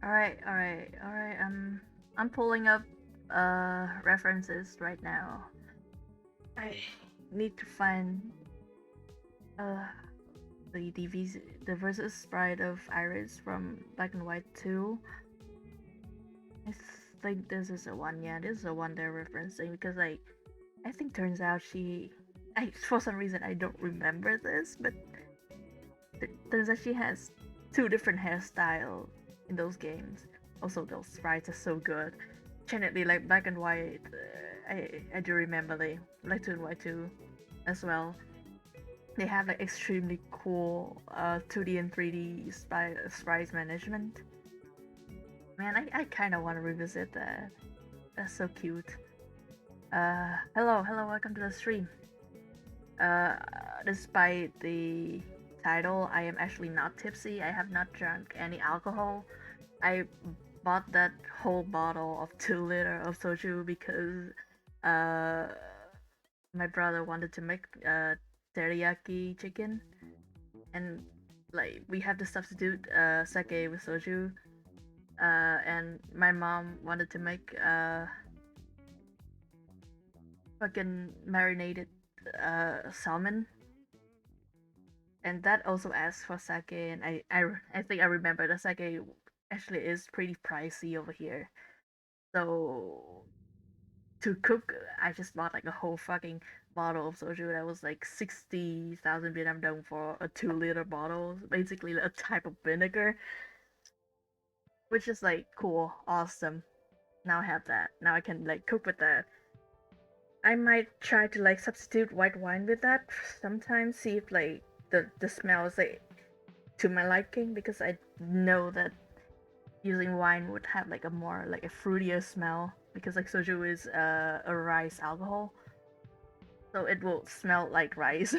Alright. I'm pulling up references right now. I need to find uh the versus sprite of Iris from Black and White 2. I think this is the one. Yeah, this is the one they're referencing because like I think turns out I for some reason I don't remember this, but turns out she has two different hairstyles in those games. Also, those sprites are so good. Definitely like Black and White. I do remember they like 2 and White 2 as well. They have like extremely cool 2D and 3D sprites management. Man, I kind of want to revisit that. That's so cute. Hello, welcome to the stream. Uh, Despite the title, I am actually not tipsy. I have not drunk any alcohol. I bought that whole bottle of 2 liter of soju because uh, my brother wanted to make teriyaki chicken, and like we have to substitute sake with soju. And my mom wanted to make fucking marinated salmon, and that also asks for sake. And I think I remember the sake actually is pretty pricey over here. So to cook, I just bought like a whole fucking bottle of soju that was like 60,000 Vietnam dong for a 2 liter bottle, basically a type of vinegar, which is like cool, awesome. Now I have that. Now I can like cook with that. I might try to like substitute white wine with that sometimes, see if like the smell is like to my liking, because I know that using wine would have like a more like a fruitier smell, because like soju is a rice alcohol, so it will smell like rice.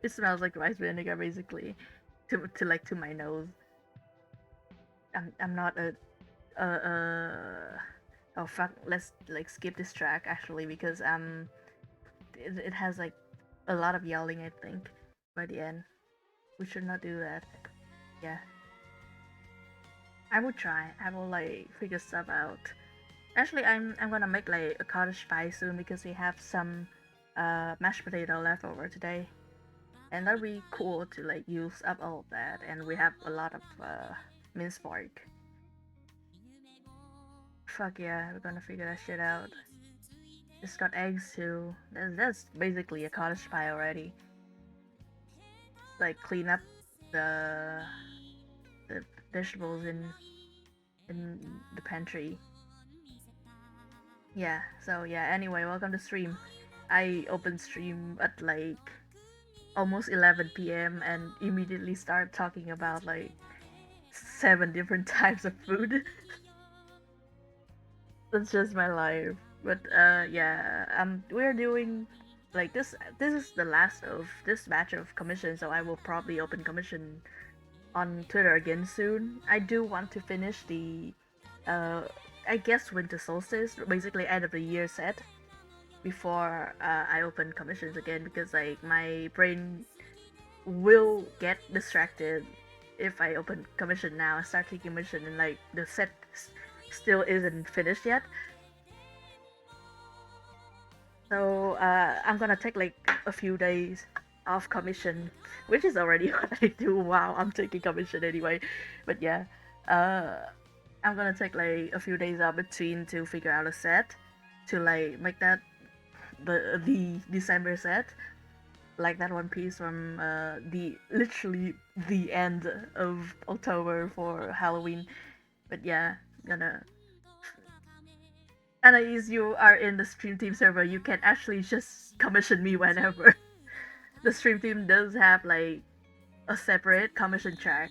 It smells like rice vinegar basically to my nose. I'm not a oh fuck, let's like skip this track actually, because it has like a lot of yelling, I think, by the end. We should not do that. Yeah, I will try. I will like figure stuff out. Actually, I'm gonna make like a cottage pie soon because we have some mashed potato left over today, and that'd be cool to like use up all of that. And we have a lot of minced pork. Fuck yeah, we're gonna figure that shit out. Just got eggs too. That's basically a cottage pie already. Like clean up the the vegetables in the pantry. Yeah. So yeah. Anyway, welcome to stream. I opened stream at like almost 11 p.m. and immediately start talking about like 7 different types of food. That's just my life. But yeah, we're doing like this is the last of this batch of commission, so I will probably open commission on Twitter again soon. I do want to finish the uh I guess winter solstice, basically end of the year set, before I open commissions again, because like my brain will get distracted if I open commission now and start taking commission and like the set still isn't finished yet. So I'm gonna take like a few days off commission, which is already what I do. Wow, I'm taking commission anyway. But yeah, uh, I'm gonna take like a few days out between to figure out a set to like make that the December set, like that one piece from the literally the end of October for Halloween. But yeah, gonna Anais, you are in the stream team server. You can actually just commission me whenever. The stream team does have like a separate commission track.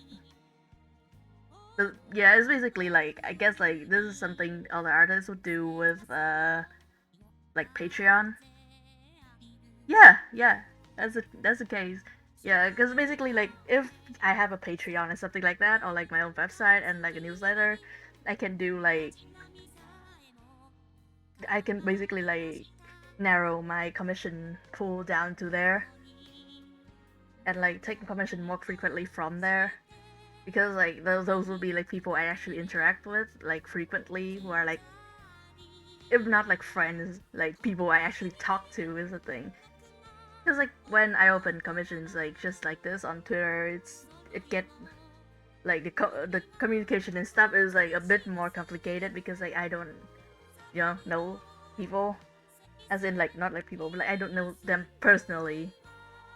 Yeah, it's basically like, I guess like this is something other artists would do with like Patreon. Yeah, that's the case. Yeah, because basically like if I have a Patreon or something like that, or like my own website and like a newsletter, I can do like I can basically like narrow my commission pool down to there and like take commission more frequently from there. because like those will be like people I actually interact with like frequently, who are like, if not like friends, like people I actually talk to is a thing. Because like when I open commissions like just like this on Twitter, it get like the communication and stuff is like a bit more complicated because like I don't know people, as in like not like people, but like I don't know them personally.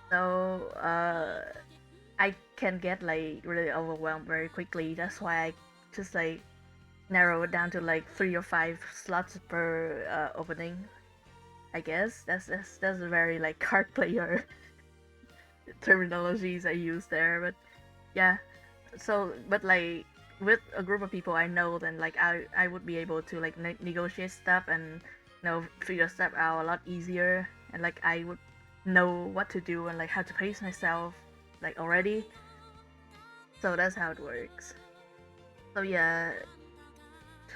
So I can get like really overwhelmed very quickly. That's why I just like narrow it down to like 3 or 5 slots per opening. I guess that's a very like card player terminologies I use there, but yeah. So, but like with a group of people I know, then like I would be able to like negotiate stuff and figure stuff out a lot easier, and like I would know what to do and like how to pace myself like already. So that's how it works. So yeah,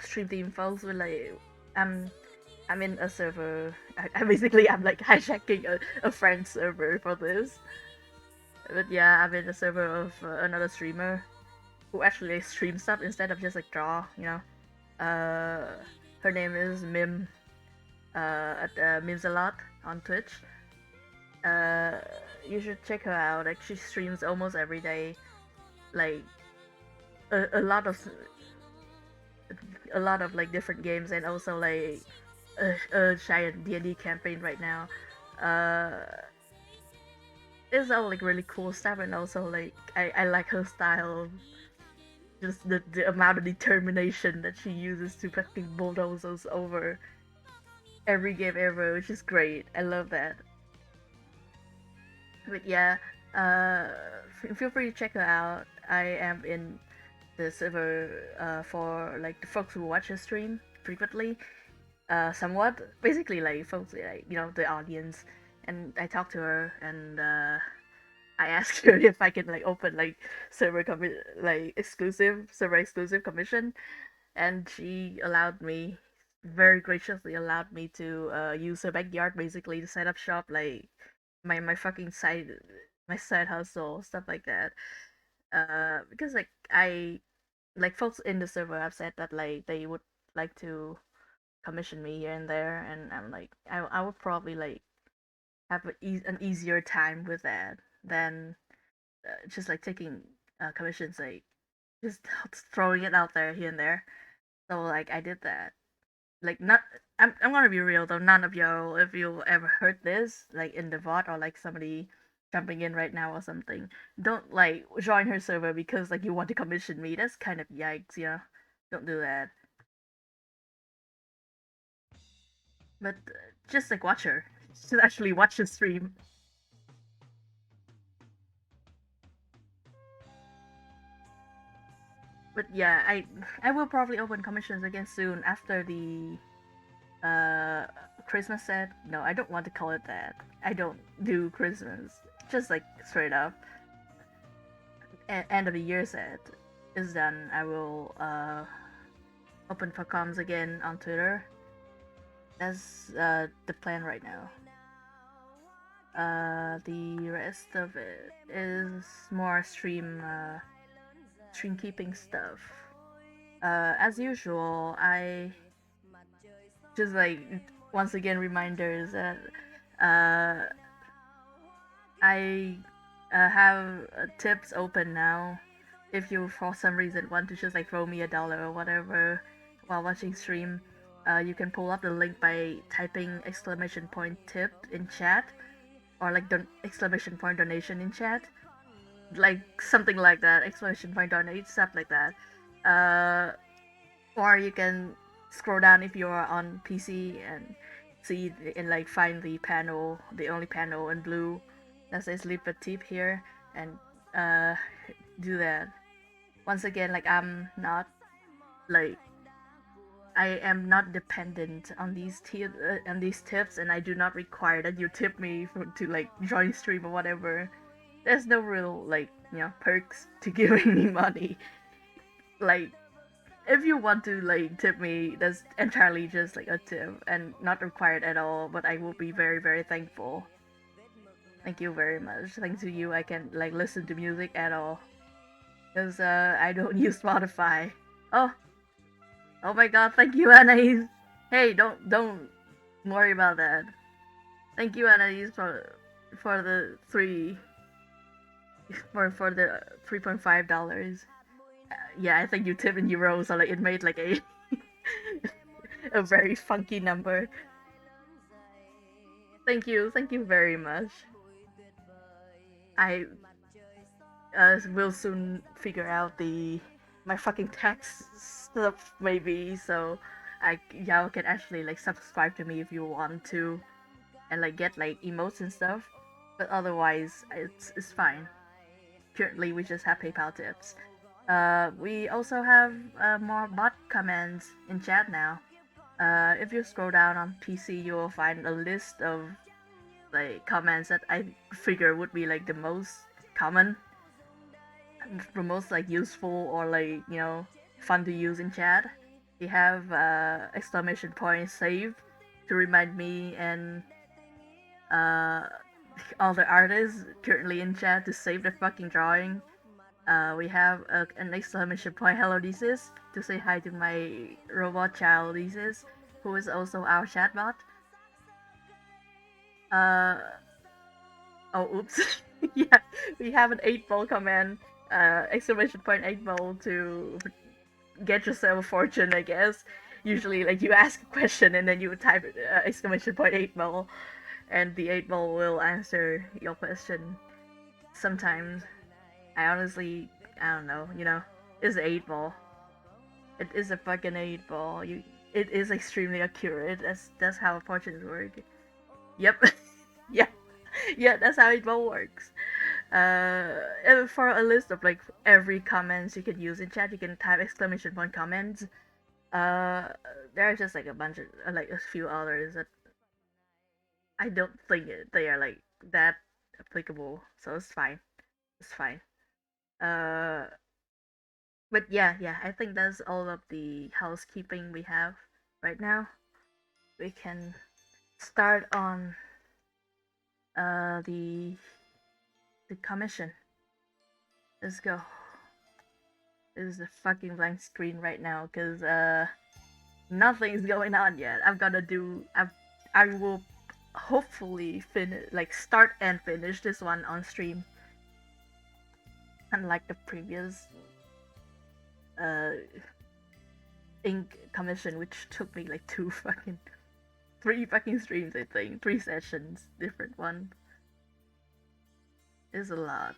stream team folks will like I'm I'm in a server. I basically I'm like hijacking a friend server for this. But yeah, I'm in a server of another streamer who actually streams stuff instead of just like draw. Her name is Mim. At Mims a lot on Twitch. Uh, you should check her out. Like she streams almost every day. Like a lot of like different games, and also like a giant D&D campaign right now. Uh, it's all like really cool stuff, and also like I like her style. Just the amount of determination that she uses to fucking bulldoze us over every game ever, which is great. I love that. But yeah, uh, feel free to check her out. I am in the server for like the folks who watch her stream frequently, somewhat. Basically, like folks, like the audience, and I talk to her and I asked her if I can like open like server exclusive commission, and she allowed me, very graciously allowed me to use her backyard basically to set up shop, like my fucking side hustle, stuff like that. Because like I like folks in the server have said that like they would like to commission me here and there, and I'm like I would probably like have an easier time with that than just like taking commissions, like just throwing it out there here and there. So like I did that. Like not I'm gonna be real though, none of y'all, if you ever heard this like in the VOD or like somebody jumping in right now or something, don't like join her server because like you want to commission me. That's kind of yikes, don't do that. But just like watch her, just actually watch the stream. But yeah, I will probably open commissions again soon after the uh Christmas set. No, I don't want to call it that. I don't do Christmas. Just like straight up end of the year set is done, I will open for comms again on Twitter. That's the plan right now. The rest of it is more stream keeping stuff. As usual, I just like once again reminders that uh I have tips open now. If you for some reason want to just like throw me $1 or whatever while watching stream, you can pull up the link by typing exclamation point tip in chat, or like the exclamation point donation in chat, like something like that. Exclamation point donate, stuff like that. Uh, or you can scroll down if you are on PC and see and like find the panel, the only panel in blue that says leave a tip here, and uh do that. Once again, like like I am not dependent on these tips, and I do not require that you tip me to like join stream or whatever. There's no real like perks to giving me money. Like if you want to like tip me, that's entirely just like a tip and not required at all. But I will be very very thankful. Thank you very much. Thanks to you, I can like listen to music at all. because I don't use Spotify. Oh, oh my God! Thank you, Anais. Hey, don't worry about that. Thank you, Anais, for the for the $3.5. Yeah, I think you tip in euros, so like it made like a a very funky number. Thank you very much. I will soon figure out the my fucking tax stuff maybe, so y'all can actually like subscribe to me if you want to, and like get like emotes and stuff. But otherwise, it's fine. Currently, we just have PayPal tips. We also have more bot comments in chat now. If you scroll down on PC, you will find a list of like comments that I figure would be like the most common, the most like useful or like fun to use in chat. We have exclamation point saved to remind me and uh, all the artists currently in chat to save the fucking drawing. We have an exclamation point hello thesis to say hi to my robot child thesis, who is also our chatbot. Uh, oh, oops. Yeah, we have an 8 ball command, exclamation point 8 ball to get yourself a fortune, I guess. Usually, like, you ask a question and then you type exclamation point 8 ball, and the 8 ball will answer your question. Sometimes, I honestly, I don't know, it's an 8 ball. It is a fucking 8 ball. It is extremely accurate. That's how fortunes work. Yep. Yeah. Yeah, that's how 8 ball works. And for a list of like every comments you can use in chat, you can type exclamation point comments. Uh, there are just like a bunch of like a few others that I don't think they are like that applicable, so it's fine. It's fine. Uh, but yeah, I think that's all of the housekeeping we have right now. We can start on the commission. Let's go. This is a fucking blank screen right now because nothing's going on yet. I will hopefully finish, like, start and finish this one on stream, unlike the previous uh ink commission, which took me like three fucking streams. I think 3 sessions, different one. Is a lot.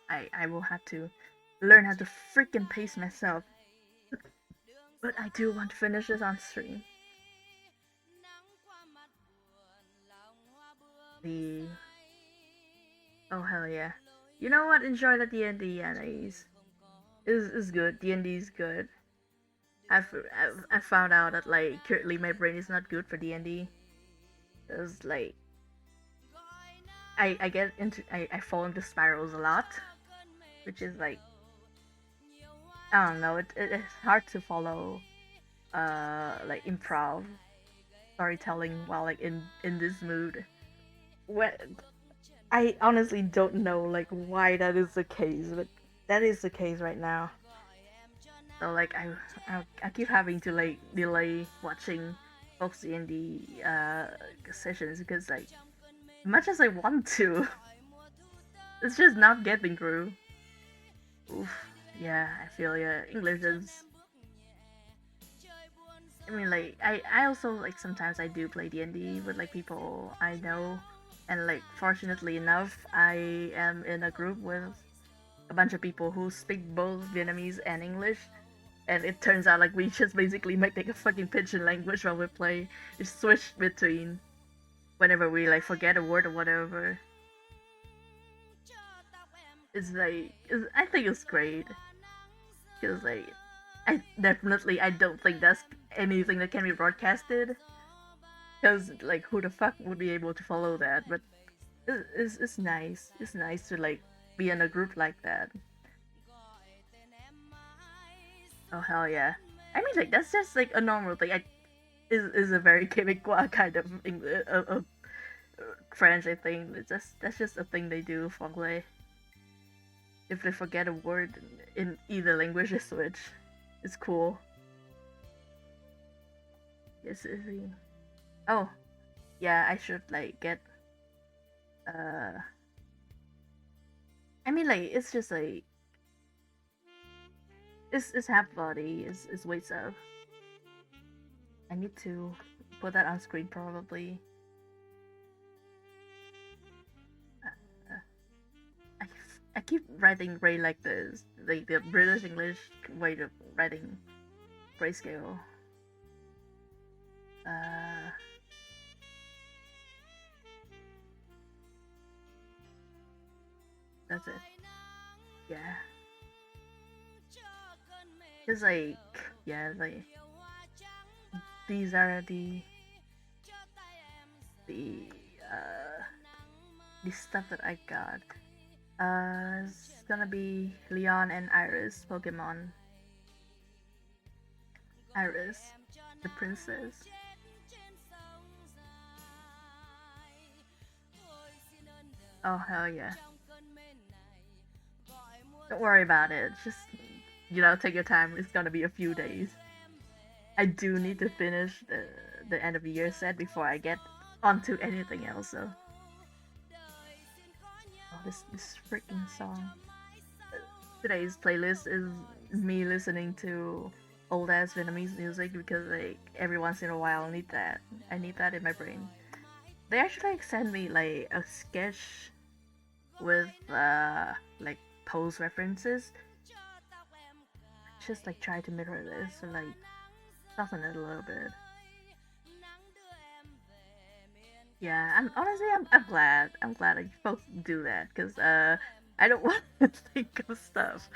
I will have to learn how to freaking pace myself, but I do want to finish this on stream. The Oh hell yeah! You know what? Enjoy the D&D, Anais. Is good. D&D is good. I found out that like currently my brain is not good for D&D. Cause like I get into I fall into spirals a lot, which is like I don't know. It's hard to follow like improv storytelling while like in this mood. When I honestly don't know like why that is the case, but that is the case right now. So like I keep having to like delay watching Fox D&D sessions because like much as I want to, it's just not getting through. Oof. Yeah, I feel yeah. English is. I mean, like I also like sometimes I do play D&D with like people I know, and like fortunately enough, I am in a group with a bunch of people who speak both Vietnamese and English, and it turns out like we just basically make like a fucking pidgin language while we play. Just switch between whenever we like forget a word or whatever. I think it's great because like I don't think that's anything that can be broadcasted because like who the fuck would be able to follow that? But it's nice. It's nice to like be in a group like that. Oh hell yeah! I mean like that's just like a normal thing. Is a very Quebecois kind of English, French. I think that's just a thing they do, Franglais. if they forget a word in either language, they switch. It's cool. Yes, easy. Oh, yeah, I should like get uh I mean like it's just like it's half body, it's weights up. I need to put that on screen probably. Uh, I keep writing Ray like this, like the British English way of writing grayscale. Uh, that's it. Yeah. It's like, yeah, like these are the uh the stuff that I got. It's gonna be Leon and Iris Pokemon. Iris, the princess. Oh hell yeah! Don't worry about it. Just take your time. It's gonna be a few days. I do need to finish the end of the year set before I get onto anything else. So, oh, this freaking song. Today's playlist is me listening to old ass Vietnamese music because like every once in a while I need that. I need that in my brain. They actually like sent me like a sketch with like pose references. Just like try to mirror this and like soften it a little bit. Yeah, I'm glad. I'm glad I both do that because I don't want to think of stuff.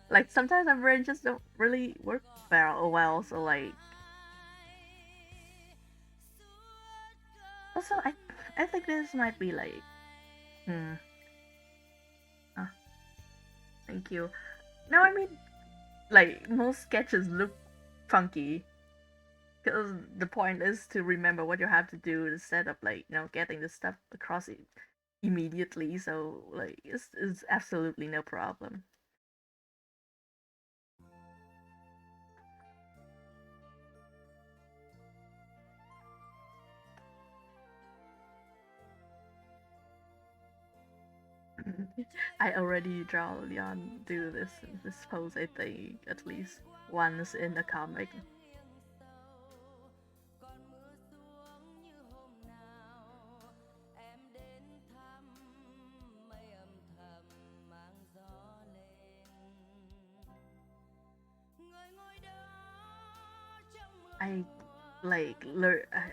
Like sometimes my brain just don't really work well. So like also I think this might be like hmm. Oh, thank you. No, I mean like most sketches look funky because the point is to remember what you have to do to set up like getting the stuff across it immediately. So like it's absolutely no problem. I already draw Leon do this pose I think at least once in a comic. I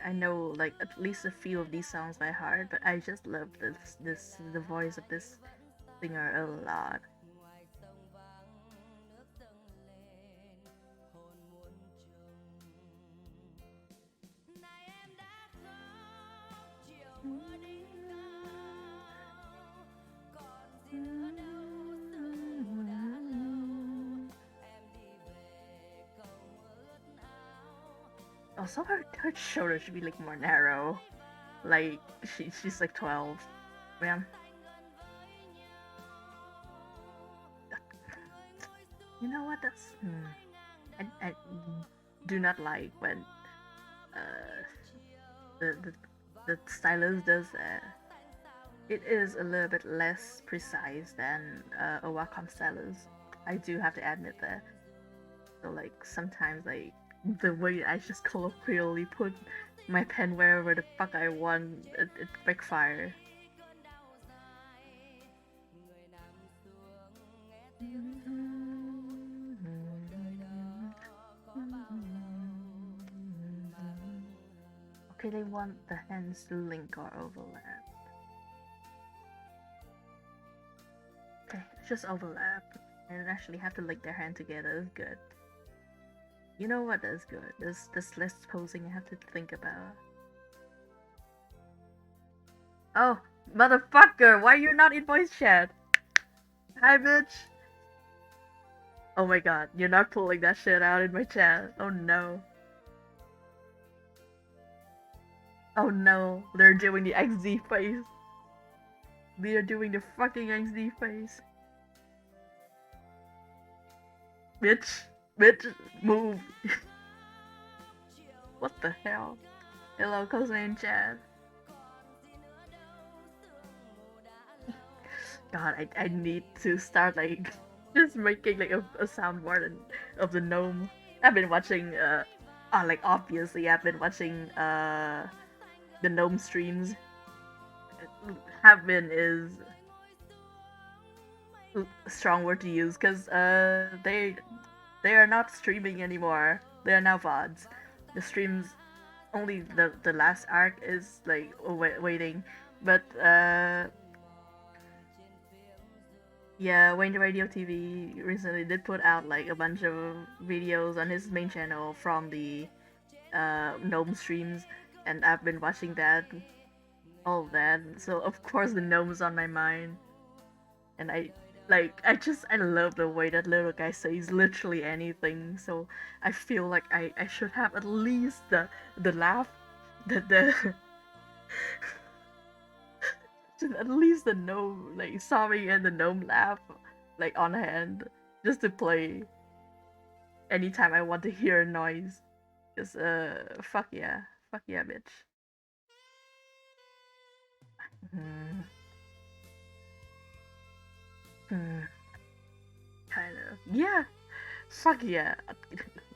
I know like at least a few of these songs by heart, but I just love this the voice of this singer a lot. Also, her shoulder should be like more narrow. Like she's like 12. Man, you know what? That's I do not like when uh the the the stylist does that. It is a little bit less precise than a Wacom stylus. I do have to admit that. So like sometimes like the way I just colloquially put my pen wherever the fuck I want, it backfire. Okay, they want the hands to link or overlap. Okay, just overlap. And actually have to link their hand together is good. You know what is good? There's less posing I have to think about. Oh, motherfucker! Why you not in voice chat? Hi, bitch! Oh my god, you're not pulling that shit out in my chat. Oh no. Oh no, they're doing the XD face. They're doing the fucking XD face. Bitch, bitch, move. What the hell? Hello, Cosme and Chad. God, I need to start like just making like a soundboard of the gnome. I've been watching like obviously I've been watching the gnome streams. Have been is a strong word to use because they are not streaming anymore. They are now VODs. The streams only the last arc is like waiting, but yeah, Wayne the Radio TV recently did put out like a bunch of videos on his main channel from the gnome streams, and I've been watching that, all of that. So of course the gnome's on my mind, and I love the way that little guy says literally anything. So I feel like I should have at least the laugh, the at least the gnome like sobbing and the gnome laugh like on hand just to play anytime I want to hear a noise. Cause fuck yeah, bitch. Mm, mm, kind of yeah. Fuck yeah.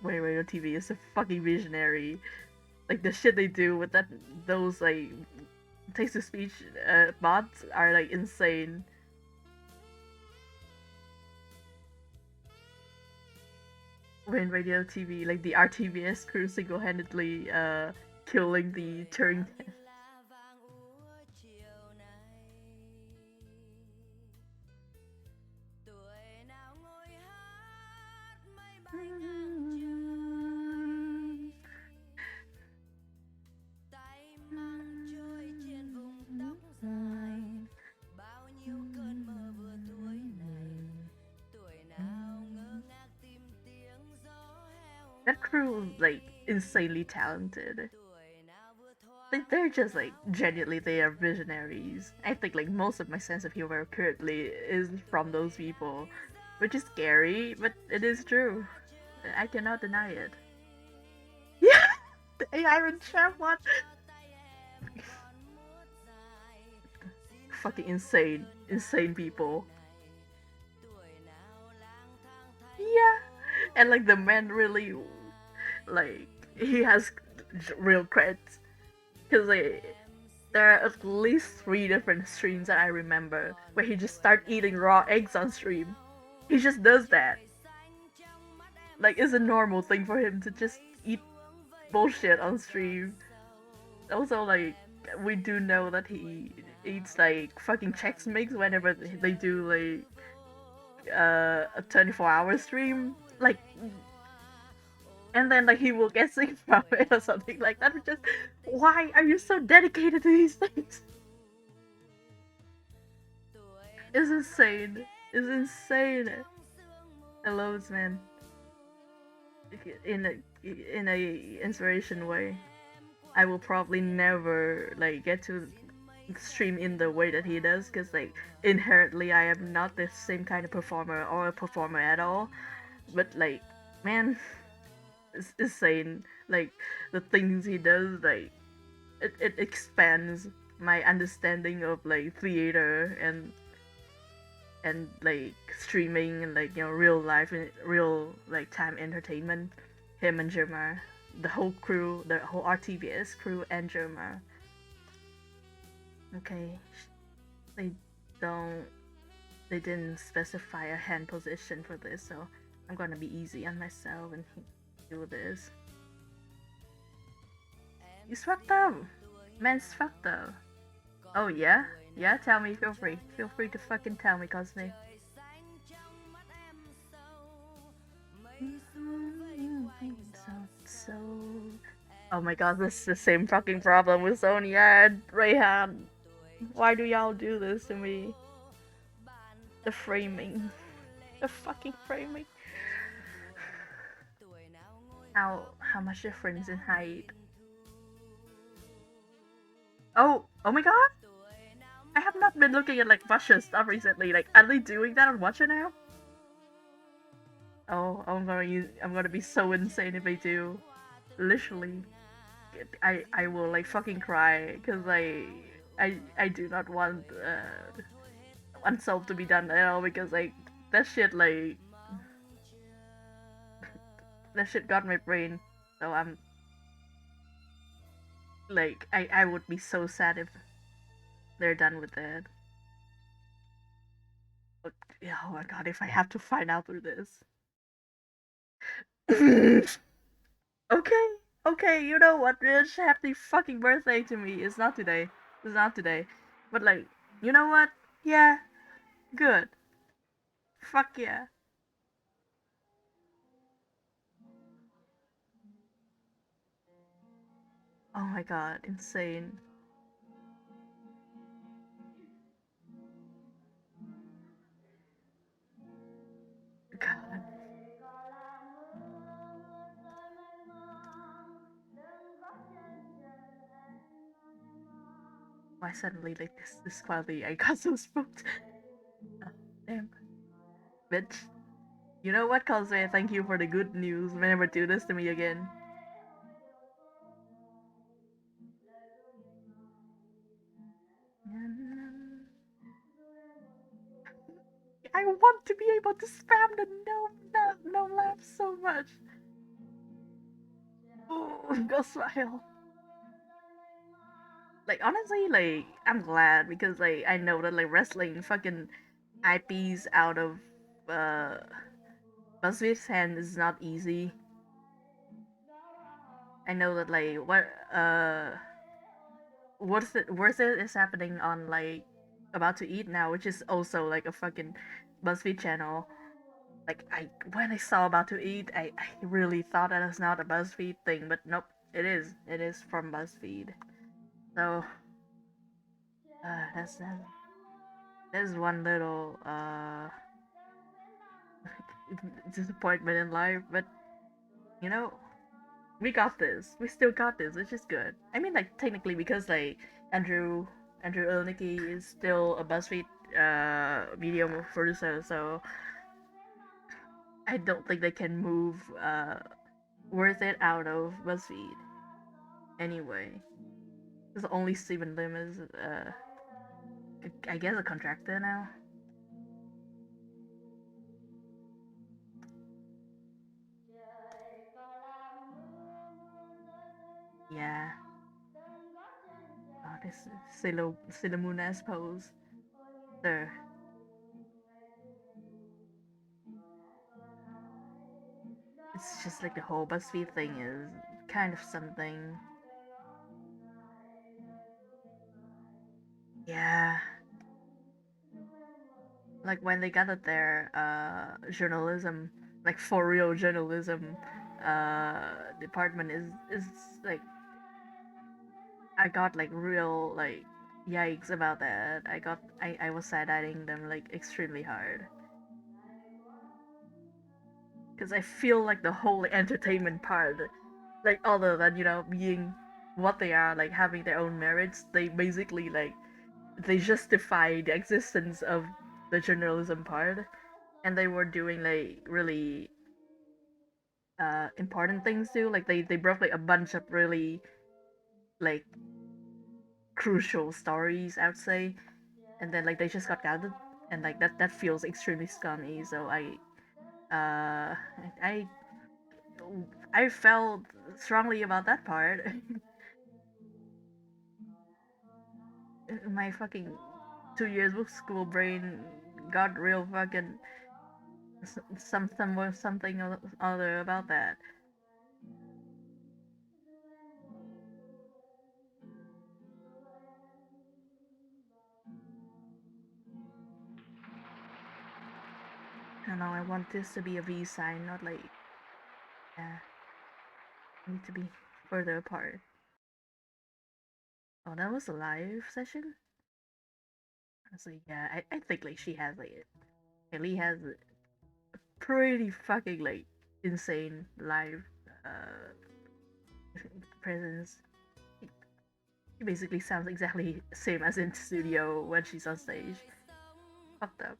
Wait, Radio TV is a fucking visionary. Like the shit they do with those like text to speech bots are like insane. When Radio TV, like the RTVS crew single handedly killing the Turing test. That crew is like insanely talented. Like they're just like genuinely they are visionaries. I think like most of my sense of humor currently is from those people, which is scary, but it is true. I cannot deny it. Yeah, the AI in chat one. Fucking insane people. Yeah, and like the man really, like he has real creds because like there are at least 3 different streams that I remember where he just start eating raw eggs on stream. He just does that. Like it's a normal thing for him to just eat bullshit on stream. Also, like we do know that he eats like fucking Chex Mix whenever they do like a 24-hour stream. Like, and then like he will get sick from it or something like that. Just why are you so dedicated to these things? It's insane. It's insane. I love this man. In a inspiration way. I will probably never like get to stream in the way that he does because like inherently I am not the same kind of performer or a performer at all. But like, man, it's insane. Like the things he does, like it expands my understanding of like theater and like streaming and like real life and real like time entertainment. Him and Jerma, the whole crew, the whole RTVS crew and Jerma. Okay, they don't they didn't specify a hand position for this, so I'm gonna be easy on myself and do this. He's fucked up. Man's fucked up. Oh yeah? Yeah, tell me, feel free. Feel free to fucking tell me, Cosme. So oh my god, this is the same fucking problem with Sonya and Rayhan. Why do y'all do this to me? The framing. The fucking framing. How much difference in height? Oh my god! I have not been looking at like Russia stuff recently. Like, are they doing that on Watcha now? Oh, I'm gonna be so insane if they do. Literally, I will like fucking cry because I do not want unsolved to be done at all because like that shit like that shit got my brain. So I'm like I would be so sad if they're done with that. But, yeah, oh my god, if I have to find out through this. Okay, okay, you know what, Rich? Happy fucking birthday to me. It's not today. It's not today. But like, you know what? Yeah, good. Fuck yeah. Oh my god, insane. God, why suddenly like this cloudy? I got so spooked. Oh, damn, bitch. You know what, Cosme? Thank you for the good news. Never do this to me again. I want to be able to spam the no laugh so much. Oh, go smile. Like honestly, like I'm glad because like I know that like wrestling fucking IPs out of uh BuzzFeed's hand is not easy. I know that like what worth it is happening on like About to Eat now, which is also like a fucking BuzzFeed channel. Like when I saw About to Eat, I really thought that it's not a BuzzFeed thing, but nope, it is. It is from BuzzFeed. So that's one little disappointment in life, but you know, we got this. We still got this, which is good. I mean, like technically, because like Andrew Andrew Elnicki is still a BuzzFeed medium producer, so I don't think they can move Worth It out of BuzzFeed anyway. Because only Stephen Lim is I guess a contractor now. Yeah. Oh, this Sailor Moon S pose. There. It's just like the whole BuzzFeed thing is kind of something. Yeah. Like when they got at their journalism, like for real journalism department is like I got like real like yikes about that. I was side eyeing them like extremely hard. Because I feel like the whole entertainment part, like other than being what they are, like having their own merits, they basically like they justify the existence of the journalism part, and they were doing like really important things too. Like they broke like a bunch of really like crucial stories, I would say, and then like they just got gathered, and like that feels extremely scummy. So uh I I felt strongly about that part. My fucking 2 years of school brain got real fucking something or other about that. I don't know. I want this to be a V sign, not like yeah. Need to be further apart. Oh, that was a live session. Honestly, yeah. I think like she has like Ellie has a pretty fucking like insane live uh presence. She basically sounds exactly same as in studio when she's on stage. Fucked up.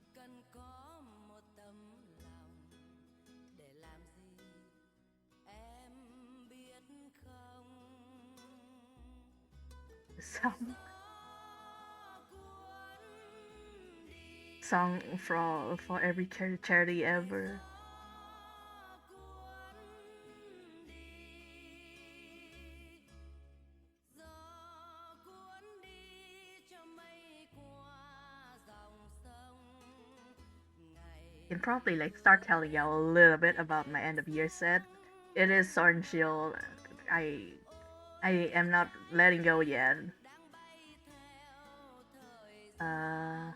song for every charity ever. Can probably like start telling you a little bit about my end of year set. It is Sword and Shield. I I am not letting go yet. Uh,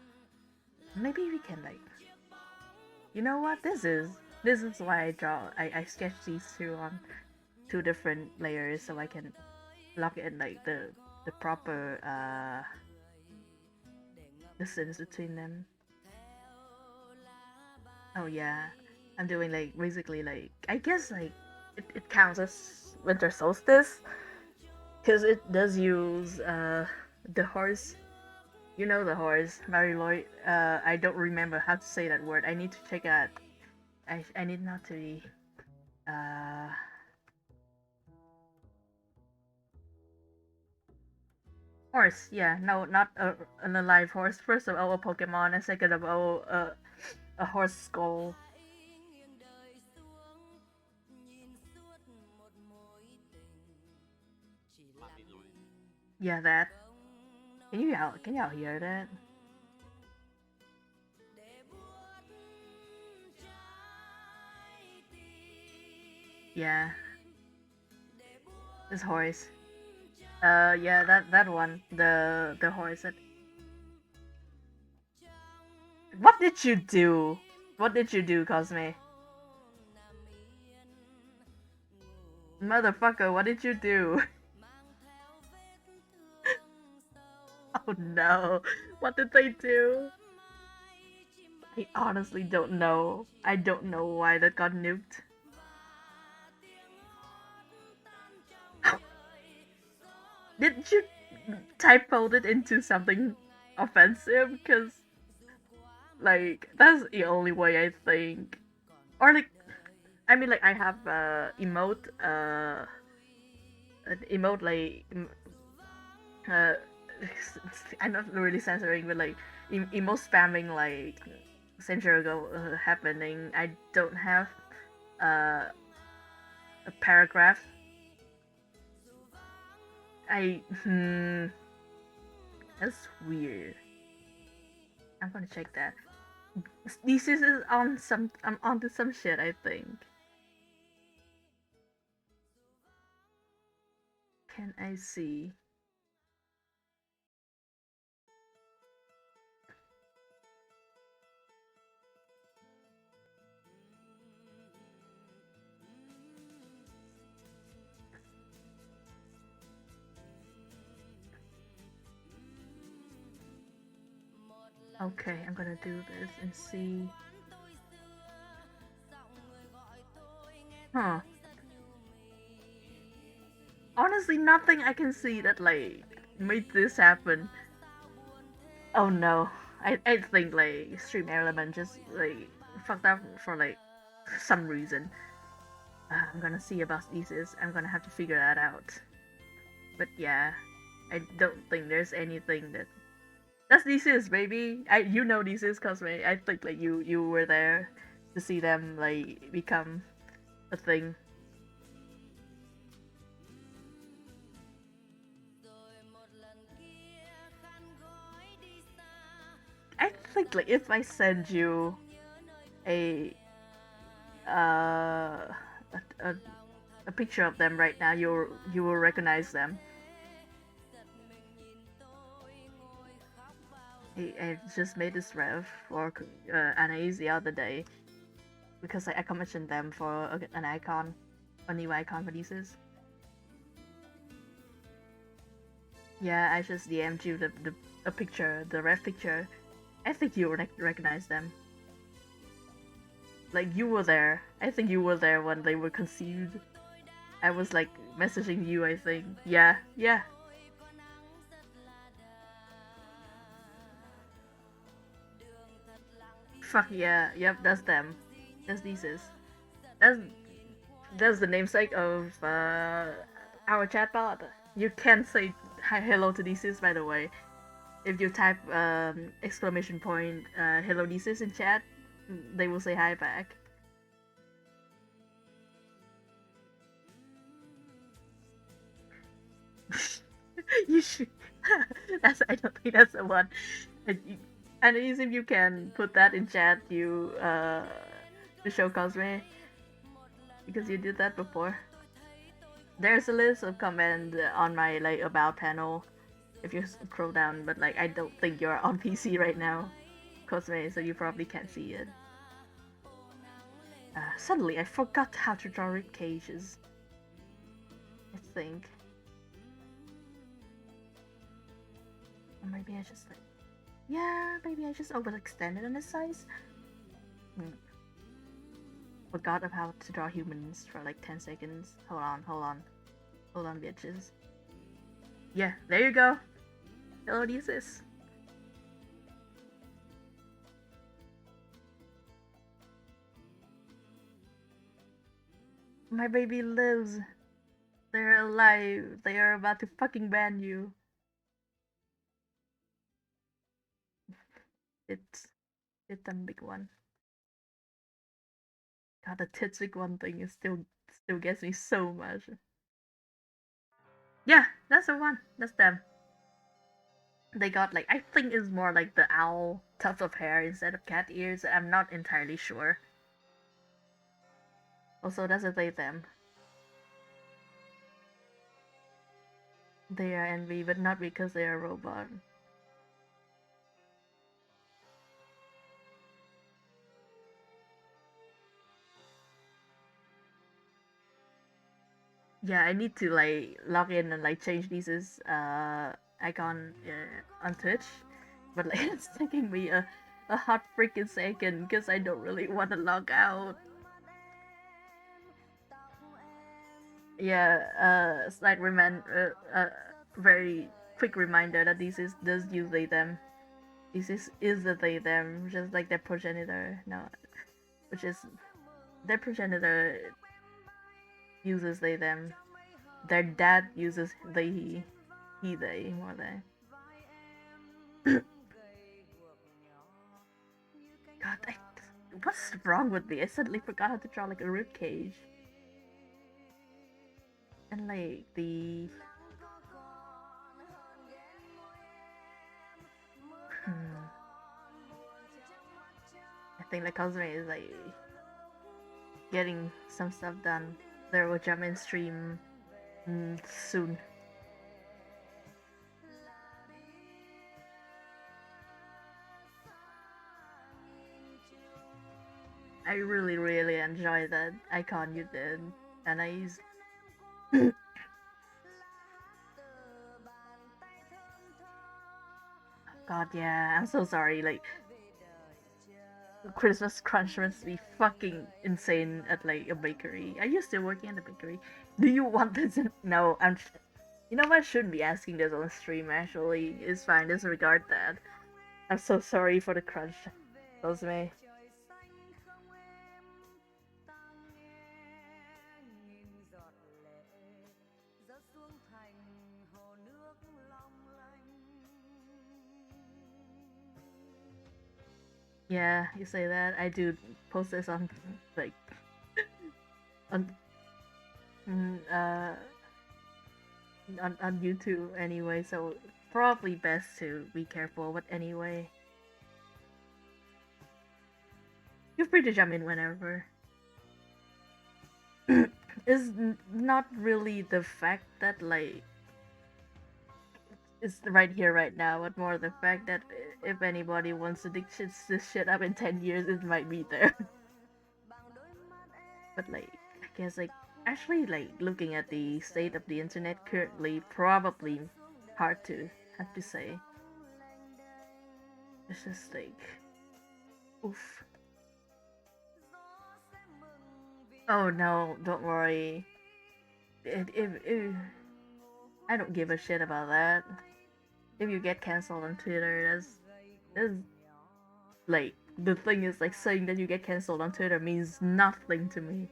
maybe we can like, you know what? This is why I sketch these two on two different layers so I can lock in like the proper distance between them. Oh yeah, I'm doing like basically like I guess like it counts as winter solstice because it does use the horse. You know the horse, Mary Lloyd. I don't remember how to say that word. I need to check that. I need not to be uh horse. Yeah, no, not an alive horse. First of all, a Pokemon, and second of all, a horse skull. Yeah, that. Can y'all hear that? Yeah, this horse. Yeah, that one. The horse. What did you do? What did you do, Cosme? Motherfucker, what did you do? Oh no. What did they do? I honestly don't know. I don't know why that got nuked. Did you typoed it into something offensive? Because, like, that's the only way I think. Or, like, I mean, like, I have an emote, like, uh, I'm not really censoring, but, like, emo spamming, like, century ago happening. I don't have uh, a paragraph. That's weird. I'm gonna check that. This is on some. I'm onto some shit. I think. Can I see? Okay, I'm gonna do this and see. Huh. Honestly, nothing I can see that like made this happen. Oh no. I think like Stream Element just like fucked up for like some reason. I'm gonna see about thesis. I'm gonna have to figure that out. But yeah, I don't think there's anything that's thesis, baby. You know thesis, Cosme. I think like you were there to see them like become a thing. I think like if I send you a uh a, a picture of them right now, you will recognize them. I just made this rev for Anais the other day because I commissioned them for an icon, a new icon for thesis. Yeah, I just DM'd you the a picture, the rev picture. I think you recognize them. Like you were there. I think you were there when they were conceived. I was like messaging you. I think. Yeah, yeah. Fuck yeah. Yep, that's them. That's thesis. That's that's the namesake of our chatbot. You can't say hi, hello to Thesis, by the way. If you type exclamation point hello Thesis in chat, they will say hi back. You should. I don't think that's the one. And if you can put that in chat, you to show Cosme, because you did that before. There's a list of comments on my like about panel if you scroll down, but like I don't think you're on PC right now, Cosme, so you probably can't see it. Suddenly I forgot how to draw rib cages. I think. Or maybe I just like, yeah, maybe I just overextended on this size. Forgot of how to draw humans for like 10 seconds. Hold on, bitches. Yeah, there you go. Hello, Thesis. My baby lives. They're alive. They are about to fucking ban you. It's a big one. God, the tits big one thing is still gets me so much. Yeah, that's the one. That's them. They got like, I think it's more like the owl tuft of hair instead of cat ears. I'm not entirely sure. Also, that's a they them. They are envy, but not because they are a robot. Yeah, I need to like log in and like change these icon on Twitch, but like it's taking me a hot freaking second because I don't really want to log out. Yeah, slight very quick reminder that this is does use they them. This is the they them, just like their progenitor. No, which is their progenitor uses they them. Their dad uses they he they more than. God, what's wrong with me? I suddenly forgot how to draw like a rib cage. And like the I think the Cosme is like getting some stuff done. There will jump in stream soon. I really enjoy that icon you did, and I use. God, yeah, I'm so sorry. Like, Christmas crunch must be fucking insane at like a bakery. Are you still working at a bakery? Do you want this? No, I'm. You know what? I shouldn't be asking this on stream. Actually, it's fine. Disregard that. I'm so sorry for the crunch, Cosme. Yeah, you say that. I do post this on like on mm, uh on YouTube anyway, so probably best to be careful. But anyway, feel free to jump in whenever. Is not really the fact that like it's right here right now, but more the fact that if anybody wants to dig this shit up in 10 years, it might be there. But like, I guess like actually like looking at the state of the internet currently, probably hard to have to say. It's just like, oof. Oh no, don't worry. I don't give a shit about that. If you get cancelled on Twitter, that's like the thing is like saying that you get cancelled on Twitter means nothing to me.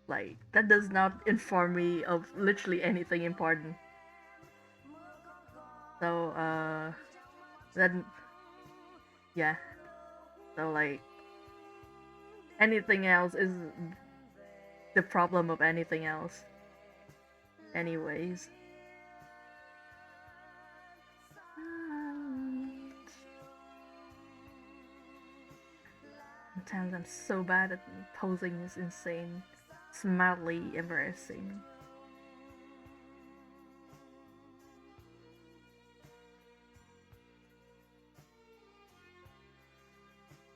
Like that does not inform me of literally anything important. So then yeah. So like anything else is the problem of anything else. Anyways. Sometimes I'm so bad at posing is insane. It's mildly embarrassing.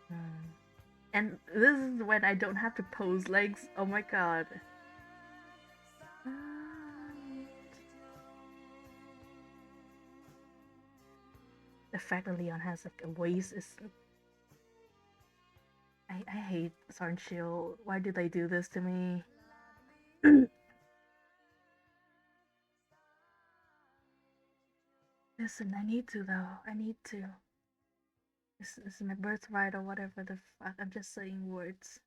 Hmm. And this is when I don't have to pose legs. Oh my god. The fact that Leon has like a waist is. I hate Sarn Shield. Why do they do this to me? Listen, I need to though. I need to. This is my birthright or whatever the fuck. I'm just saying words.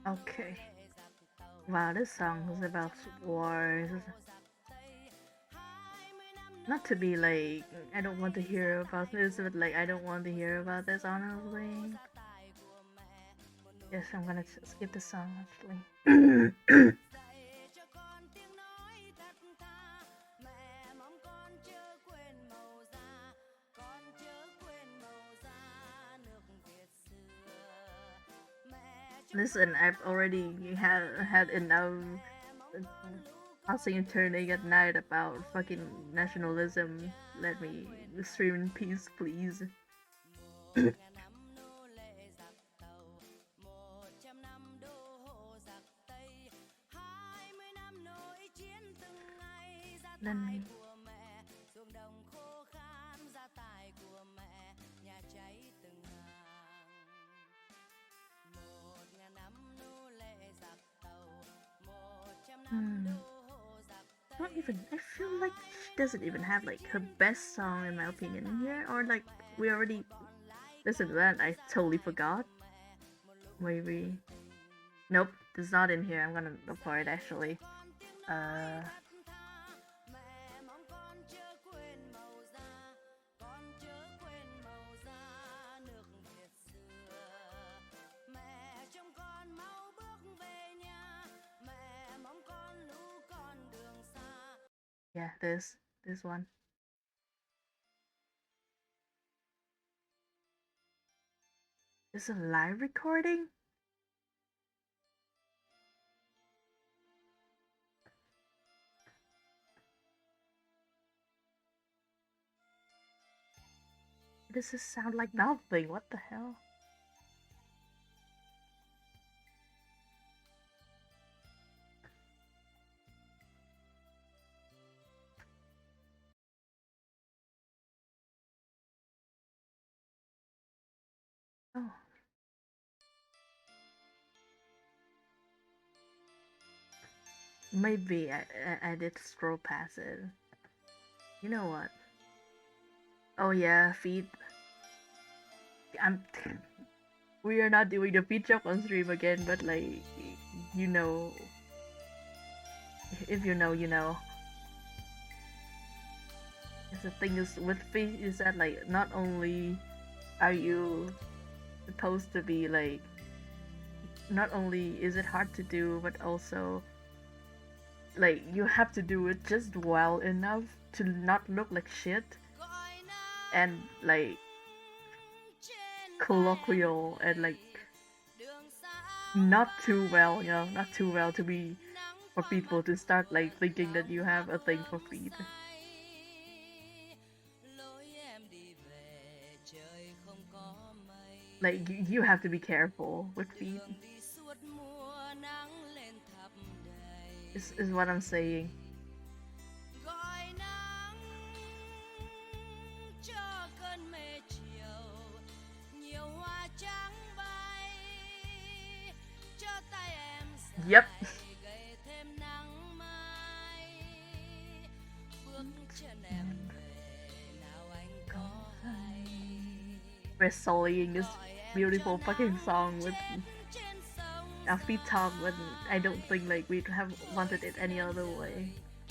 Okay. Wow, this song is about wars. Not to be like, I don't want to hear about this, but like, I don't want to hear about this, honestly. Yes, I'm gonna skip the song, actually. Listen, I've already had enough tossing and turning at night about fucking nationalism. Let me stream in peace, please. Let me. Hmm. Not even. I feel like she doesn't even have like her best song in my opinion in here, or like we already listened to that. I totally forgot. Maybe. Nope, it's not in here. I'm gonna look for it actually. Uh. Yeah, this one. This is a live recording? This just sound like nothing. What the hell? Oh. Maybe I did scroll past it. You know what? Oh yeah, feed. I'm. We are not doing the feed joke on stream again, but like, you know, if you know, you know. The thing is with feed is that like not only are you supposed to be like, not only is it hard to do, but also like you have to do it just well enough to not look like shit and like colloquial and like not too well, you know, not too well to be for people to start like thinking that you have a thing for feet. Like you have to be careful with feet. is what I'm saying. gọi nắng cho cơn mê chiều nhiều hoa trắng bay cho tay em Yep. dài gầy thêm nắng mai bước chân em về nào anh có hay We're sullying this gọi em cho beautiful fucking nắng song with trên trên sông our feet talk when I dài don't think like we'd have tôi wanted it đưa any em other way. về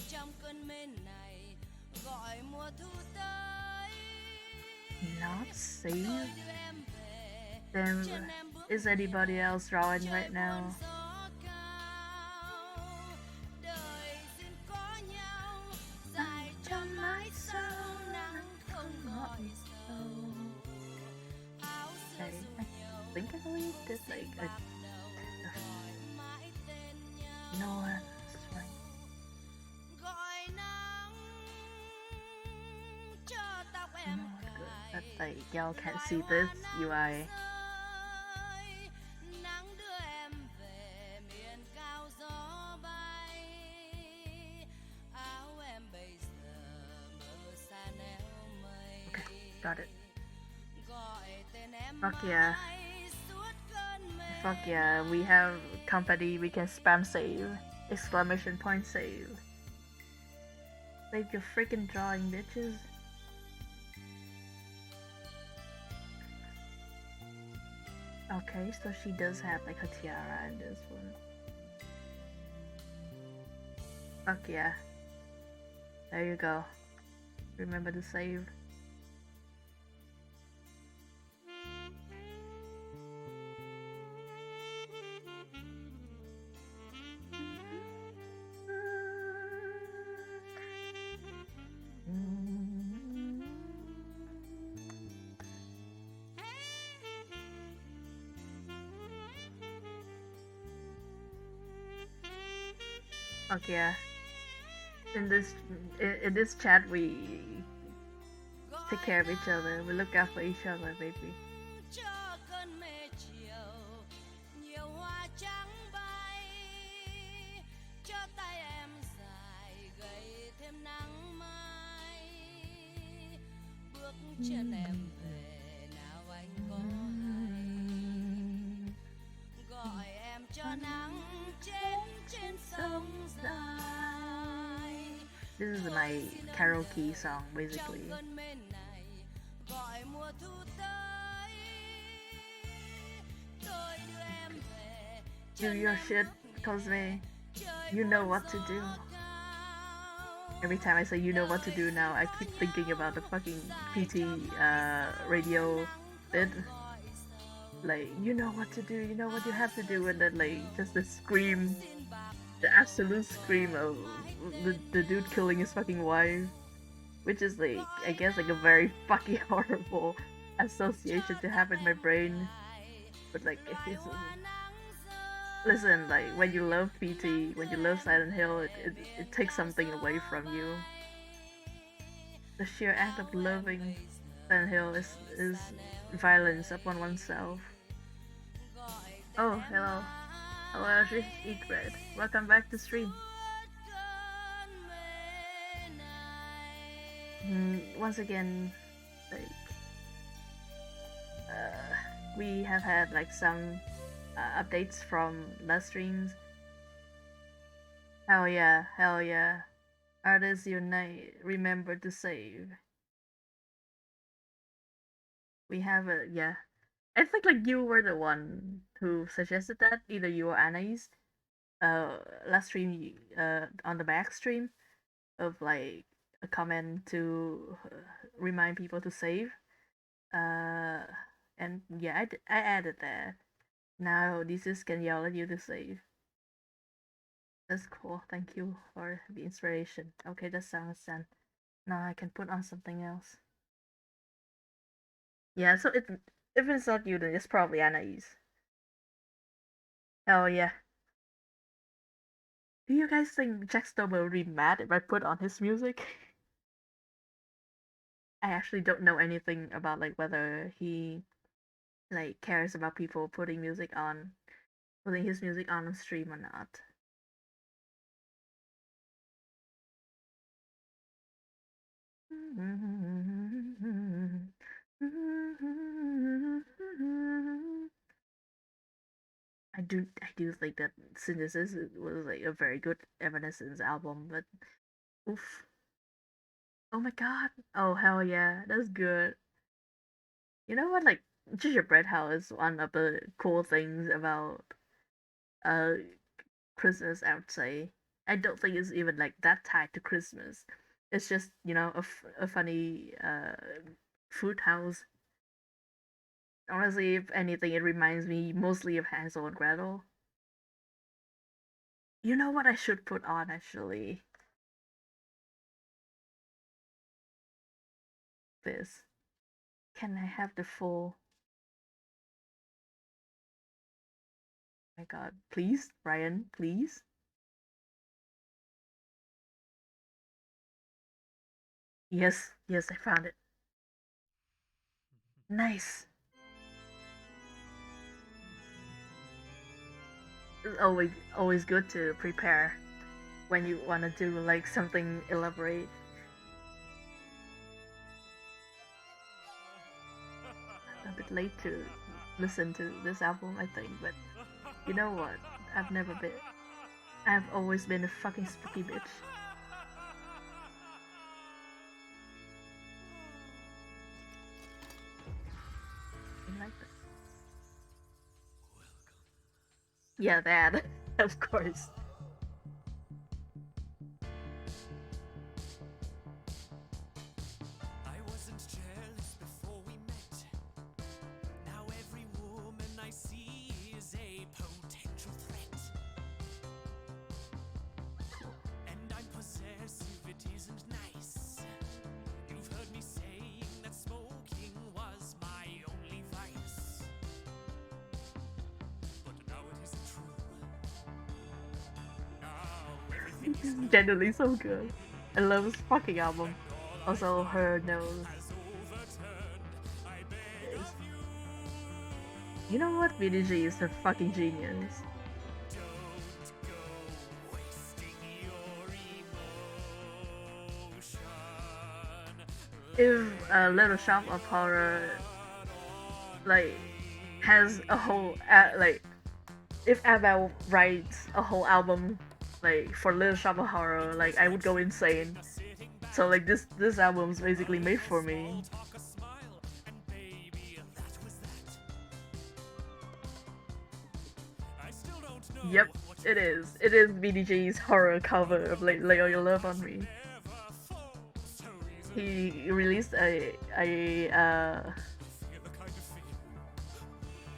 trong cơn mê này gọi mùa thu tới Not tôi save? đưa em về Then chân em bước is anybody nhẹ else drawing trời right buồn now? gió cao đời duyên có nhau dài cho mãi sau nắng không gọi sầu áo xưa dù I nhiều think I believe did xin like bạc đầu gọi mãi tên nhau no that's right. gọi nắng cho tóc em Not good. But cài like y'all can't loài see this hoa nắng UI. rơi nắng đưa em về miền cao gió bay áo em bây giờ mờ xa nẻo mây Okay, got it. gọi tên em Fuck yeah. mãi suốt cơn mê Fuck yeah, we have này company, we can spam save. Exclamation point save. Save your freaking drawing, bitches. Okay, so she does have like a tiara in this one. Fuck yeah. There you go. Remember to save. Fuck yeah. In this in this chat we take care of each other. We look out for each other, baby. cho cơn mê chiều nhiều hoa trắng bay cho tay em dài gầy thêm nắng mai bước chân em về nào anh có hay gọi em cho nắng trên trên sông dài This is tôi my xin em karaoke về song, trong basically. cơn mê này gọi mùa thu tới tôi đưa em về Do chân your em shit, bước Cosme. nhẹ trời You know buồn what to do. gió cao Every time I say you know what to đời do now, duyên I có keep thinking nhau about the fucking dài PT cho mãi sau radio nắng bit. không gọi sầu Like, you know what to do, you know what you áo have to xưa do, and dù then like nhiều just the scream, xin bạc the đầu absolute scream gọi of mãi the, tên the dude killing his nhau fucking wife, which is like, I gọi guess like a nắng very fucking horrible association cho to tóc have in my em brain. cài But like, if loài it's, hoa nắng listen, like rơi when you love PT, nắng when đưa you love em Silent Hill, về it miền takes cao something away gió from you. bay The sheer act áo of em loving bây giờ Silent Hill mờ is xa nẻo violence upon mây oneself. gọi tên Oh, em hello. Hello, mãi Egret. Welcome back to stream. suốt cơn mê này Once again, like, uh, we have had like some updates from last streams. Hell yeah, hell yeah. Artists unite, remember to save. We have a, yeah. I think like you were the one who suggested that, either you or Anais. Last stream, on the back stream of like a comment to remind people to save. Uh, and yeah, I added that. Now this is can yell at you to save. That's cool. Thank you for the inspiration. Okay, that sounds done. Now I can put on something else. Yeah, so if it's not you, then it's probably Anais. Oh yeah. Do you guys think Jackstone will be mad if I put on his music? I actually don't know anything about like whether he like cares about people putting his music on stream or not. I do think that Synthesis was like a very good Evanescence album, but oof. Oh my god. Oh hell yeah, that's good. You know what? Like gingerbread house is one of the cool things about uh Christmas. I would say I don't think it's even like that tied to Christmas. It's just a funny food house. Honestly, if anything, it reminds me mostly of Hansel and Gretel. You know what I should put on actually? This. Can I have the full? My God, please, Ryan, please. Yes, yes, I found it. Nice. It's always good to prepare when you want to do like something elaborate. A bit late to listen to this album, I think, but you know what? I've never been. I've always been a fucking spooky bitch. You like that? Yeah, that. Of course. I wasn't jealous before we met. Now every woman I see is a potential threat. And I'm possessive, it isn't nice. You've heard me saying that smoking was my only vice. But now it isn't true. Now everything is new. Genuinely so good. I love this fucking album. Also, her nose Has overturned, I beg is. of you. You know what? VDG is a fucking genius. Don't go wasting your emotion. If Little Shop of Horror like has a whole like if ABBA writes a whole album like for Little Shop of Horror, like I would go insane. So like this album is basically made for me. Talk a smile, and baby, that was that. I still don't know Yep, what it you've is. done. It is BDG's horror cover of like Lay All Your Love on Me. Never fall so easily. He released Feel the kind of fear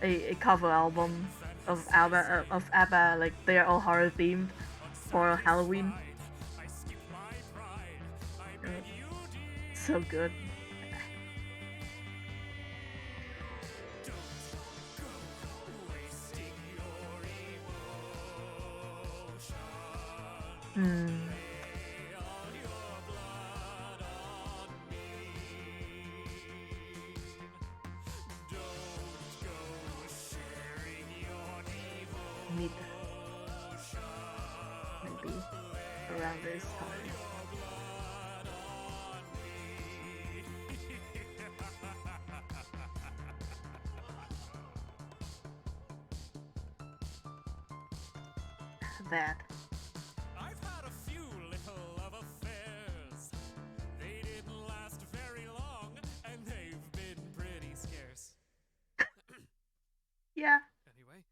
a cover album of ABBA like they're all horror themed for Halloween. I skip my pride. I Uh, beg you, dear. So good. Don't go wasting your emotion. Hmm. Lay all your blood on me. Don't go sharing your Mid devotion. maybe around this time. That. I've had a few little love affairs. They didn't last very long, and they've been pretty scarce. Yeah. Anyway,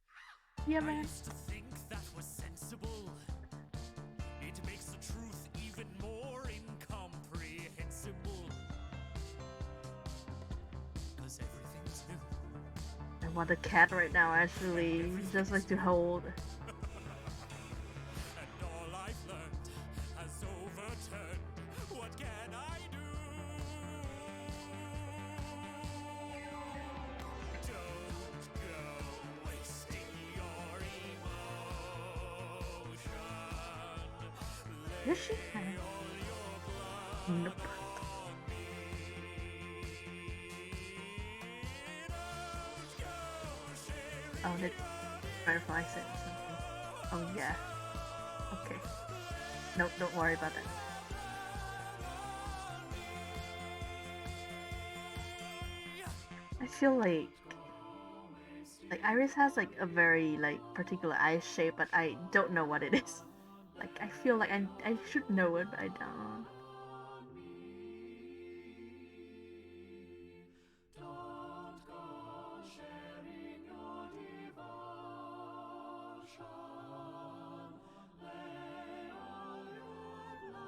Yeah, I man. used to think that was sensible. It makes the truth even more incomprehensible. 'Cause everything's new. I want a cat right now actually. Just like to hold. And all I've learned has overturned. What can I do? Don't go wasting your emotion. Does she have? Nope. Oh, the butterfly said something. Oh yeah. Okay. Nope, don't worry about that. I feel like Iris has like a very like particular eye shape, but I don't know what it is. Like I feel like I should know it, but I don't. Don't go sharing your devotion. Lay all your blood on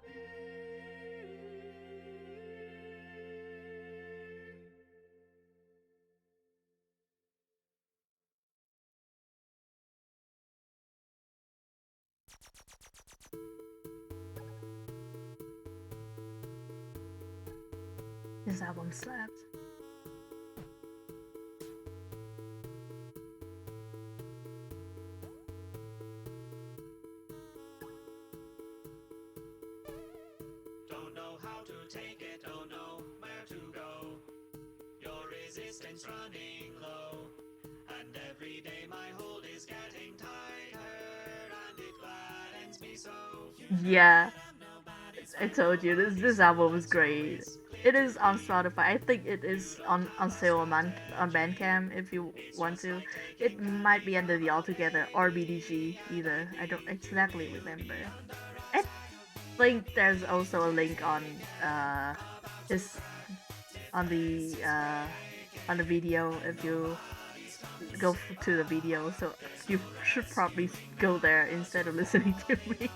me. This album slaps. Don't know how to take it, don't know where to go. Your resistance running low. And every day my hold is getting tighter. And it gladdens me so. Yeah, I told you this album was great. It is on Spotify. I think it is on sale on Bandcamp if you want to. It might be under the Altogether or BDG either. I don't exactly remember. I think there's also a link his on the video if you to the video. So you should probably go there instead of listening to me.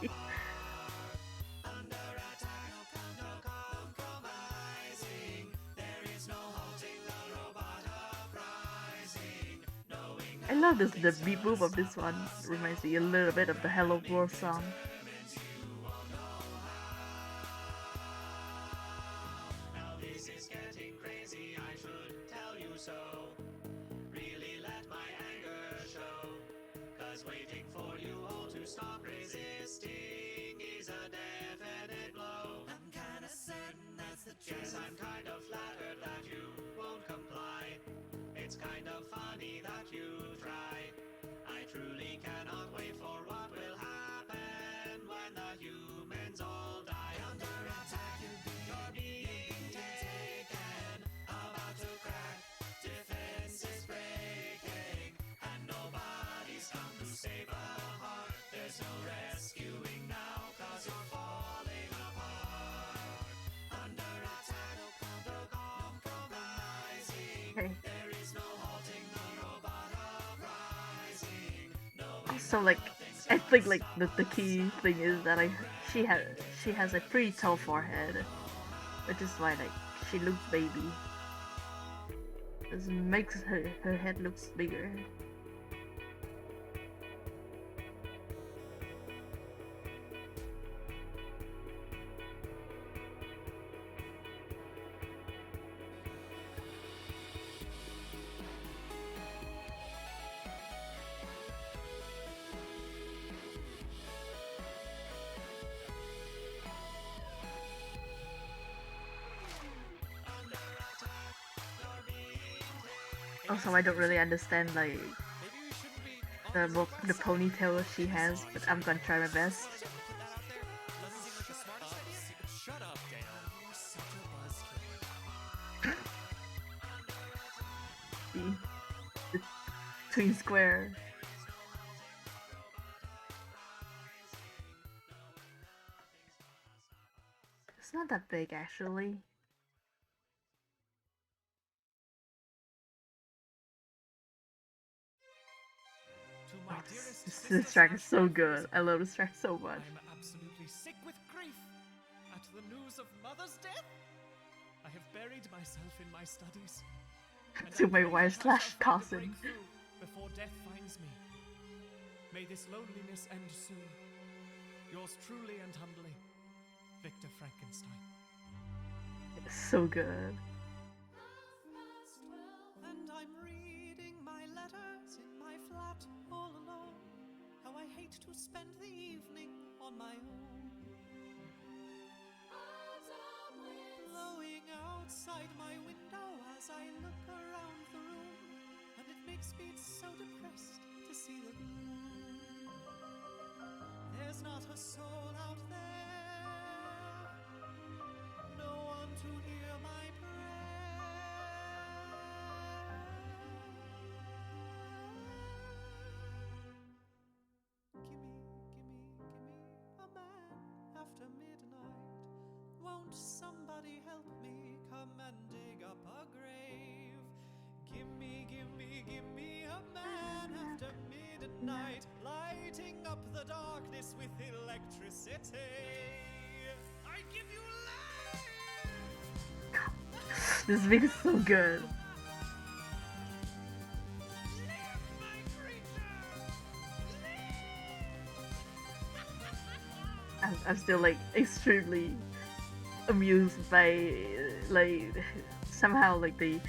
I love this. The beat boop of this one reminds me a little bit of the Hello World song. Now this is getting crazy, I should tell you so. Really let my anger show. Cause waiting for you all to stop resisting is a definite blow. I'm kinda certain that's the truth. Yes, I'm kind of flattered that you won't comply. It's kind of funny that you try. I truly cannot wait for what will happen when the humans all die. Under attack, you're being taken. About to crack, defenses breaking. And nobody's come to save a heart. There's no rescuing now, cause you're falling apart. Under attack, no compromising. Okay. There is no halting the robot uprising. No Also, like I think like the key thing is that she has a pretty tall forehead, which is why like she looks baby. This makes her head looks bigger. Also, I don't really understand like the ponytail she has, but I'm gonna try my best. Shut up, Dale. You're such a buzzkill. The twin square. It's not that big actually. To Oh, my dearest this track is so good. I love this track so much. I'm absolutely sick with grief at the news of Mother's death. I have buried myself in my studies. And To I my pray wife that I slash shall find a cousin. breakthrough before death finds me. May this loneliness end soon. Yours truly and humbly, Victor Frankenstein. It's so good. And I'm reading my letters in my flat all alone. How I hate to spend the evening on my own. Blowing outside my window as I look around the room, and it makes me so depressed to see the gloom. There's not a soul out there, no one to hear my prayer. Won't somebody help me? Come and dig up a grave. Give me a man after midnight, lighting up the darkness with electricity. I give you life! This beat is so good. Live, my creature! Live! I'm still like extremely amused by like somehow like the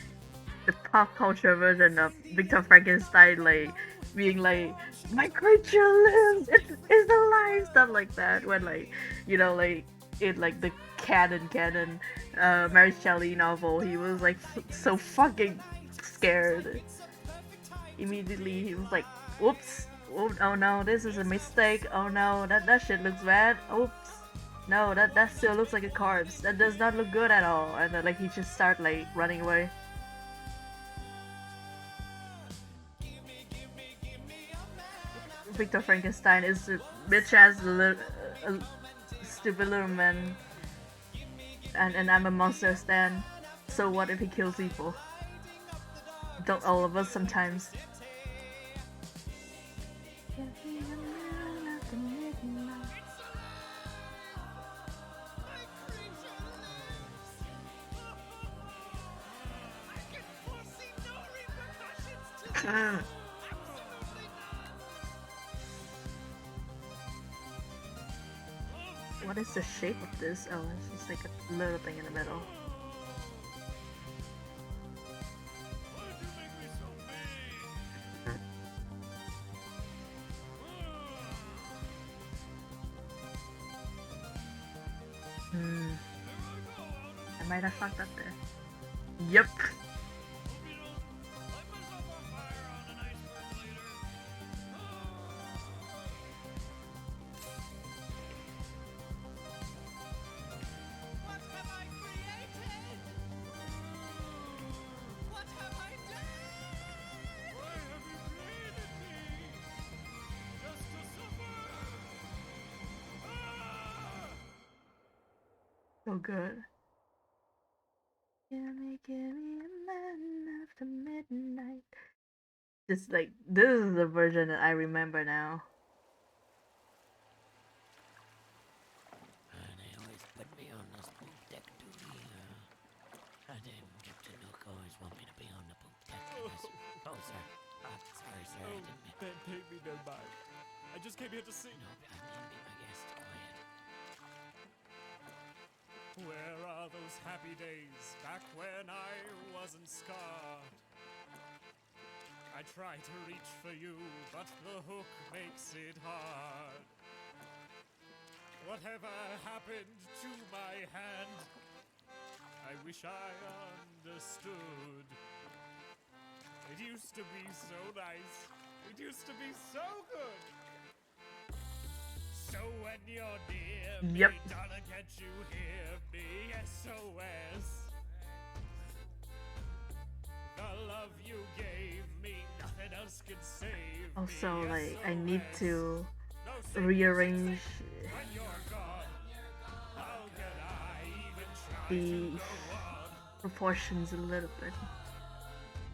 pop culture version of Victor Frankenstein like being like my creature lives, it's alive, stuff like that, when like like in like the canon Mary Shelley novel he was like so fucking scared. Immediately he was like, whoops, oh no, this is a mistake, oh no, that shit looks bad, oops, no, that still looks like a corpse, that does not look good at all, and then like he just start like running away. Victor Frankenstein is a bitch ass stupid little man, and I'm a monster stan. So what if he kills people? Don't all of us sometimes? What is the shape of this? Oh, it's just like a little thing in the middle. I might have fucked up there. Yep. So good. Give me a man after midnight. Just like, this is the version that I remember now. They always put me on this poop deck duty. Captain Nook always want me to be on the poop deck. Oh, sir. Sorry, sir. I didn't mean... Then take me there back. I just came here to see. No, I mean be my guest. Quiet. Where are those happy days back when I wasn't scarred? I try to reach for you, but the hook makes it hard. Whatever happened to my hand? I wish I understood. It used to be so nice. It used to be so good. So when you're near Yep. me, darling, can't you hear me? SOS. The love you gave me, nothing else can save Also, me. like, I need SOS. to No saving rearrange when you're gone. How can I even try the to go on proportions a little bit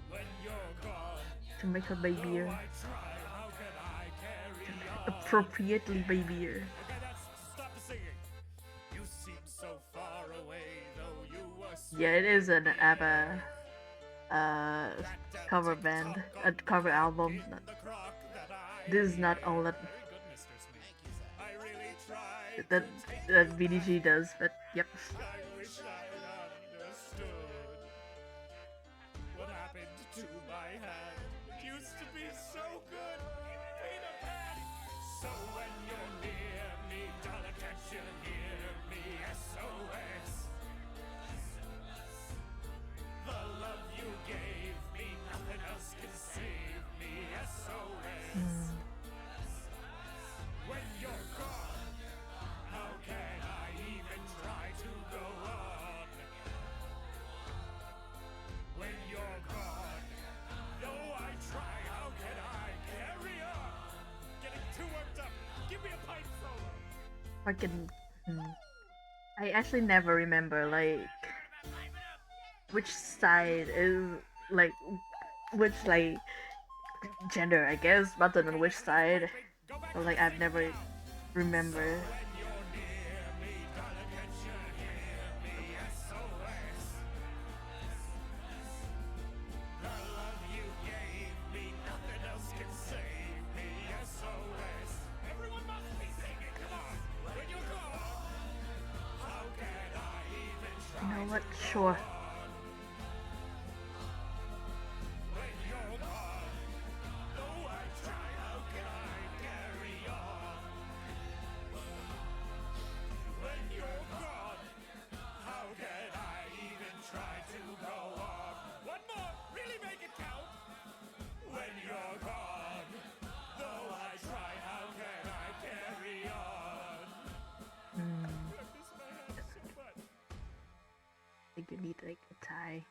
when you're gone? to make her Though babier, I try, how can I carry on? appropriately babier. Okay, stop the singing. You seem so far away, though you were so Yeah, it is an ABBA cover band, a cover album. in the crock that I This is not all that very good, Mr. Smith. I really tried that to that BDG does, but yep. I wish I'd understood what happened to my hand. It used to be so good. Peter Pan. So when you're near me, darling, can't you hear me? SOS. The love you gave me, nothing else can save me. SOS. When you're gone, how can I even try to go on? When you're gone, though I try, how can I carry on? Getting too worked up. Give me a pipe solo. Fucking I actually never remember like which side is like which like gender, I guess, rather than which side. But like I've never remember. You know what? Sure. Hmm. I think you need like a tie.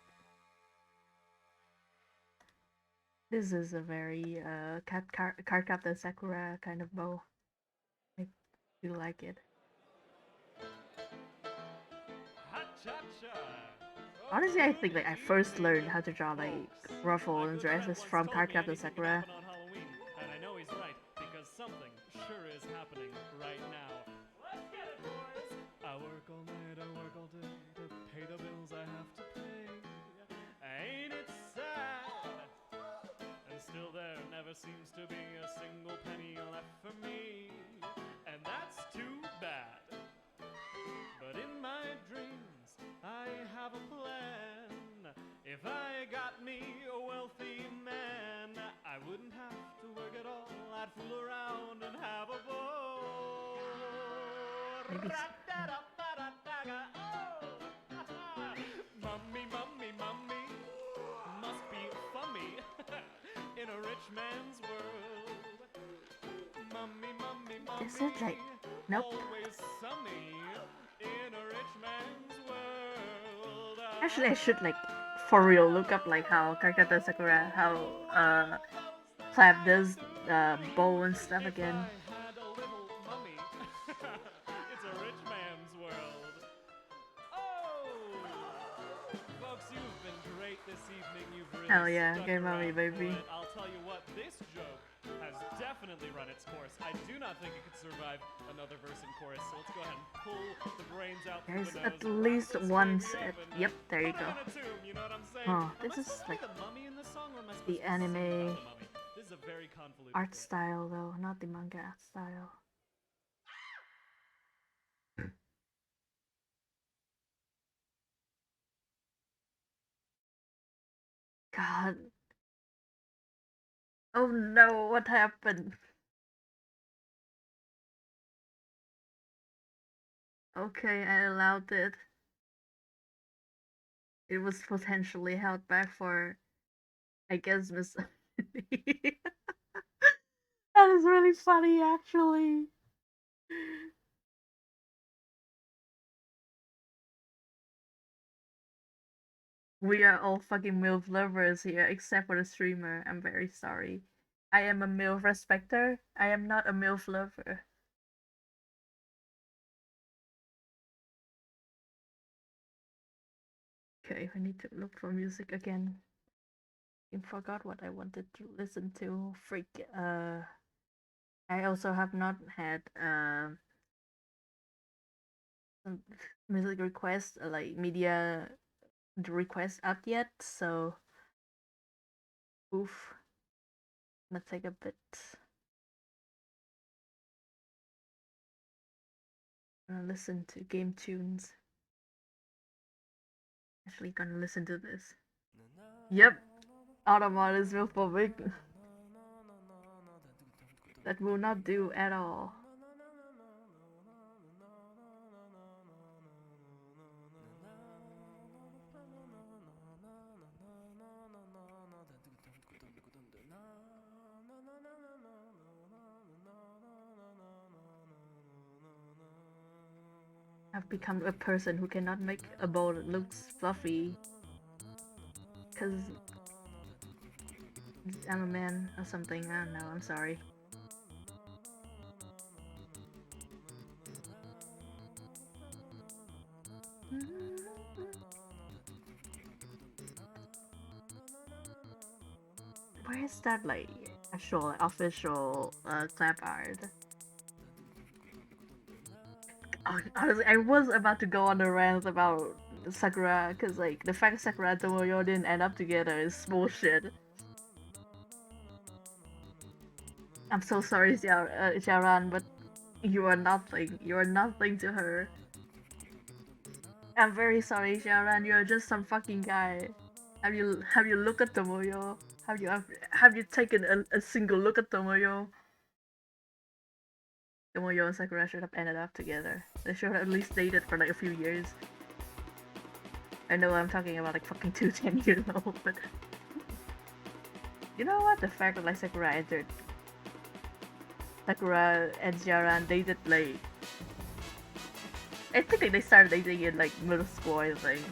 This is a very card captain Sakura kind of bow. I do like it. Honestly, I think like I first learned how to draw like ruffle and dresses from card captain Sakura. On Halloween, and I know he's right because something sure is happening right now. Let's get it, boys! I work all night, I work all day to pay the bills I have to pay. Ain't it sad? And still there never seems to be a single penny left for me. And that's too bad. But in my dreams, I have a plan. If I got me a wealthy man, I wouldn't have to work at all. I'd fool around and have a ball. Maybe Mummy, mummy, mummy, must be fummy in a rich man's world. Mummy, mummy, mummy, is it like nope. always sunny in a rich man's world. Actually, I should like for real look up like how card captain Sakura how Clap does bow and stuff If again. I had a little mummy, it's a rich man's world. Oh, folks, you've been great this evening. You've really Hell yeah, stuck game mommy around for baby. it. I'll tell you what, this joke has definitely run its course. I do not think it could survive another verse and chorus. So let's go ahead and pull the brains out through There's the at nose, least wrap this one baby set. up, and Yep, there you put it go. in a tomb. You know what I'm saying? Oh, Am this I is supposed to like be the mummy in this song, or am I supposed the to sing anime about the mummy? This is a very convoluted art bit. style though, not the manga art style. God. Oh no, what happened? Okay, I allowed it. It was potentially held back for, I guess, Miss. That is really funny, actually. We are all fucking MILF lovers here, except for the streamer. I'm very sorry. I am a MILF respecter. I am not a MILF lover. Okay, I need to look for music again. I forgot what I wanted to listen to. Freak. I also have not had some music requests, like media requests up yet. So, oof. Gonna take a bit. Gonna listen to game tunes. Actually, gonna listen to this. Yep, Automod is Wilphobic. That will not do at all. I've become a person who cannot make a bowl that looks fluffy. Because I'm a man or something. I don't know. I'm sorry. Where is that like actual like, official clap art? Honestly, I was about to go on a rant about Sakura, because like the fact Sakura and Tomoyo didn't end up together is bullshit. I'm so sorry, Xiaoran, but you are nothing. You are nothing to her. I'm very sorry, Xiaoran. You are just some fucking guy. Have you looked at Tomoyo? Have you taken a single look at Tomoyo? Tomoyo and Sakura should have ended up together. They should have at least dated for like a few years. I know I'm talking about like fucking 10 years old, but you know what? The fact that like Sakura and Xiaoran dated like I think they started dating in like middle school, I think.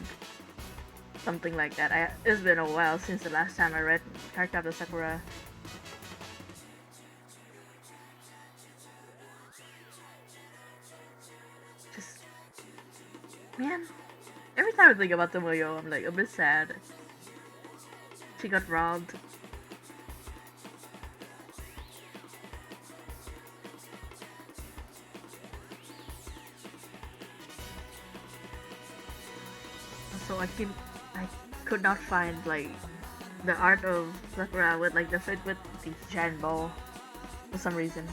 Something like that. It's been a while since the last time I read Cardcaptor Sakura. Just man, every time I think about Tomoyo, I'm like a bit sad. She got robbed. So I could not find like the art of Sakura with like the fit with the giant ball for some reason.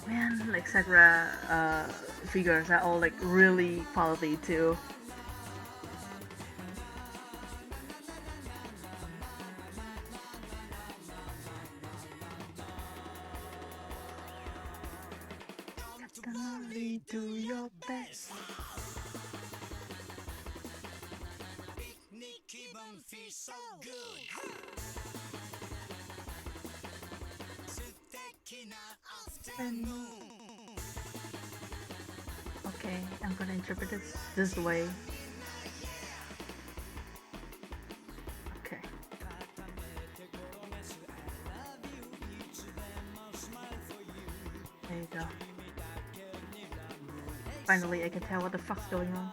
Man, like Sakura figures are all like really quality too. Definitely do your best. Picnic 기분 feels so good. 素敵な afternoon. Okay, I'm gonna interpret this way. Okay. There you go. Finally, I can tell what the fuck's going on.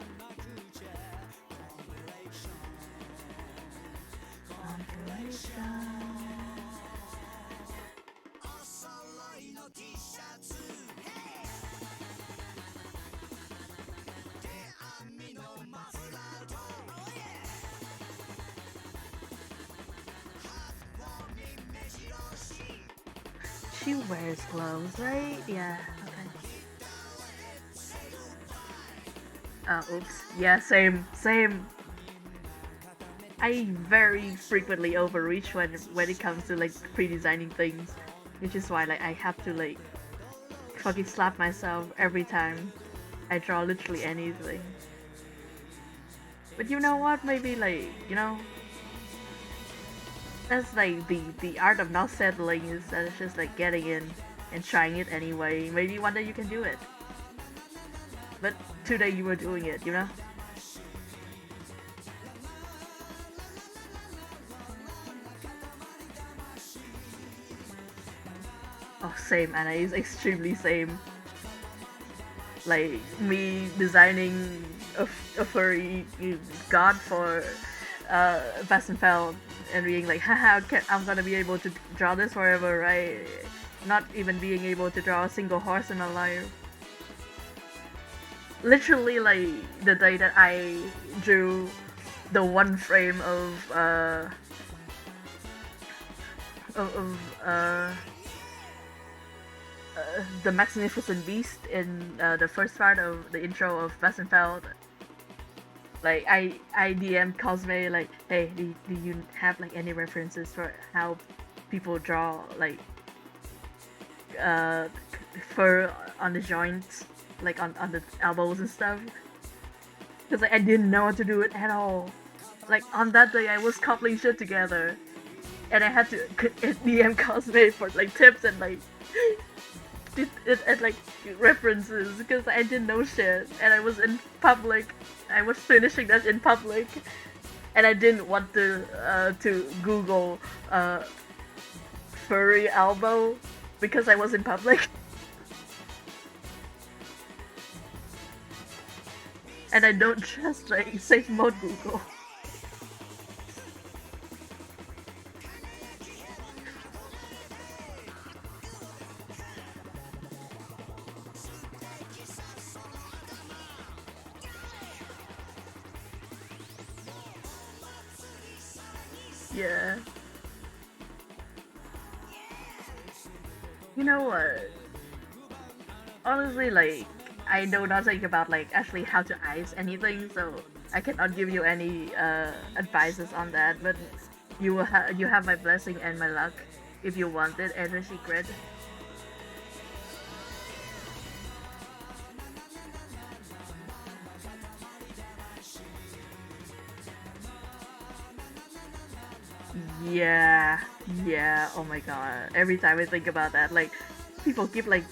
She wears gloves, right? Yeah, okay. Oops. Yeah, same. I very frequently overreach when it comes to like pre-designing things, which is why like I have to like fucking slap myself every time I draw literally anything. But you know what? Maybe like that's like the art of not settling is that it's just like getting in and trying it anyway. Maybe one day you can do it. But today you were doing it, you know? Oh, same, Anna is extremely same. Like me designing a furry god for Basenfeld and being like, haha, I'm gonna be able to draw this forever, right? Not even being able to draw a single horse in my life. Literally, like the day that I drew the one frame of the Magnificent Beast in the first part of the intro of Basenfeld. Like I DM Cosme like, hey, do you have like any references for how people draw like uh fur on the joints, like on the elbows and stuff? Because like I didn't know how to do it at all. Like on that day I was coupling shit together, and I had to DM Cosme for like tips and like like references because I didn't know shit, and I was in public. I was finishing that in public, and I didn't want to Google furry elbow because I was in public. and I don't trust like safe mode Google. Yeah. You know what? Honestly, like I know nothing about like actually how to ice anything, so I cannot give you any advices on that. But you have my blessing and my luck if you want it as a secret. Yeah, yeah. Oh my god. Every time I think about that, like people keep like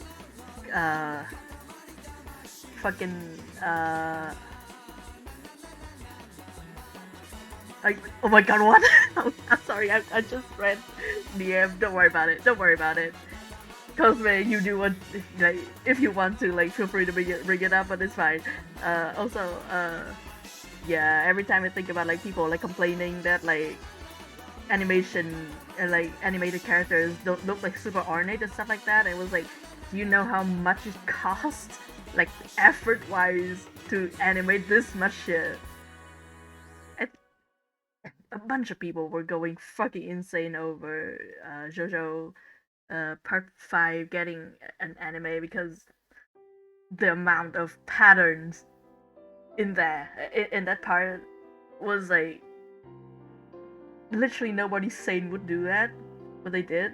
uh fucking uh like oh my god what? Oh, I'm sorry. I just read DM. Don't worry about it. Don't worry about it. Cosme, you do what like if you want to like feel free to bring it up, but it's fine. Also yeah. Every time I think about like people like complaining that like animation and like animated characters don't look like super ornate and stuff like that. It was like, do you know how much it costs, like effort wise, to animate this much shit? And a bunch of people were going fucking insane over JoJo Part 5 getting an anime because the amount of patterns in there in that part was like literally nobody sane would do that, but they did.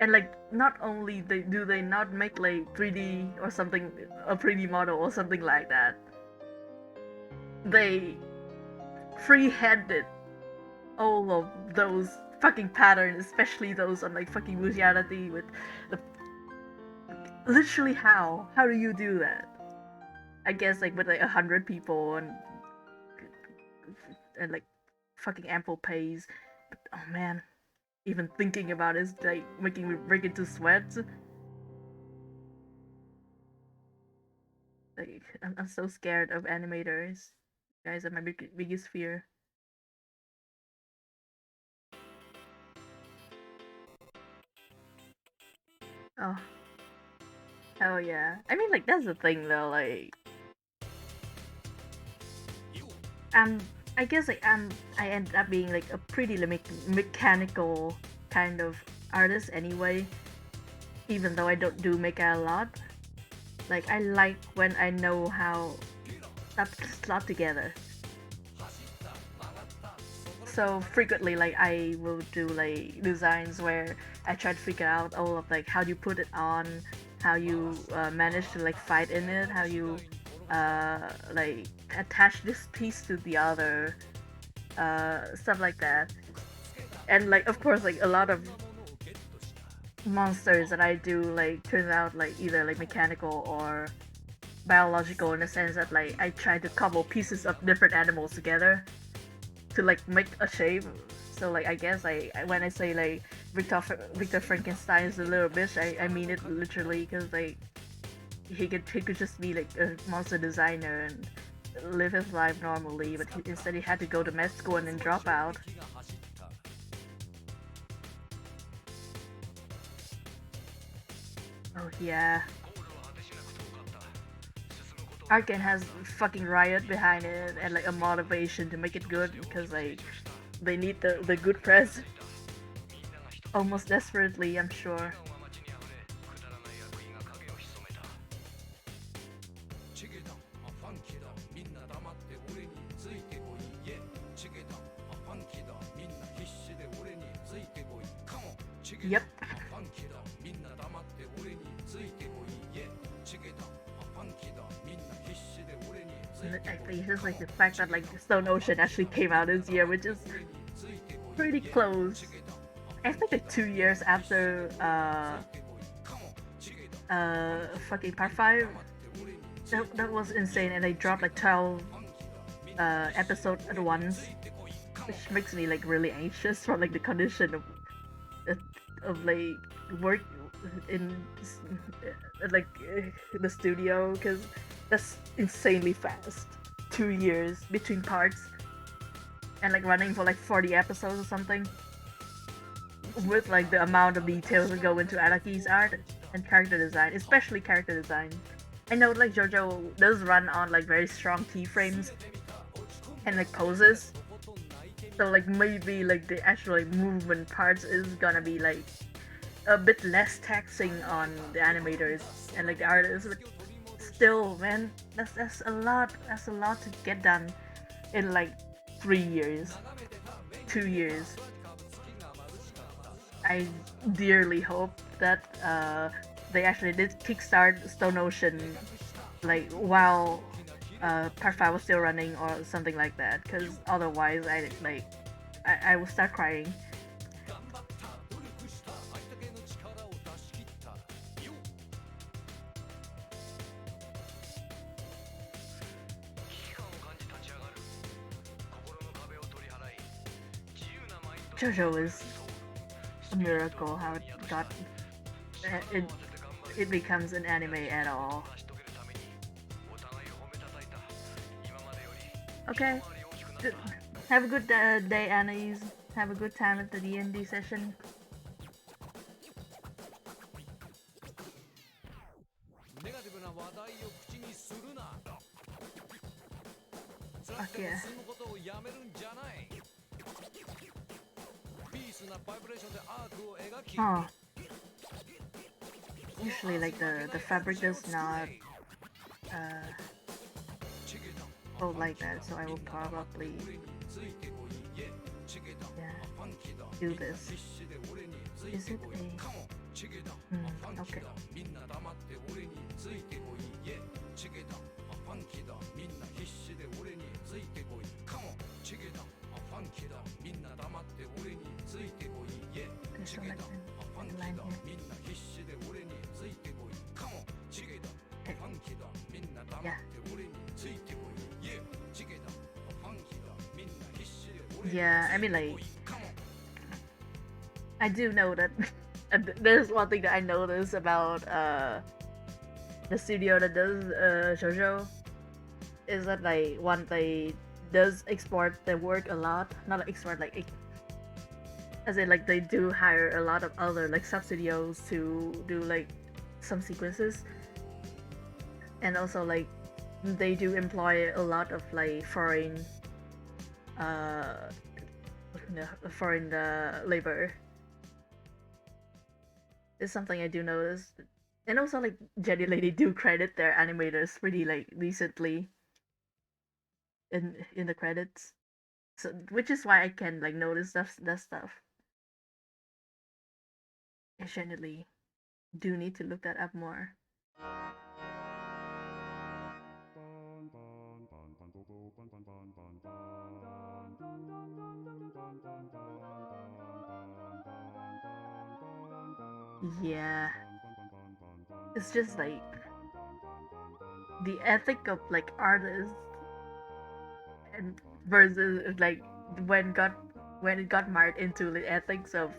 And like not only they not make like 3D or something, a 3D model or something like that, they free-handed all of those fucking patterns, especially those on like fucking Wuxianity with the literally how do you do that? I guess like with like 100 people and like fucking ample pace. But oh man, even thinking about it is like making me break into sweats. Like I'm so scared of animators. Guys are my biggest fear. Oh hell yeah! I mean like that's the thing though. Like um, I guess like I ended up being like a pretty mechanical kind of artist anyway. Even though I don't do mecha a lot, like I like when I know how stuff slot together. So frequently like I will do like designs where I try to figure out all of like how you put it on, how you manage to like fight in it, how you like attach this piece to the other, stuff like that. And like of course like a lot of monsters that I do like turns out like either like mechanical or biological in the sense that like I try to couple pieces of different animals together to like make a shape. So like I guess when I say like Victor Frankenstein is a little bitch, I mean it literally because like he could just be like a monster designer and live his life normally, but instead he had to go to med school and then drop out. Oh yeah, Arcane has fucking Riot behind it and like a motivation to make it good because like they need the good press almost desperately, I'm sure. Yep. I think it's just like the fact that like Stone Ocean actually came out this year, which is pretty close. I think like 2 years after fucking part 5. That was insane, and they dropped like 12 episodes at once, which makes me like really anxious for like the condition of like work in like the studio because that's insanely fast. 2 years between parts, and like running for like 40 episodes or something, with like the amount of details that go into Araki's art and character design, especially character design. I know like JoJo does run on like very strong keyframes and like poses, so like maybe like the actual like movement parts is gonna be like a bit less taxing on the animators and like the artists, but still, man, that's a lot. That's a lot to get done in like 3 years, 2 years. I dearly hope that they actually did kickstart Stone Ocean like while Part 5 was still running or something like that, because otherwise I will start crying. JoJo is a miracle how it got it it becomes an anime at all. Okay, have a good day, Anais. Have a good time at the D&D session. Fuck yeah. Oh, usually like the fabric does not fold like that, so I will probably do this. Is it a okay. Okay, so like the line here. Yeah. Yeah, I mean like I do know that there's one thing that I noticed about the studio that does JoJo is that like one they does export their work a lot, not like export like as in like they do hire a lot of other like sub studios to do like some sequences, and also like they do employ a lot of like foreign foreign labor. Is something I do notice, and also like genuinely they do credit their animators pretty like decently in the credits, so which is why I can like notice that stuff. I genuinely do need to look that up more. Yeah, it's just like the ethic of like artists and versus like when it got marked into the ethics of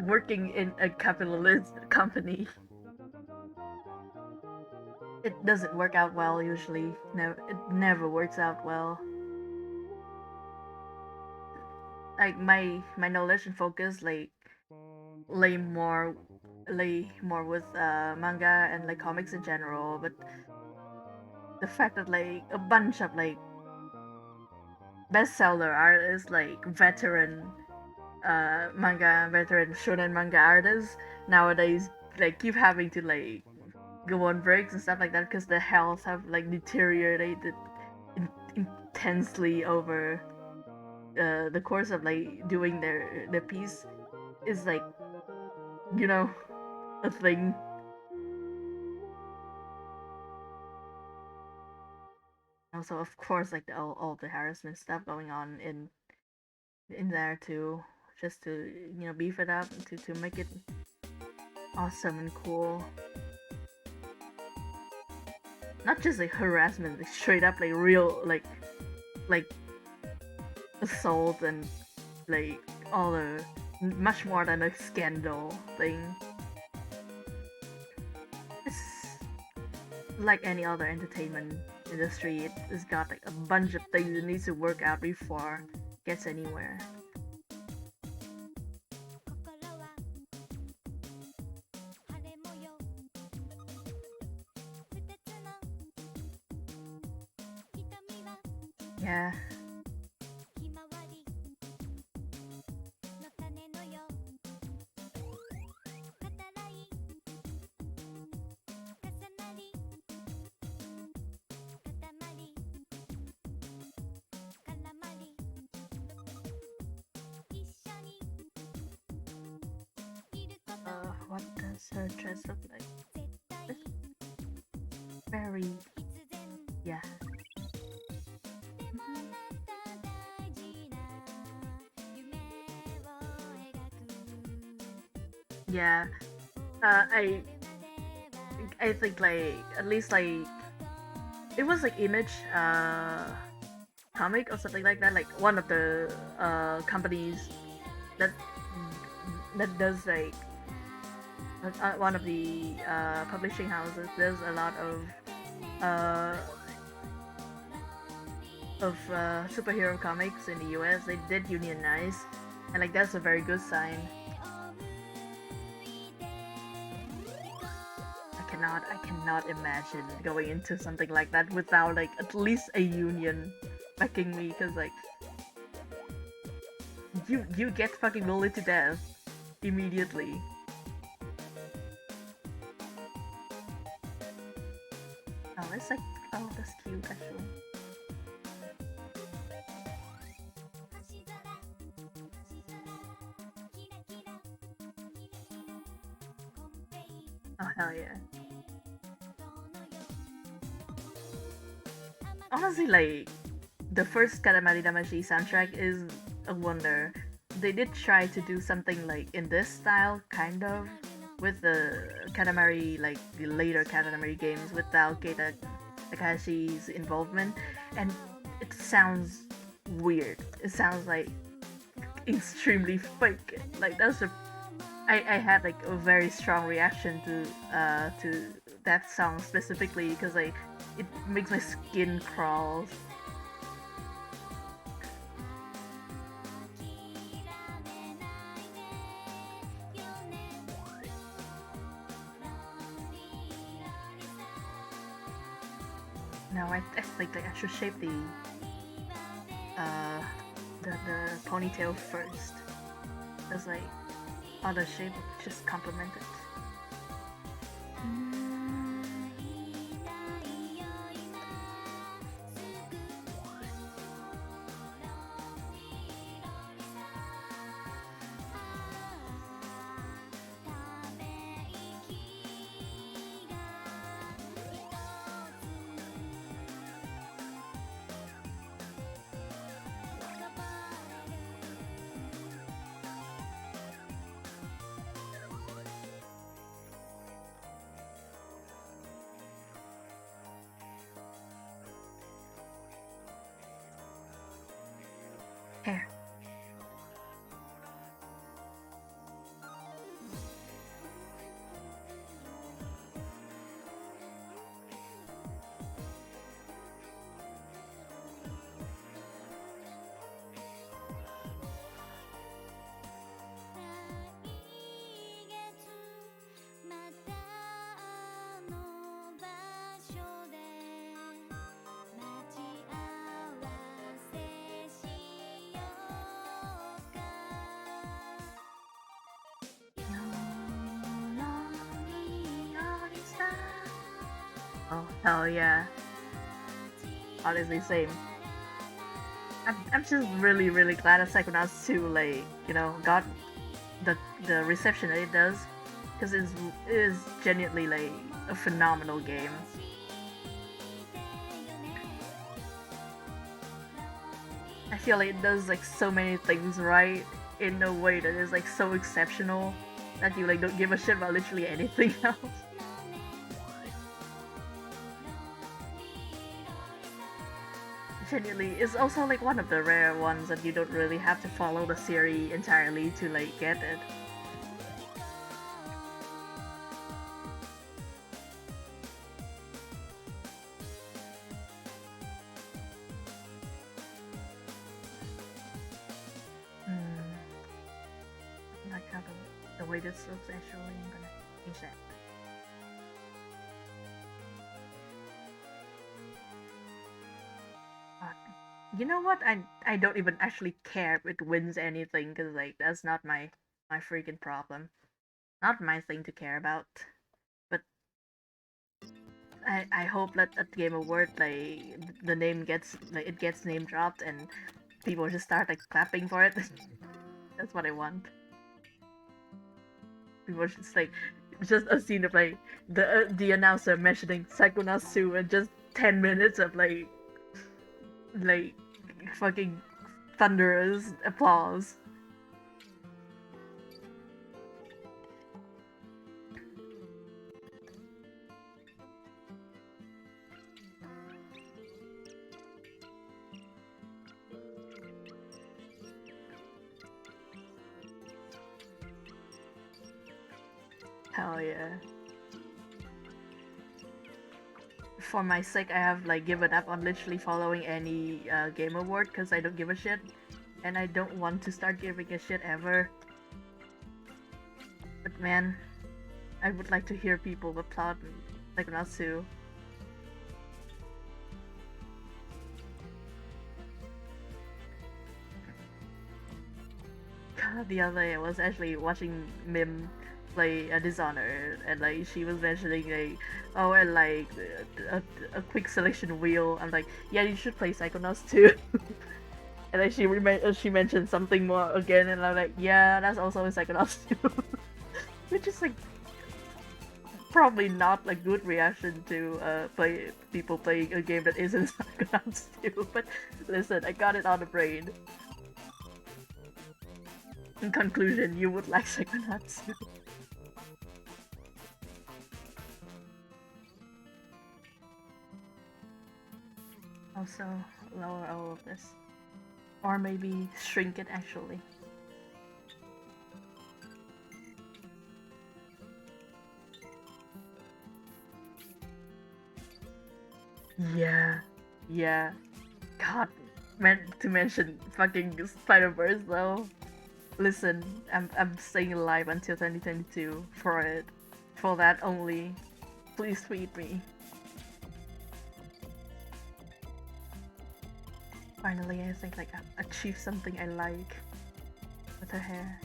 working in a capitalist company. It doesn't work out well usually. No, it never works out well. Like my knowledge and focus like lay more lay more with manga and like comics in general, but the fact that like a bunch of like bestseller artists, like veteran shonen manga artists nowadays like keep having to like go on breaks and stuff like that because their health have like deteriorated intensely over the course of like doing their piece is like, you know, a thing. Also, of course, like all the harassment stuff going on in there too, just to beef it up to make it awesome and cool. Not just like harassment, like straight up like real like assault and like all the much more than a scandal thing. It's like any other entertainment industry. It's got like a bunch of things it needs to work out before it gets anywhere. Yeah. What does her dress look like? It's very, yeah. Mhm. Yeah. Uh, I I think like at least like it was like Image comic or something like that. Like one of the companies that that does like one of the publishing houses. There's a lot uh, superhero comics in the US. They did unionize, and like that's a very good sign. I cannot imagine going into something like that without like at least a union backing me, because like you get fucking bullied to death immediately. Oh, it's like, oh, that's cute actually. Oh hell yeah. Honestly, like the first Katamari Damacy soundtrack is a wonder. They did try to do something like in this style, kind of, with the Katamari, like the later Katamari games without Keita Takahashi's involvement, and it sounds weird. It sounds like extremely fake. Like that's a I had like a very strong reaction to that song specifically because like it makes my skin crawl. No, I think like I should shape uh the ponytail first. Cause like other shape would just complement it. Hair. Oh hell yeah! Honestly, same. I'm just really glad that Psychonauts 2 like got the reception that it does, because it is genuinely like a phenomenal game. I feel like it does like so many things right in a way that is like so exceptional that you like don't give a shit about literally anything else. Genuinely, it's also like one of the rare ones that you don't really have to follow the series entirely to like get it. way this looks actually. I'm gonna change that. Uh, you know what? I don't even actually care if it wins anything, because like that's not my freaking problem. Not my thing to care about. But I hope that at Game Award like the name gets like it gets name dropped and people just start like clapping for it. That's what I want. People just like just a scene of like the announcer mentioning Psychonauts 2 and just 10 minutes of like fucking thunderous applause. Hell yeah. For my sake, I have like given up on literally following any game award because I don't give a shit, and I don't want to start giving a shit ever. But man, I would like to hear people applaud Psychonauts 2. God, the other day I was actually watching Mim play a Dishonored, and like she was mentioning like, oh, and like a quick selection wheel. I'm like, yeah, you should play Psychonauts 2. And then she mentioned something more again, and I'm like, yeah, that's also in Psychonauts 2. Which is like probably not a good reaction to people playing a game that isn't Psychonauts 2. But listen, I got it on the brain. In conclusion, you would like Psychonauts 2. Also, lower all of this. Or maybe shrink it actually. Yeah. Yeah. God, meant to mention fucking Spider-Verse though. Listen, I'm staying alive until 2022 for it. For that only. Please tweet me. Finally, I think like I achieved something I like with her hair.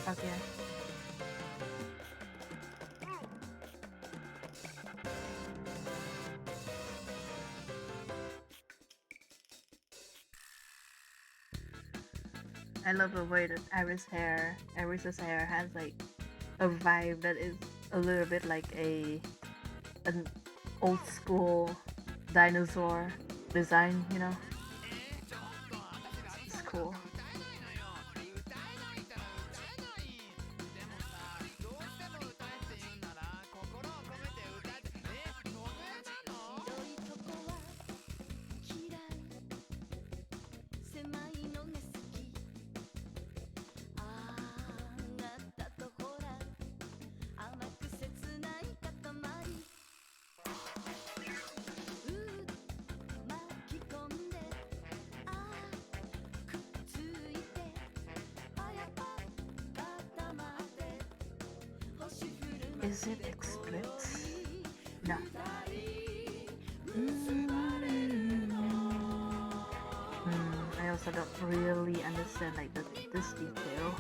Okay. I love the way that Iris's hair has like a vibe that is a little bit like an old school dinosaur design, you know? It's cool. Is it explicit? No. I also don't really understand like this detail.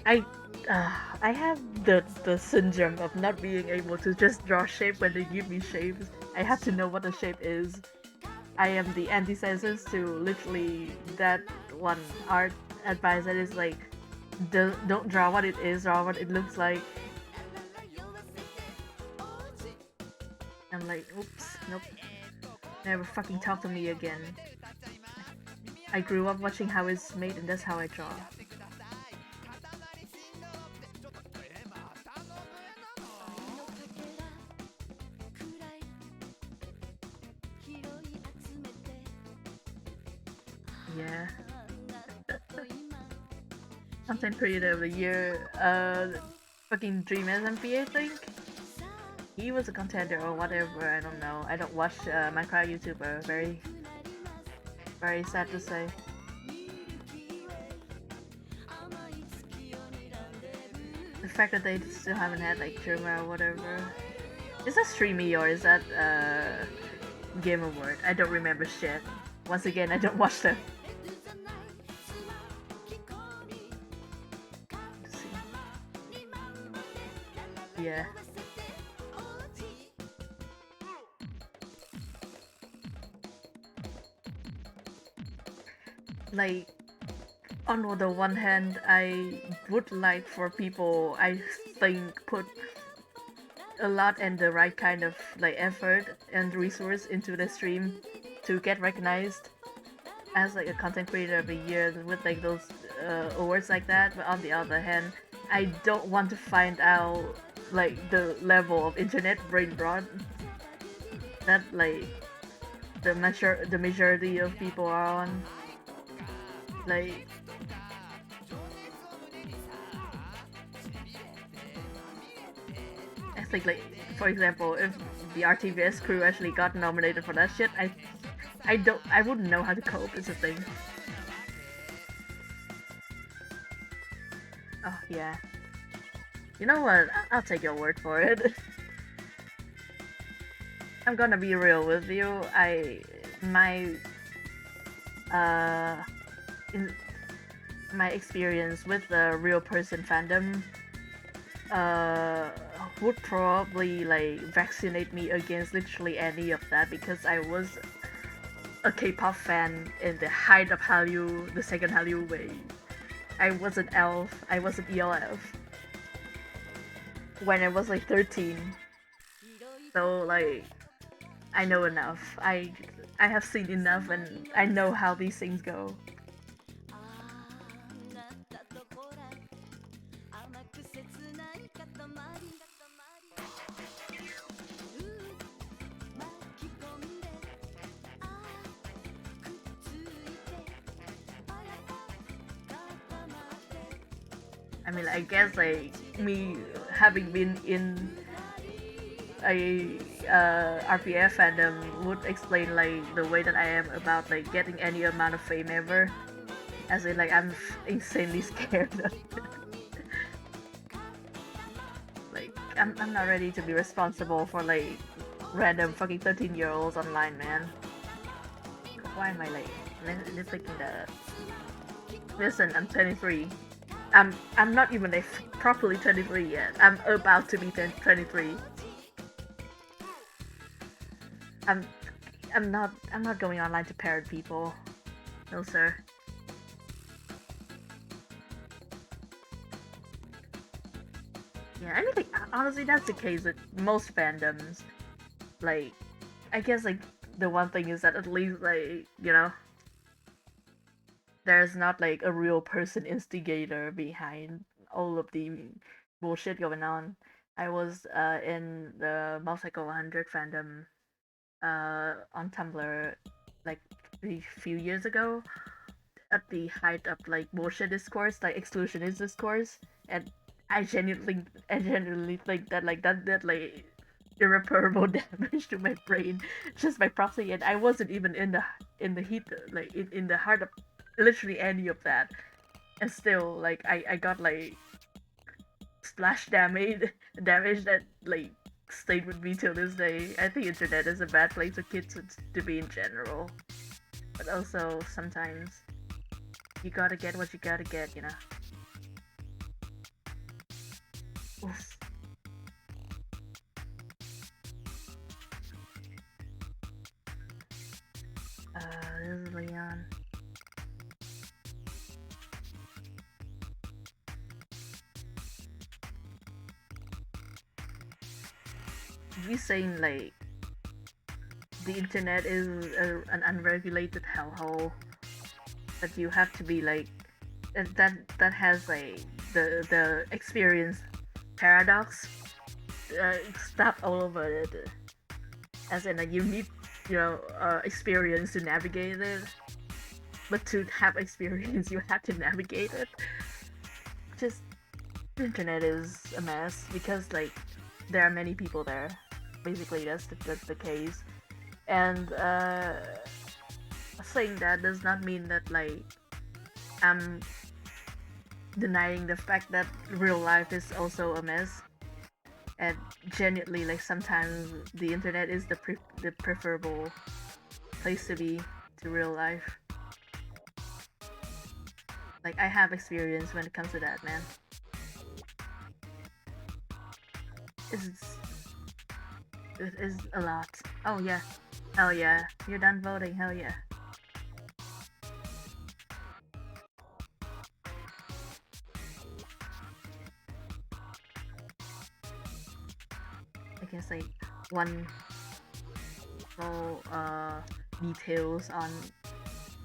I I have the syndrome of not being able to just draw shape when they give me shapes. I have to know what the shape is. I am the antithesis to literally that one art advice that is like, don't draw what it is, draw what it looks like. I'm like, oops, nope, never fucking talk to me again. I grew up watching how it's made, and that's how I draw. Yeah. Content creator of the year, fucking Dream SMP, I think. He was a contender or whatever. I don't know. I don't watch Minecraft YouTuber. Very, very sad to say. The fact that they still haven't had like Germa or whatever. Is that Streamy or is that Game Award? I don't remember shit. Once again, I don't watch them. Let's see. Yeah. Like, on the one hand, I would like for people, I think, put a lot and the right kind of like effort and resource into the stream to get recognized as like a content creator of the year with like those awards like that. But on the other hand, I don't want to find out like the level of internet brain rot that like the majority of people are on. Like, I think like, for example, if the RTVS crew actually got nominated for that shit, I wouldn't know how to cope. Is the thing. Oh yeah. You know what? I'll take your word for it. I'm gonna be real with you. My uh in my experience with the real person fandom uh would probably like vaccinate me against literally any of that, because I was a K-pop fan in the height of Hallyu, the second Hallyu wave. I was an elf. I was an ELF when I was like 13. So like, I know enough. I have seen enough, and I know how these things go. I mean, I guess like me having been in a RPF fandom would explain like the way that I am about like getting any amount of fame ever. As in, like, I'm insanely scared of it. Like, I'm not ready to be responsible for like random fucking 13-year-olds online, man. Why am I like nitpicking the? Listen, I'm 23. I'm not even like properly 23 yet. I'm about to be 23. I'm I'm not going online to parrot people. No sir. Yeah, I think honestly that's the case with most fandoms. Like, I guess like the one thing is that at least like, there's not like a real person instigator behind all of the bullshit going on. I was in the Motorcycle 100 fandom on Tumblr like a few years ago, at the height of like bullshit discourse, like exclusionist discourse, and I genuinely think that like that did like irreparable damage to my brain just by processing it. I wasn't even in the heat, like in the heart of literally any of that, and still like I got like splash damage that like stayed with me till this day. I think internet is a bad place for kids to be in general, but also sometimes you gotta get what you gotta get. Oof. This is Leon. You saying like the internet is an unregulated hellhole that you have to be like that has like the experience paradox stuff all over it, as in like you need experience to navigate it, but to have experience you have to navigate it. Just the internet is a mess because like there are many people there. Basically, that's the case, and saying that does not mean that like I'm denying the fact that real life is also a mess. And genuinely, like sometimes the internet is the preferable place to be to real life. Like I have experience when it comes to that, man. It's it is a lot. Oh yeah, hell yeah, you're done voting. Hell yeah. I guess like one small details on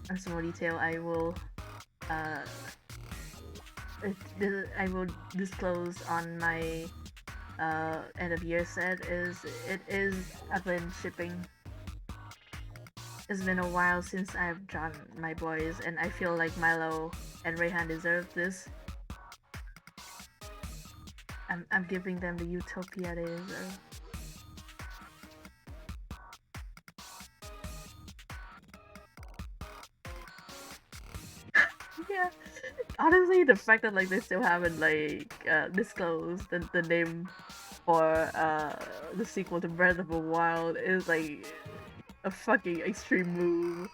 a small detail I will uh I will disclose on my end of year set is it is oven shipping. It's been a while since I've drawn my boys, and I feel like Milo and Rayhan deserve this. I'm giving them the utopia they deserve. Yeah, honestly, the fact that like they still haven't like disclosed the name for the sequel to Breath of the Wild is like a fucking extreme move.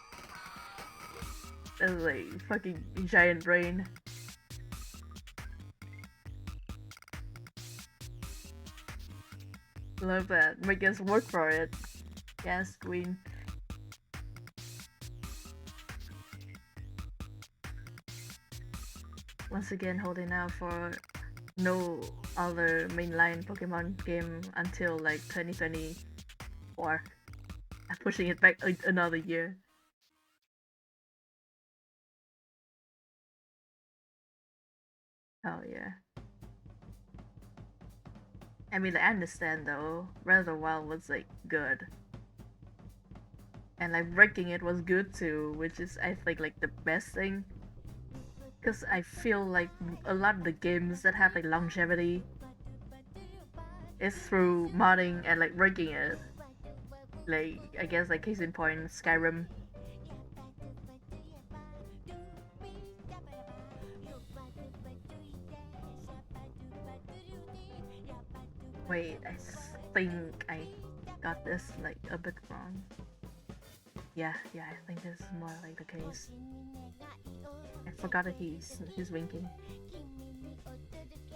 That's like fucking giant brain. Love that. Make us work for it. Yes, queen. Once again, holding out for no other mainline Pokemon game until like 2024. I'm pushing it back another year. Hell yeah. I mean, I understand though. Breath of the Wild was like good, and like breaking it was good too, which is I think like the best thing. Cause I feel like a lot of the games that have like longevity is through modding and like breaking it. Like I guess like case in point, Skyrim. Wait, I think I got this like a bit wrong. Yeah, I think this is more like the case. I forgot that he's winking.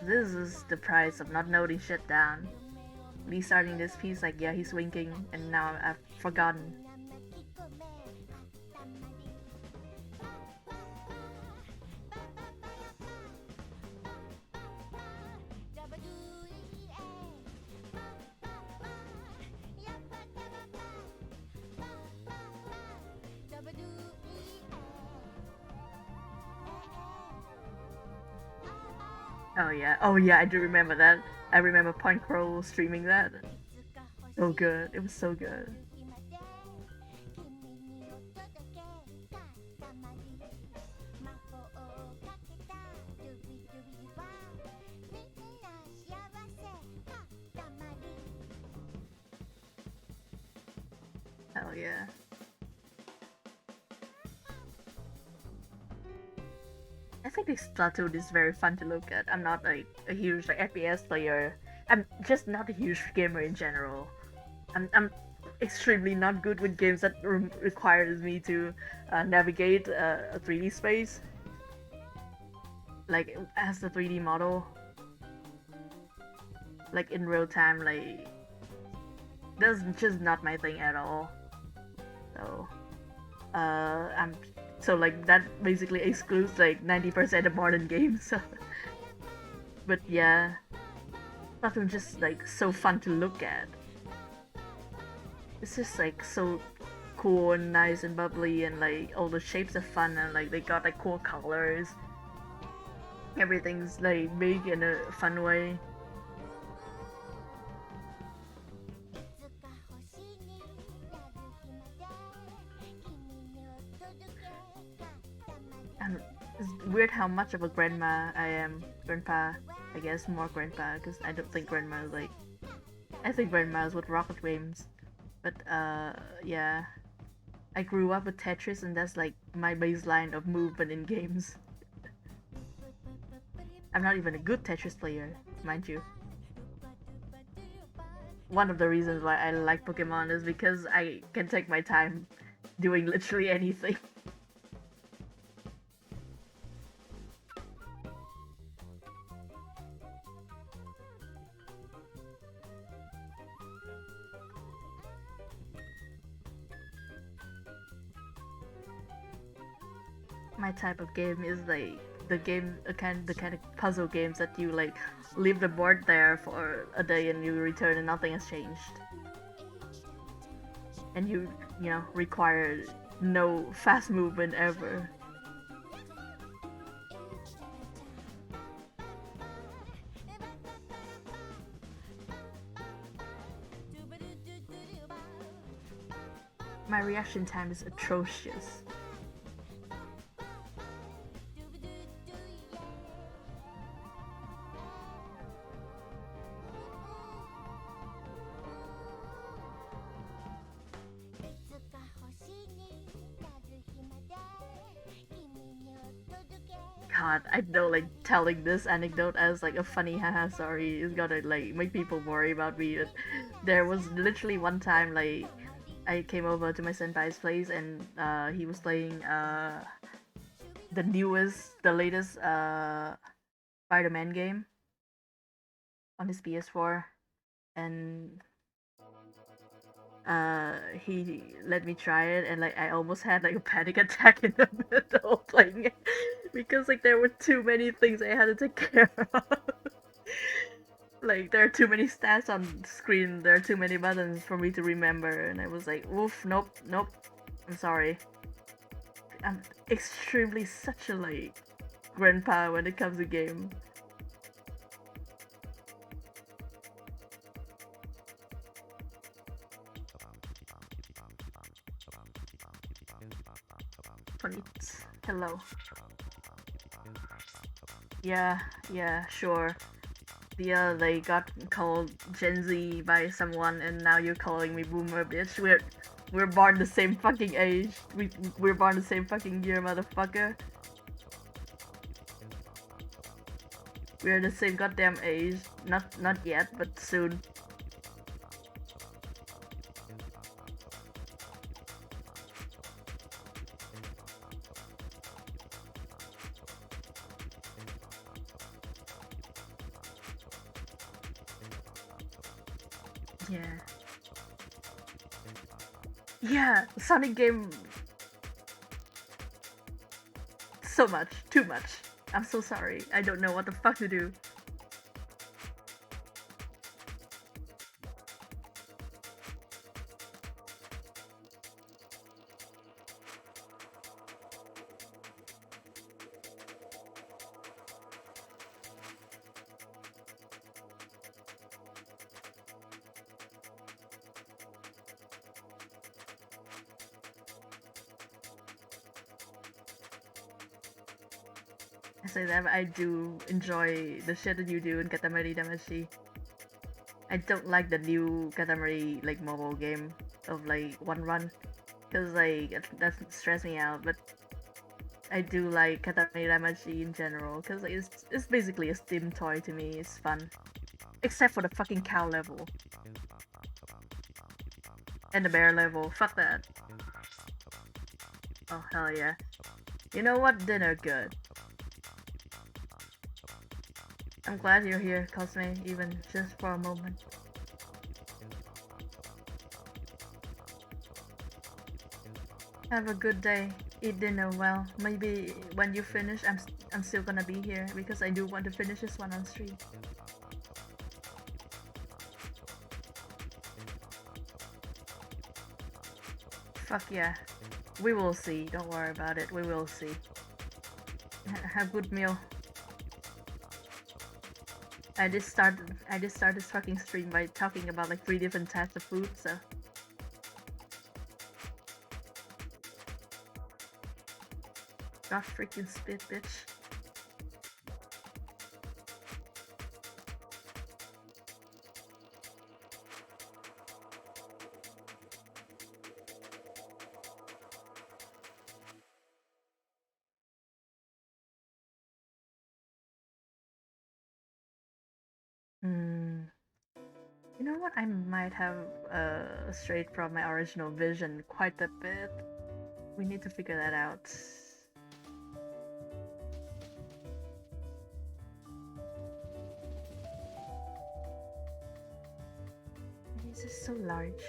This is the price of not noting shit down. Me starting this piece like yeah he's winking, and now I've forgotten. Oh yeah, I do remember that. I remember Point Crow streaming that. So good. It was so good. Hell yeah. I think this Splatoon is very fun to look at. I'm not like a huge like FPS player. I'm just not a huge gamer in general. I'm extremely not good with games that requires me to navigate a 3D space, like as the 3D model. like in real time, like that's just not my thing at all. So I'm so like that basically excludes like 90% of modern games. So, but yeah, Splatoon just like so fun to look at. It's just like so cool and nice and bubbly, and like all the shapes are fun, and like they got like cool colors. Everything's like big in a fun way. And it's weird how much of a grandma I am. Grandpa, I guess more grandpa, because I don't think grandma is like. I think grandmas with rocket games, but yeah. I grew up with Tetris, and that's like my baseline of movement in games. I'm not even a good Tetris player, mind you. One of the reasons why I like Pokemon is because I can take my time doing literally anything. My type of game is like the kind of puzzle games that you like leave the board there for a day and you return and nothing has changed. And you know, require no fast movement ever. My reaction time is atrocious. God, I know like telling this anecdote as like a funny haha story is gonna like make people worry about me. But there was literally one time like I came over to my senpai's place, and he was playing the latest Spider-Man game on his PS4, and he let me try it, and like I almost had like a panic attack in the middle of playing it because like there were too many things I had to take care of. Like there are too many stats on the screen, there are too many buttons for me to remember, and I was like, oof, nope, nope, I'm sorry. I'm extremely such a like grandpa when it comes to game. Hello. Yeah, yeah, sure. Yeah, they got called Gen Z by someone, and now you're calling me boomer, bitch. We're born the same fucking age. We're born the same fucking year, motherfucker. We're the same goddamn age. Not yet, but soon. Yeah. Yeah, Sonic game. So much. Too much. I'm so sorry. I don't know what the fuck to do. I say that, but I do enjoy the shit that you do in Katamari Damacy. I don't like the new Katamari like mobile game of like one run, cause like that doesn't stress me out. But I do like Katamari Damacy in general, cause like, it's basically a Steam toy to me. It's fun, except for the fucking cow level and the bear level. Fuck that. Oh hell yeah. You know what? Dinner good. I I'm glad you're here, Cosme, even just for a moment. Have a good day. Eat dinner well. Maybe when you finish, I'm still gonna be here because I do want to finish this one on stream. Fuck yeah. We will see. Don't worry about it. We will see. Have good meal. I just started this fucking stream by talking about like 3 different types of food, so God freaking spit, bitch. You know what? I might have strayed from my original vision quite a bit. We need to figure that out. This is so large.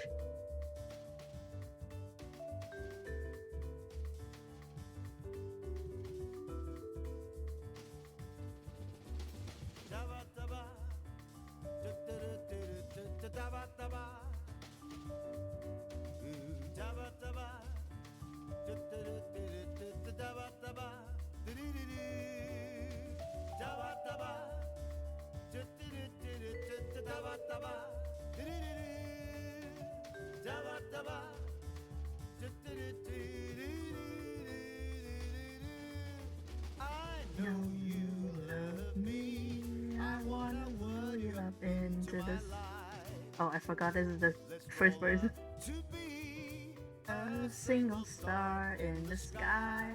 Oh, I forgot this is the first verse. A single star in the sky.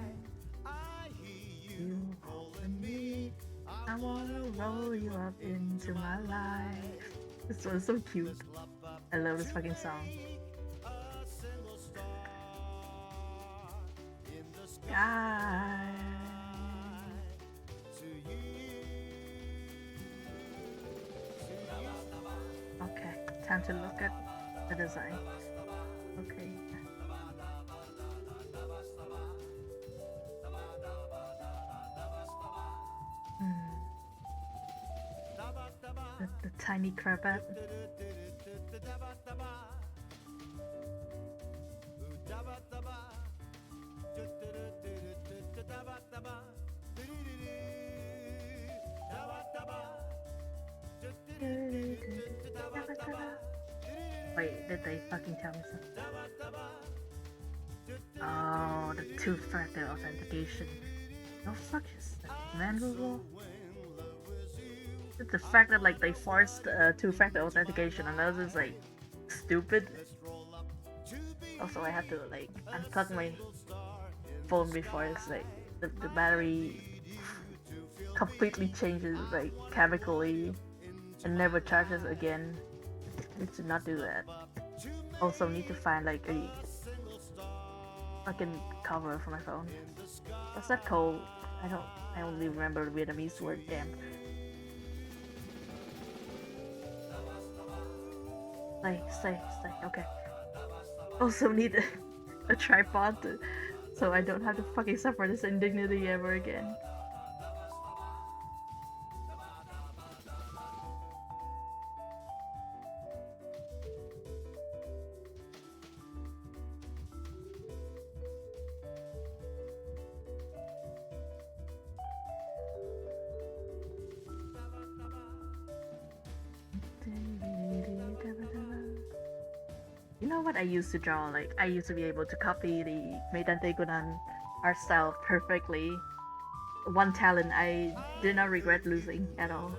You calling me. I wanna roll you up into my life. This one's so cute. I love this fucking song. Sky. Okay, time to look at the design. Okay. The tiny cravat. Wait, did they fucking tell me something? Oh, the two-factor authentication. No fuck is that, man, Google? It's the fact that like they forced two-factor authentication and that is like stupid. Also, I have to like unplug my phone before it's like the battery completely changes like chemically and never charges again. Need to not do that. Also need to find like a fucking cover for my phone. What's that called? I only remember the Vietnamese word, damn. Stay, okay. Also need a tripod so I don't have to fucking suffer this indignity ever again. You know what I used to draw? Like, I used to be able to copy the Meidante Gunan art style perfectly. One talent I did not regret losing at all.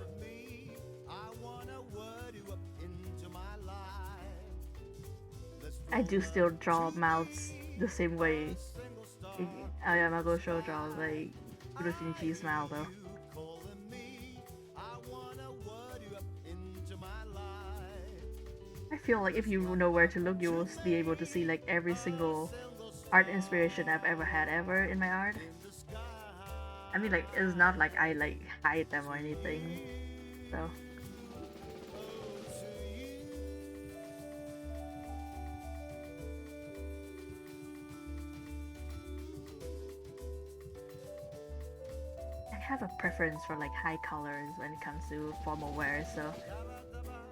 I do still draw mouths the same way Ayamago Show draws, like, Kuroshinichi's mouth though. I feel like if you know where to look, you will be able to see like every single art inspiration I've ever had in my art. I mean, like, it's not like I like hide them or anything. So I have a preference for like high colors when it comes to formal wear. So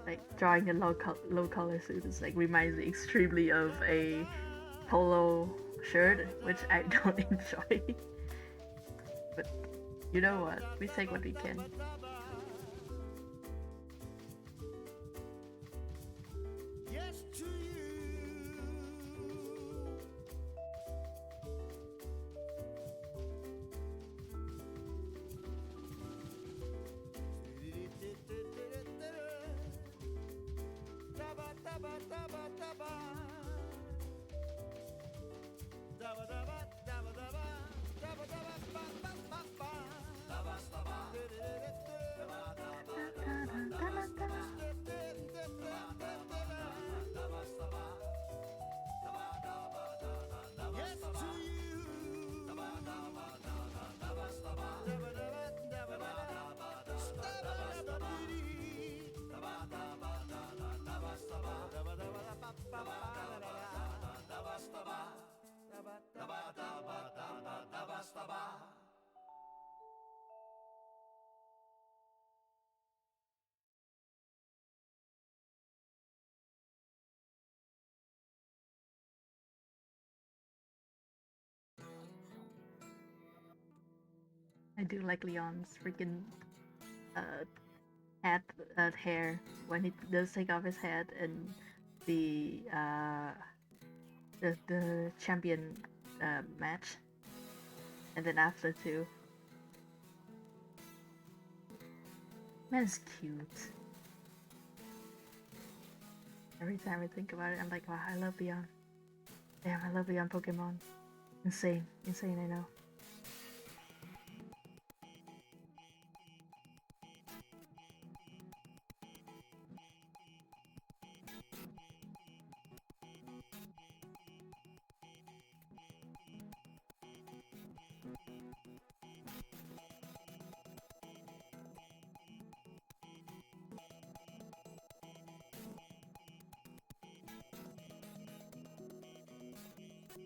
like drawing a low color suit is like reminds me extremely of a polo shirt, which I don't enjoy. But you know what? We take what we can. Yes to you. Yes to you. I do like Leon's freaking uh hat hair when he does take off his hat and the the champion match, and then after too. Man's cute. Every time I think about it, I'm like, wow, I love Leon. Damn, I love Leon Pokemon. Insane, insane. I know.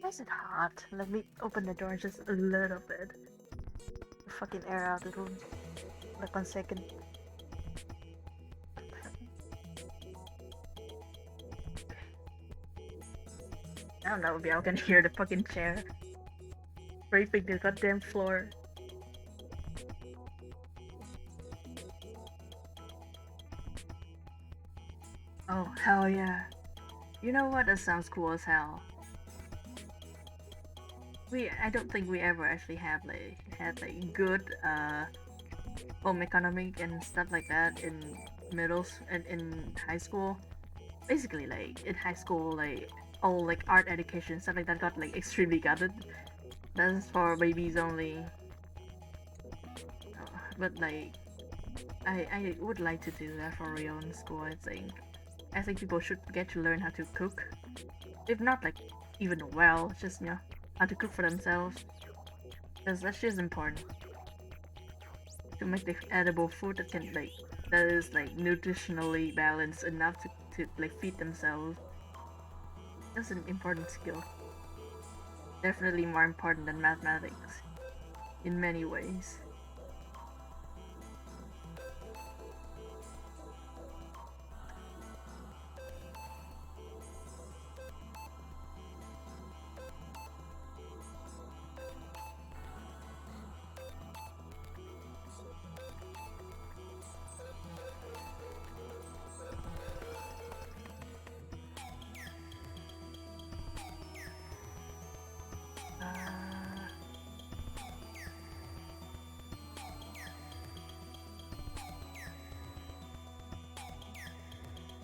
Why is it hot? Let me open the door just a little bit. Fucking air out the room. Like 1 second. I don't know if y'all can hear the fucking chair scraping the goddamn floor. Oh, hell yeah. You know what? That sounds cool as hell. I don't think we ever actually have like had like good home economic and stuff like that in and in high school. Basically, like in high school, like all like art education stuff like that got like extremely gutted. That's for babies only. But like, I would like to do that for real in school. I think people should get to learn how to cook, if not like even well, just how to cook for themselves, because that's just important to make the edible food that is like nutritionally balanced enough to like feed themselves. That's an important skill. Definitely more important than mathematics in many ways. Uh,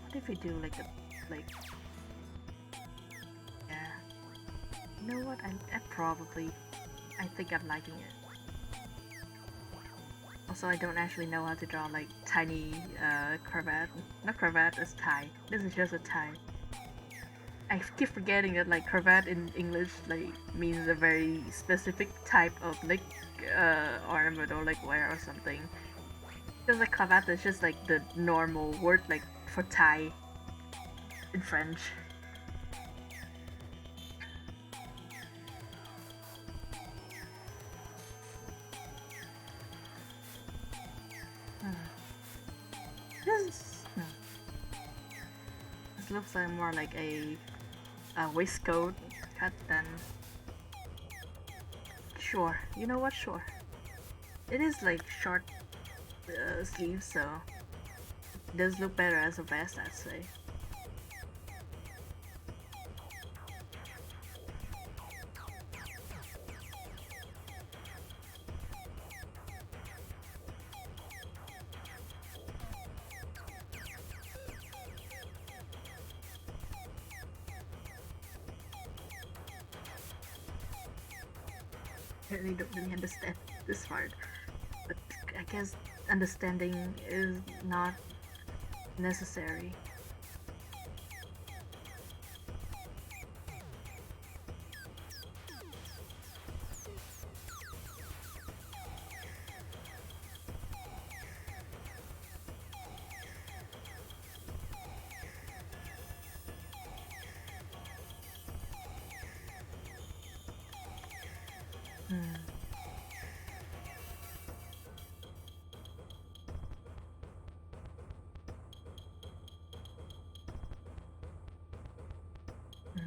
what if we do like yeah? You know what? I think I'm liking it. Also, I don't actually know how to draw like tiny cravat. Not cravat, it's tie. This is just a tie. I keep forgetting that like cravat in English like means a very specific type of like ornament or like wear or something. Because like cravate is just like the normal word like for tie in French. This looks like more like a waistcoat cut than. Sure, you know what? Sure, it is like short sleeves, so it does look better as a vest, I'd say. I really don't really understand this part, but I guess understanding is not necessary. Hmm. Hmm.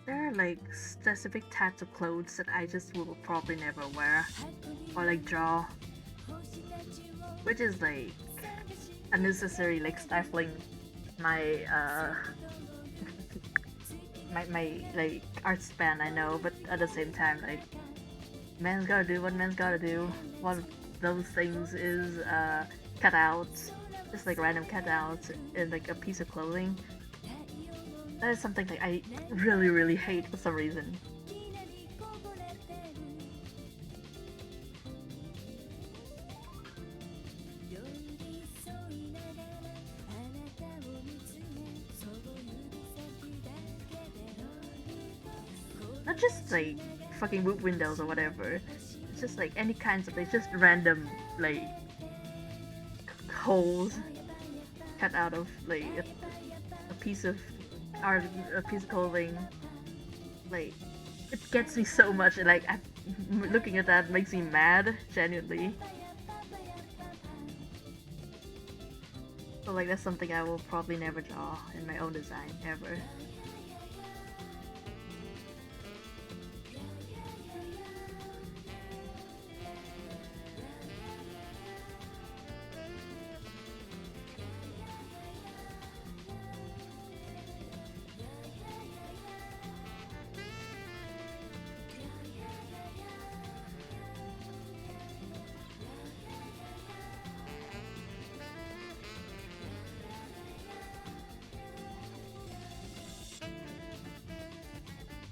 There are like specific types of clothes that I just will probably never wear or like draw, which is like unnecessary, like stifling my my like art span. I know, but at the same time, like man's gotta do what man's gotta do. One of those things is cutouts, just like random cutouts in like a piece of clothing. That is something like I really hate for some reason. Not just like fucking wood windows or whatever. It's just like any kinds of, it's just random like holes cut out of like a piece of art, a piece of clothing. Like it gets me so much. Like looking at that makes me mad, genuinely. So like that's something I will probably never draw in my own design ever.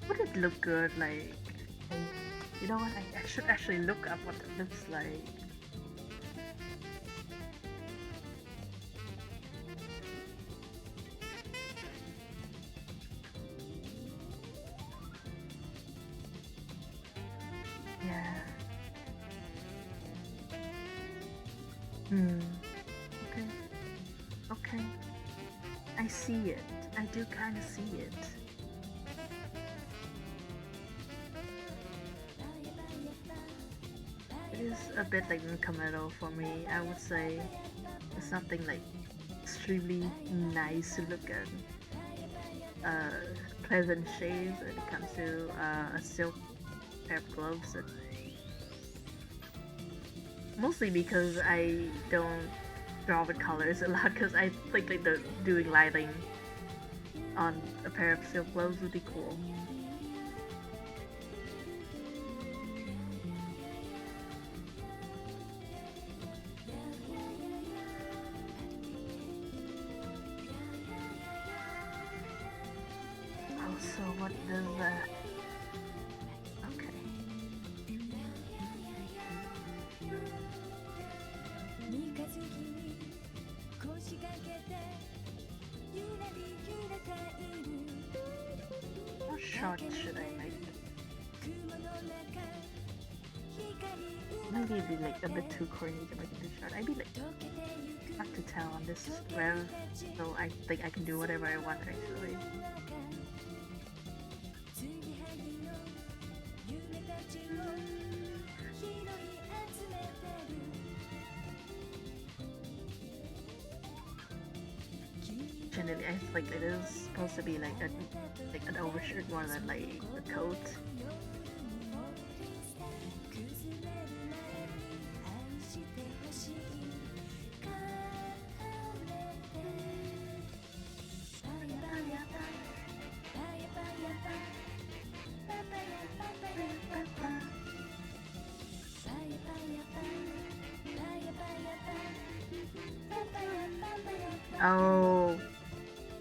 Would it look good? Like, you know what? I should actually look up what it looks like. Yeah. Hmm. Okay. Okay. I see it. I do kind of see it. It is a bit like Nakameto for me. I would say it's something like extremely nice to look at. Pleasant shades when it comes to a silk pair of gloves. Mostly because I don't draw with colors a lot because I think like doing lighting on a pair of silk gloves would be cool. Oh, so what does that? Okay. How short should I make it? Maybe it'd be like a bit too corny to make it too short. I'd be like hard to tell on this rev, so I think I can do whatever I want actually. Generally, I think it is supposed to be like an overshirt more than like a coat. Oh,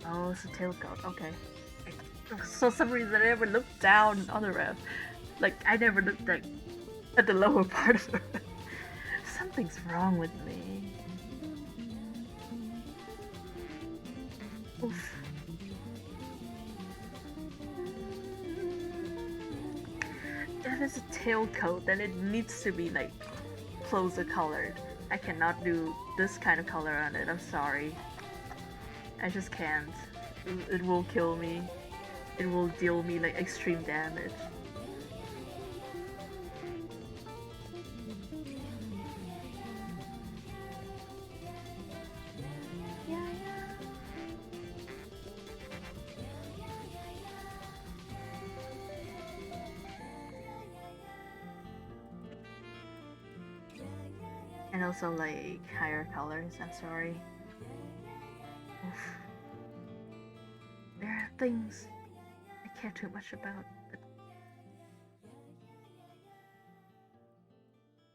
oh, it's a tailcoat. Okay. For some reason, I never looked down on the rev. Like I never looked at the lower part of the rev. Something's wrong with me. Oof. If it's a tailcoat, then it needs to be like closer colored. I cannot do this kind of color on it. I'm sorry. I just can't. It will kill me. It will deal me like extreme damage. And also like higher colors, I'm sorry. Oof. There are things I care too much about, but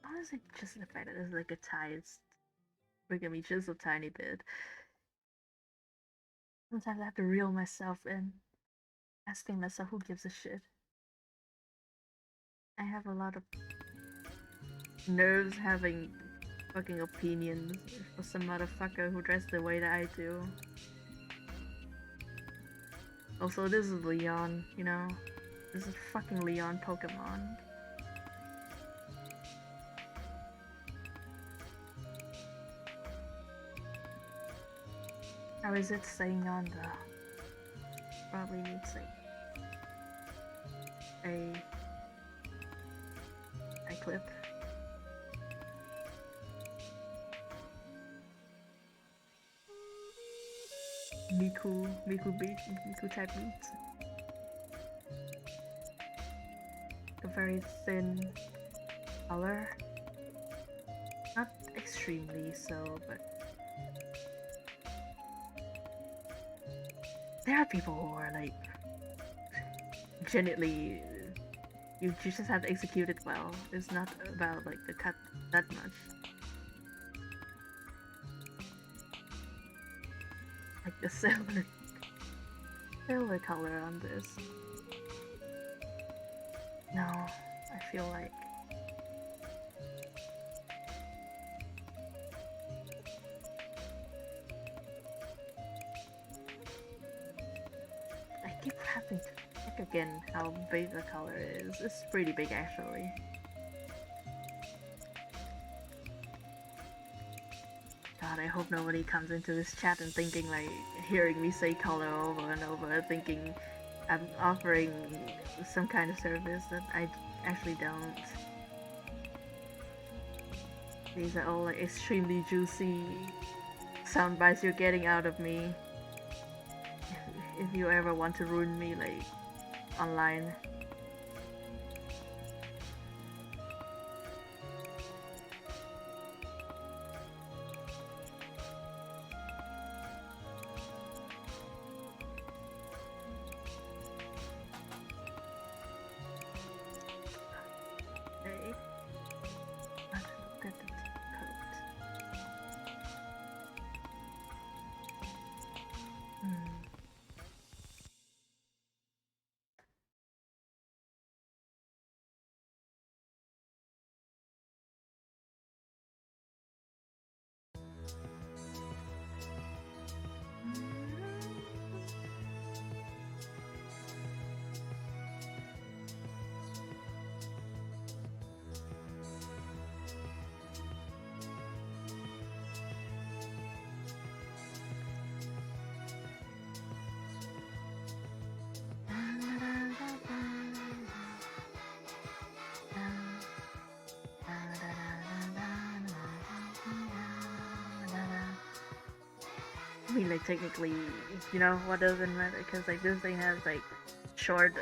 honestly just the fact that there's like a tie is freaking me just a tiny bit. Sometimes I have to reel myself in, asking myself who gives a shit. I have a lot of nerves having fucking opinions for some motherfucker who dressed the way that I do. Also, this is Leon, you know? This is fucking Leon Pokemon. How is it saying on the... Probably needs a clip. Miku type beats. A very thin color. Not extremely so, but there are people who are like genuinely you just have to execute it well. It's not about like the cut that much. Like the silver color on this. No, I feel like I keep having to check again how big the color is. It's pretty big actually. God, I hope nobody comes into this chat and thinking like hearing me say color over and over, thinking I'm offering some kind of service that I actually don't. These are all like extremely juicy sound bites you're getting out of me. If you ever want to ruin me like online. mean, like, technically, what doesn't matter? Because, like, this thing has, like, short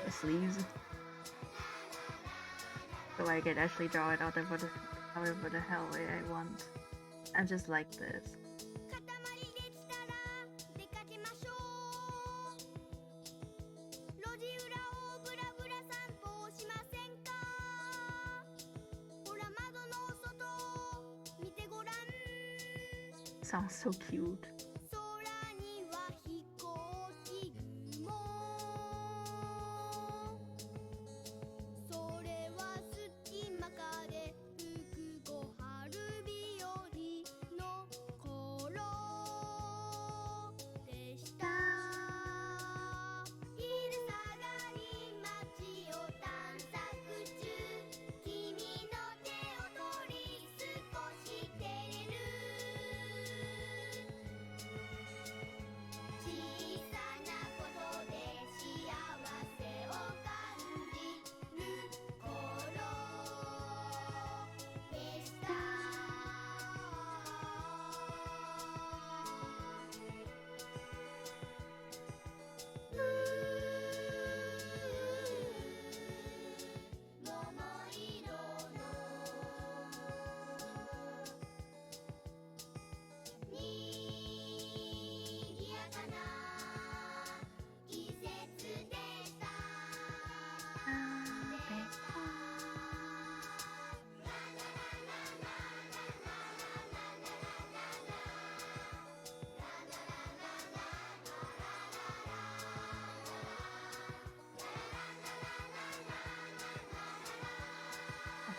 sleeves. So I can actually draw it out however the hell way I want. I just like this. Sounds so cute.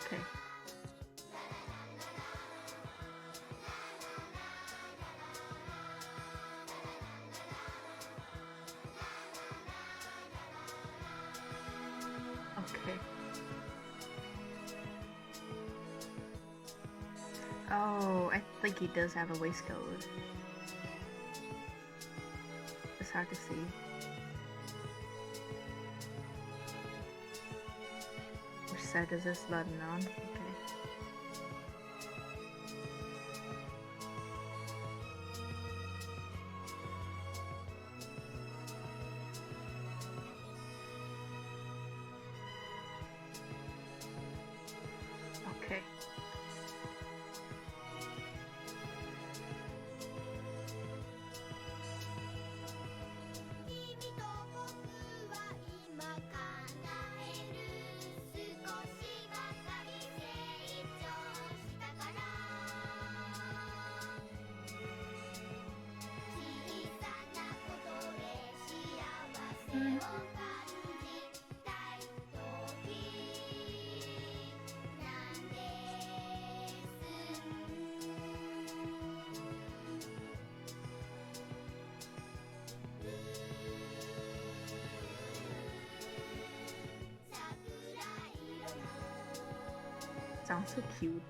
Okay. Okay. Oh, I think he does have a waistcoat. It's hard to see. Which side is this button on? Okay. Okay. Sounds so cute.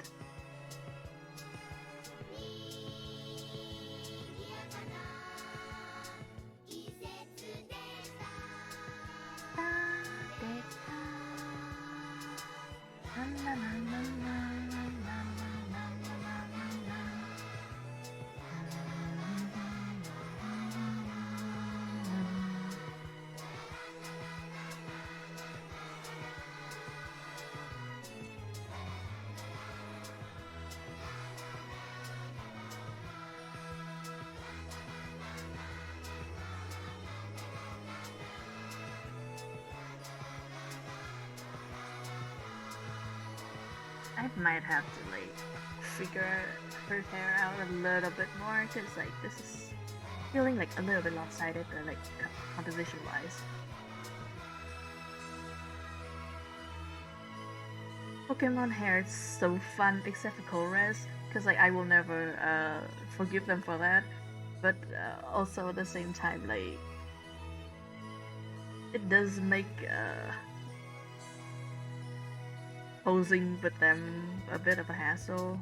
I might have to like figure her hair out a little bit more because like this is feeling like a little bit lopsided, like composition wise. Pokemon hair is so fun except for Colress because like I will never forgive them for that, but also at the same time like it does make posing with them a bit of a hassle.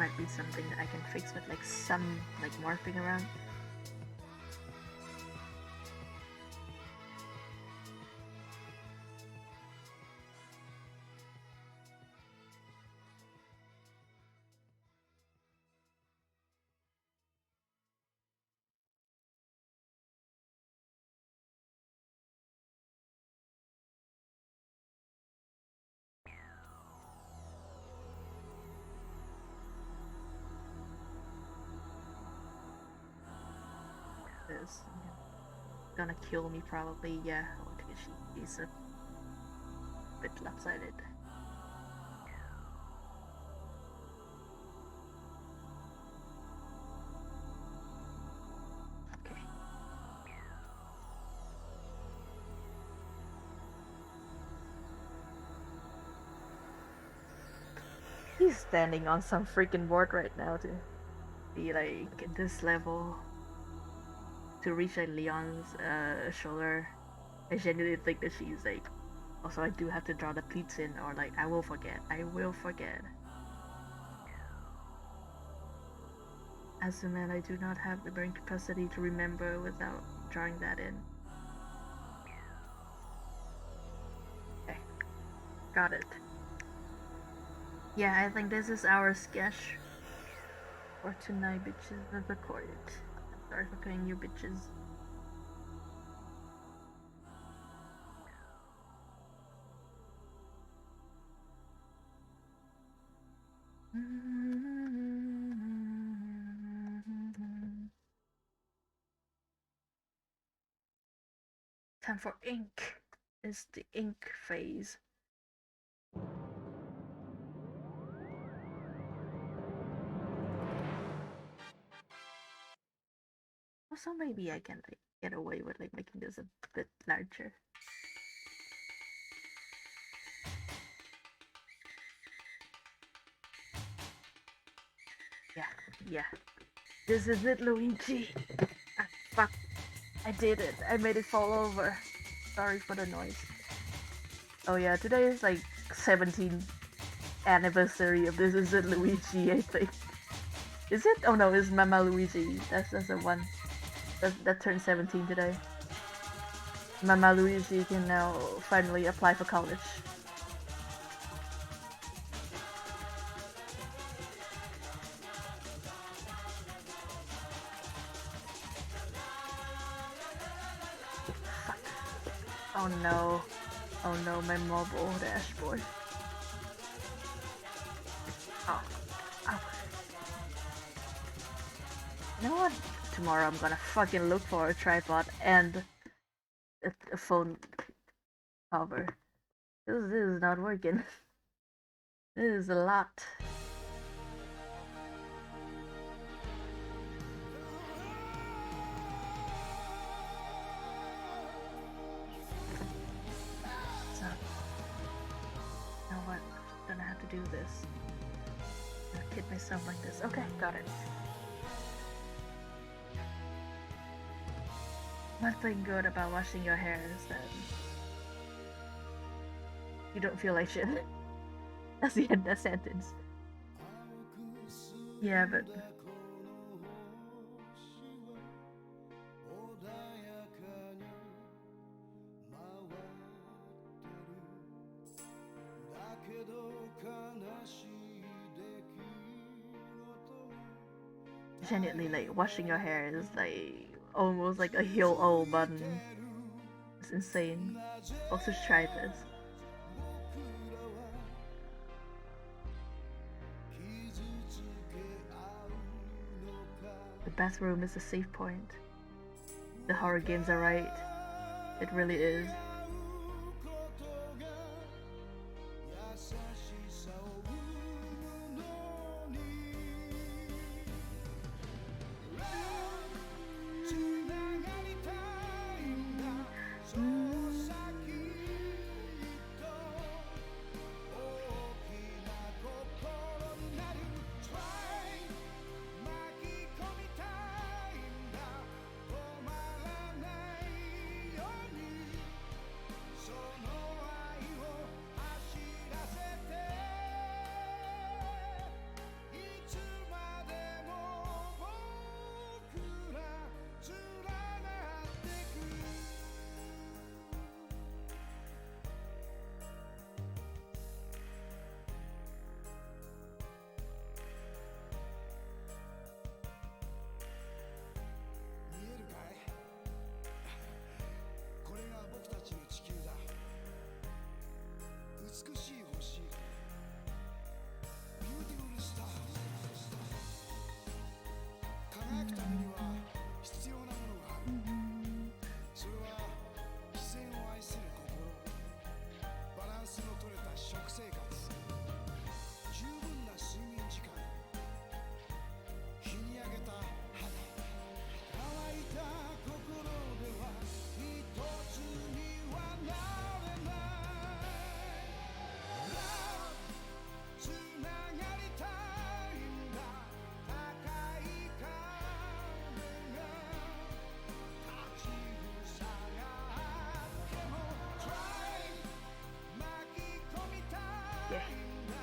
might be something that I can fix with like some like morphing around. Is gonna kill me probably. Yeah, she's a bit lopsided. Okay. He's standing on some freaking board right now to be like at this level to reach like Leon's shoulder. I genuinely think that she's like. Also, I do have to draw the pleats in, or like I will forget. I will forget. As a man, I do not have the brain capacity to remember without drawing that in. Okay, got it. Yeah, I think this is our sketch for tonight, bitches. Let's record it. Sorry for paying you, bitches. Time for ink. It's the ink phase. Also, maybe I can like get away with like making this a bit larger. Yeah, yeah. This is it, Luigi. Ah, fuck. I did it. I made it fall over. Sorry for the noise. Oh yeah, today is like 17th anniversary of This Is It Luigi, I think. Is it? Oh no, it's Mama Luigi. That's the one. That turned 17 today. Mama Luigi can now finally apply for college. Fuck. Oh no. Oh no, my mobile dashboard. Oh. Oh. You know what? Tomorrow I'm gonna fucking look for a tripod and a phone cover. This is not working. This is a lot. So, you know what? I'm gonna have to do this. I'm gonna kid myself like this. Okay, got it. One thing good about washing your hair is that you don't feel like shit. That's the end of that sentence. Yeah, but genuinely, like washing your hair is like almost like a heal all button. It's insane. Also try this. The bathroom is a safe point. The horror games are right. It really is. 取れた食生活、十分な睡眠時間、日に焼けた肌、乾いた心では一つにはなれない。つながりたいんだ、高い壁が立ちふさがっても Try 巻き込みたいんだ、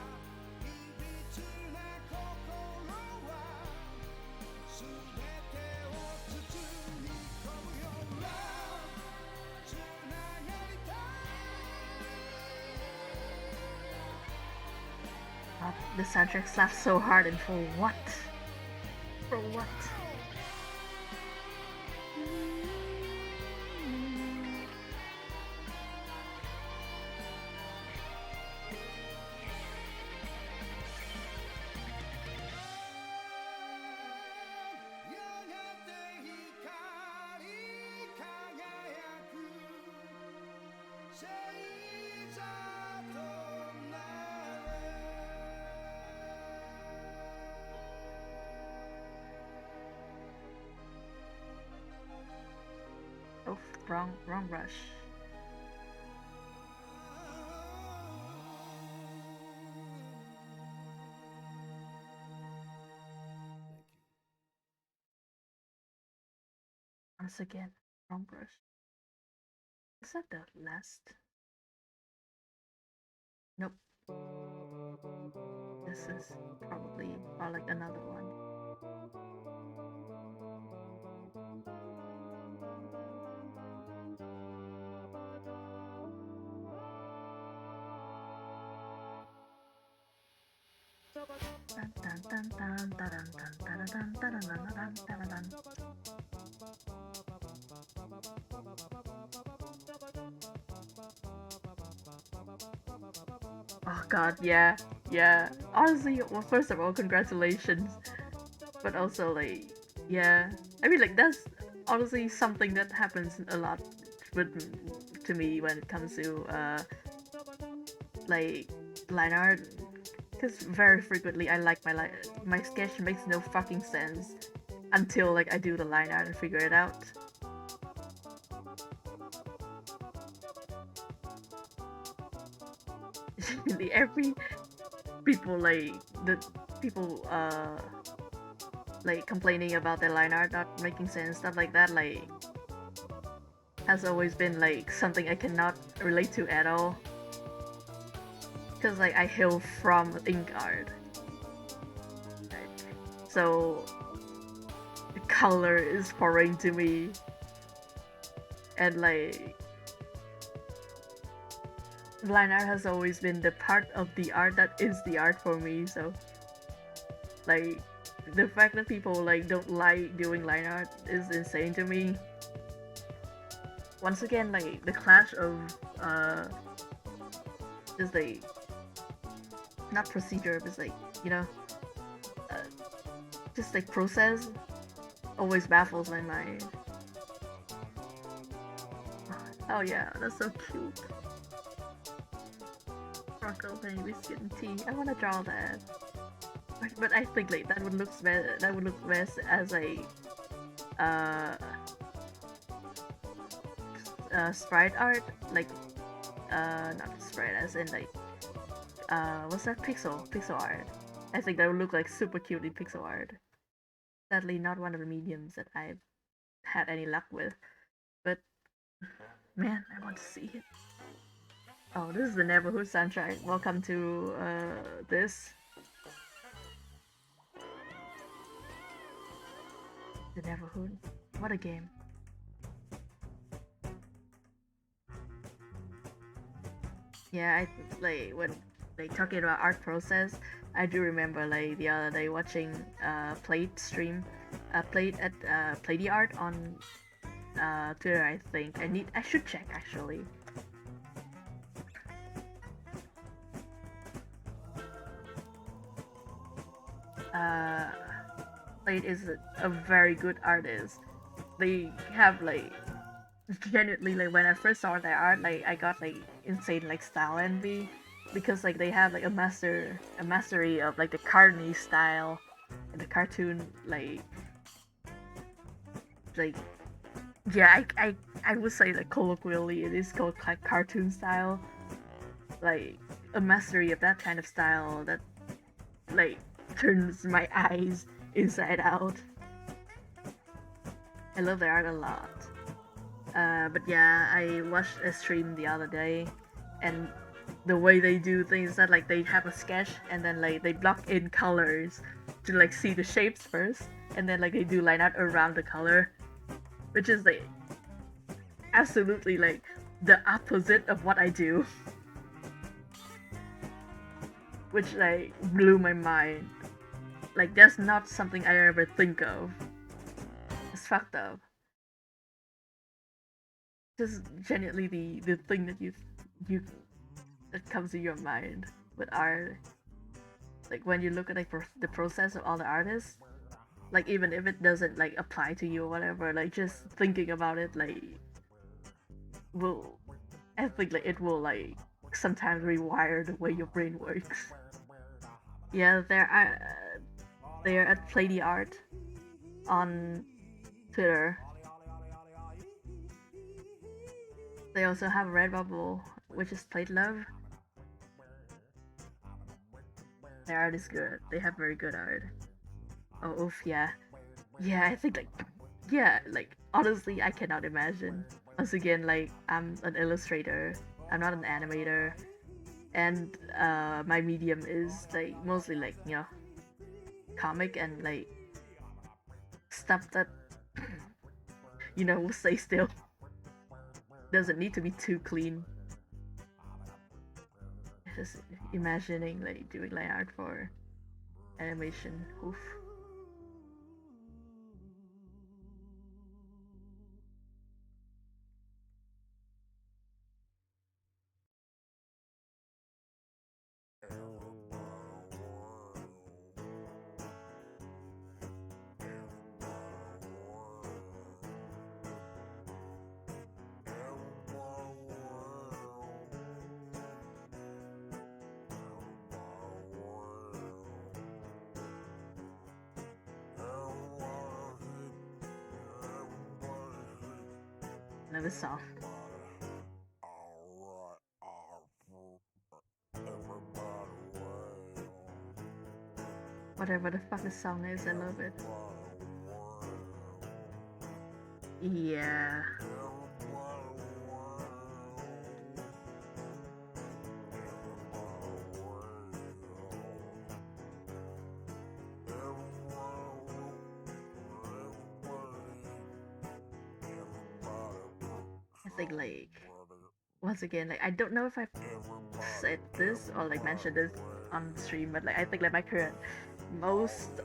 いびつな心はすべてを包み込むよ。Love つながりたい。The soundtrack slaps so hard and for what? For what? Oh, wrong rush. Once again, wrong brush. Is that the last? Nope. This is probably or like another one. Oh god, yeah, yeah. Honestly, well, first of all, congratulations. But also, like, yeah. I mean, like, that's honestly something that happens a lot with to me when it comes to like line art. Because very frequently I like my sketch makes no fucking sense until like I do the line art and figure it out. Every people like the people like complaining about their line art not making sense, stuff like that, like has always been like something I cannot relate to at all. Because like I hail from ink art, right? So the color is foreign to me, and like line art has always been the part of the art that is the art for me. So like the fact that people like don't like doing line art is insane to me. Once again, like the clash of just like not procedure, but like, you know, uh, just like process always baffles my mind. Oh yeah, that's so cute. Sparkle, honey, biscuit, and tea. I want to draw that. But I think like that would look best as a sprite art, like not sprite as in like what's that, pixel art. I think that would look like super cute in pixel art. Sadly, not one of the mediums that I've had any luck with, but man, I want to see it. Oh, this is the neighborhood soundtrack. Welcome to this. The neighborhood. What a game. Yeah, I like when like talking about art process, I do remember like the other day watching Plate stream, Plate at Play the Art on Twitter. I think I should check actually. Plate is a very good artist. They have like genuinely like when I first saw their art, like I got like insane like style envy. because like they have like a mastery of like the cartoony style and the cartoon like yeah I would say like colloquially it is called cartoon style, like a mastery of that kind of style that like turns my eyes inside out. I love their art a lot. But yeah, I watched a stream the other day, and the way they do things is that like they have a sketch and then like they block in colors to like see the shapes first, and then like they do line art around the color, which is like absolutely like the opposite of what I do, which like blew my mind. Like that's not something I ever think of. It's fucked up. Just genuinely the thing that you that comes to your mind with art. Like when you look at like the process of all the artists, like even if it doesn't like apply to you or whatever, like just thinking about it like will I think like it will like sometimes rewire the way your brain works. Yeah, they're at Play the Art on Twitter. They also have Redbubble, which is Plate Love. Their art is good. They have very good art. Oh, oof, yeah. Yeah, I think like, yeah, like honestly, I cannot imagine. Once again, like I'm an illustrator. I'm not an animator, and my medium is like mostly like comic and like stuff that will stay still. Doesn't need to be too clean. Just imagining like doing line art for animation. Oof. Another song. Whatever the fuck the song is, I love it. Yeah. I think like once again, like I don't know if I said this or like mentioned this on stream, but like I think like my current most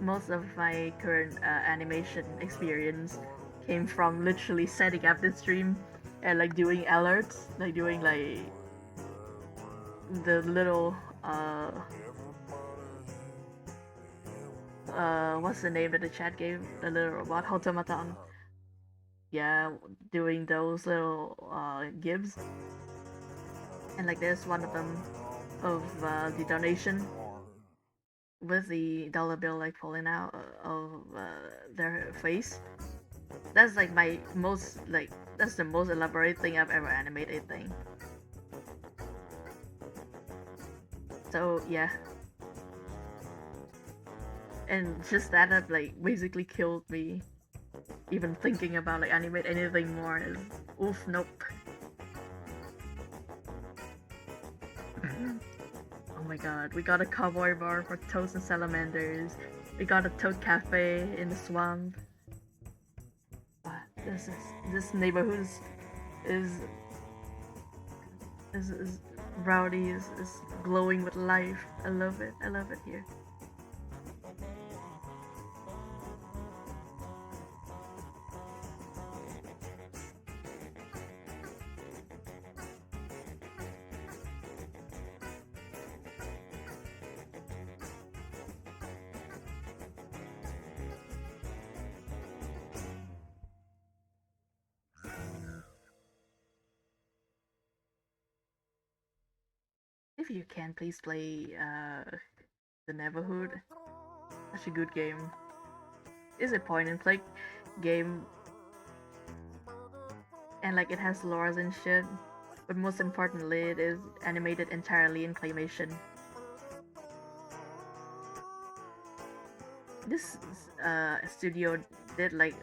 most of my current animation experience came from literally setting up the stream and like doing alerts, like doing like the little what's the name that the chat gave the little robot automaton. Yeah, doing those little gibs, and like there's one of them of the donation with the dollar bill like falling out of their face. That's like my most like that's the most elaborate thing I've ever animated thing. So yeah, and just that have like basically killed me. Even thinking about like animate anything more is oof, nope. Oh my god, we got a cowboy bar for toads and salamanders. We got a toad cafe in the swamp. This neighborhood is is rowdy, is glowing with life. I love it. I love it here. you can, please play the Neverhood. Such a good game. It's a point and click game, and like it has lores and shit. But most importantly, it is animated entirely in claymation. This studio did like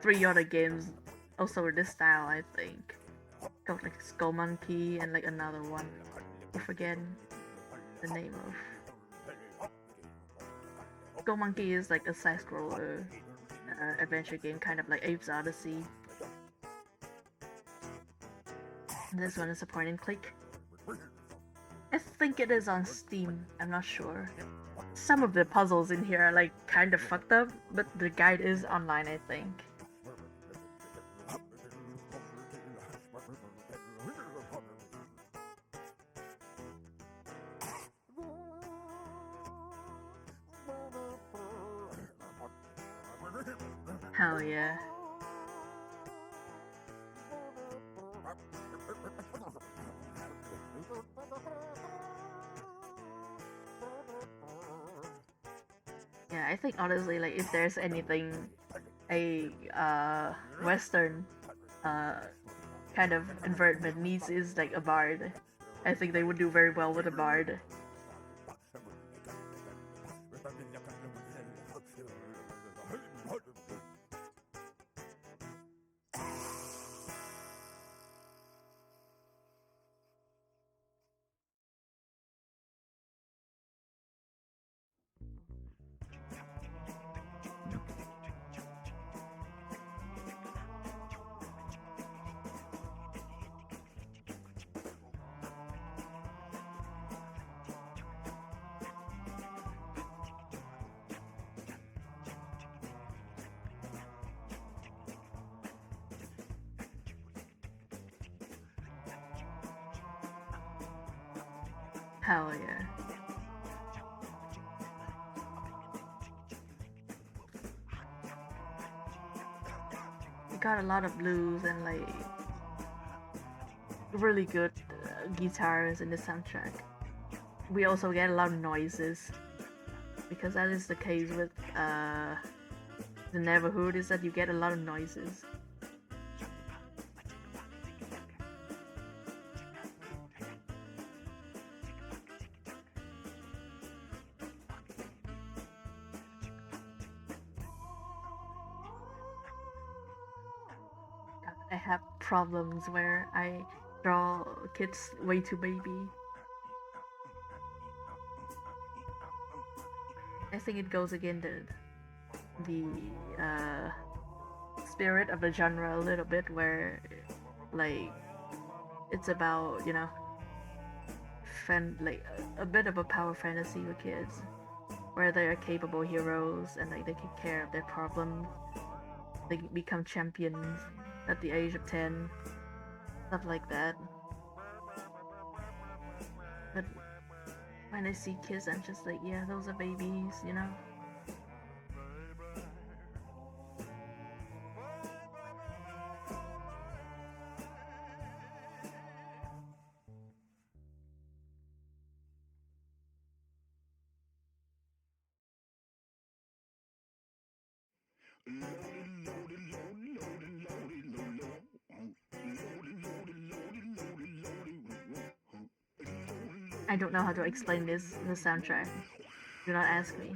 3 other games also with this style, I think. Got like Skull Monkey and like another one. I forget the name of. Skull Monkey is like a side scroller adventure game, kind of like Abe's Odyssey. This one is a point and click. I think it is on Steam, I'm not sure. Some of the puzzles in here are like kind of fucked up, but the guide is online, I think. Hell yeah. Yeah, I think honestly, like if there's anything a Western kind of environment needs is like a bard. I think they would do very well with a bard. Hell yeah. We got a lot of blues and like really good guitars in the soundtrack. We also get a lot of noises, because that is the case with the Neverhood, is that you get a lot of noises. I have problems where I draw kids way too baby. I think it goes against the spirit of the genre a little bit, where like it's about, you know, like a bit of a power fantasy with kids, where they are capable heroes and like they take care of their problems. They become champions at the age of 10, stuff like that. But when I see kids, I'm just like, yeah, those are babies, you know? I don't know how to explain the soundtrack. Do not ask me.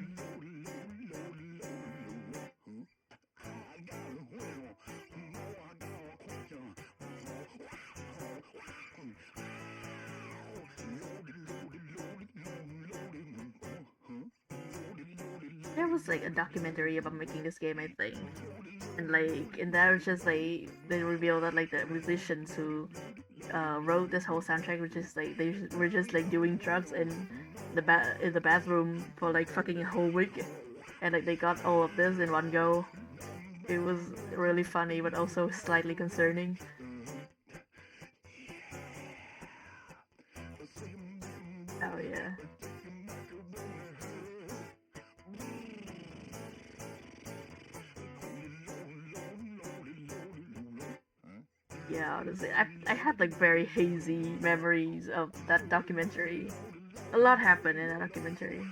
There was like a documentary about making this game, I think, and like in that was just like they revealed that like the musicians who wrote this whole soundtrack, which is like they were just like doing drugs in the bathroom for like fucking a whole week, and like they got all of this in one go. It was really funny, but also slightly concerning. Oh yeah. Yeah, honestly, I had like very hazy memories of that documentary. A lot happened in that documentary.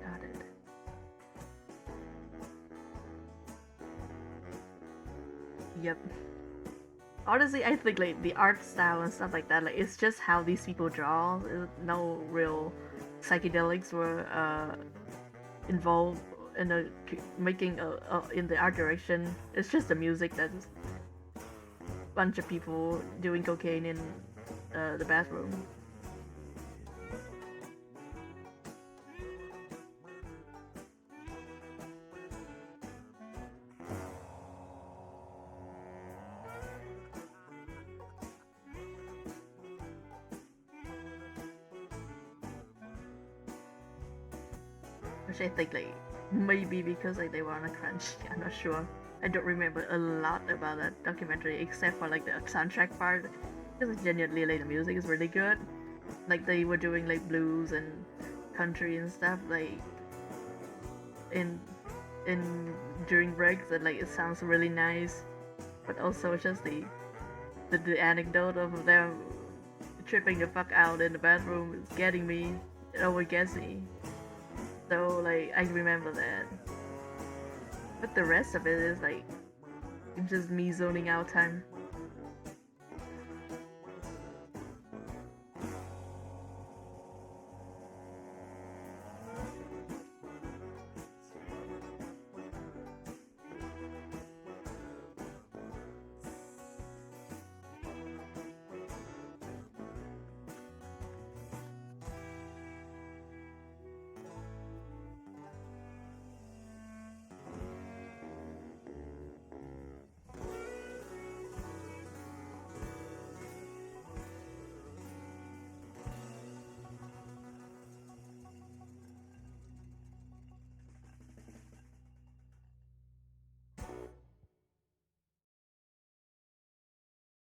Got it. Yep. Honestly, I think like the art style and stuff like that, like it's just how these people draw. No real psychedelics were involved in the making in the art direction. It's just the music that's a bunch of people doing cocaine in the bathroom. Which I think like maybe because like they were on a crunch. I'm not sure. I don't remember a lot about that documentary except for like the soundtrack part. Because genuinely like the music is really good. Like they were doing like blues and country and stuff like in in during breaks and like it sounds really nice. But also just the anecdote of them tripping the fuck out in the bathroom is getting me. It always gets me. So like I remember that. But the rest of it is like just me zoning out time.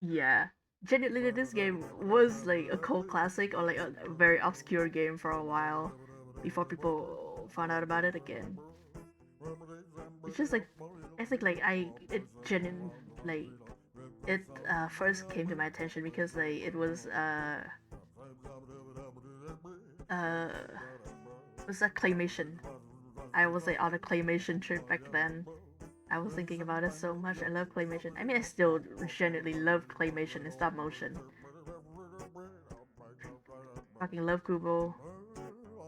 Yeah. Genuinely, this game was like a cult classic or like a very obscure game for a while before people found out about it again. It's just like I think like it genuine like it first came to my attention because like uh it was a claymation. I was like on a claymation trip back then. I was thinking about it so much. I love claymation. I mean, I still genuinely love claymation and stop motion. Fucking love Kubo.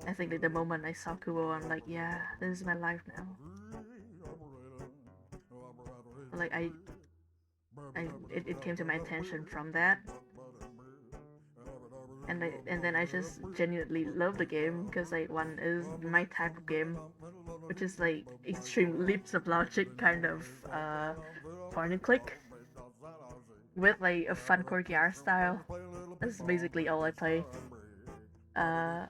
I think that the moment I saw Kubo, I'm like, yeah, this is my life now. Like it came to my attention from that, and then I just genuinely love the game because like one is my type of game, which is like extreme leaps of logic kind of point and click with like a fun quirky art style. That's basically all I play. Uh,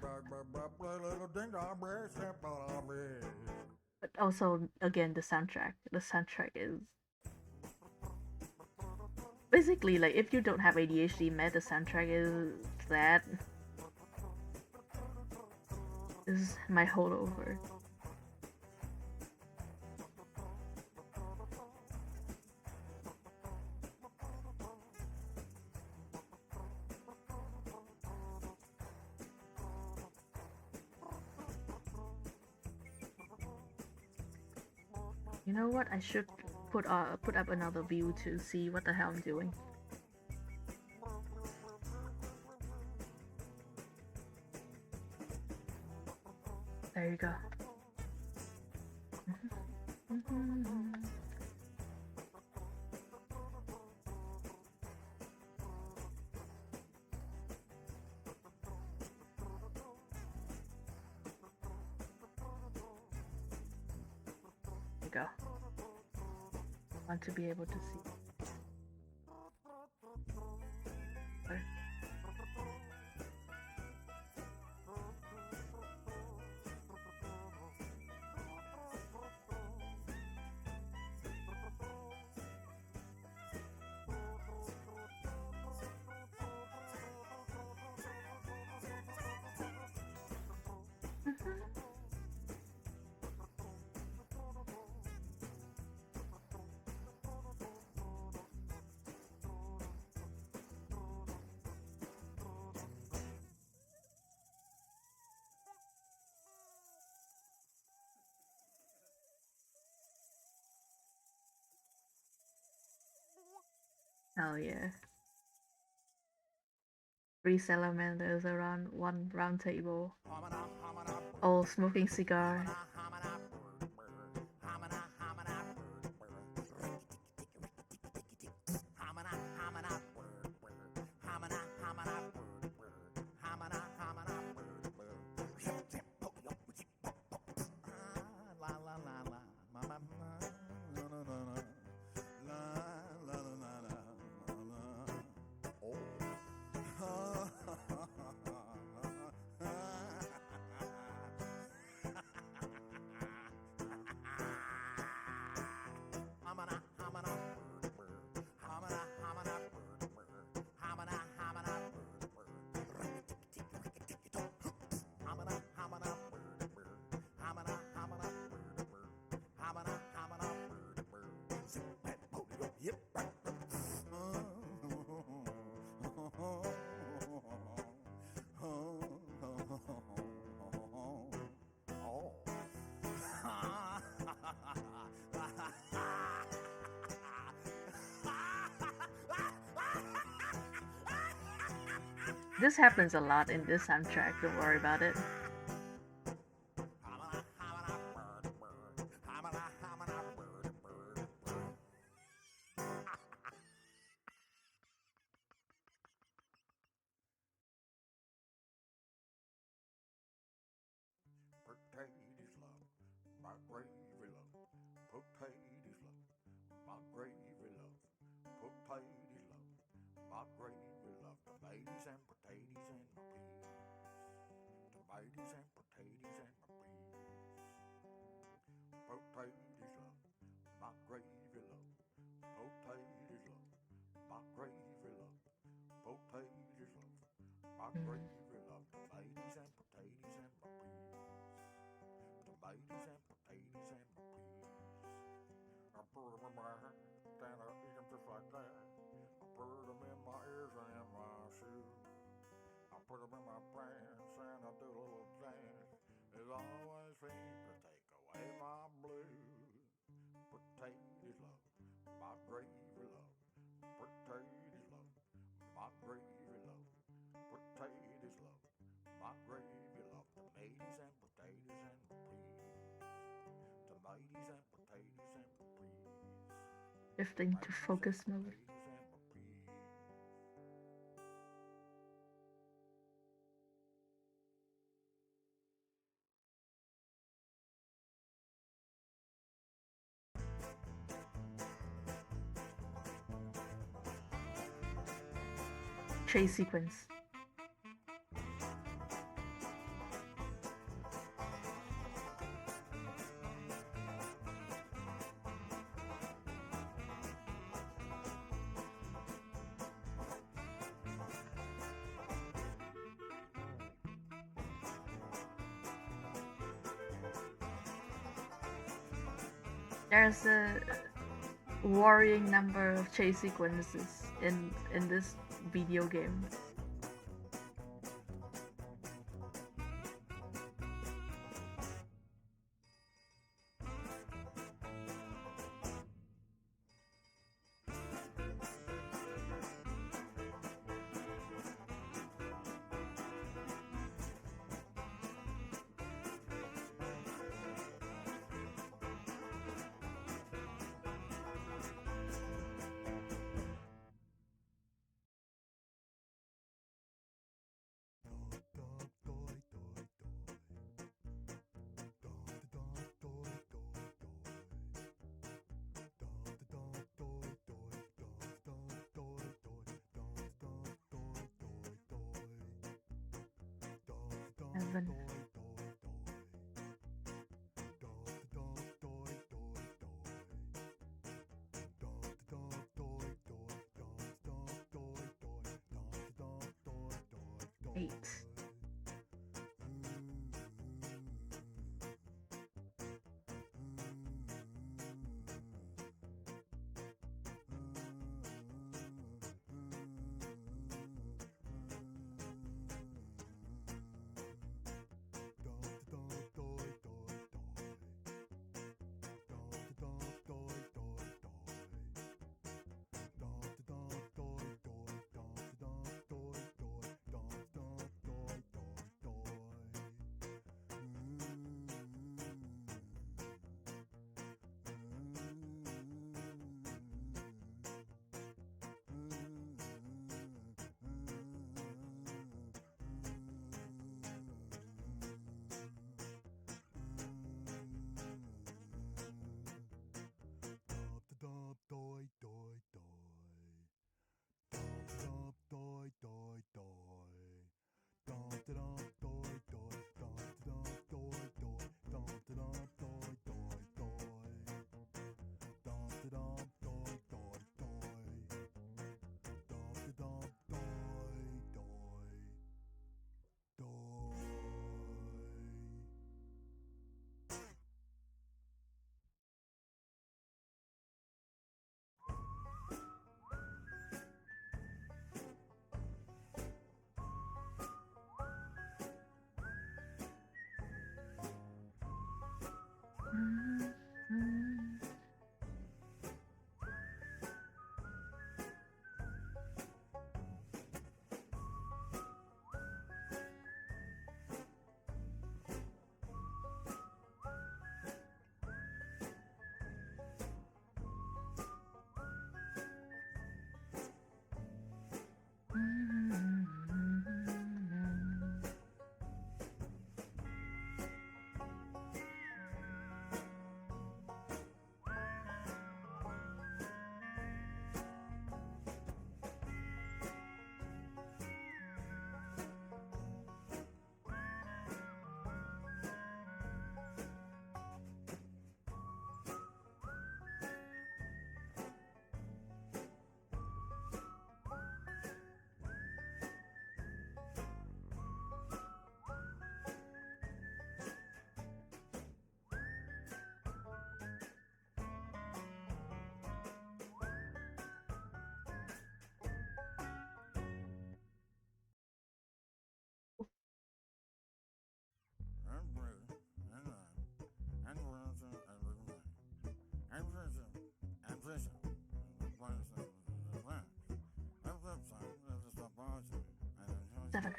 but also again the soundtrack. The soundtrack is basically like if you don't have ADHD, the soundtrack that is my holdover. You know what? I should put up another view to see what the hell I'm doing. There you go. want to be able to see. Oh yeah. 3 salamanders around one round table, all smoking cigar. This happens a lot in this soundtrack, don't worry about it. Potatoes love, my gravy love. Potatoes love, my gravy love. Potatoes love, my gravy love. Tomatoes and potatoes and my peas. Tomatoes and potatoes and my peas. Potatoes love, my gravy love. Potatoes love, my gravy love. Potatoes love, my gravy love. Tomatoes and potatoes and my peas. Tomatoes and potatoes and my peas. I put them in my hand and I eat them just like that. I put them in my ears and my shoes. I put them in my pants and I do a little dance. It always seems to take away my blues. Potatoes love, my gravy love. Potatoes love, my gravy love. Potatoes love, my gravy love. Tomatoes and potatoes and my peas. Tomatoes and potatoes and my peas. Shifting to focus mode. Chase sequence. There's a worrying number of chase sequences in this video game. 11. Eight. Seven.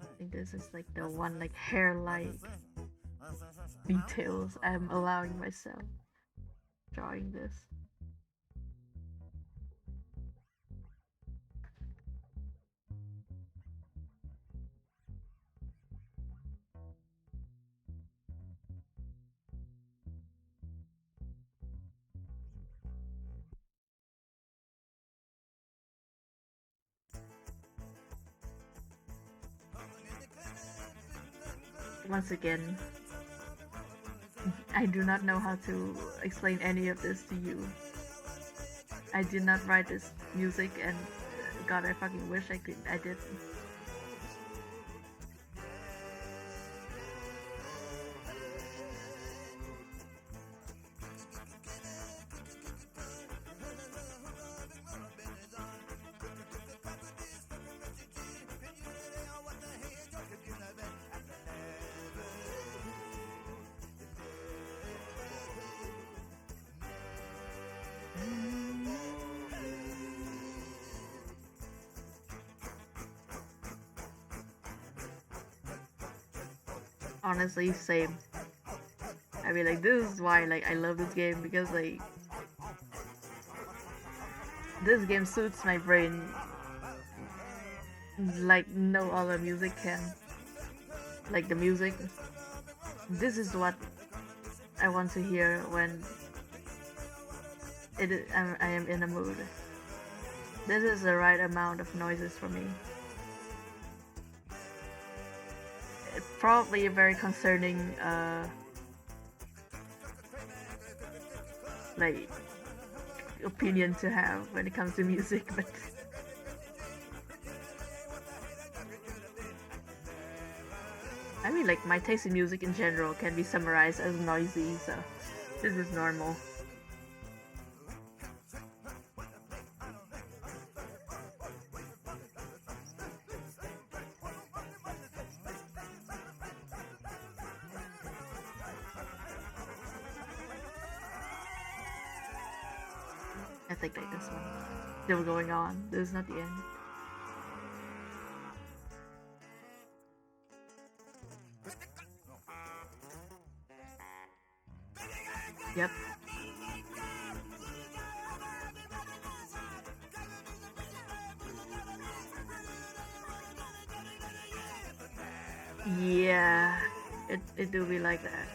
I think this is like the one like hair-like details I'm allowing myself drawing this. Once again, I do not know how to explain any of this to you. I did not write this music, and God, I fucking wish I could. I did. Honestly, same. I mean, like, this is why, like, I love this game, because, like, this game suits my brain like no other music can. Like the music, this is what I want to hear when I am in a mood. This is the right amount of noises for me. It's probably a very concerning like opinion to have when it comes to music, but I mean, like, my taste in music in general can be summarized as noisy, so this is normal. I think like this one. Still going on. This is not the end. Yep. Yeah, it do be like that.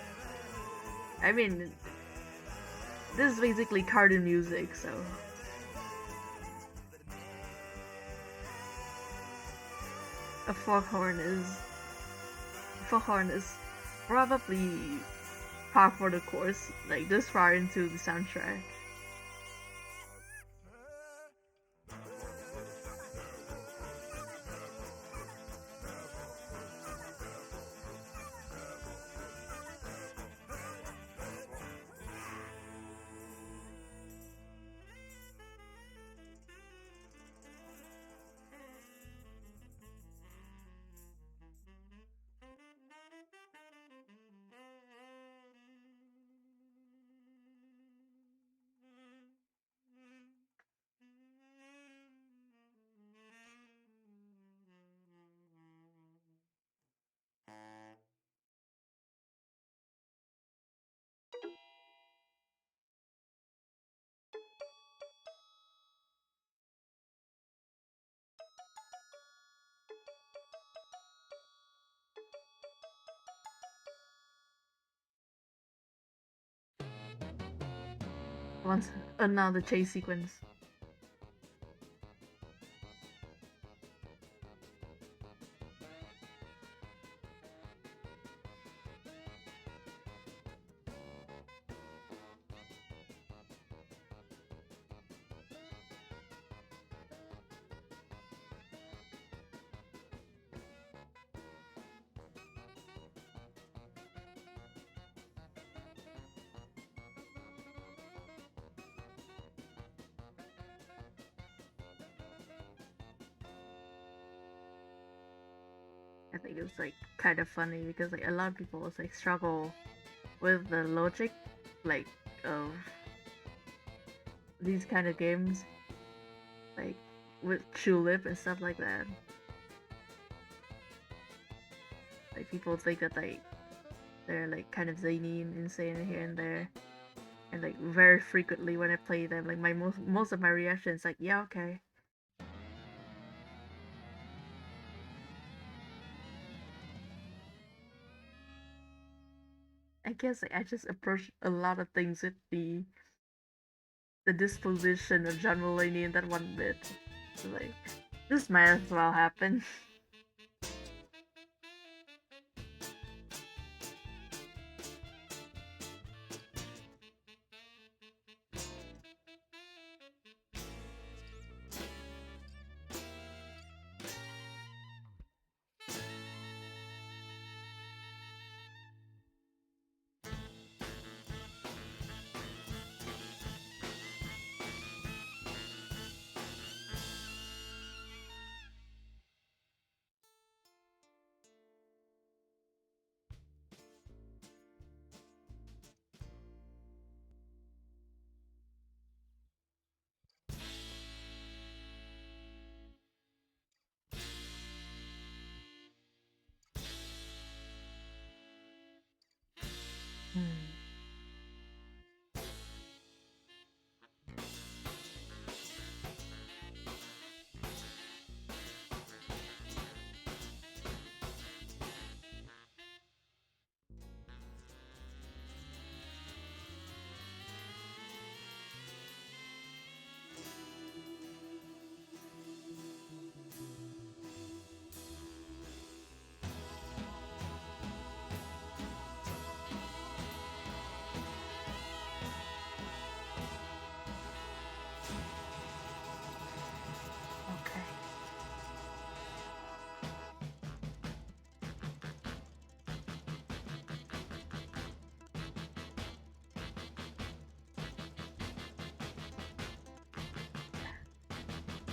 I mean, this is basically cartoon music, so a foghorn is probably par for the course, like this far into the soundtrack. Once now the chase sequence. I think it's like kind of funny because like a lot of people also like struggle with the logic like of these kind of games, like with Tulip and stuff like that. Like people think that like they're like kind of zany and insane here and there, and like very frequently when I play them, like my most of my reactions like yeah okay. I guess like, I just approach a lot of things with the disposition of John Mulaney in that one bit. So, like this might as well happen.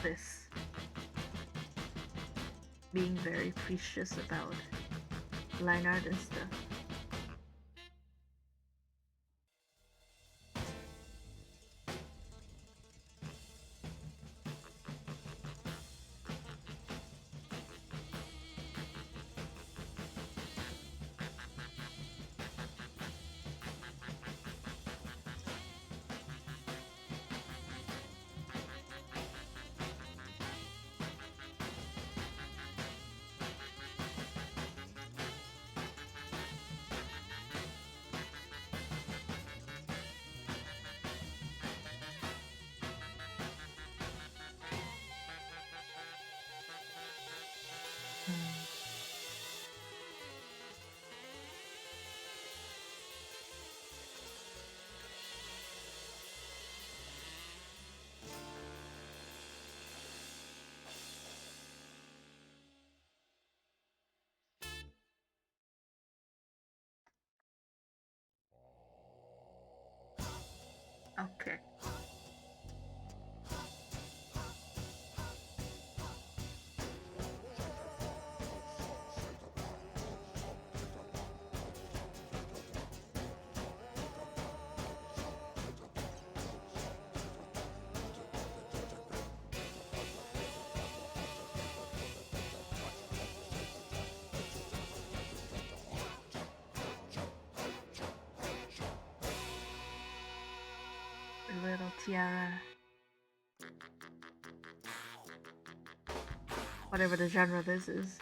this, being very precious about line art and stuff. Okay. A little tiara. Whatever the genre this is.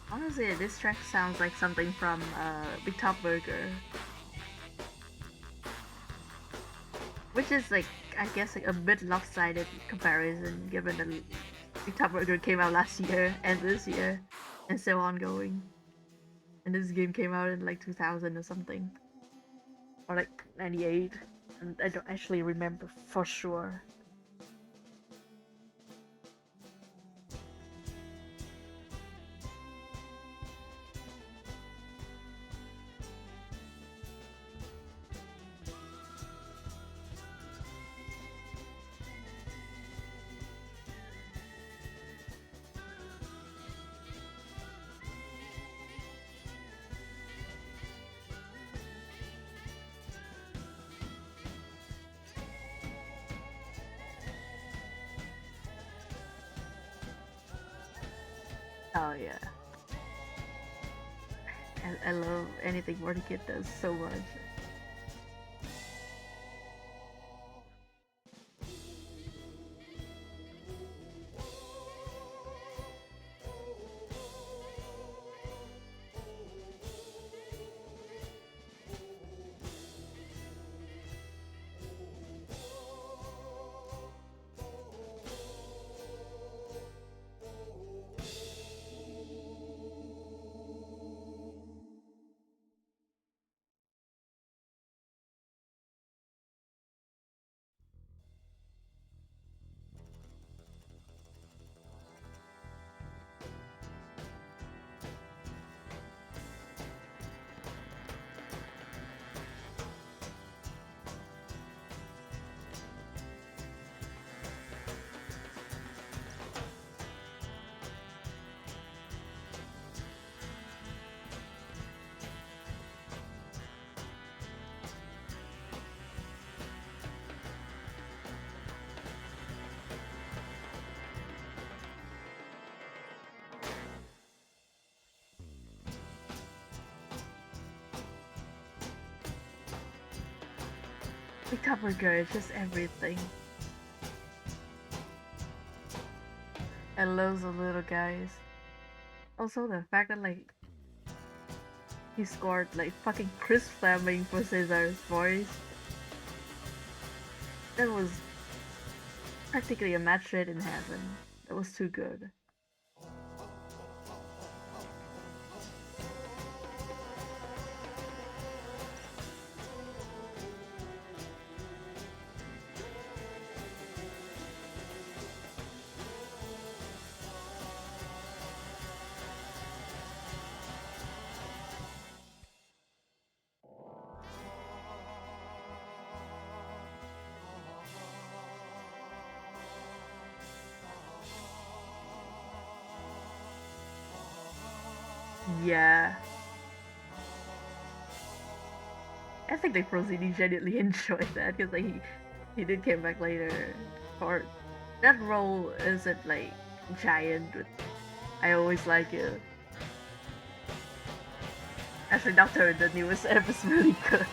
Honestly, this track sounds like something from Big Top Burger, which is like, I guess, like a bit lopsided comparison given that Big Top Burger came out last year and this year and still ongoing. And this game came out in like 2000 or something, or like 98, and I don't actually remember for sure. Oh yeah, I love anything Morty Kid does so much. The cover girl is just everything. I love the little guys. Also the fact that like he scored like fucking Chris Fleming for Caesar's voice. That was practically a match made in heaven. That was too good. Yeah. I think like Rosini genuinely enjoyed that because like he did came back later. Or that role isn't like giant, but I always like it. Actually, Doctor in the newest ep is really good.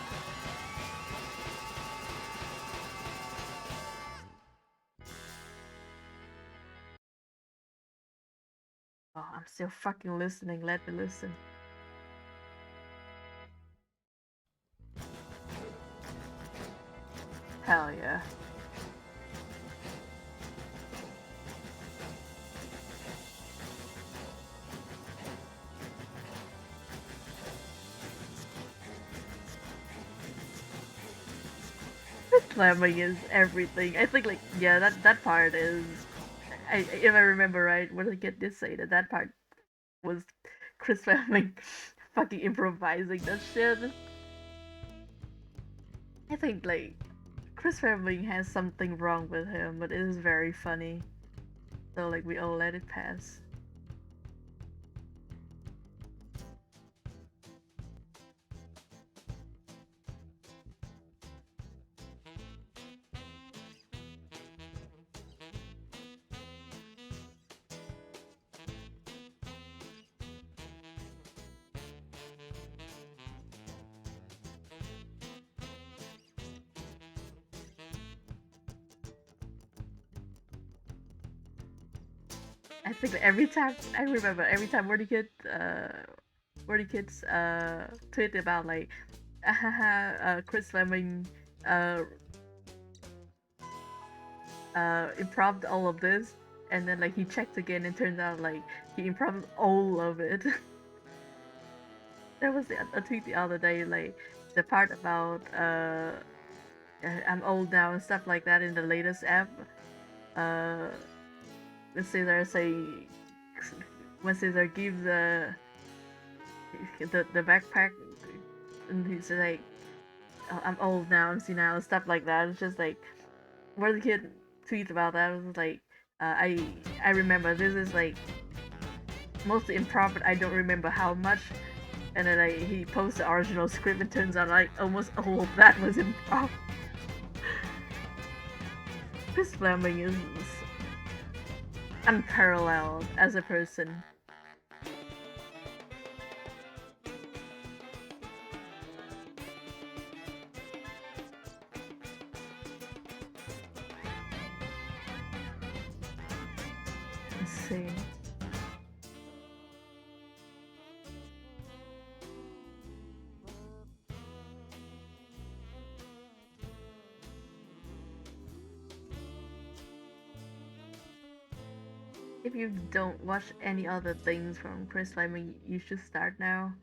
Oh, I'm still fucking listening. Let me listen. Hell yeah. Slamming is everything. I think like yeah, that part is. If I remember right, what the kid did say that part was Chris Fleming fucking improvising that shit. I think like Chris Fleming has something wrong with him, but it is very funny. So like we all let it pass. I think that every time I remember every time where the kids tweet about like Chris Fleming uh improved all of this, and then like he checked again and turns out like he improved all of it. There was a tweet the other day like the part about I'm old now and stuff like that in the latest app. Uh, let's say there's a when Caesar gives the backpack, and he's like, oh, I'm old now and see now and stuff like that. It's just like where the kid tweets about that it was like I remember this is like mostly improv, but I don't remember how much. And then like he posts the original script and turns out like almost all of that was improv. Chris Fleming is unparalleled as a person. Insane. If you don't watch any other things from Chris Fleming, you should start now.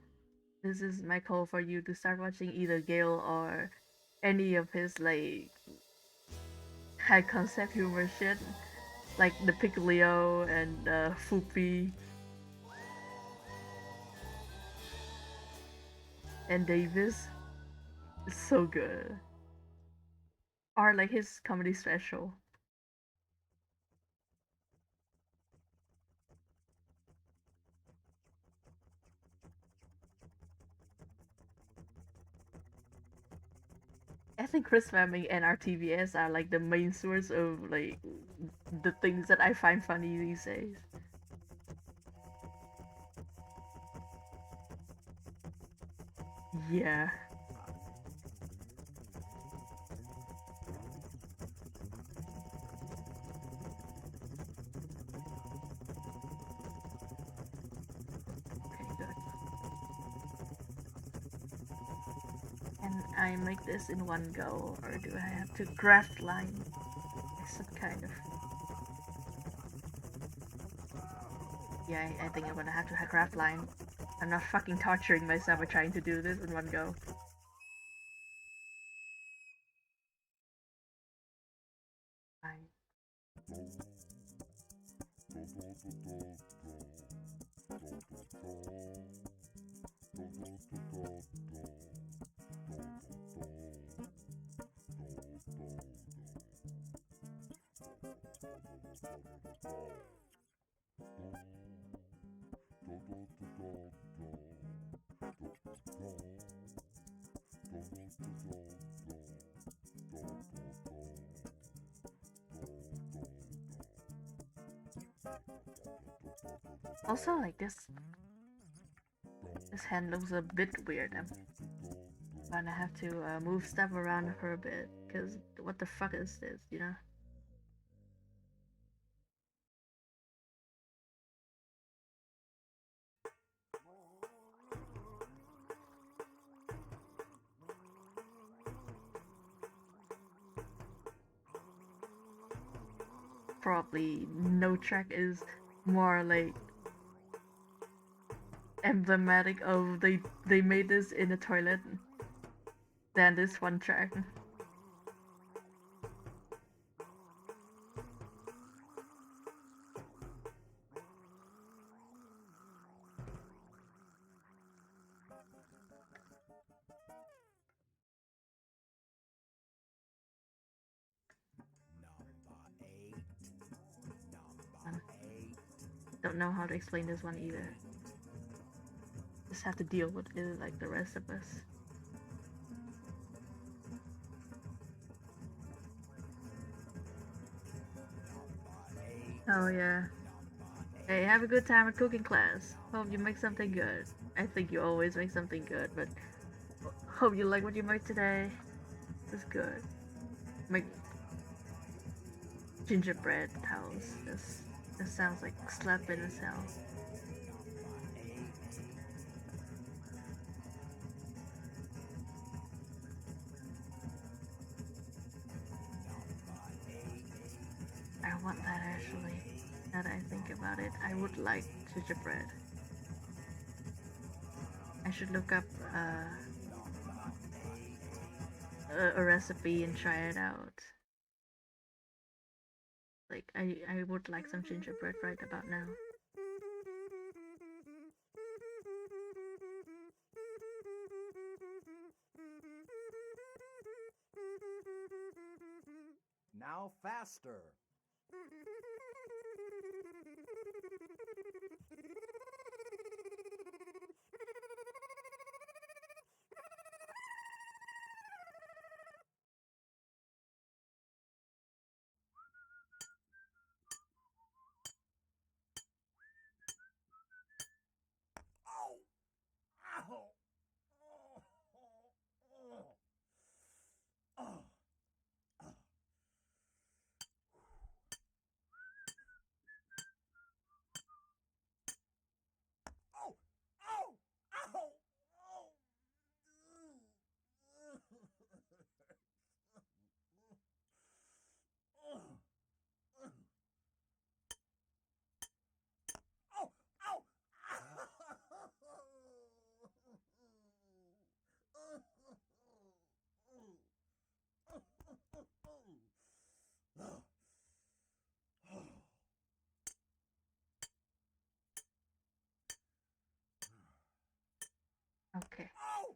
This is my call for you to start watching either Gale or any of his like high concept humor shit, like the Piccolio and Fupi and Davis. It's so good. Or like his comedy special. I think Chris Fleming and RTVS are like the main source of like the things that I find funny these days. Yeah. Okay, good. Can I make this in one go, or do I have to graft line? Some kind of. Yeah, I think I'm gonna have to graft line. I'm not fucking torturing myself by trying to do this in one go. Fine. Also, like this hand looks a bit weird. I'm gonna have to move stuff around for a bit, cause what the fuck is this, you know? Probably no track is more like emblematic of they made this in a toilet than this one track. Number 8. Um, Number 8. don't know how to explain this one either. Just have to deal with it like the rest of us. Oh yeah. Hey, have a good time at cooking class. Hope you make something good. I think you always make something good, but hope you like what you made today. This is good. Make gingerbread house. This sounds like slapping as hell. I want that actually. Now that I think about it, I would like gingerbread. I should look up a recipe and try it out. Like I would like some gingerbread right about now. Now faster. Ow! Ow! Oh! Oh! Oh! Oh! Oh! Oh! Ow! Oh! Oh! Ow! Okay. Ow!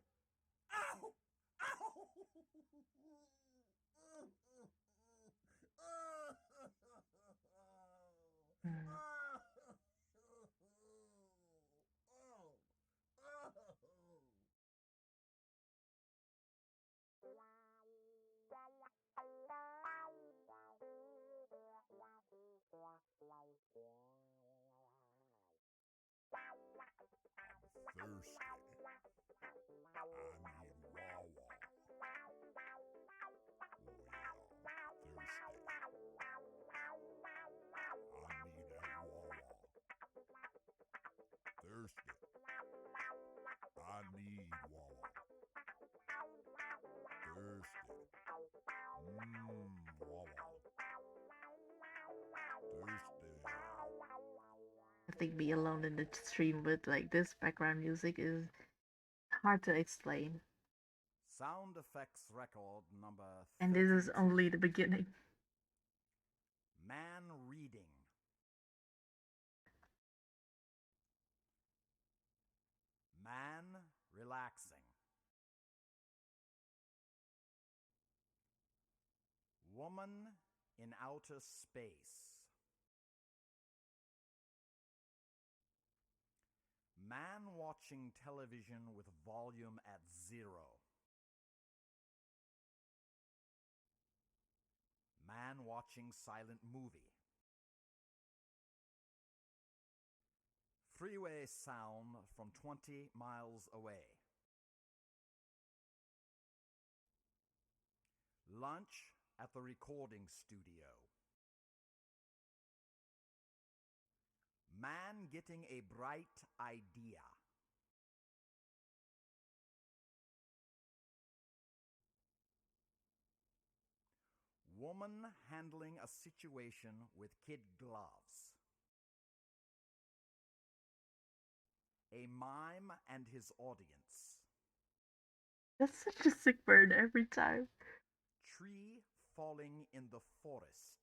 Ow! Ow! Hmm. Thirsty. I need Wawa. Oh yeah, thirsty. I need a Wawa. Thirsty. I need Wawa. Thirsty. Wawa. Thirsty. I think being alone in the stream with like this background music is hard to explain. Sound effects record number And this is 32. only the beginning. Man reading. Man relaxing. Woman in outer space. Man watching television with volume at 0. man watching silent movie. Freeway sound from 20 miles away. Lunch at the recording studio. Man getting a bright idea. Woman handling a situation with kid gloves. A mime and his audience. That's such a sick burn every time. Tree falling in the forest.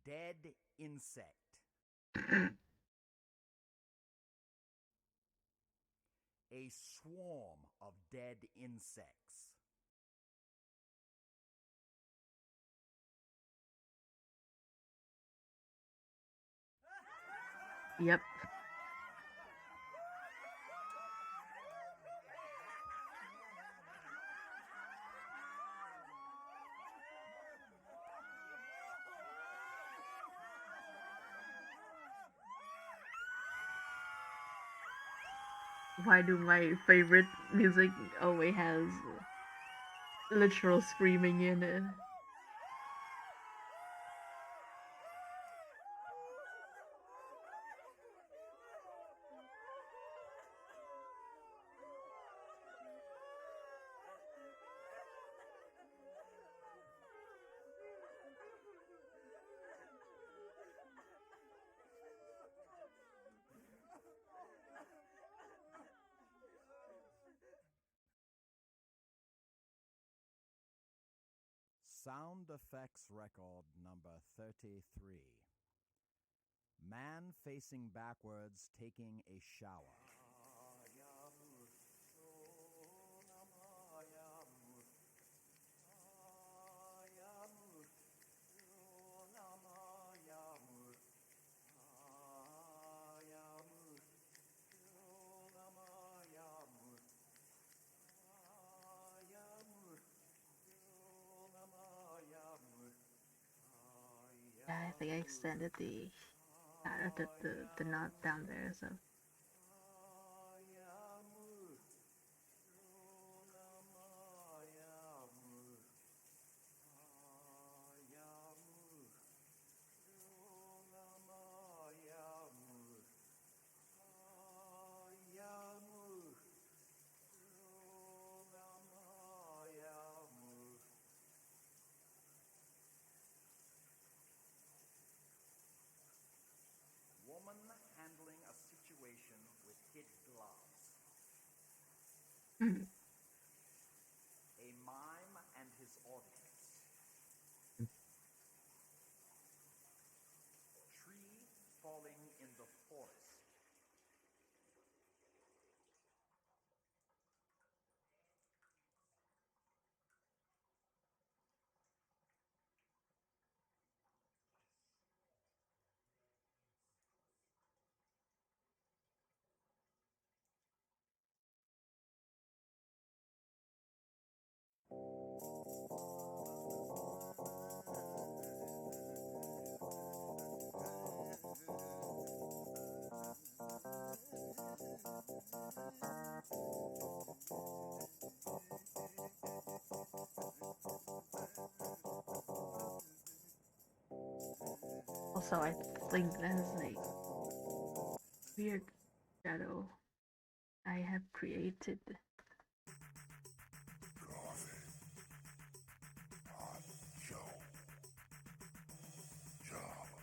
Dead insect. A swarm of dead insects. Yep. Why do my favorite music always has literal screaming in it? Sound effects record number 33. Man facing backwards taking a shower. Yeah, I think I extended the knot down there, so Woman handling a situation with kid gloves. mm. A mime and his audience. Tree falling in the forest. Also I think that's like weird shadow I have created. Coffee, hot Joe, Java,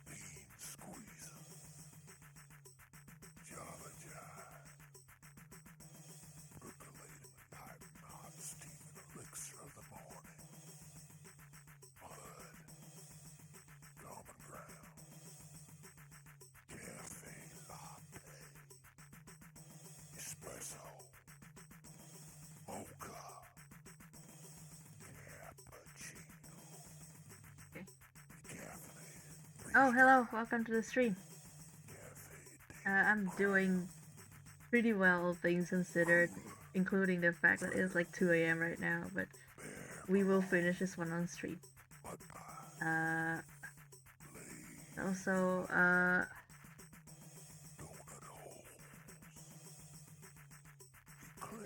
bean squeezer, Java Jive, percolated pipe hot steaming elixir of the morning, mud, common ground, cafe latte, espresso, mocha, cappuccino, Okay. caffeinated, Oh, hello, welcome to the stream. cafe, I'm doing pretty well, things considered. including the fact that it's like 2 a.m. right now, but we will finish this one on stream. Also,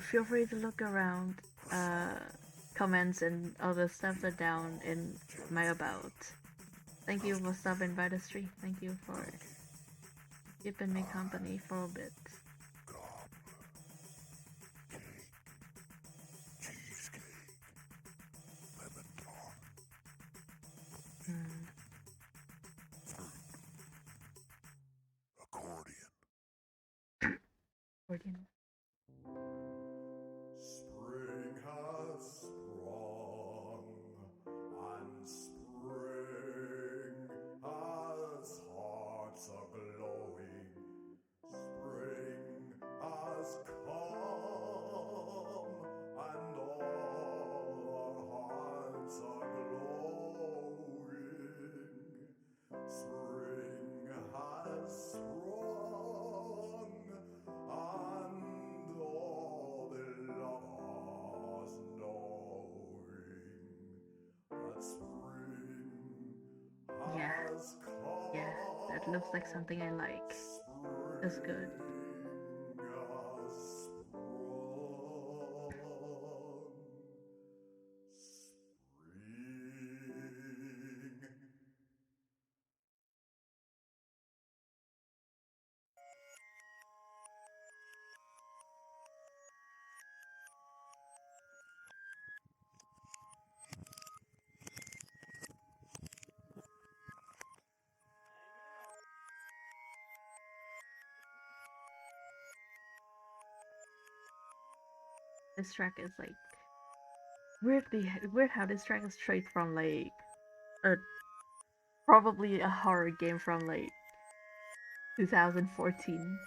feel free to look around. Comments and other stuff are down in my about. Thank you for stopping by the stream. Thank you for keeping me company for a bit. Cheesecake. Lemon tart. Fruit. Accordion. Accordion. Spring has sprung, and spring has hearts a-glowing. Spring has come, and all our hearts are glowing. Spring has sprung, and all the lovers knowing that spring Yeah, has come. yeah, that looks like something I like. That's good. Spring has sprung. Spring. This track is like weird how this track is straight from like a probably a horror game from like 2014,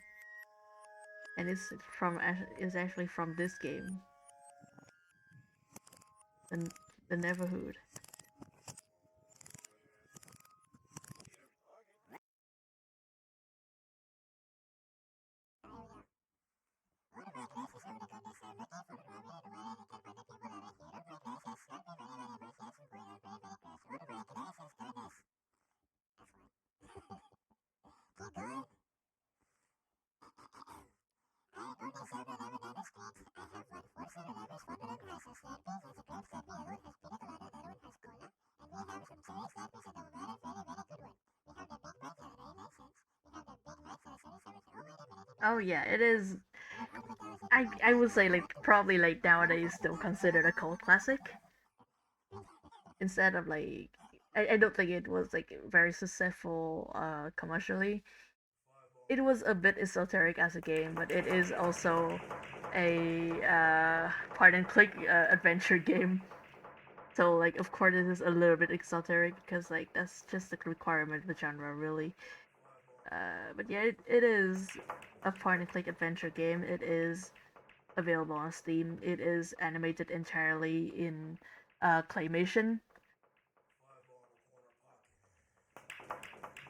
and is actually from this game, the the Neverhood. Oh yeah, it is. I would say like probably like nowadays still considered a cult classic instead of like I don't think it was like very successful commercially. It was a bit esoteric as a game, but it is also a point and click adventure game. So like of course it is a little bit esoteric because like that's just the requirement of the genre really. But yeah, it is a point and click adventure game. It is available on Steam. It is animated entirely in claymation,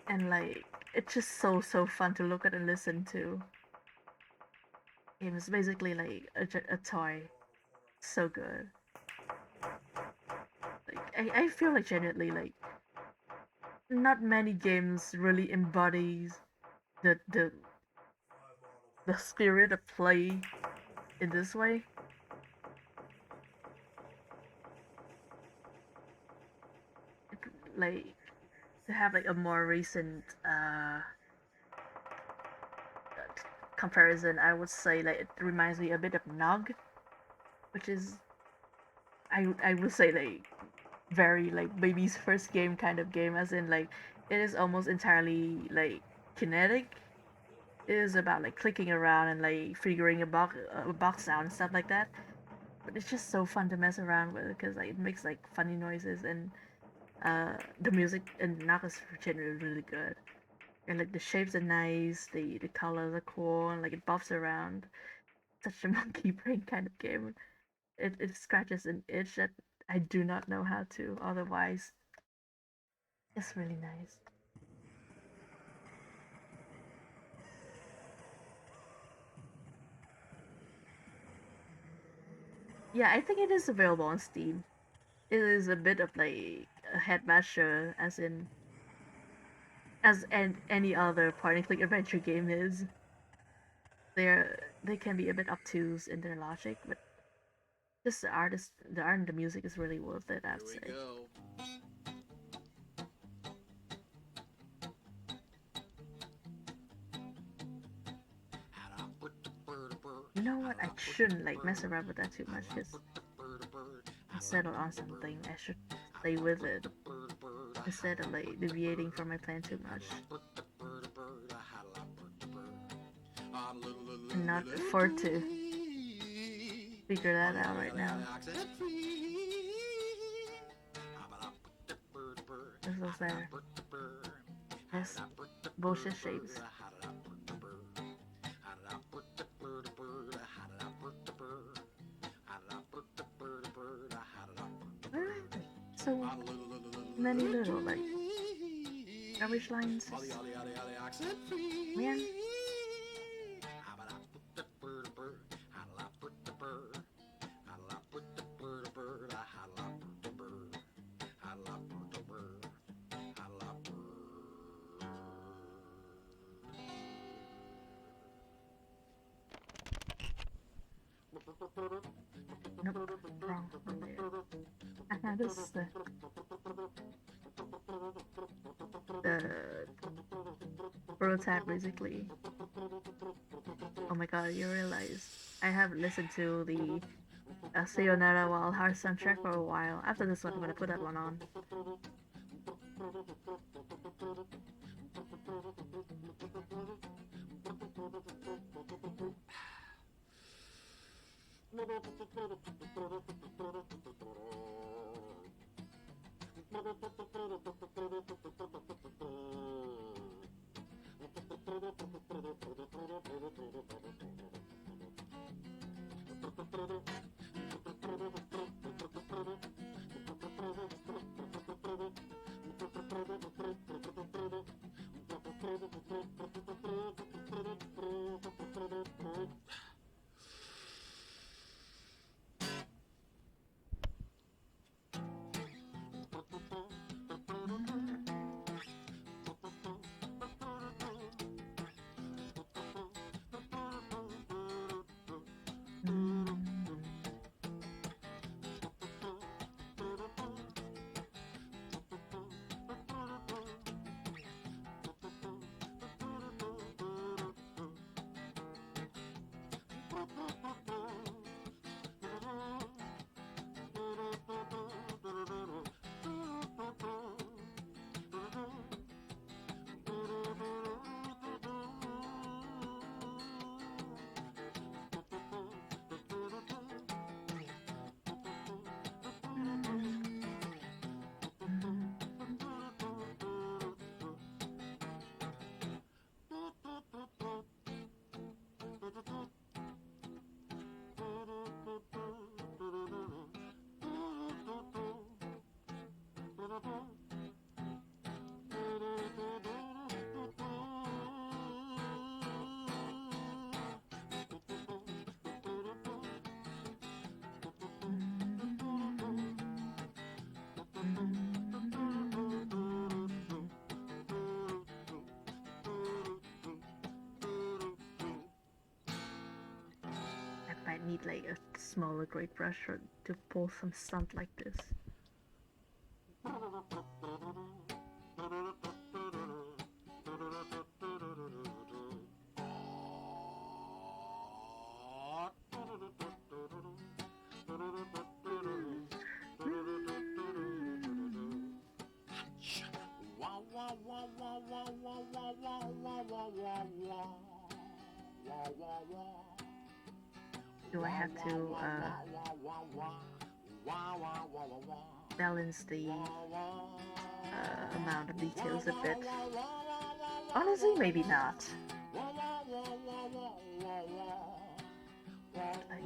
and like it's just so fun to look at and listen to. It was basically like a toy. So good. Like I feel like genuinely like not many games really embodies the the the spirit of play in this way. Like to have like a more recent comparison, I would say like it reminds me a bit of Nog, which is I would say like very like baby's first game kind of game, as in like it is almost entirely like kinetic. It is about like clicking around and like figuring a box out and stuff like that. But it's just so fun to mess around with because like it makes like funny noises, and the music and Nog is generally really good. And like the shapes are nice, the colors are cool, and like it buffs around. Such a monkey brain kind of game. It scratches an itch that I do not know how to otherwise. It's really nice. Yeah, I think it is available on Steam. It is a bit of like a headmaster, as any other point-and-click adventure game is. They can be a bit obtuse in their logic, but just the art and the music is really worth it, I'd Here we say. go. You know what? I shouldn't like mess around with that too much because I settled on something. I should stay with it instead of like deviating from my plan too much and not afford to figure that out right now. This was there. Yes, bullshit shapes. So many little like garbage lines. Man, nope, wrong. This is the prototype basically. Oh my god, you realize I haven't listened to the Sayonara Wild Heart soundtrack for a while. After this one, I'm gonna put that one on. I might need like a smaller great brush to pull some stunt like this. Do I have to balance the amount of details a bit? Honestly, maybe not. Like,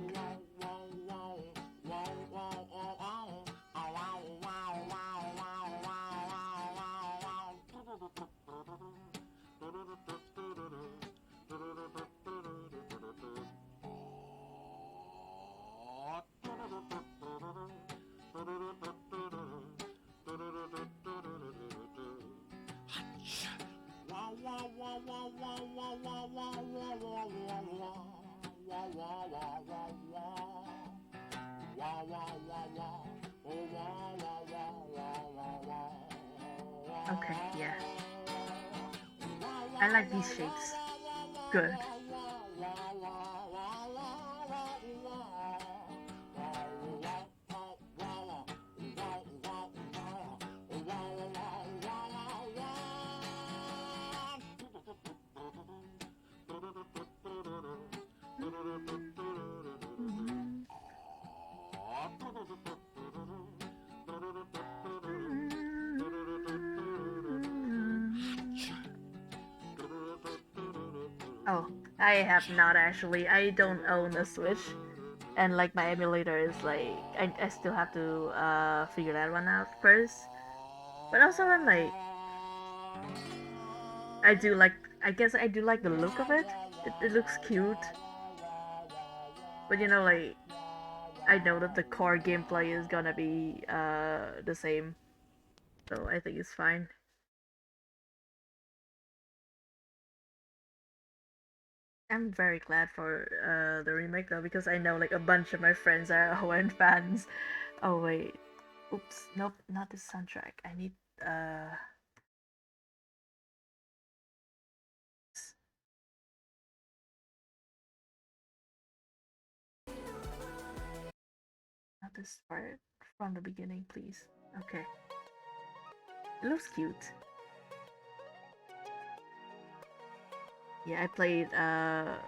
Okay, yeah. I like these shapes. Good. Oh, I have not actually. I don't own a Switch, and like my emulator is like I still have to figure that one out first. But also I'm like I do like I guess I do like the look of it. It looks cute, but like I know that the core gameplay is gonna be the same, so I think it's fine. I'm very glad for the remake though because I know like a bunch of my friends are ON fans. Oh wait, oops, nope, not this soundtrack. I need uh not this part from the beginning, please. Okay, it looks cute. Yeah, I played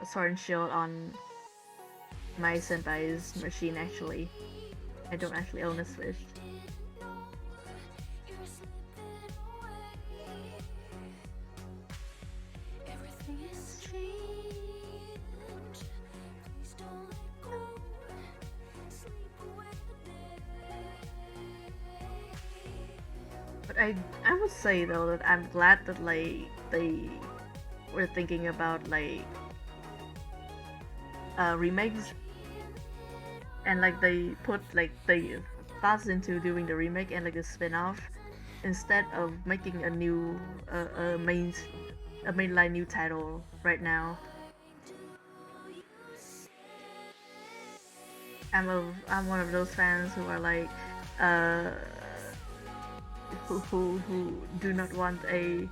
Sword and Shield on my senpai's machine actually. I don't actually own a Switch. But I would say though that I'm glad that like they were thinking about like remakes and like they put like the thoughts into doing the remake and like a spin-off instead of making a new a mainline new title right now. I'm one of those fans who are like uh who do not want a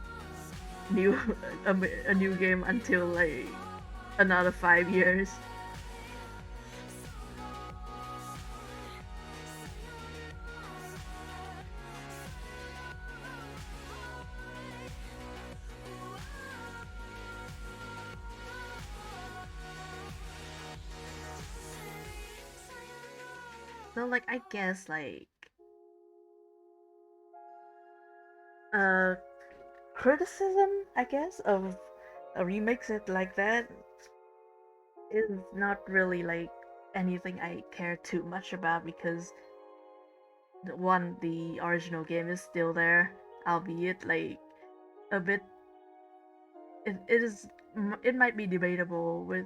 new a new game until like another 5 years. So like I guess like uh criticism I guess of a remix it like that is not really like anything I care too much about because the original game is still there, albeit like a bit. It is it might be debatable with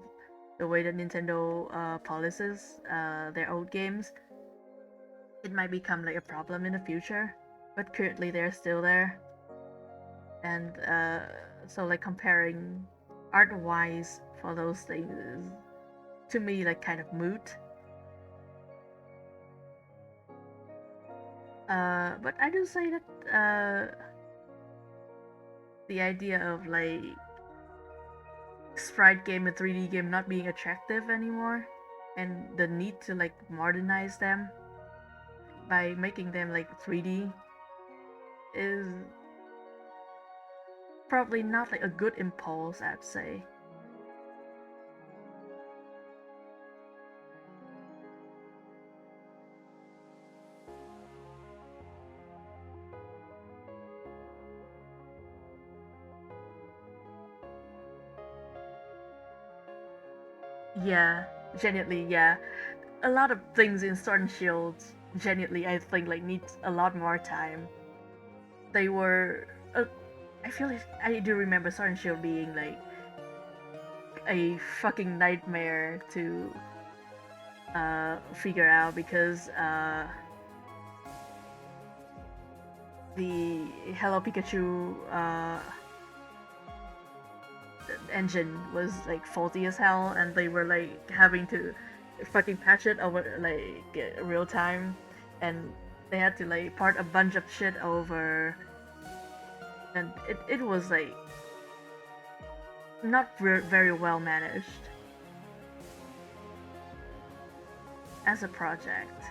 the way that Nintendo policies their old games. It might become like a problem in the future, but currently they're still there, and so like comparing art wise for those things is to me like kind of moot. But I do say that the idea of like sprite game and 3D game not being attractive anymore, and the need to like modernize them by making them like 3D is probably not like a good impulse, I'd say. Yeah, genuinely, yeah. A lot of things in Sword and Shield, genuinely, I think like needs a lot more time. They were, I feel like I do remember Sword and Shield being like a fucking nightmare to figure out because the Hello Pikachu engine was like faulty as hell, and they were like having to fucking patch it over like real time, and they had to like part a bunch of shit over, and it was like not very well managed as a project,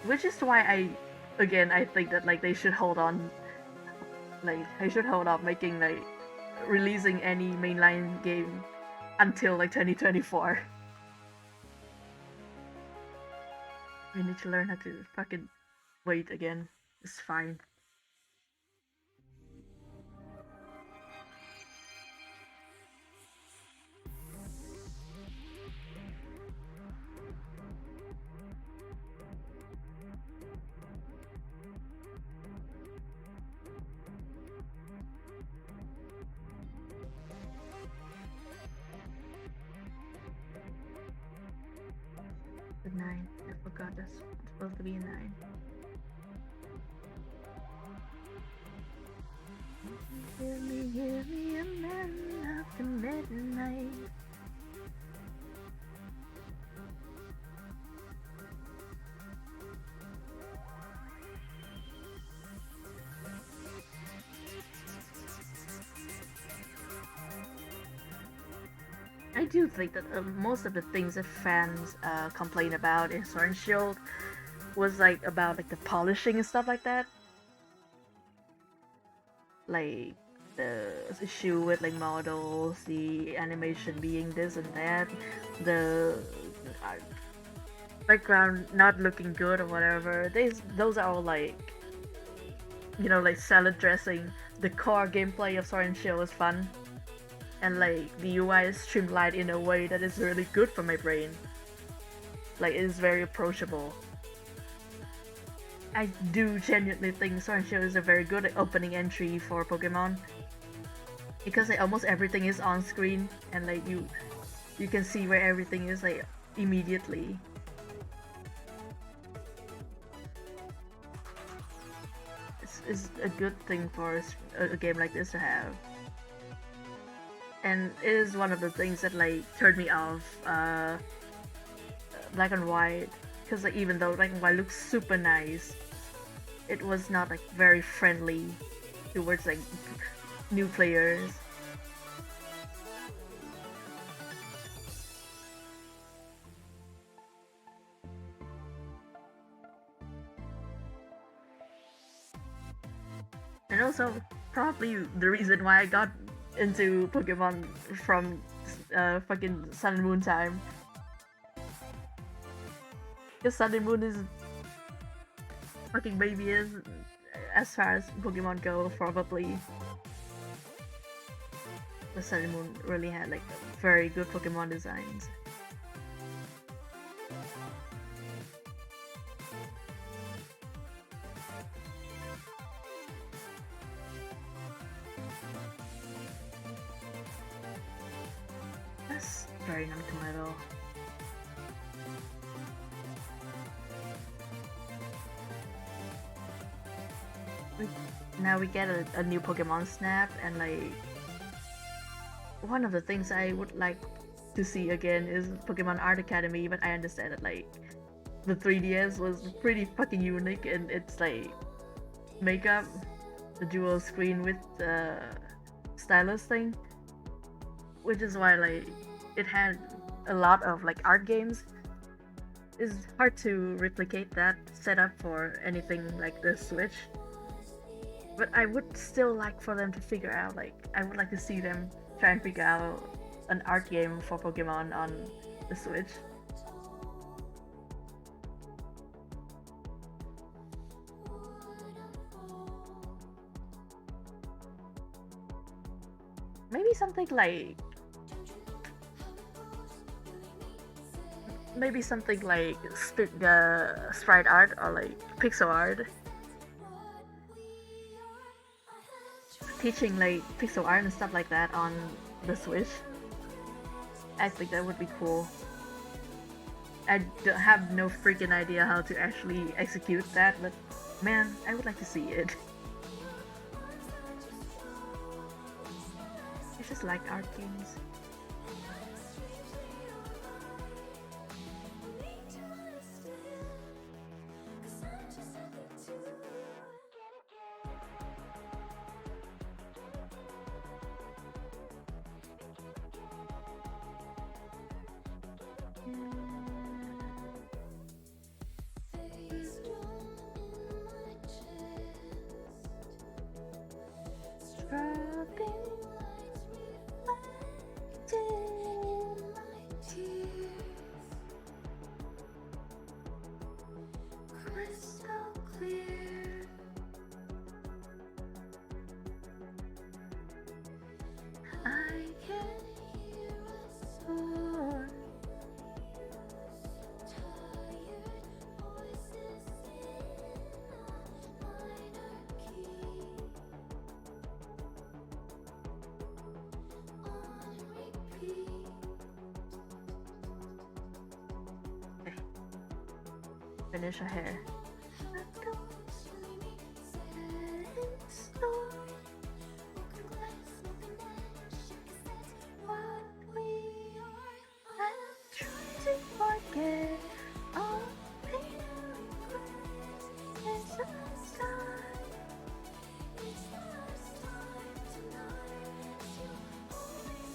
which is why I think that like they should hold on, like they should hold off making like releasing any mainline game until like 2024. We need to learn how to fucking wait again. It's fine. The 9. I forgot that's supposed to be a 9. Hear me, a man after midnight. I do think that most of the things that fans complain about in Sword and Shield was like about like the polishing and stuff like that. Like the issue with like models, the animation being this and that, the background not looking good or whatever. Those are all like, you know, like salad dressing. The core gameplay of Sword and Shield is fun, and like the UI is streamlined in a way that is really good for my brain. Like it is very approachable. I do genuinely think Sword and Shield is a very good opening entry for Pokemon, because like almost everything is on screen, and like you can see where everything is like immediately. It's a good thing for a game like this to have, and it is one of the things that like turned me off Black and White, because like even though Black and White looks super nice, it was not like very friendly towards like new players. And also probably the reason why I got into Pokemon from fucking Sun and Moon time. Because Sun and Moon is fucking baby is, as far as Pokemon go, probably. The Sun and Moon really had like very good Pokemon designs. That's very non-committal. Now we get a new Pokemon Snap, and like one of the things I would like to see again is Pokemon Art Academy, but I understand that like the 3DS was pretty fucking unique, and it's like makeup, the dual screen with the stylus thing, which is why like it had a lot of like art games. It's hard to replicate that setup for anything like the Switch. But I would still like for them to figure out, like, I would like to see them try and figure out an art game for Pokemon on the Switch. Maybe something like sprite art or like pixel art. Teaching like pixel art and stuff like that on the Switch. I think that would be cool. I have no freaking idea how to actually execute that, but Man, I would like to see it. I just like art games. Crystal clear. I can hear a soar. Okay. Finish her hair.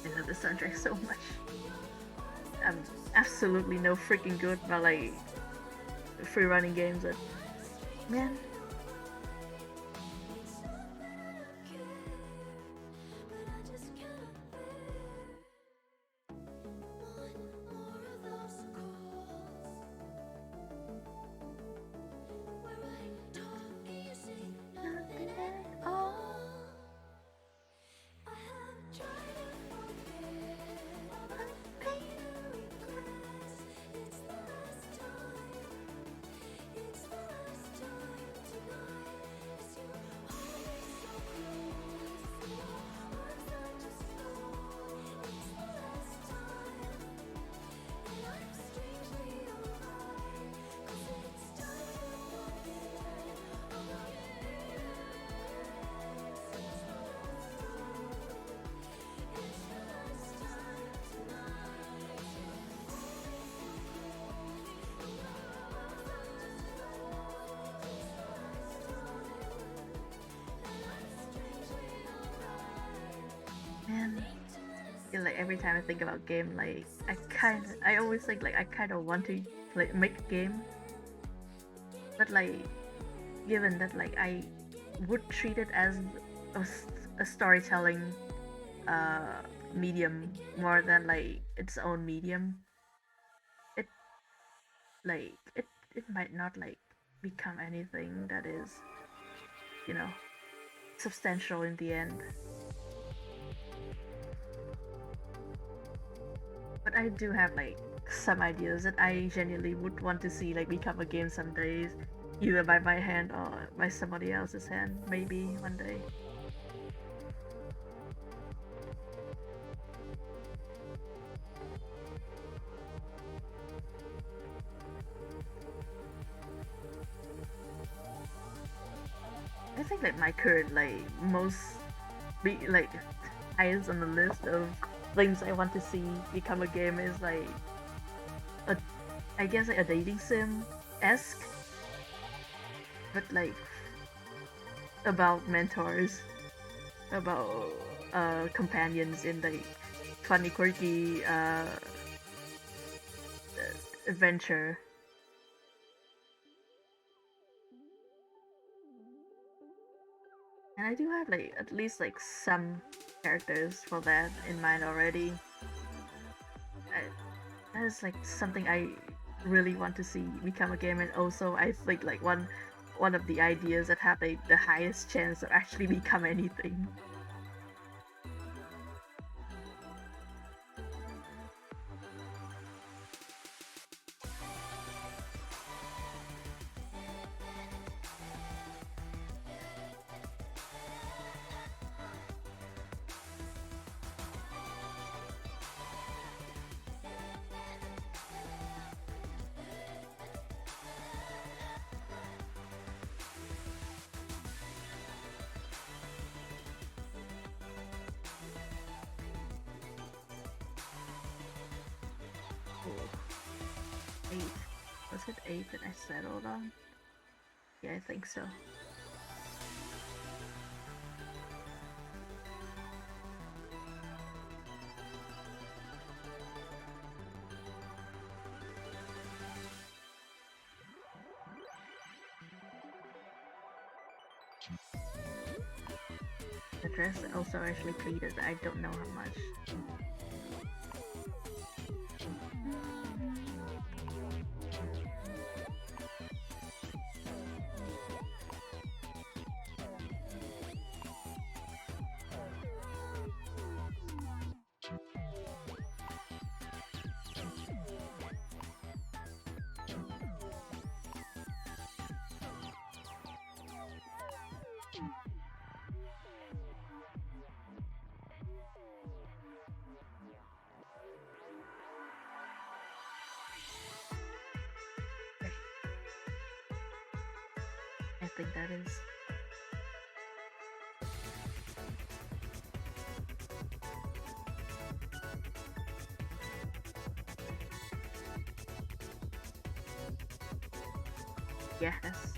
I love the soundtrack so much. I'm absolutely no freaking good about like free running games, but man. Nothing at all. Man, yeah, like every time I think about game, like I always think like I kind of want to like make a game, but like given that like I would treat it as a storytelling uh medium more than like its own medium, it it might not like become anything that is, you know, substantial in the end. But I do have like some ideas that I genuinely would want to see like become a game someday, either by my hand or by somebody else's hand, maybe one day. I think like my current like most like highest on the list of things I want to see become a game is like a I guess like a dating sim esque, but like about mentors, about companions in like funny quirky adventure. And I do have like at least like some characters for that in mind already. I, that is like something I really want to see become a game, and also I think like one of the ideas that have like the highest chance of actually become anything. Was it 8 that I settled on? Yeah, I think so. The dress also actually pleated, but I don't know how much. I think that is. Yeah, that's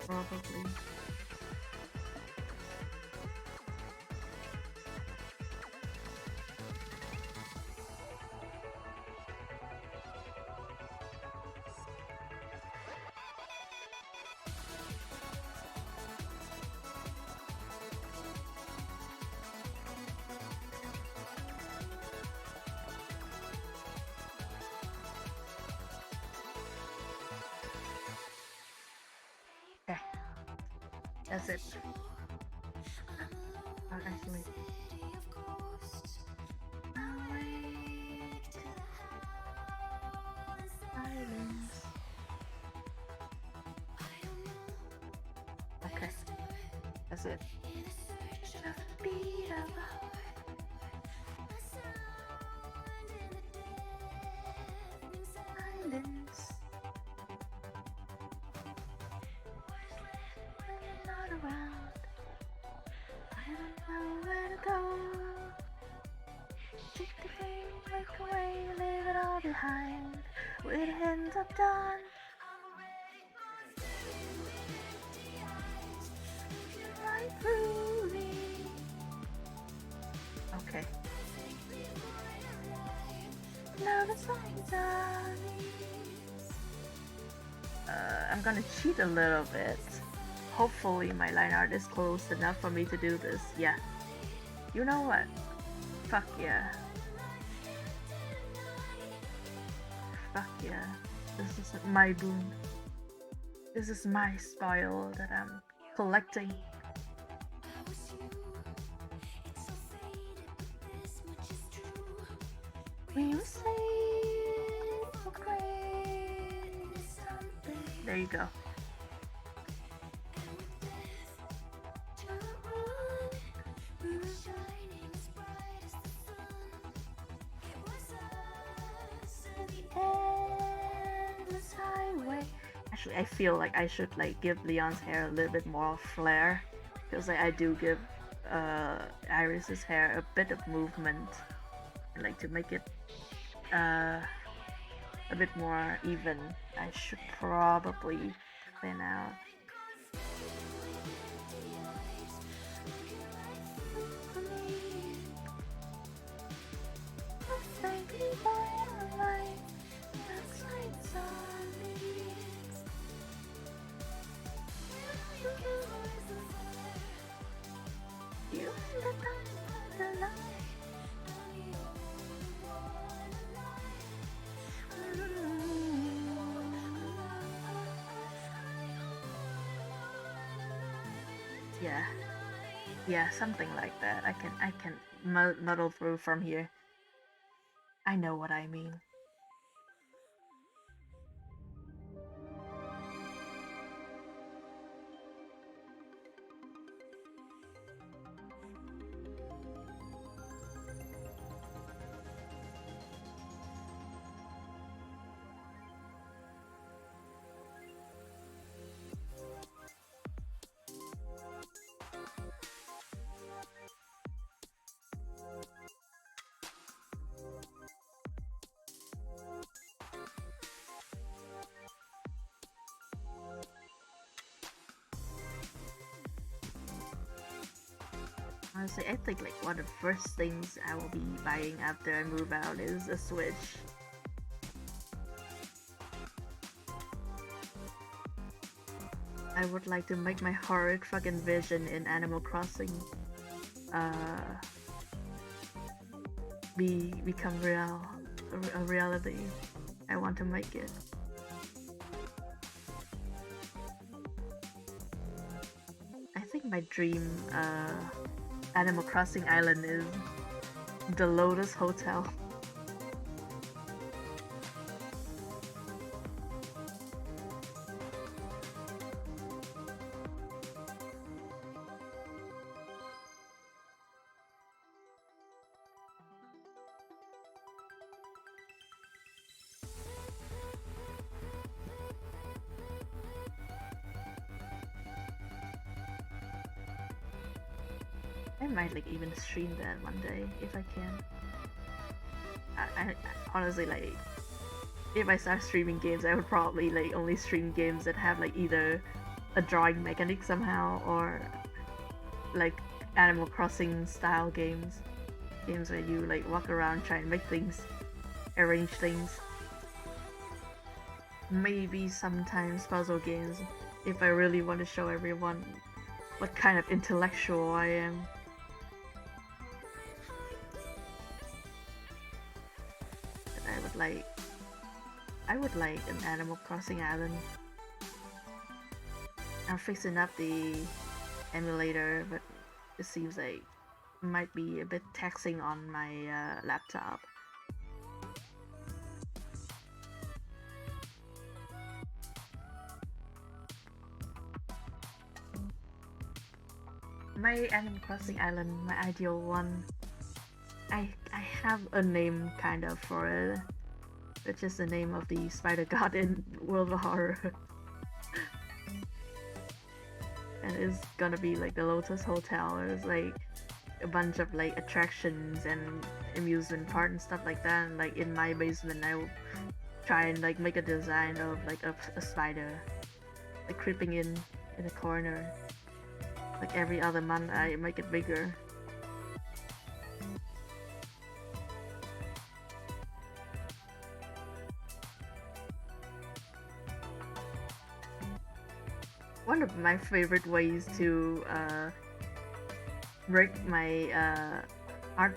probably. Okay, that's it. Actually. Silence. Okay, that's it. Silence. When you're not around, I don't know where to go. Take the pain, break away, leave it all behind. With hands up done. Right through me. Okay. Love is like I'm gonna cheat a little bit. Hopefully my line art is close enough for me to do this. Yeah. You know what? Fuck yeah. Fuck yeah. This is my boon. This is my spoil that I'm collecting. We were saved for grace. There you go. Actually, I feel like I should like give Leon's hair a little bit more flair, because like, I do give Iris's hair a bit of movement, like to make it a bit more even. I should probably thin out. Yeah, yeah, something like that. I can muddle through from here. I know what I mean. Honestly, I think like one of the first things I will be buying after I move out is a Switch. I would like to make my horrid fucking vision in Animal Crossing uh become a reality. I want to make it. I think my dream Animal Crossing island is the Lotus Hotel. I might like even stream that one day if I can. I honestly like if I start streaming games, I would probably like only stream games that have like either a drawing mechanic somehow or like Animal Crossing style games. Games where you like walk around trying to make things, arrange things. Maybe sometimes puzzle games if I really want to show everyone what kind of intellectual I am. I would like an Animal Crossing island. I'm fixing up the emulator, but it seems like it might be a bit taxing on my laptop. My Animal Crossing island, my ideal one. I have a name kind of for it, which is the name of the spider god in World of Horror. And it's gonna be like the Lotus Hotel. There's like a bunch of like attractions and amusement park and stuff like that. And like in my basement, I will try and like make a design of like a spider, like creeping in a corner. Like every other month, I make it bigger. One of my favorite ways to break my art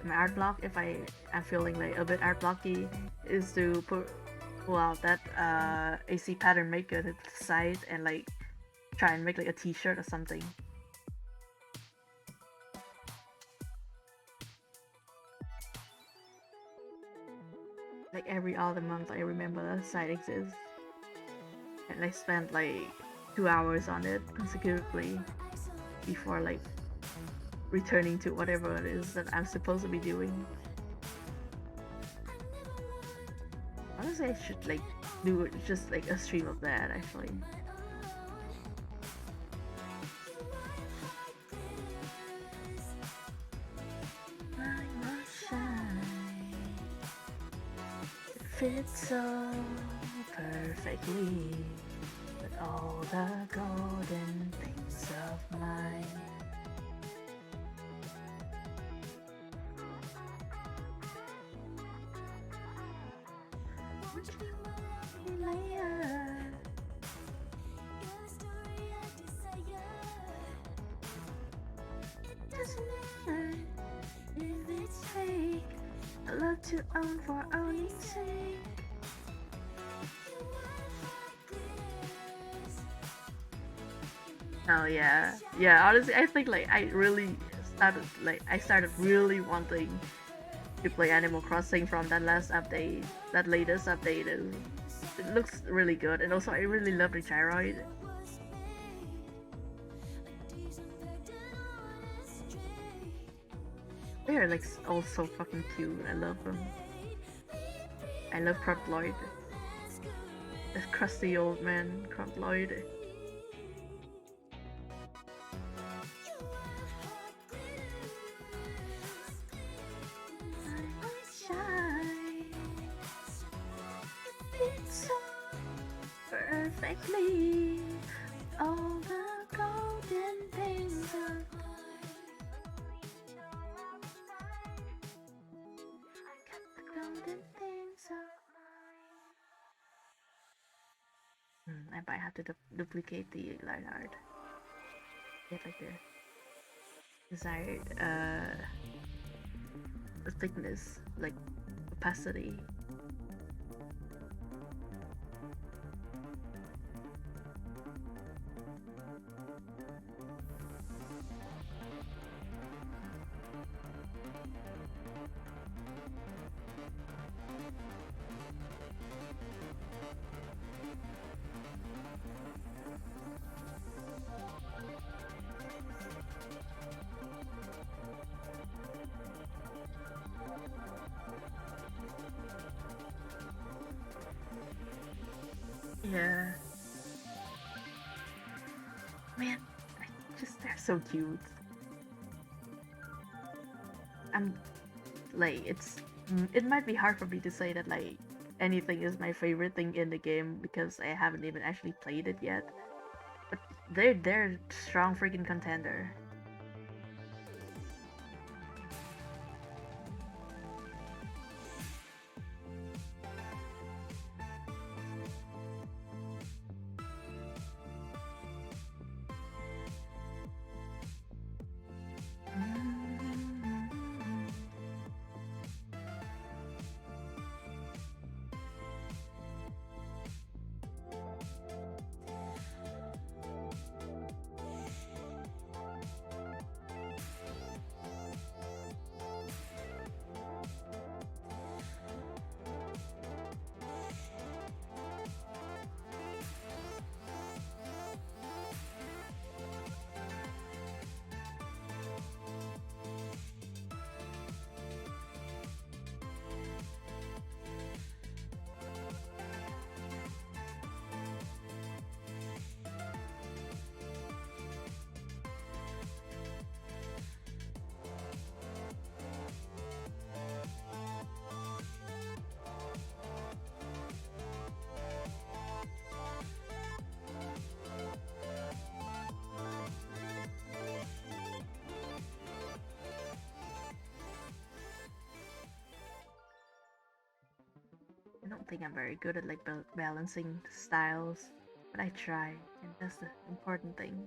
my art block if I'm feeling like a bit art blocky is to pull out that AC pattern maker to the side and like try and make like a t-shirt or something. Like every other month I remember that site exists. And I spent like 2 hours on it consecutively before like returning to whatever it is that I'm supposed to be doing. Honestly, I should like do just like a stream of that actually. It fits so perfectly with all the golden things of mine. I love to own for owning sake. Oh yeah, yeah. Honestly, I think like I started really wanting to play Animal Crossing from that last update, that latest update. It looks really good, and also I really love the gyroid. They're like all so fucking cute. I love them. I love Crump Lloyd. This crusty old man, Crump Lloyd. Perfectly all the golden things of I might have to duplicate the line art. Get like the desired thickness, like opacity. Yeah. Man, they're so cute. I'm like, it might be hard for me to say that like anything is my favorite thing in the game because I haven't even actually played it yet. But they're strong freaking contender. I don't think I'm very good at like balancing styles, but I try, and that's the important thing.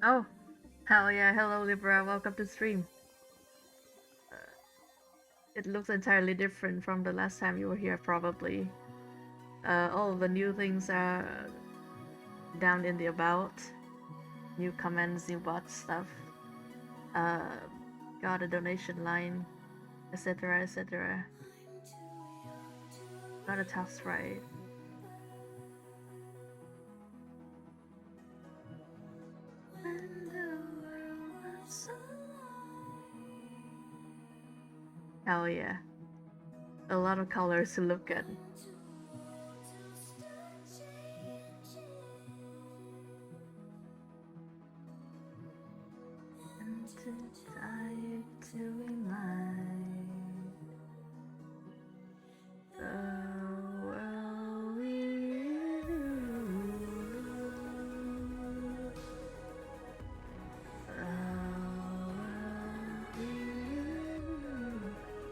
Oh, hell yeah! Hello, Libra. Welcome to stream. It looks entirely different from the last time you were here, probably. All of the new things are down in the about. New comments, new bot stuff. Uh, got a donation line, etc., etc. Got a task right. Hell yeah. A lot of colors to look at. The world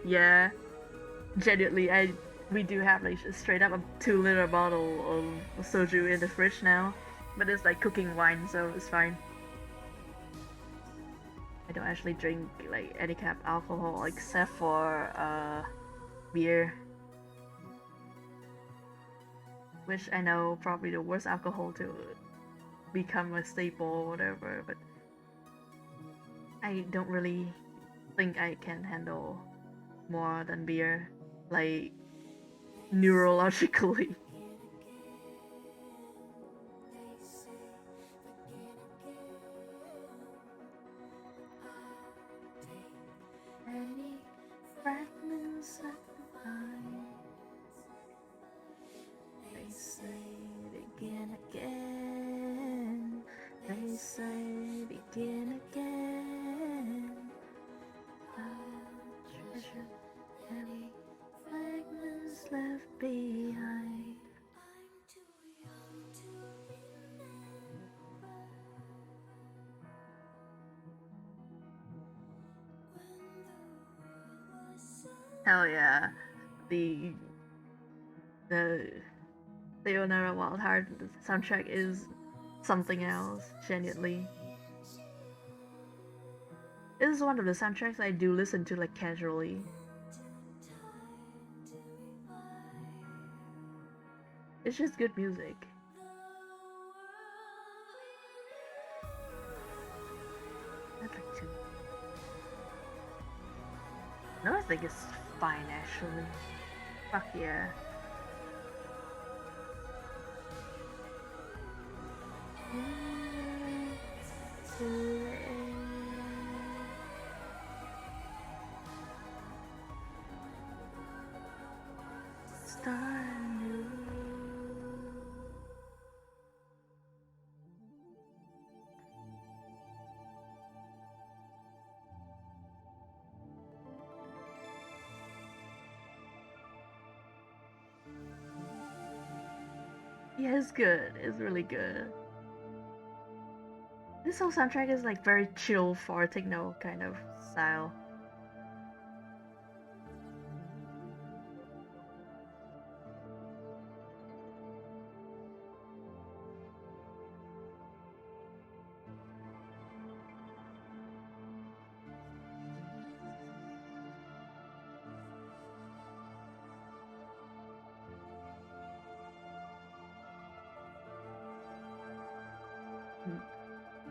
Yeah, genuinely, we do have like straight up a 2 liter bottle of soju in the fridge now, but it's like cooking wine, so it's fine. I don't actually drink like any kind of alcohol except for beer, which I know probably the worst alcohol to become a staple or whatever, but I don't really think I can handle more than beer, like neurologically. Any fragments of the mind, they say it again, they say it again. I treasure any fragments left behind. Hell yeah, the the Sayonara Wild Heart soundtrack is something else, genuinely. This is one of the soundtracks I do listen to like casually. It's just good music. I'd like to. No, I think it's fine actually. Fuck yeah. Start new. Yeah, it's good. It's really good. This whole soundtrack is like very chill for techno kind of style.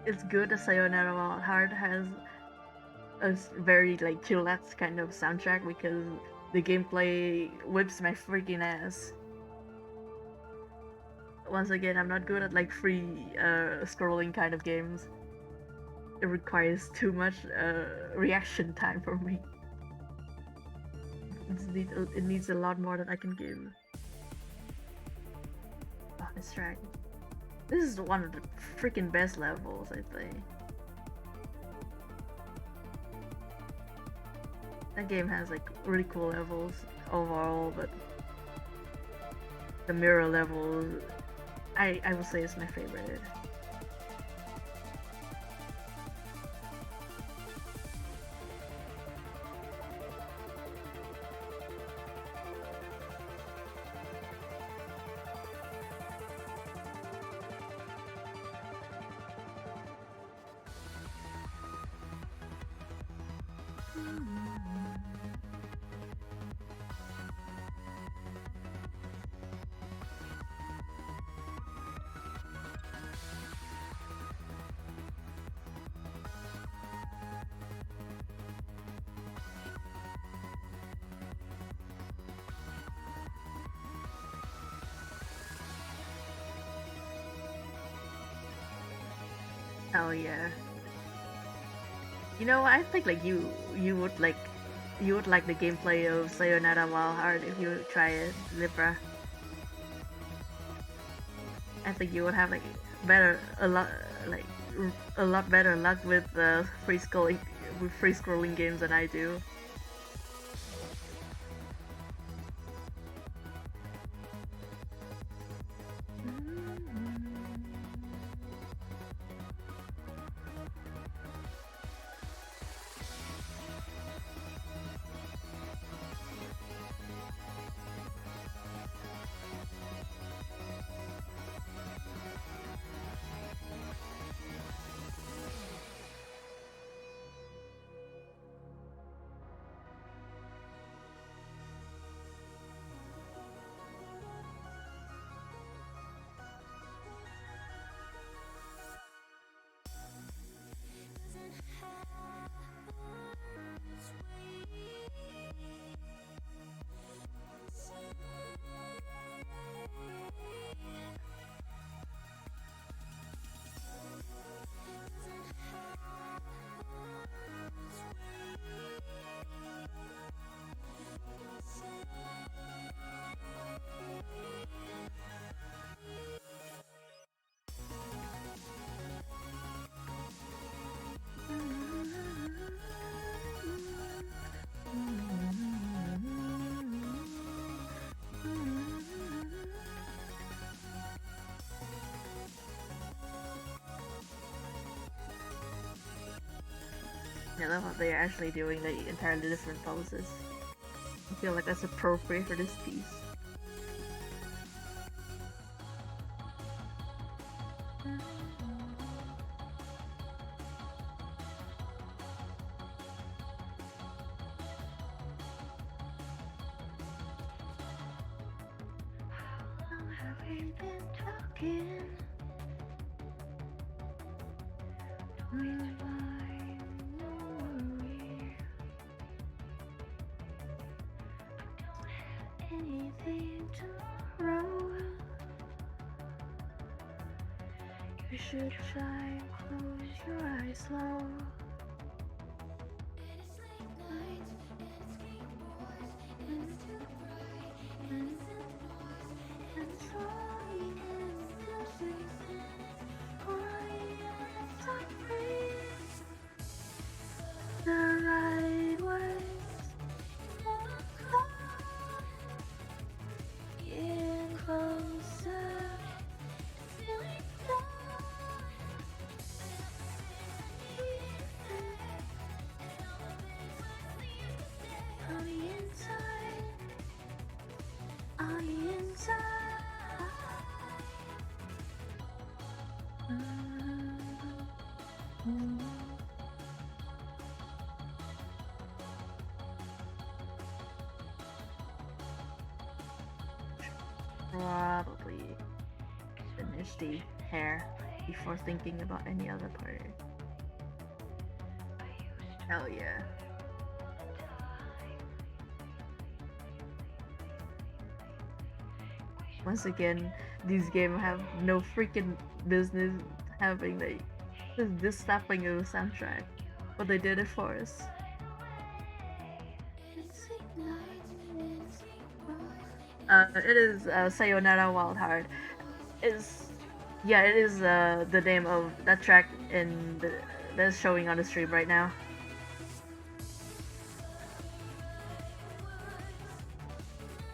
It's good that Sayonara Wild Heart has a very like chillax kind of soundtrack because the gameplay whips my freaking ass. Once again, I'm not good at like free scrolling kind of games. It requires too much reaction time for me. It needs a lot more than I can give. Oh, this track. This is one of the freaking best levels, I think. That game has like really cool levels overall, but the mirror level, I would say is my favorite. Hell yeah. You know, I think like you would like the gameplay of Sayonara Wild Heart if you try it, Libra. I think you would have like better like a lot better luck with free scrolling games than I do. I love how they're actually doing like entirely different poses. I feel like that's appropriate for this piece. Anything tomorrow. You should try and close your eyes slow. The right words, getting closer. On the inside, on the inside. Probably finish the hair before thinking about any other part. Hell yeah. Once again, these games have no freaking business having like this stopping of a soundtrack, but they did it for us. It is Sayonara Wild Heart. Is Yeah, it is the name of that track that's showing on the stream right now.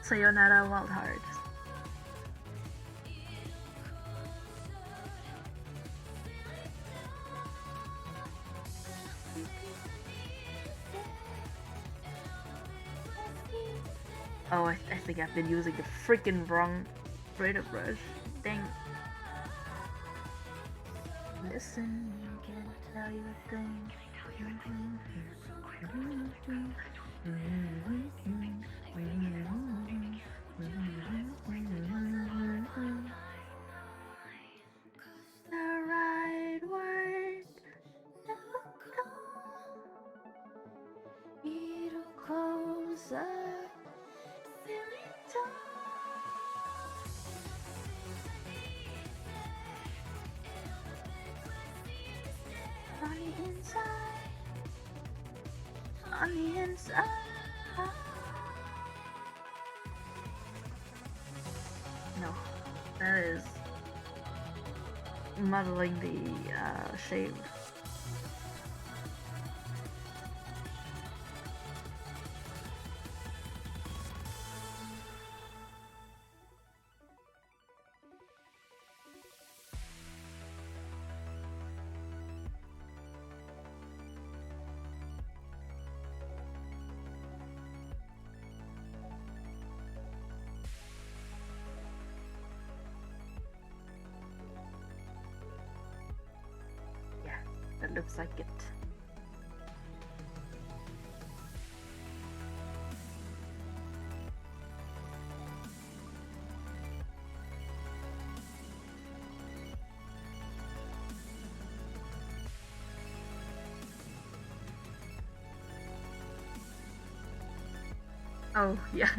Sayonara Wild Heart. Oh, I think I've been using the freaking wrong shader brush. Dang. Listen, can I tell you a thing? The right word. It'll closer. On the inside, on the inside. No, that is muddling the shave. That looks like it. Oh yeah.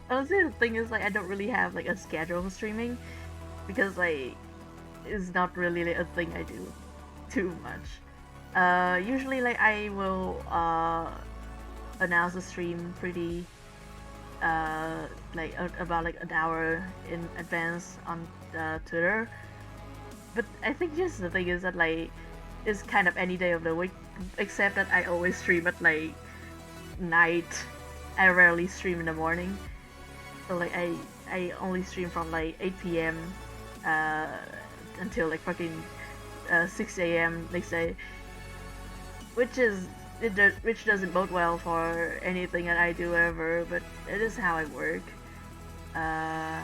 Honestly, the thing is like I don't really have like a schedule for streaming because like it's not really like, a thing I do too much. Usually like I will announce the stream pretty like about like an hour in advance on Twitter. But I think just the thing is that like it's kind of any day of the week, except that I always stream at like night. I rarely stream in the morning. So like I only stream from like 8 p.m. Until like fucking 6 a.m. next day. which doesn't bode well for anything that I do ever, but it is how I work. Uh,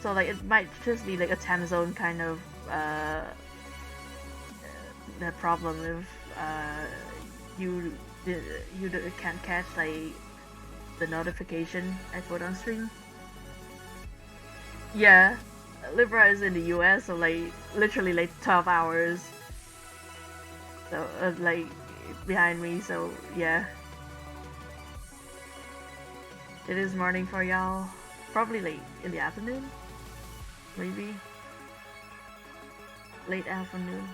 so like it might just be like a time zone kind of uh the problem if you can't catch like the notification I put on stream. Yeah, Libra is in the US, so like literally like 12 hours. So like behind me, so yeah. It is morning for y'all. Probably late in the afternoon, maybe late afternoon.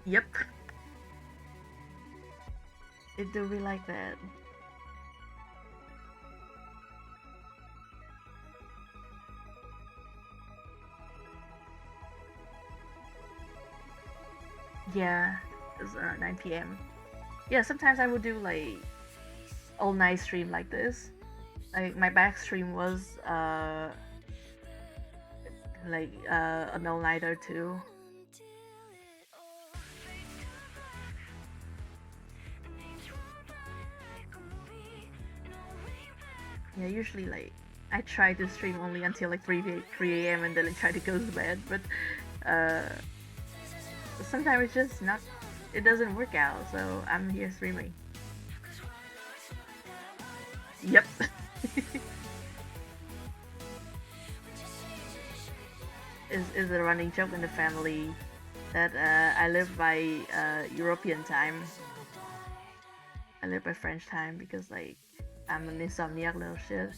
Yep, it do be like that. Yeah, it's around 9 p.m. Yeah, sometimes I would do like all night stream like this. Like my back stream was an all nighter too. Yeah, usually like I try to stream only until like 3 a.m. and then I try to go to bed, but uh sometimes it's just not it doesn't work out, so I'm here streaming. Yep. Is a running joke in the family that I live by European time. I live by French time because like I'm an insomniac little shit.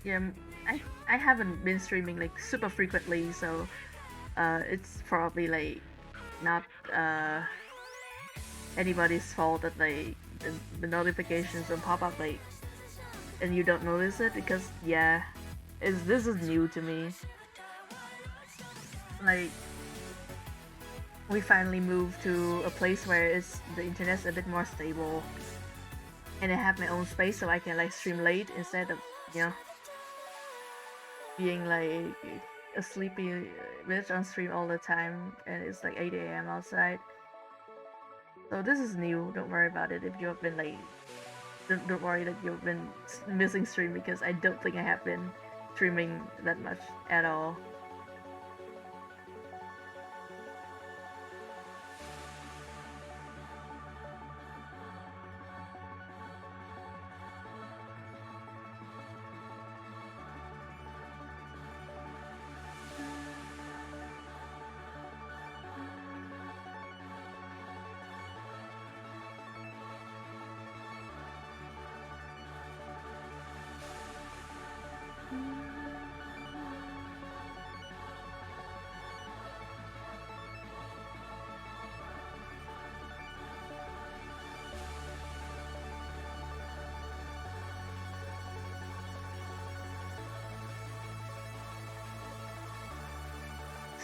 Yeah, I haven't been streaming like super frequently, so it's probably like not anybody's fault that like the notifications don't pop up like and you don't notice it because yeah, this is new to me. Like we finally moved to a place where the internet's a bit more stable, and I have my own space so I can like stream late instead of you know being like a sleepy bitch on stream all the time, and it's like 8 a.m. outside. So this is new. Don't worry about it if you have been like. Don't worry that you've been missing stream because I don't think I have been streaming that much at all.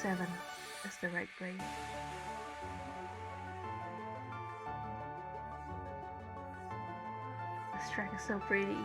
Seven. That's the right grade. This track is so pretty.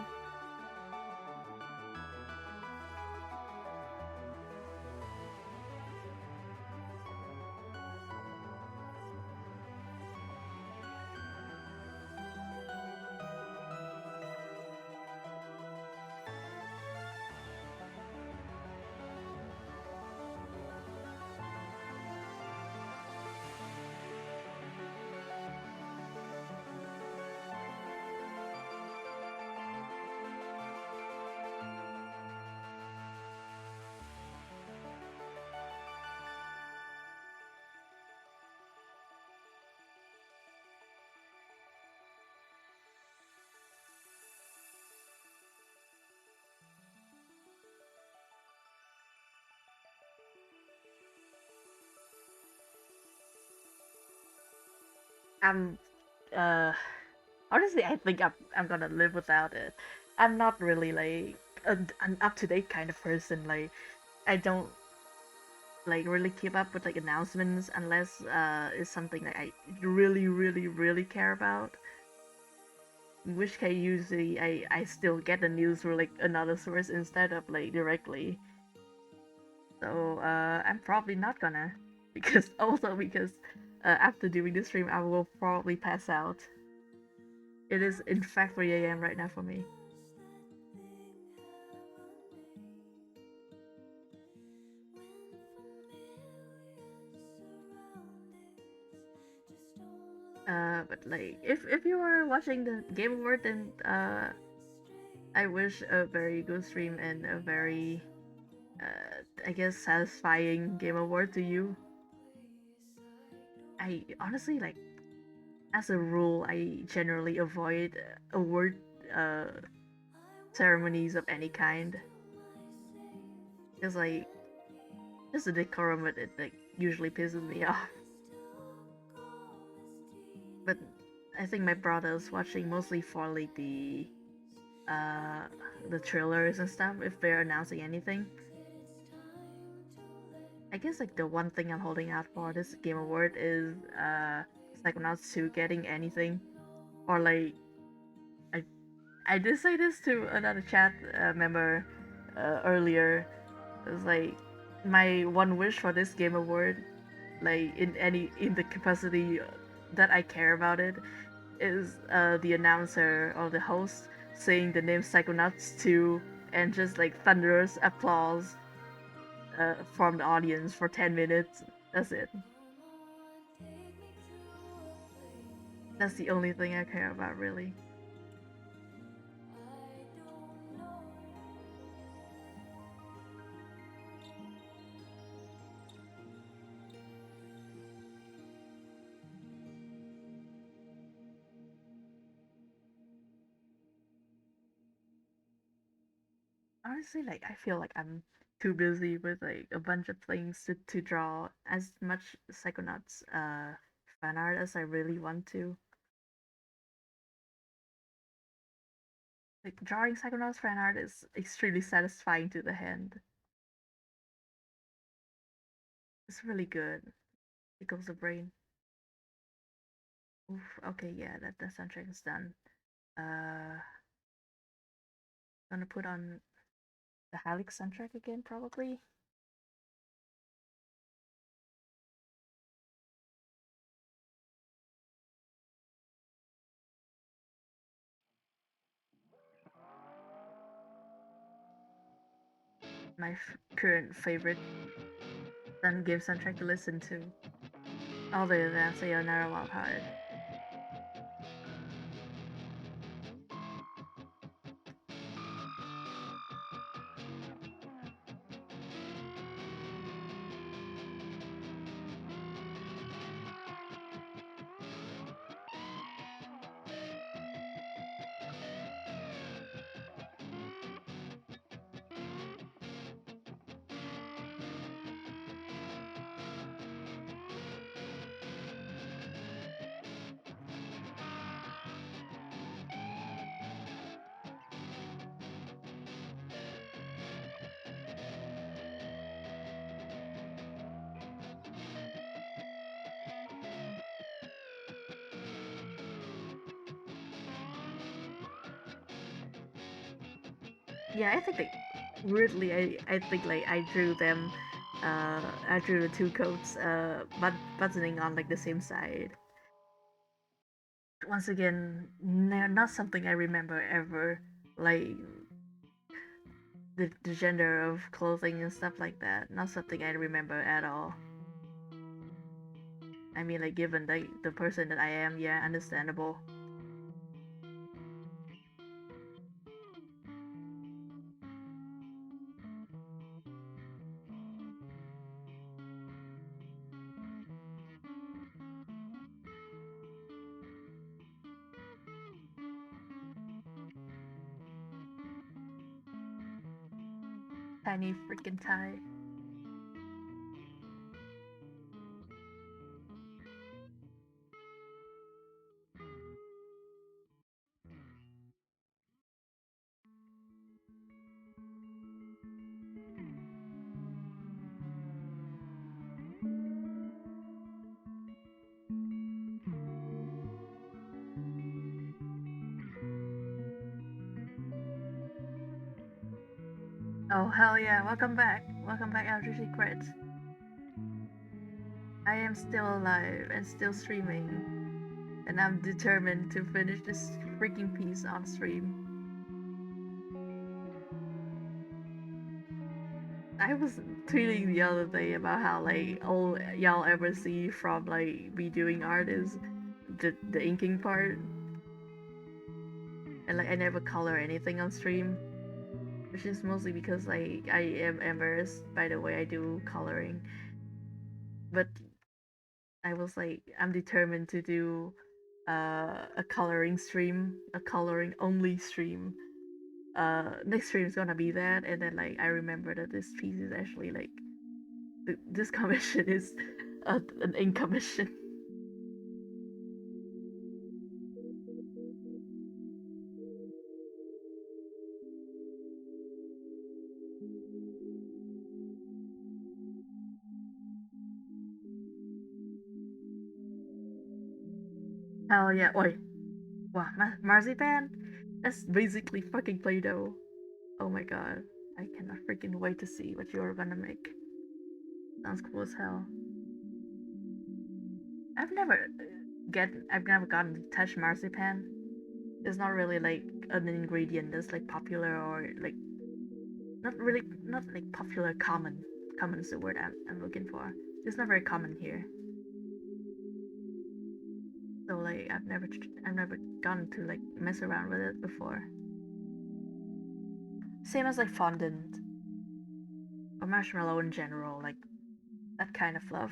I'm uh honestly I think I'm gonna live without it. I'm not really like an up to date kind of person. Like I don't. like really keep up with like announcements unless it's something that I really really really care about. In which case usually I still get the news through like another source instead of like directly. So I'm probably not gonna because also because after doing this stream I will probably pass out. It is in fact 3 a.m. right now for me. But like if you are watching the Game Award, then I wish a very good stream and a very I guess satisfying Game Award to you. I honestly like as a rule I generally avoid award uh ceremonies of any kind because like just the decorum with it like usually pisses me off. But I think my brother's watching mostly for like uh the trailers and stuff if they're announcing anything. I guess like the one thing I'm holding out for this Game Award is Psychonauts 2 getting anything. Or like I I did say this to another chat member earlier. It was like my one wish for this Game Award, like in the capacity that I care about it, is the announcer or the host saying the name Psychonauts 2 and just like thunderous applause from the audience for 10 minutes. That's it. That's the only thing I care about, really. Honestly, like I feel like I'm too busy with like a bunch of things to draw as much Psychonauts fan art as I really want to. Like drawing Psychonauts fan art is extremely satisfying to the hand. It's really good. It goes the brain. Oof, okay, yeah, that soundtrack is done. Uh, gonna put on the Halix soundtrack again, probably. My current favorite Sun game soundtrack to listen to. Other than Sayonara Wild Heart. Yeah, I think like weirdly, I think like I drew them. I drew the two coats, buttoning on like the same side. Once again, not something I remember ever. Like the gender of clothing and stuff like that. Not something I remember at all. I mean, like given the person that I am, yeah, understandable. Tiny freaking tie. Oh hell yeah! Welcome back. Welcome back, LG Secret. I am still alive and still streaming, and I'm determined to finish this freaking piece on stream. I was tweeting the other day about how like all y'all ever see from like me doing art is the inking part, and like I never color anything on stream, which is mostly because like I am embarrassed by the way I do coloring. But I was like, I'm determined to do a coloring stream, a coloring only stream. Next stream is gonna be that, and then like I remember that this piece is actually like this commission is an ink commission. Hell yeah! Oi, wow, marzipan? That's basically fucking Play-Doh. Oh my god, I cannot freaking wait to see what you're gonna make. Sounds cool as hell. I've never I've never gotten to touch marzipan. It's not really like an ingredient that's like popular or like not like popular common. Common is the word I'm looking for. It's not very common here. So like I've never gotten to like mess around with it before. Same as like fondant or marshmallow in general, like that kind of fluff.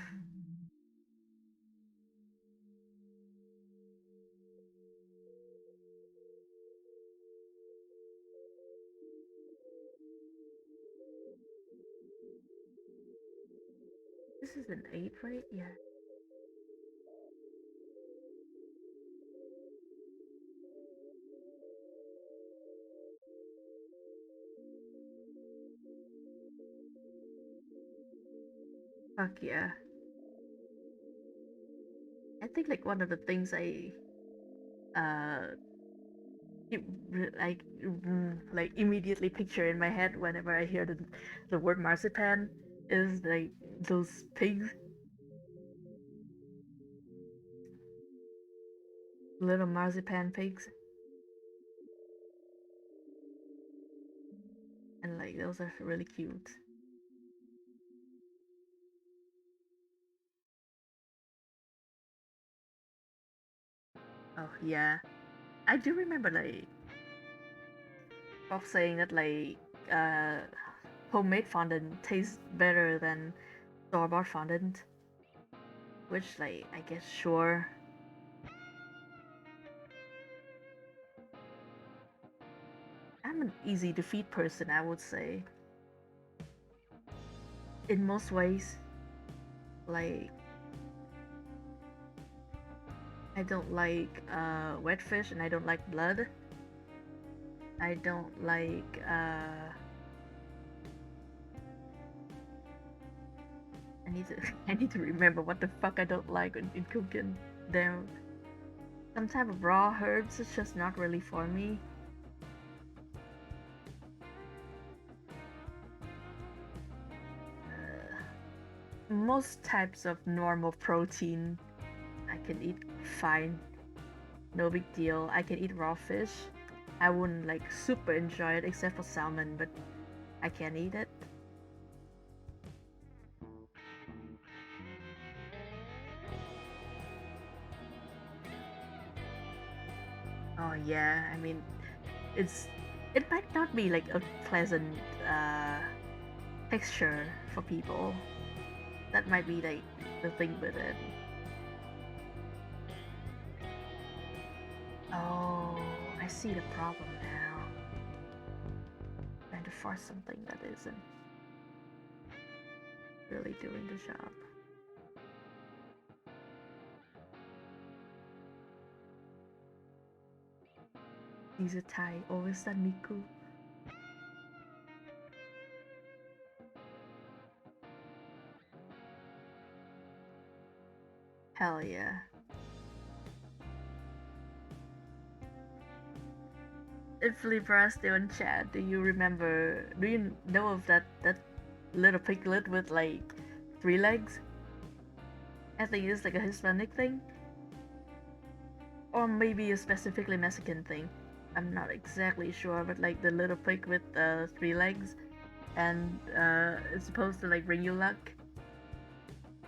This is an 8, right? Yeah. Fuck yeah. I think like one of the things I uh like like immediately picture in my head whenever I hear the word marzipan is like those pigs, little marzipan pigs, and like those are really cute. Oh yeah, I do remember like Bob saying that like uh homemade fondant tastes better than store-bought fondant, which like I guess sure. I'm an easy to feed person, I would say. In most ways, like I don't like wet fish and I don't like blood. I don't like I need to I need to remember what the fuck I don't like in cooking. There some type of raw herbs is just not really for me. Most types of normal protein I can eat fine. No big deal. I can eat raw fish. I wouldn't like super enjoy it except for salmon, but I can eat it. Oh yeah, I mean it's it might not be like a pleasant uh texture for people. That might be like the thing with it. Oh, I see the problem now. Trying to force something that isn't really doing the job. He's a Thai, always done Miku. Hell yeah. If Libra is still in chat, do you remember? Do you know of that little piglet with like 3 legs? I think it's like a Hispanic thing, or maybe a specifically Mexican thing. I'm not exactly sure, but like the little pig with 3 legs, and it's supposed to like bring you luck.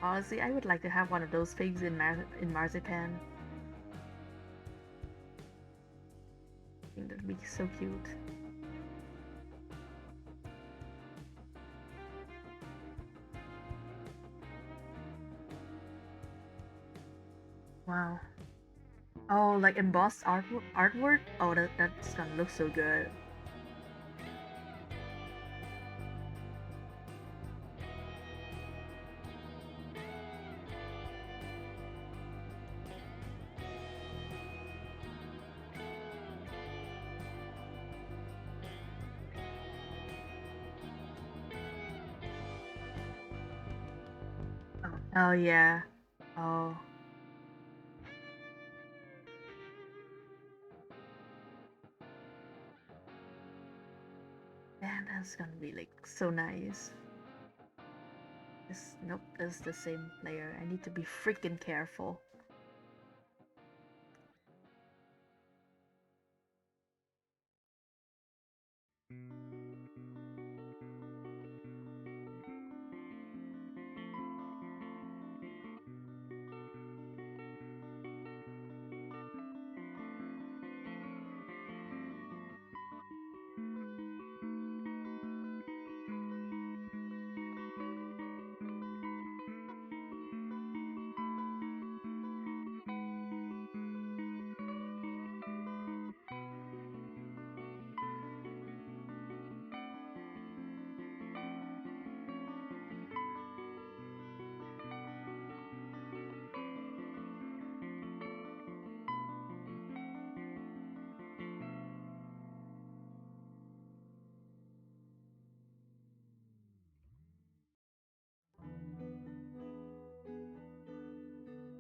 Honestly, I would like to have one of those pigs in marzipan. I think that'd be so cute. Wow. Oh, like embossed artwork? Oh, that's gonna look so good. Oh yeah. Oh, man, that's gonna be like so nice. Nope, that's the same player. I need to be freaking careful.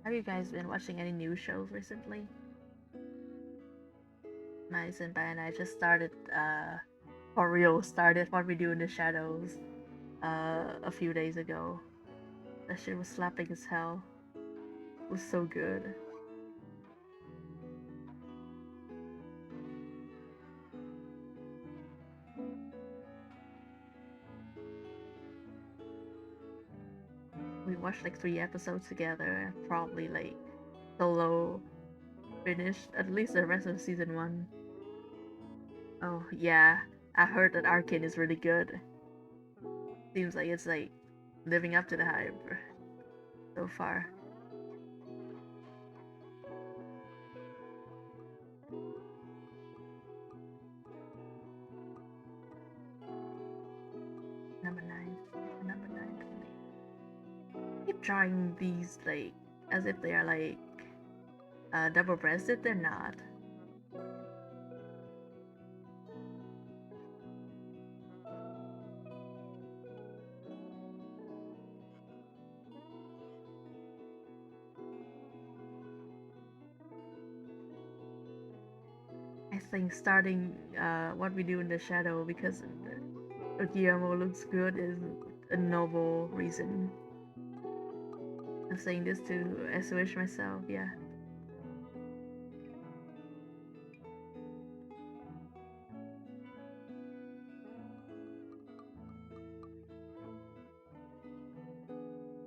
Have you guys been watching any new shows recently? My senpai and I just started, for real, started What We Do in the Shadows, a few days ago. That shit was slapping as hell. It was so good. We watched like 3 episodes together and probably like solo finished at least the rest of season 1. Oh yeah, I heard that Arcane is really good. Seems like it's like living up to the hype so far. Number 9. Number 9 for me. Keep drawing these like as if they are like double-breasted. They're not. I think starting What We Do in the Shadow because Guillermo looks good is a noble reason. I'm saying this to assuage myself, yeah.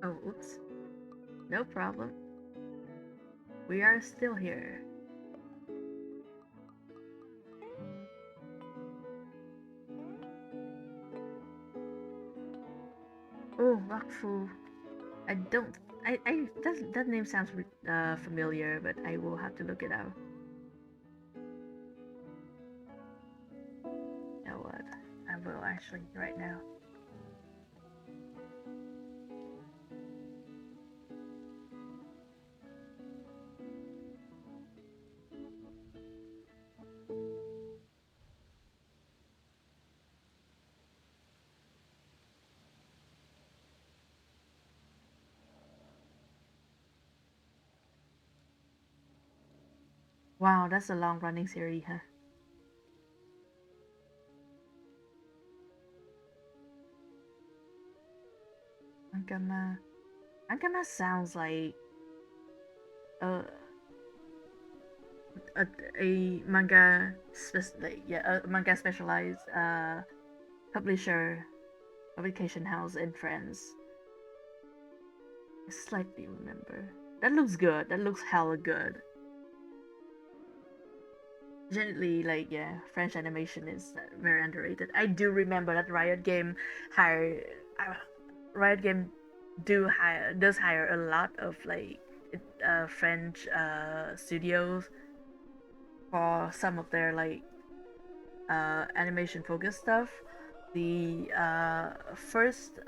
Oh, oops. No problem. We are still here. Oh, Wakfu. I don't. I that name sounds familiar, but I will have to look it up. You know what? I will actually right now. Wow, that's a long running series, huh? Angama. Angama sounds like a a, a manga a manga specialized publication house in France. I slightly remember. That looks good. That looks hella good. Generally, like, yeah, French animation is very underrated. I do remember that hire uh, Riot Game does hire a lot of like French studios for some of their like animation focused stuff. The first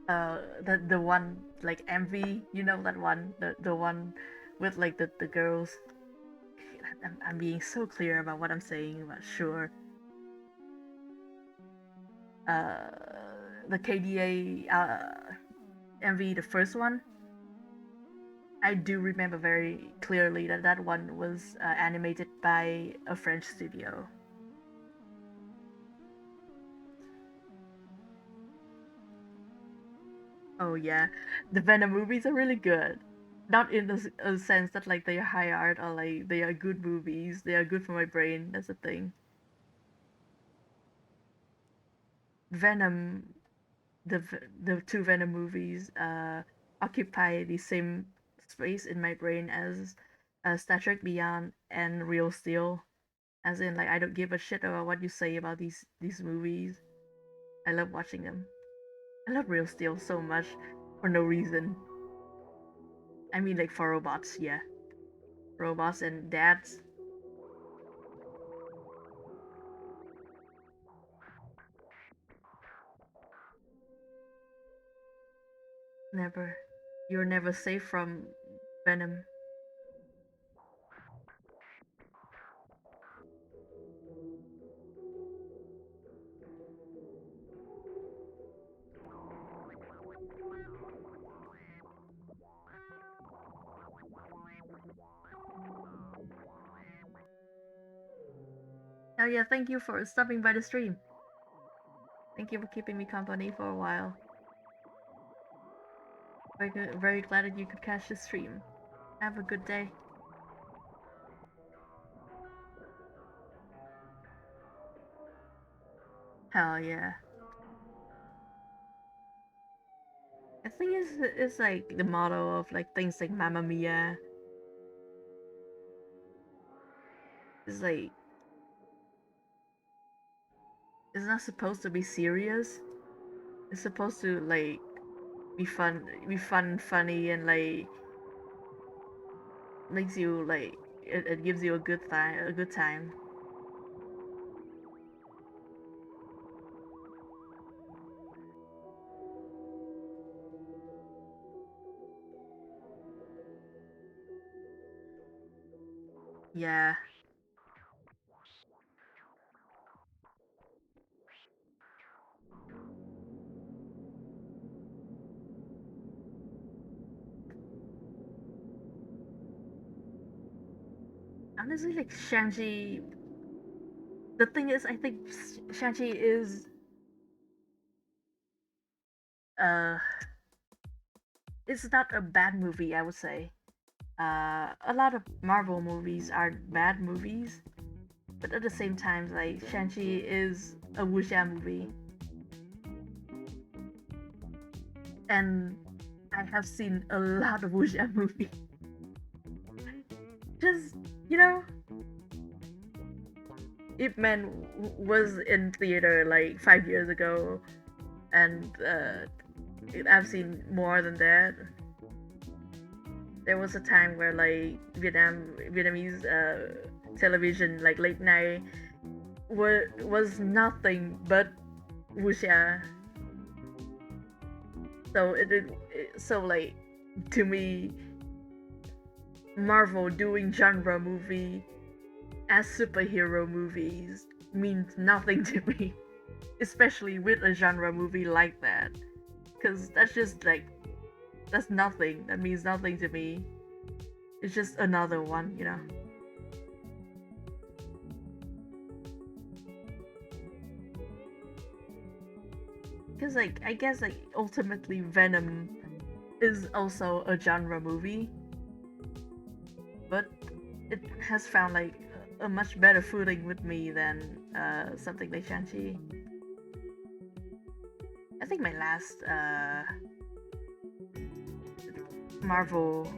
the one like MV, you know that one, the one with like the girls. I'm being so clear about what I'm saying, but sure. Uh, the KDA MV, the first one, I do remember very clearly that that one was animated by a French studio. Oh yeah, the Venom movies are really good. Not in the sense that like they are high art or like they are good movies. They are good for my brain. That's the thing. Venom, the two Venom movies occupy the same space in my brain as Star Trek Beyond and Real Steel. As in, like, I don't give a shit about what you say about these movies. I love watching them. I love Real Steel so much for no reason. I mean, like, for robots, yeah, robots and dads. Never, you're never safe from Venom. Oh yeah, thank you for stopping by the stream. Thank you for keeping me company for a while. Very glad that you could catch the stream. Have a good day. Hell yeah. I think it's like the motto of like things like Mamma Mia. It's like it's not supposed to be serious. It's supposed to like be fun, funny, and like makes you like it gives you a good time. Yeah. Honestly, like Shang-Chi. The thing is, I think Shang-Chi is uh, it's not a bad movie. I would say. A lot of Marvel movies are bad movies, but at the same time, like Shang-Chi is a wuxia movie, and I have seen a lot of wuxia movies. Just you know, Ip Man was in theater like 5 years ago, and I've seen more than that. There was a time where like Vietnamese television, like late night, was nothing but wuxia. So so like to me, Marvel doing genre movie as superhero movies means nothing to me, especially with a genre movie like that, because that's just like that's nothing. That means nothing to me. It's just another one, you know. because like I guess like ultimately Venom is also a genre movie, but it has found like a much better footing with me than something like Shang-Chi. I think my last Marvel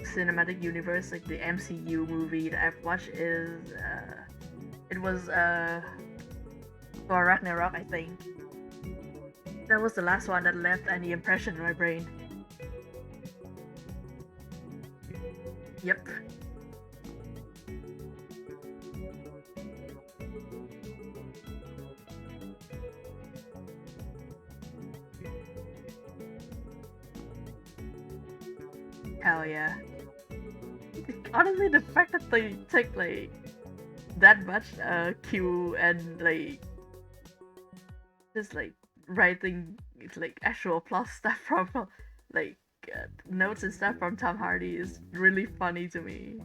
Cinematic Universe, like the MCU movie that I've watched is it was Thor Ragnarok, I think. That was the last one that left any impression in my brain. Yep. Hell yeah. Honestly, the fact that they take like that much cue and like just like writing like actual plot stuff from like notes and stuff from Tom Hardy is really funny to me.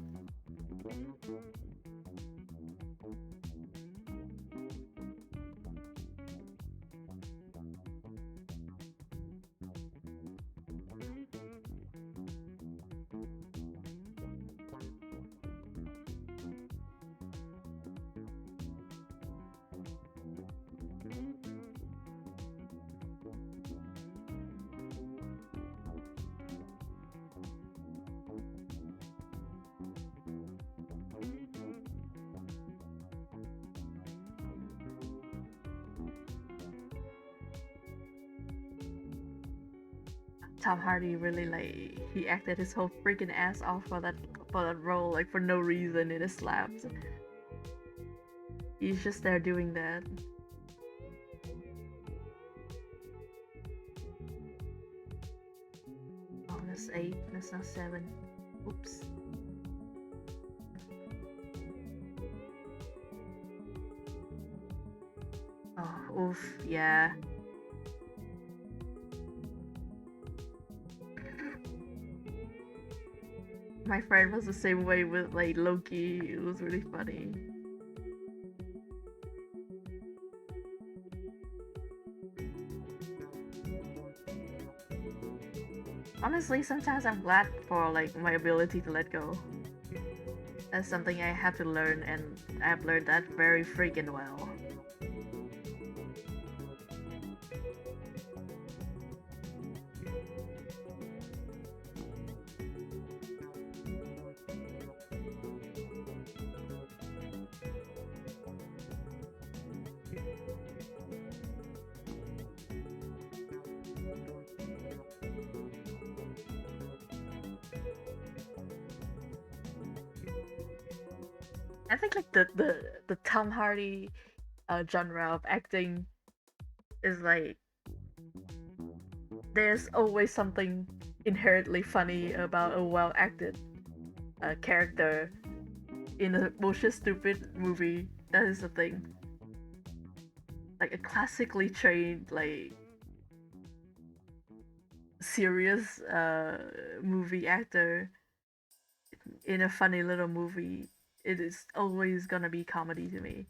Tom Hardy really like he acted his whole freaking ass off for that role like for no reason. It is slaps. He's just there doing that. Oh, that's 8. That's not 7. Oops. Oh, oof. Yeah. My friend was the same way with like Loki. It was really funny. Honestly, sometimes I'm glad for like my ability to let go. That's something I have to learn, and I've learned that very freaking well. I think like the Tom Hardy genre of acting is like there's always something inherently funny about a well acted character in a bullshit stupid movie. That is the thing. Like a classically trained like serious movie actor in a funny little movie, it is always gonna be comedy to me.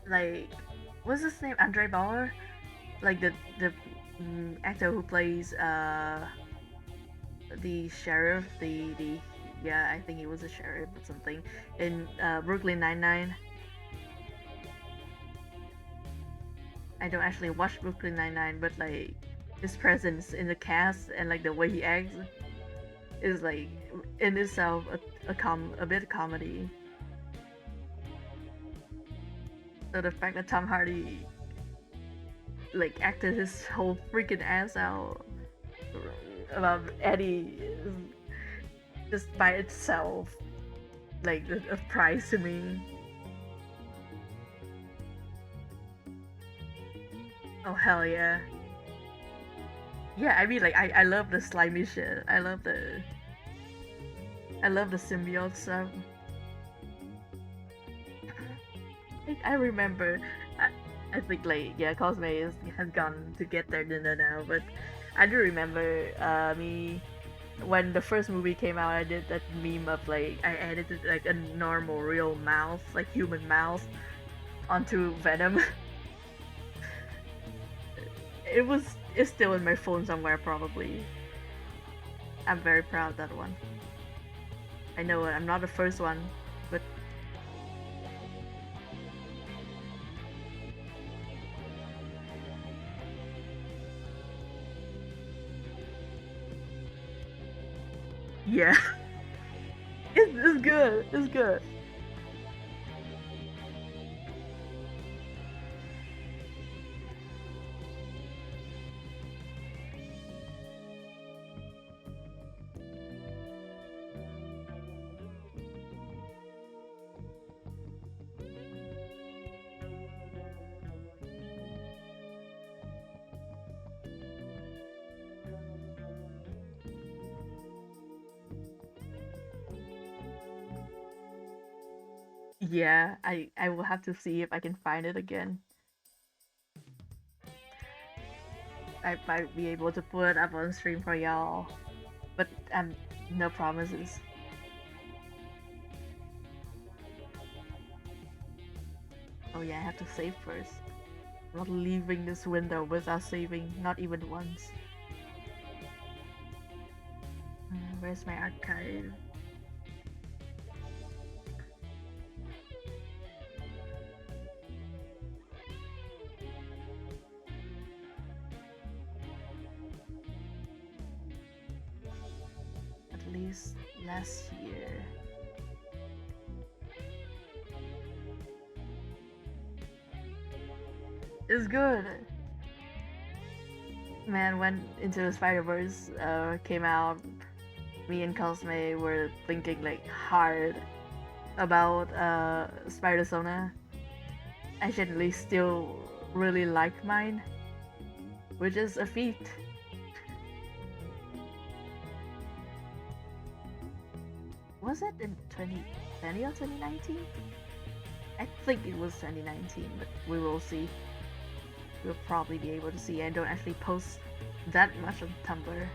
Like, what's his name? Andre Bauer, like the actor who plays the sheriff, the yeah, I think he was a sheriff or something in Brooklyn Nine-Nine. I don't actually watch Brooklyn Nine-Nine, but like his presence in the cast and like the way he acts is like in itself a bit of comedy. So the fact that Tom Hardy like acted his whole freaking ass out about Eddie is just by itself like a prize to me. Oh hell yeah. Yeah, I mean like I love the slimy shit. I love the symbiote stuff. I remember I think like yeah Cosme has gone to get there now, but I do remember me when the first movie came out. I did that meme of like I edited like a normal real mouth, like human mouth, onto Venom. It's still in my phone somewhere probably. I'm very proud of that one. I know I'm not the first one, but yeah, it's good. It's good. Yeah, I will have to see if I can find it again. I might be able to put it up on stream for y'all, but no promises. Oh yeah, I have to save first. I'm not leaving this window without saving, not even once. Where's my archive? At least last year. It's good. Man, when Into the Spider-Verse came out, me and Cosme were thinking like hard about Spider-Sona. I generally still really like mine, which is a feat. Was it in 2020 or 2019? I think it was 2019, but we will see. We'll probably be able to see. I don't actually post that much on Tumblr,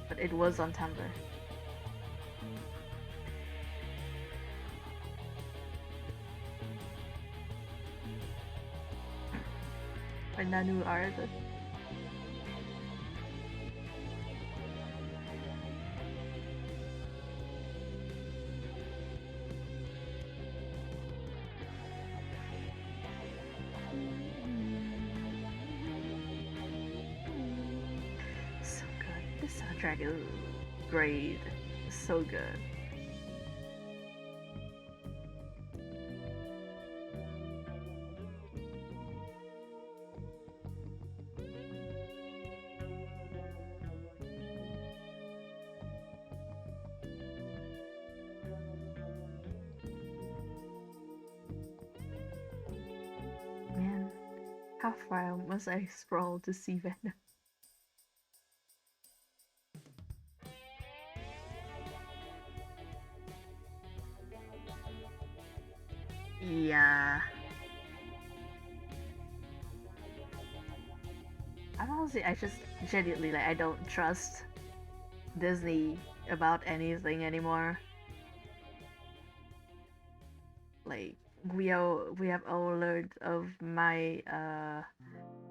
but it was on Tumblr. By Nanu art. So good. This soundtrack is great. So good. Man, how far must I scroll to see Venom? Yeah. I just genuinely like I don't trust Disney about anything anymore. Like we have all learned of my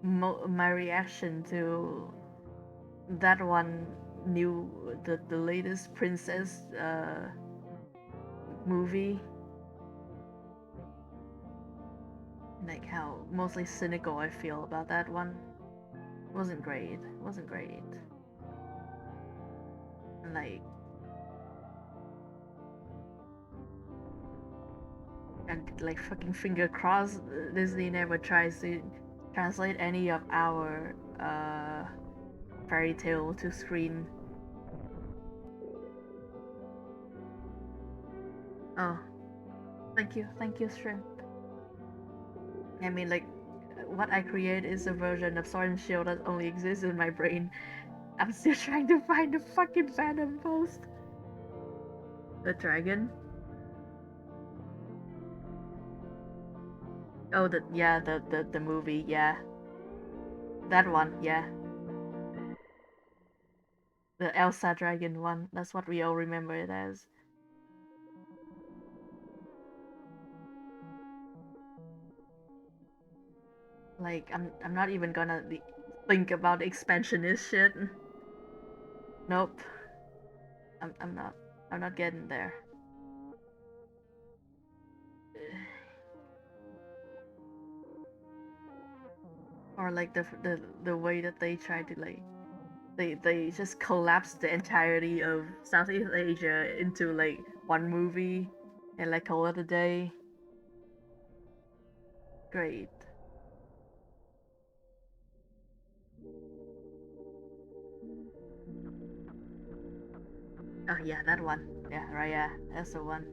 my reaction to that one new the latest princess movie, like how mostly cynical I feel about that one. Wasn't great. Wasn't great. And like fucking finger crossed Disney never tries to translate any of our fairy tale to screen. Oh, thank you, Shrimp. I mean, like, what I create is a version of Sword and Shield that only exists in my brain. I'm still trying to find the fucking Venom post. The dragon? Oh, the movie, yeah. That one, yeah. The Elsa dragon one. That's what we all remember it as. Like I'm not even gonna think about expansionist shit. Nope. I'm not. I'm not getting there. Or like the way that they try to like they just collapse the entirety of Southeast Asia into like one movie and like call it a day. Great. Oh yeah, that one. Yeah, right. Yeah, that's the one.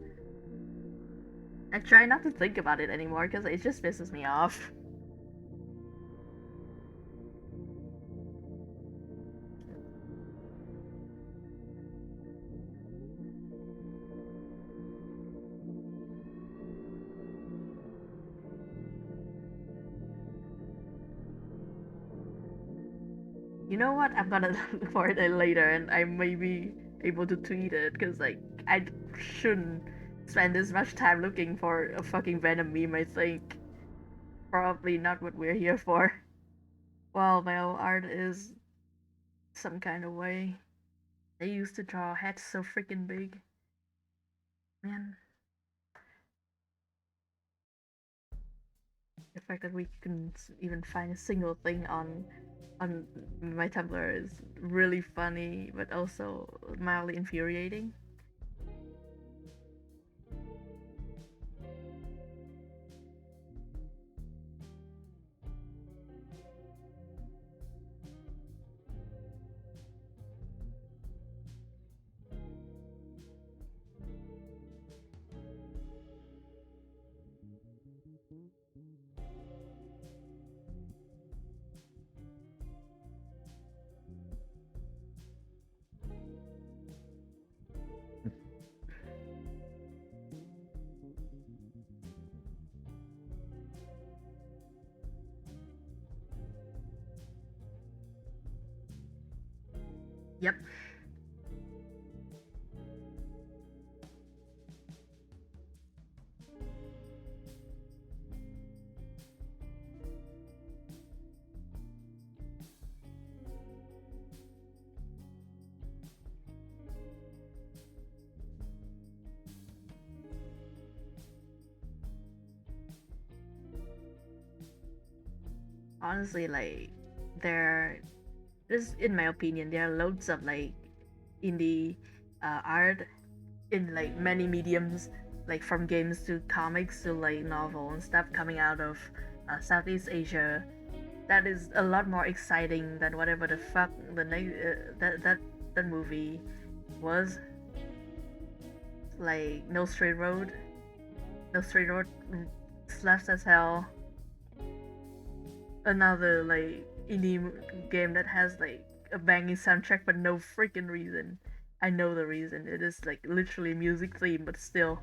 I try not to think about it anymore because it just pisses me off. You know what? I'm gonna look for it later, and I may be able to tweet it because like I shouldn't spend this much time looking for a fucking Venom meme. I think probably not what we're here for. Well, my old art is some kind of way. They used to draw heads so freaking big, man. The fact that we can even find a single thing on my Tumblr is really funny, but also mildly infuriating. Yep. Honestly, like there's in my opinion there are loads of like indie art in like many mediums, like from games to comics to like novel and stuff coming out of Southeast Asia. That is a lot more exciting than whatever the fuck that movie was. Like No Straight Road. No Straight Road slaps as hell. Another like game that has like a banging soundtrack but no freaking reason. I know the reason. It is like literally music theme, but still.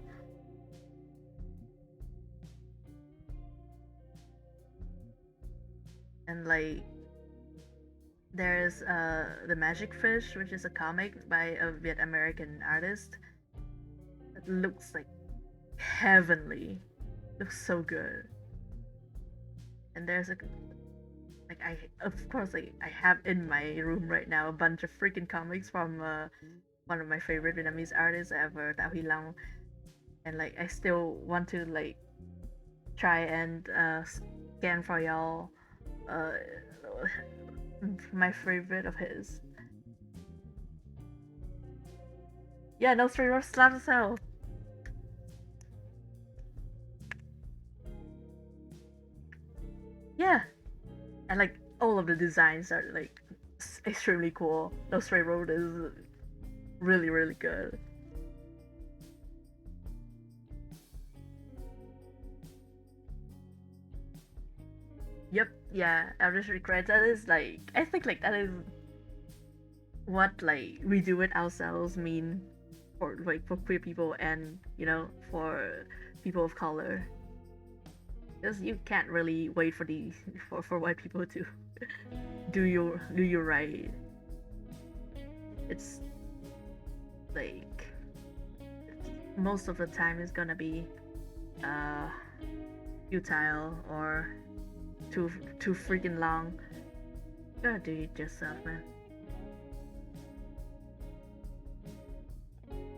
And like there's the Magic Fish, which is a comic by a Viet American artist. It looks like heavenly. Looks so good. And there's a like I of course like I have in my room right now a bunch of freaking comics from one of my favorite Vietnamese artists ever, Tao Huy Long, and like I still want to like try and scan for y'all uh my favorite of his. Yeah, no straight road slaps as hell. Yeah, and like all of the designs are like extremely cool. No straight road is really good. Yep, yeah, Eldritch Regret. That is like I think like that is what like we do it ourselves mean for like for queer people and for people of color. Because you can't really wait for the for white people to do you right. It's like most of the time it's gonna be uh futile or too freaking long. Gotta do it yourself, man.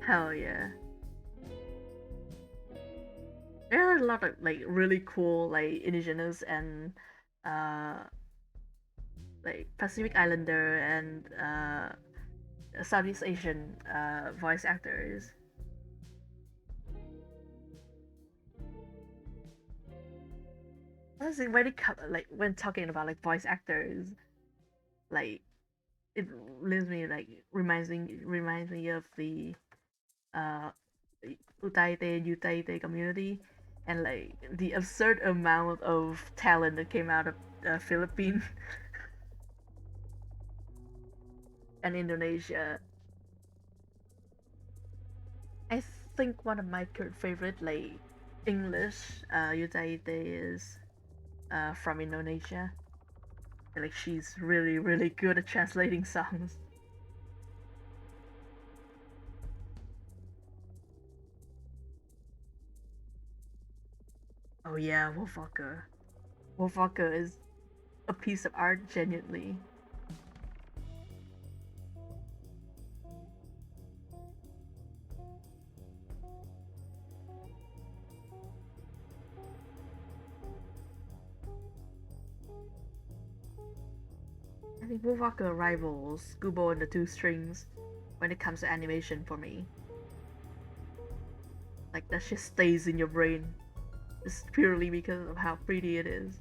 Hell yeah. There are a lot of like really cool like indigenous and uh like Pacific Islander and Southeast Asian voice actors. Honestly, when it like when talking about like voice actors, like it leaves me like reminds me of the uh Utaite Utaite community and like the absurd amount of talent that came out of Philippines and Indonesia. I think one of my current favorite like English Utaite is from Indonesia. Like she's really good at translating songs. Oh yeah, Wolfwalker. Wolfwalker is a piece of art, genuinely. I think Wolfwalker rivals Kubo and the Two Strings when it comes to animation for me. Like that shit stays in your brain just purely because of how pretty it is.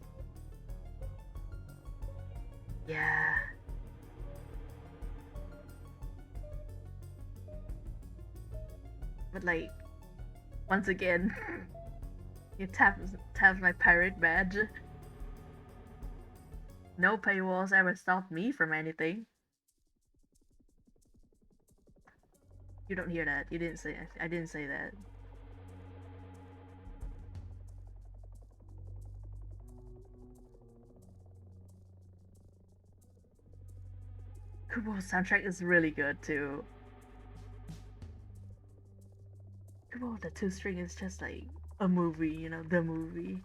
Yeah. But like once again, it taps my pirate badge. No paywalls ever stopped me from anything. You don't hear that. You didn't say. I didn't say that. Kubo's soundtrack is really good too. Kubo the Two String is just like a movie, you know, the movie.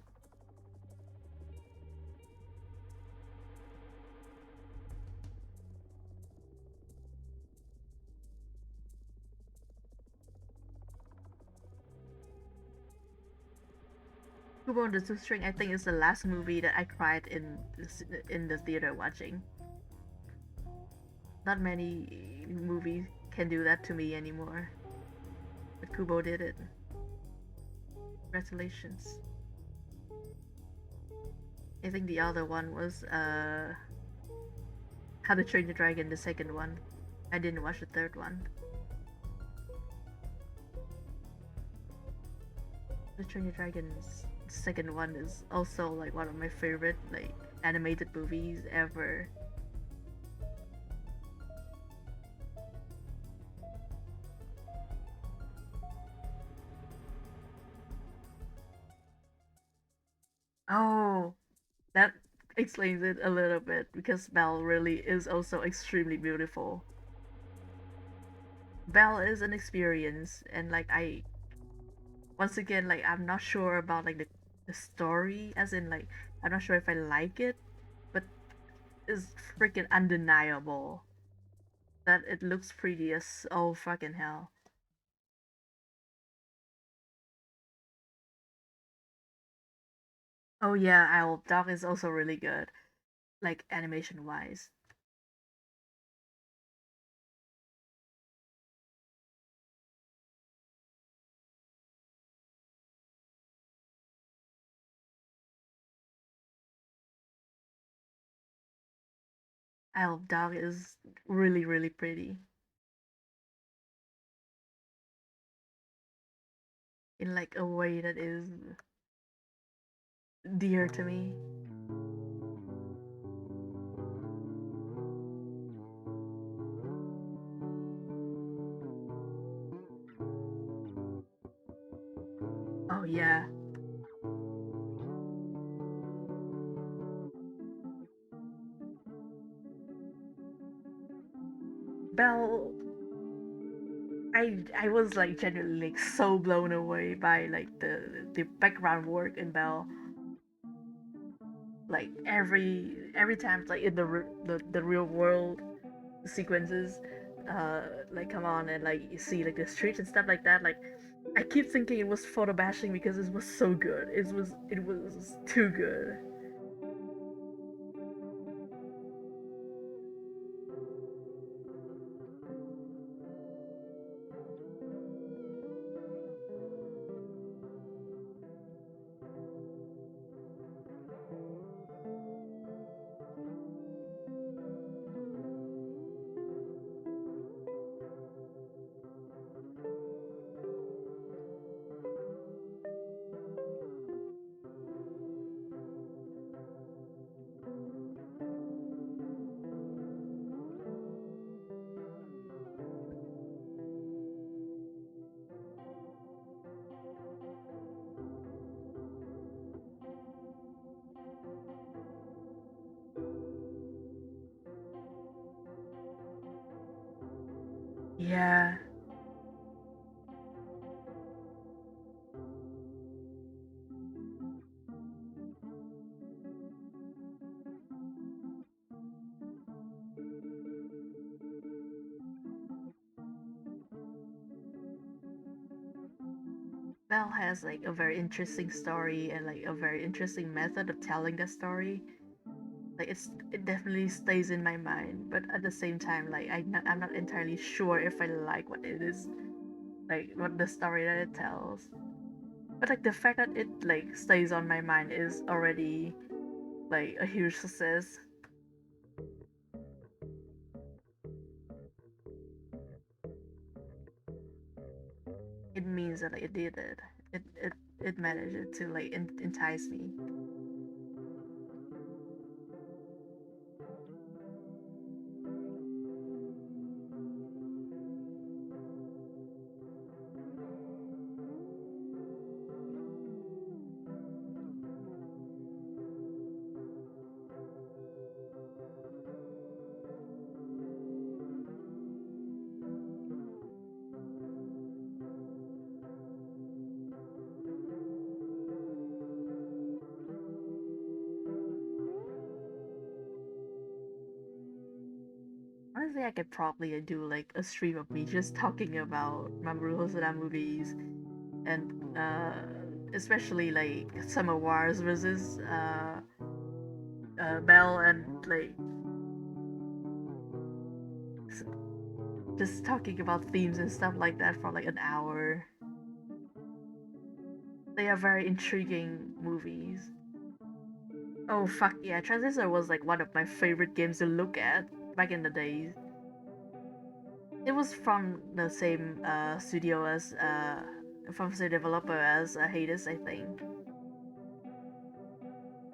Kubo and the Two String, I think, is the last movie that I cried in the theater watching. Not many movies can do that to me anymore, but Kubo did it. Congratulations. I think the other one was How to Train Your Dragon, the second one. I didn't watch the third one. The Train Your Dragon's second one is also like one of my favorite like animated movies ever. Oh, that explains it a little bit because Belle really is also extremely beautiful. Belle is an experience, and like I once again like I'm not sure about like the story, as in like I'm not sure if I like it, but it's freaking undeniable that it looks pretty as oh fucking hell. Oh yeah, Owl Dog is also really good, like animation wise. Owl Dog is really pretty in like a way that is dear to me. Oh yeah, Belle. I was like genuinely like so blown away by like the background work in Belle. like every time like in the real world sequences like come on and like you see like the streets and stuff like that, like I keep thinking it was photo bashing because it was so good. It was too good. Yeah. Belle has like a very interesting story and like a very interesting method of telling the story. Like it definitely stays in my mind, but at the same time, like I'm not entirely sure if I like what it is, like what the story that it tells. But like the fact that it like stays on my mind is already like a huge success. It means that like it did it. It managed to like entice me. Honestly, I could probably do like a stream of me just talking about Mamoru Hosoda movies and especially like Summer Wars versus Belle and like s- just talking about themes and stuff like that for like an hour. They are very intriguing movies. Oh fuck yeah, Transistor was like one of my favorite games to look at back in the days. It was from the same studio as from the same developer as Hades, I think.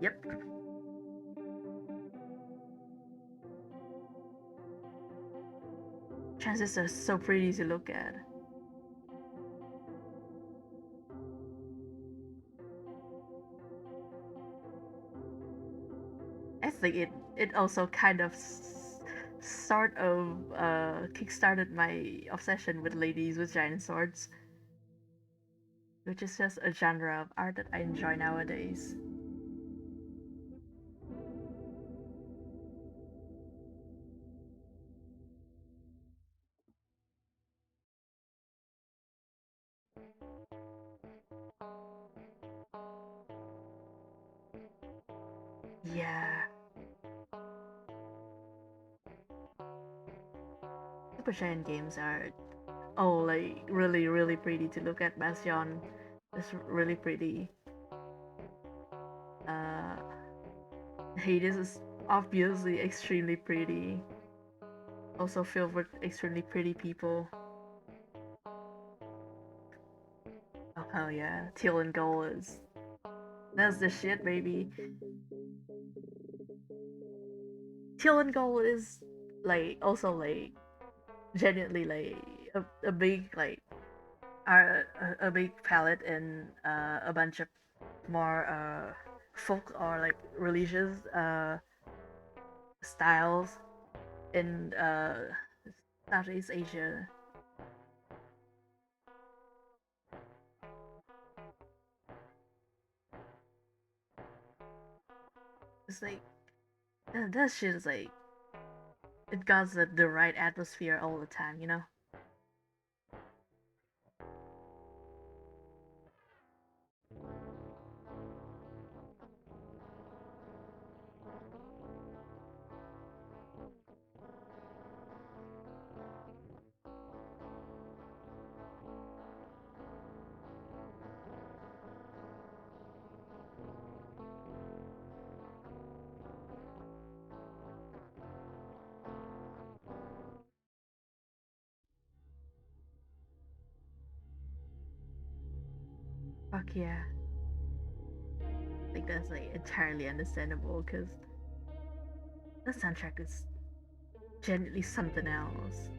Yep. Transistor is so pretty to look at. I think it also kind of sort of kickstarted my obsession with ladies with giant swords, which is just a genre of art that I enjoy nowadays. Yeah, Super Giant games are like really pretty to look at. Bastion is really pretty. Uh, Hades is obviously extremely pretty. Also filled with extremely pretty people. Oh hell yeah, teal and gold is that's the shit, baby. Teal and gold is like also like genuinely like a big like a big palette and a bunch of more folk or like religious styles in Southeast Asia. It's like that shit is like it got the right atmosphere all the time, you know. Fuck yeah. I think that's like entirely understandable because the soundtrack is genuinely something else.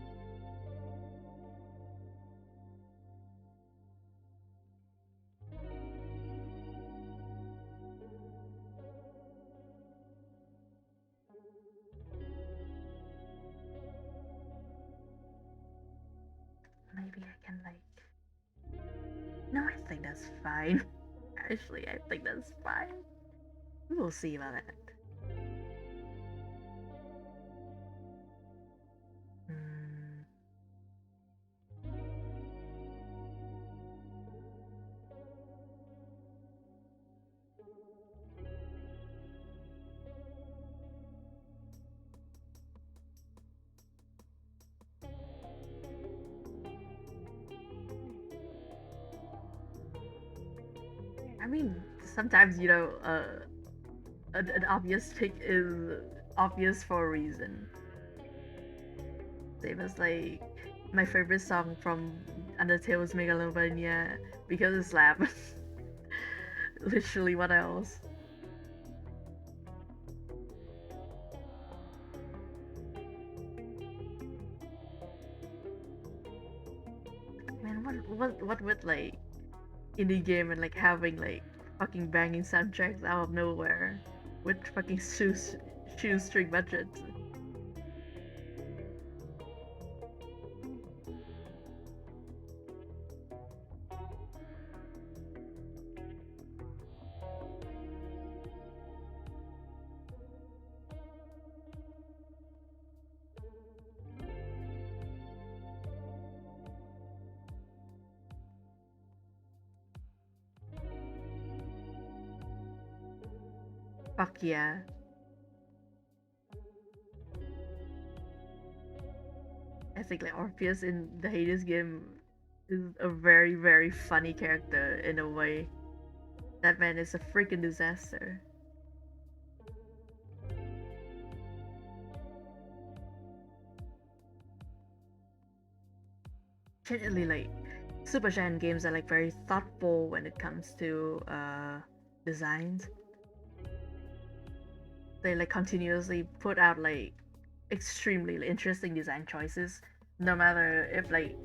Maybe I can like. No, I think that's fine. Actually, I think that's fine. We'll see about that. Hmm. I mean, sometimes an obvious pick is obvious for a reason. Same as like my favorite song from Undertale was Megalovania because it slaps. Literally, what else? Man, what with like indie game and like having like fucking banging soundtracks out of nowhere with fucking shoestring budgets. Fuck yeah. I think like Orpheus in the Hades game is a very, very funny character in a way. That man is a freaking disaster. Generally, like Super Giant games are like very thoughtful when it comes to designs. They like continuously put out like extremely interesting design choices, no matter if like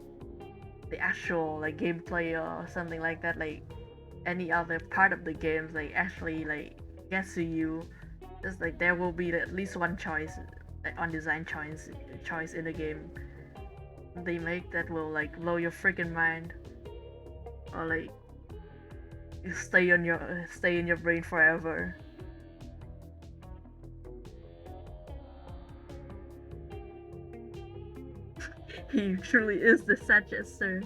the actual like gameplay or something like that, like any other part of the games like actually like gets to you. Just like there will be at least one choice like on design choice in the game they make that will like blow your freaking mind or like stay in your brain forever. He truly is the Sagester.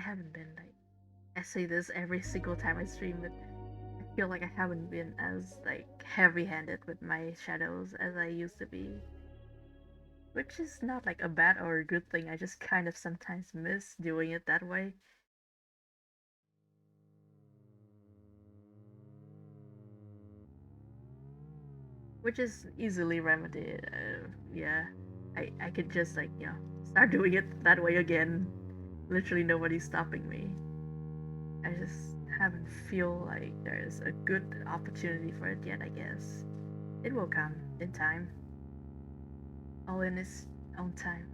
haven't been like, I say this every single time I stream, but I feel like I haven't been as like heavy-handed with my shadows as I used to be. Which is not like a bad or a good thing. I just kind of sometimes miss doing it that way. Which is easily remedied. Yeah, I could just like start doing it that way again. Literally nobody's stopping me. I just haven't feel like there's a good opportunity for it yet. I guess it will come in time, all in its own time.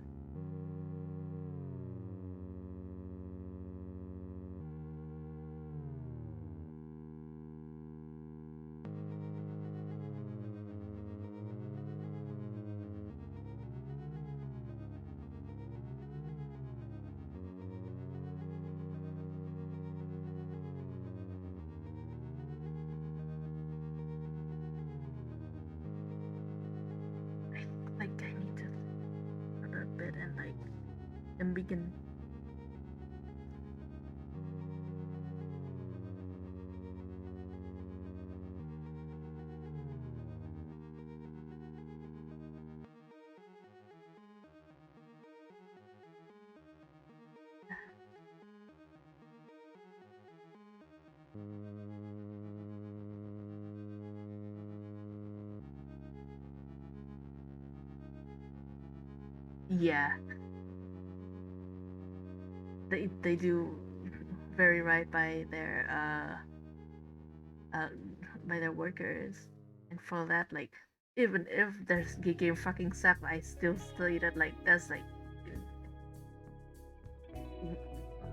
I think I need to a little bit and like and begin. Yeah, they do very right uh by their workers, and for that like even if there's game fucking sap, I still say that like that's like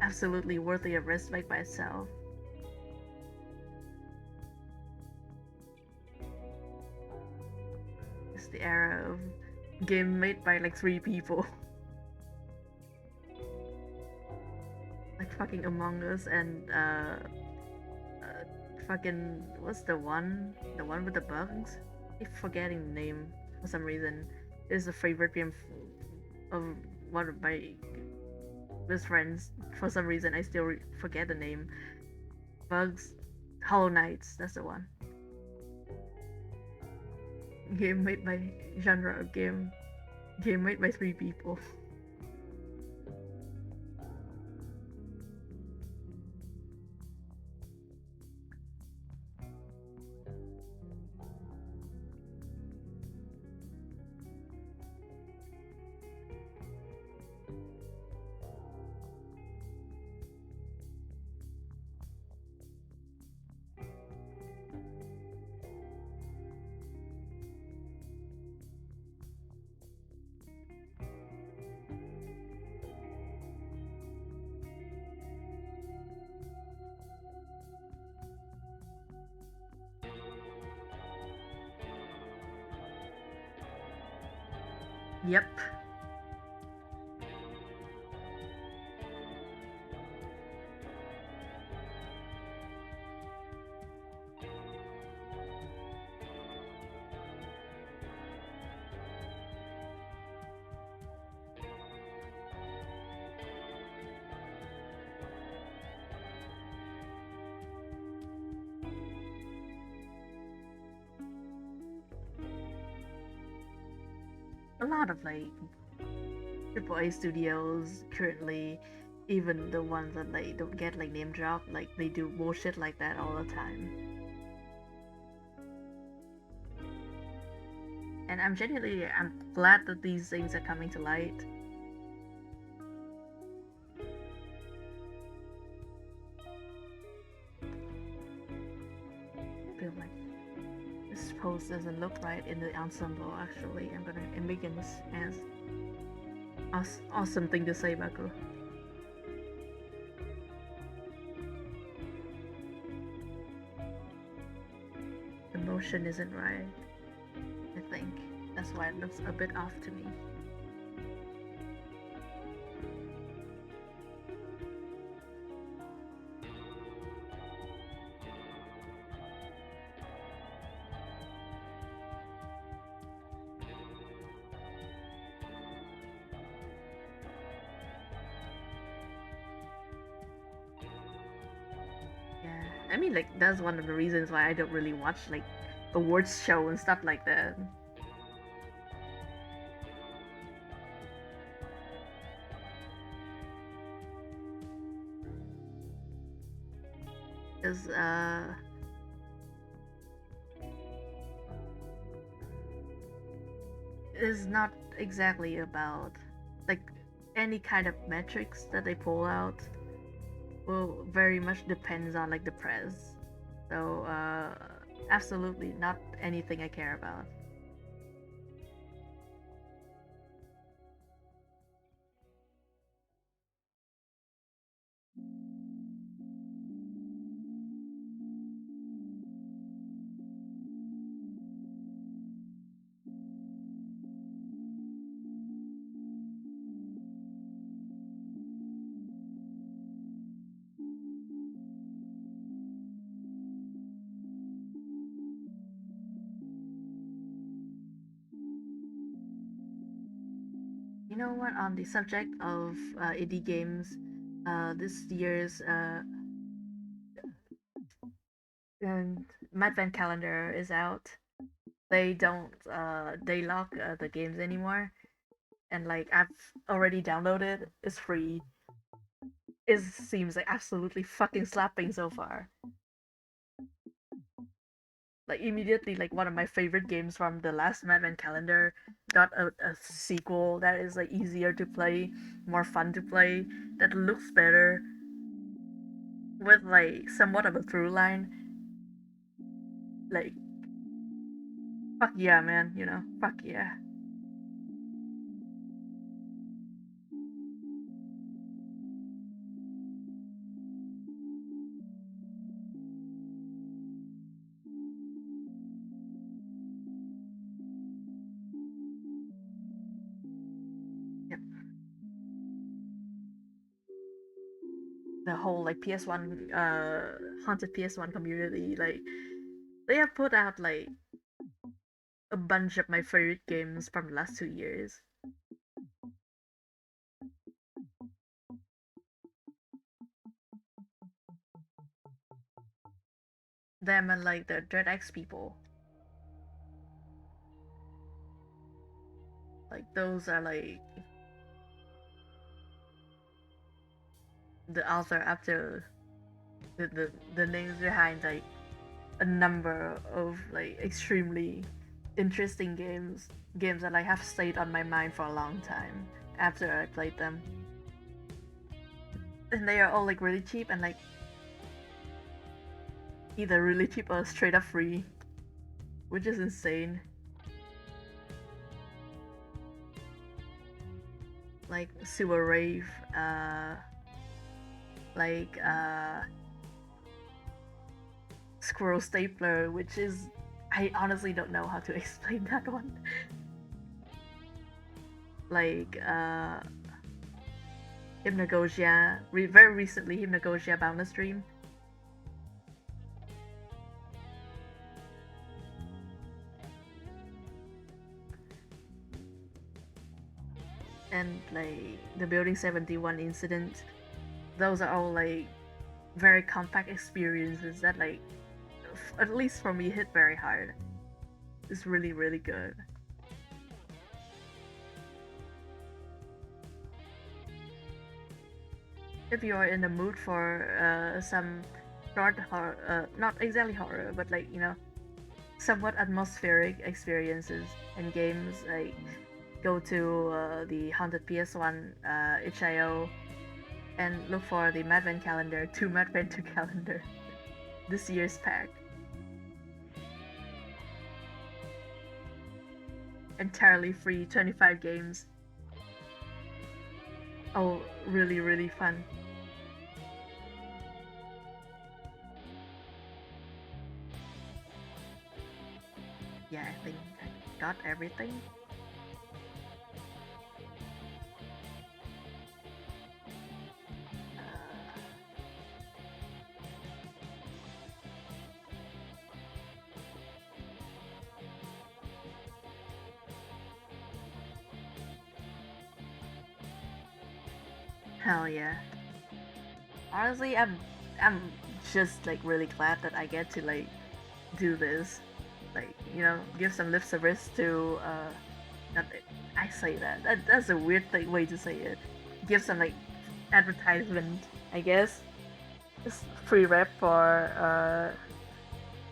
absolutely worthy of respect by itself. It's the era of game made by like 3 people. Like fucking Among Us and fucking what's the one with the bugs? I keep forgetting the name for some reason. It's a favorite game of one of my best friends. For some reason, I still forget the name. Bugs, Hollow Knights. That's the one. Game made by genre of game. Game made by 3 people. Yep. A lot of like AAA studios currently, even the ones that like don't get like name drop, like they do bullshit like that all the time. And I'm glad that these things are coming to light. I feel like this post doesn't look right in the ensemble. Actually, I'm gonna embiggen this as awesome thing to say, Baku. The motion isn't right. I think that's why it looks a bit off to me. I mean, like, that's one of the reasons why I don't really watch, like, awards show and stuff like that. Because, it's not exactly about, like, any kind of metrics that they pull out will very much depends on, like, the press. So, absolutely not anything I care about. You know what? On the subject of indie games, this year's and Advent calendar is out. They don't they lock the games anymore, and like I've already downloaded. It's free. It seems like absolutely fucking slapping so far. Like immediately, like one of my favorite games from the last Advent calendar got a sequel that is like easier to play, more fun to play, that looks better, with like somewhat of a through line. Like fuck yeah, man, you know, fuck yeah. Yep. The whole like PS1 haunted PS1 community, like they have put out like a bunch of my favorite games from the last 2 years. Them and like the DreadX people. Like those are like the author after the names behind like a number of like extremely interesting games that like have stayed on my mind for a long time after I played them. And they are all like really cheap and like either really cheap or straight up free, which is insane. Like Sewer Rave, like Squirrel Stapler, which is I honestly don't know how to explain that one. Like Hypnagogia, very recently Hypnagogia Boundless Stream. And like the Building 71 incident. Those are all like very compact experiences that like at least for me hit very hard. It's really really good. If you are in the mood for some short horror, not exactly horror, but like you know, somewhat atmospheric experiences and games, like go to the Haunted PS1 itch.io and look for the Madvent calendar, 2 Madvent 2 calendar, this year's pack. Entirely free, 25 games. Oh, really, really fun. Yeah, I think I got everything. Hell yeah. Honestly, I'm just like really glad that I get to like do this, like give some lip service to not that- I say that's a weird way to say it. Give some like advertisement, I guess. Just free rep for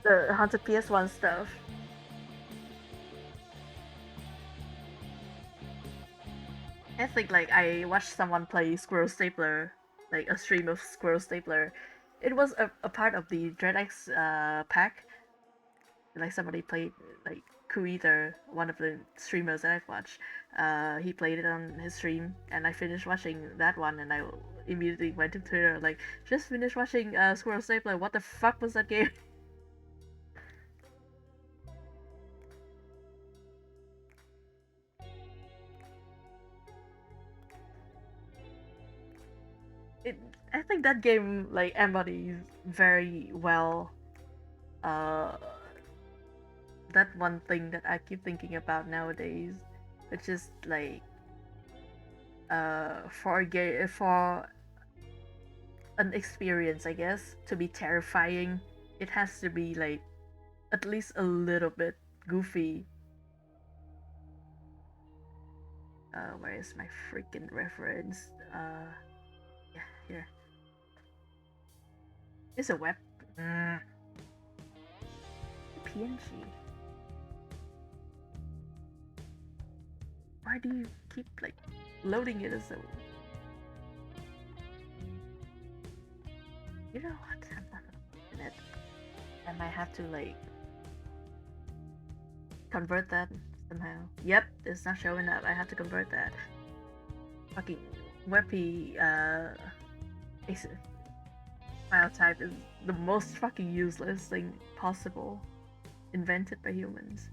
the Haunted PS1 stuff. I think like I watched someone play Squirrel Stapler, like a stream of Squirrel Stapler. It was a part of the DreadX pack. Like somebody played like Kuither, one of the streamers that I've watched. He played it on his stream, and I finished watching that one, and I immediately went to Twitter like, just finished watching Squirrel Stapler. What the fuck was that game? it I think that game like embodies very well uh that one thing that I keep thinking about nowadays, which is like for an experience, I guess, to be terrifying, it has to be like at least a little bit goofy. Where is my freaking reference? Yeah, here. It's a web PNG. Why do you keep like loading it as a? You know what? I'm not gonna open it. I might have to like convert that somehow. Yep, it's not showing up. I have to convert that. Fucking WebP file type is the most fucking useless thing possible, invented by humans.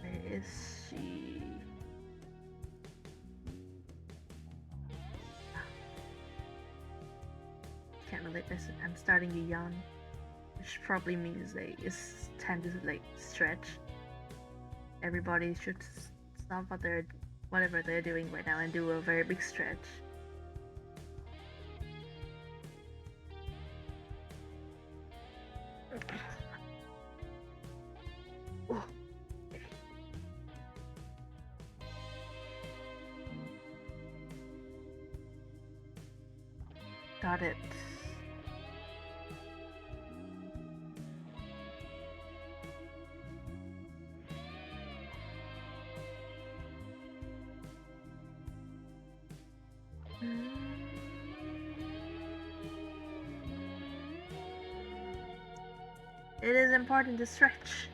Where is she? Can't relate this. I'm starting to yawn, which probably means like it's time to like stretch. Everybody should stop whatever they're doing right now and do a very big stretch. Oh. Got it. It is important to stretch.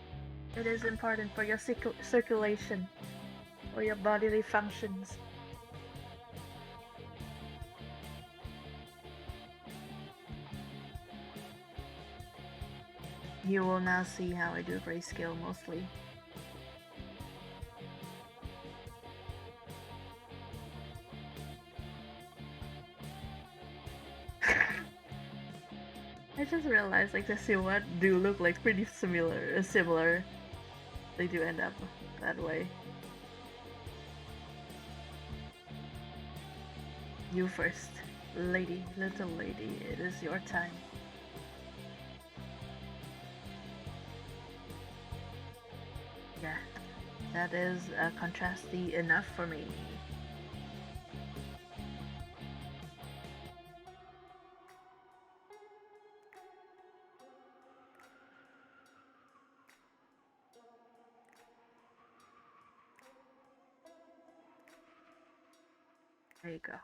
It is important for your circulation, for your bodily functions. You will now see how I do grayscale mostly. I just realized like the silhouette do look like pretty similar. They do end up that way. You first, lady, little lady. It is your time. Yeah, that is contrasty enough for me. There you go.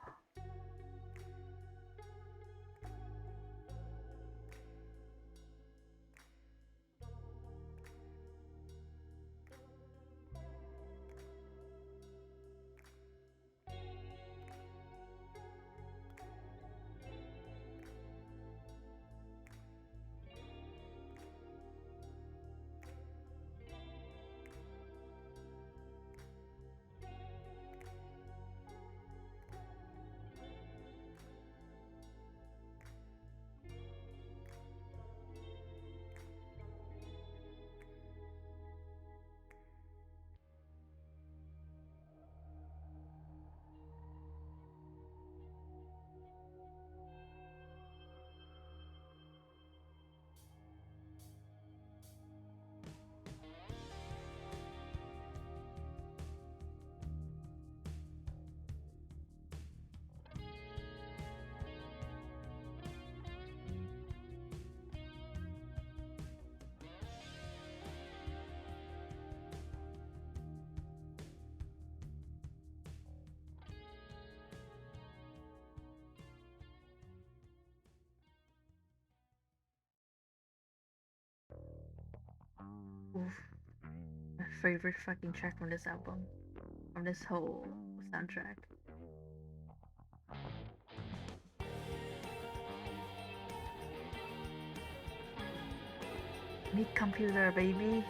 favorite fucking track from this album, from this whole soundtrack. Need computer, baby.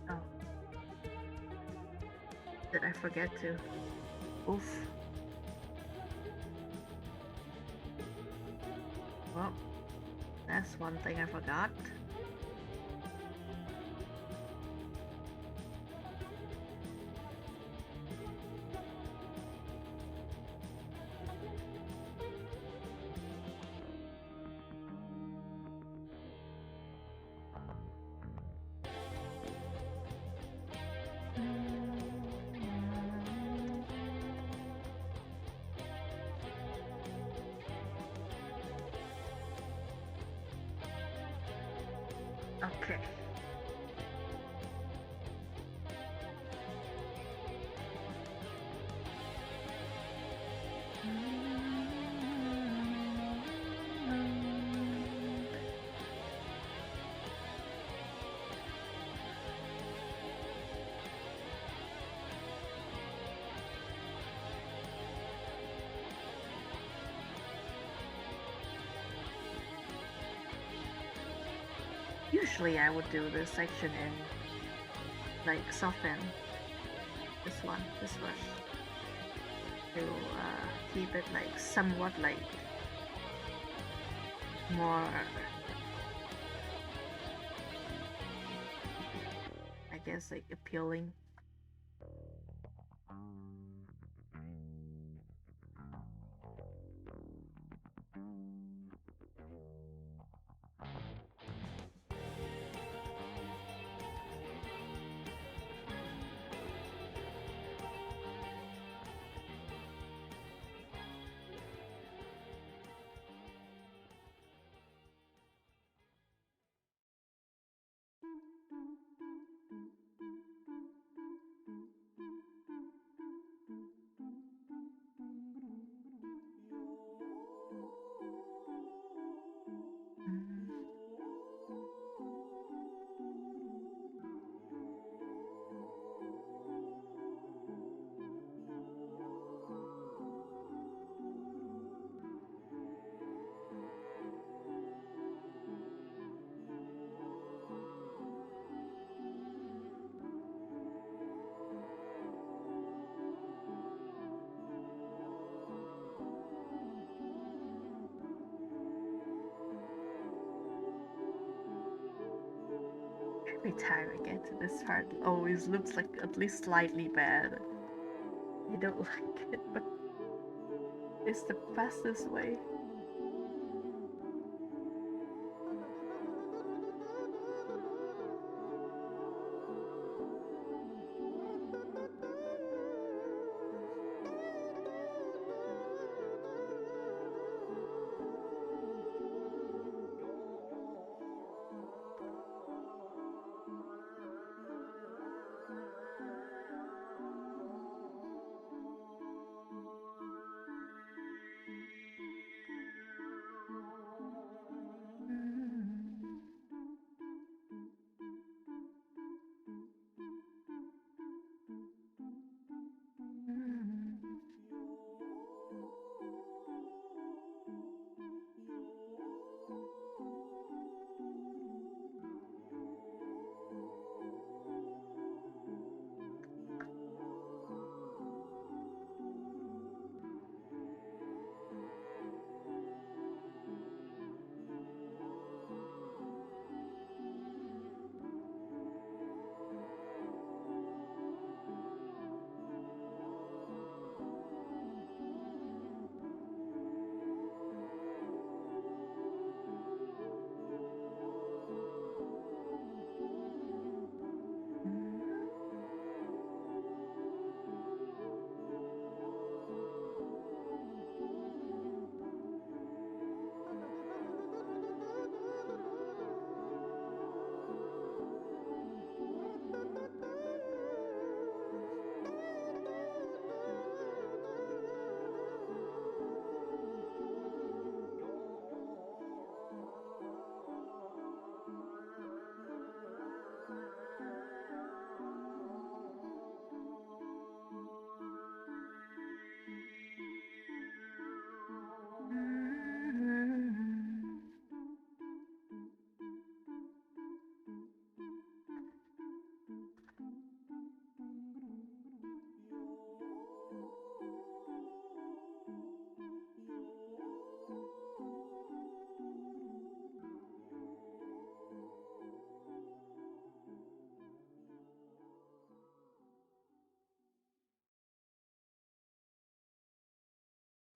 Oh, did I forget to? Oof. Well, that's one thing I forgot. Okay. Usually I would do this section in like soften this verse to keep it like somewhat like more, I guess, like appealing. every time I get to this part, it always looks like at least slightly bad. I don't like it, but it's the fastest way.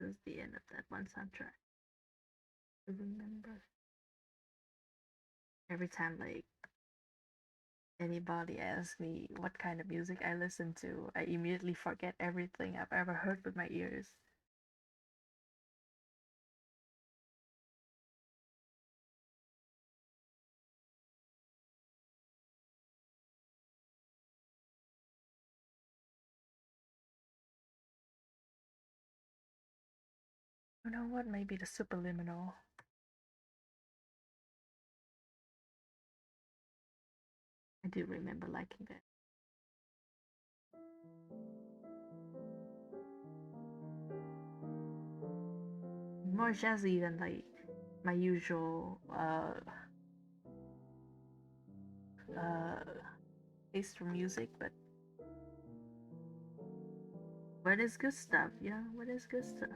This is the end of that one soundtrack. I remember every time like anybody asks me what kind of music I listen to, I immediately forget everything I've ever heard with my ears. You know what? Maybe the Superliminal. I do remember liking that. More jazzy than like my usual uh taste for music, but what is good stuff? Yeah, what is good stuff?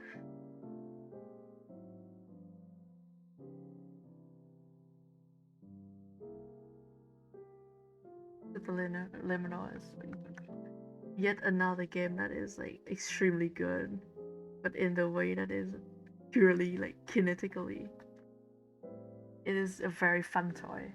Superliminal is like yet another game that is like extremely good, but in the way that is purely like kinetically. It is a very fun toy.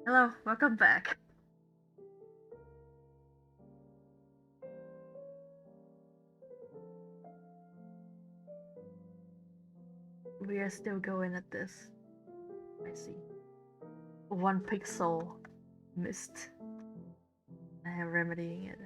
Hello, welcome back. are still going at this. I see. 1 pixel missed. I am remedying it.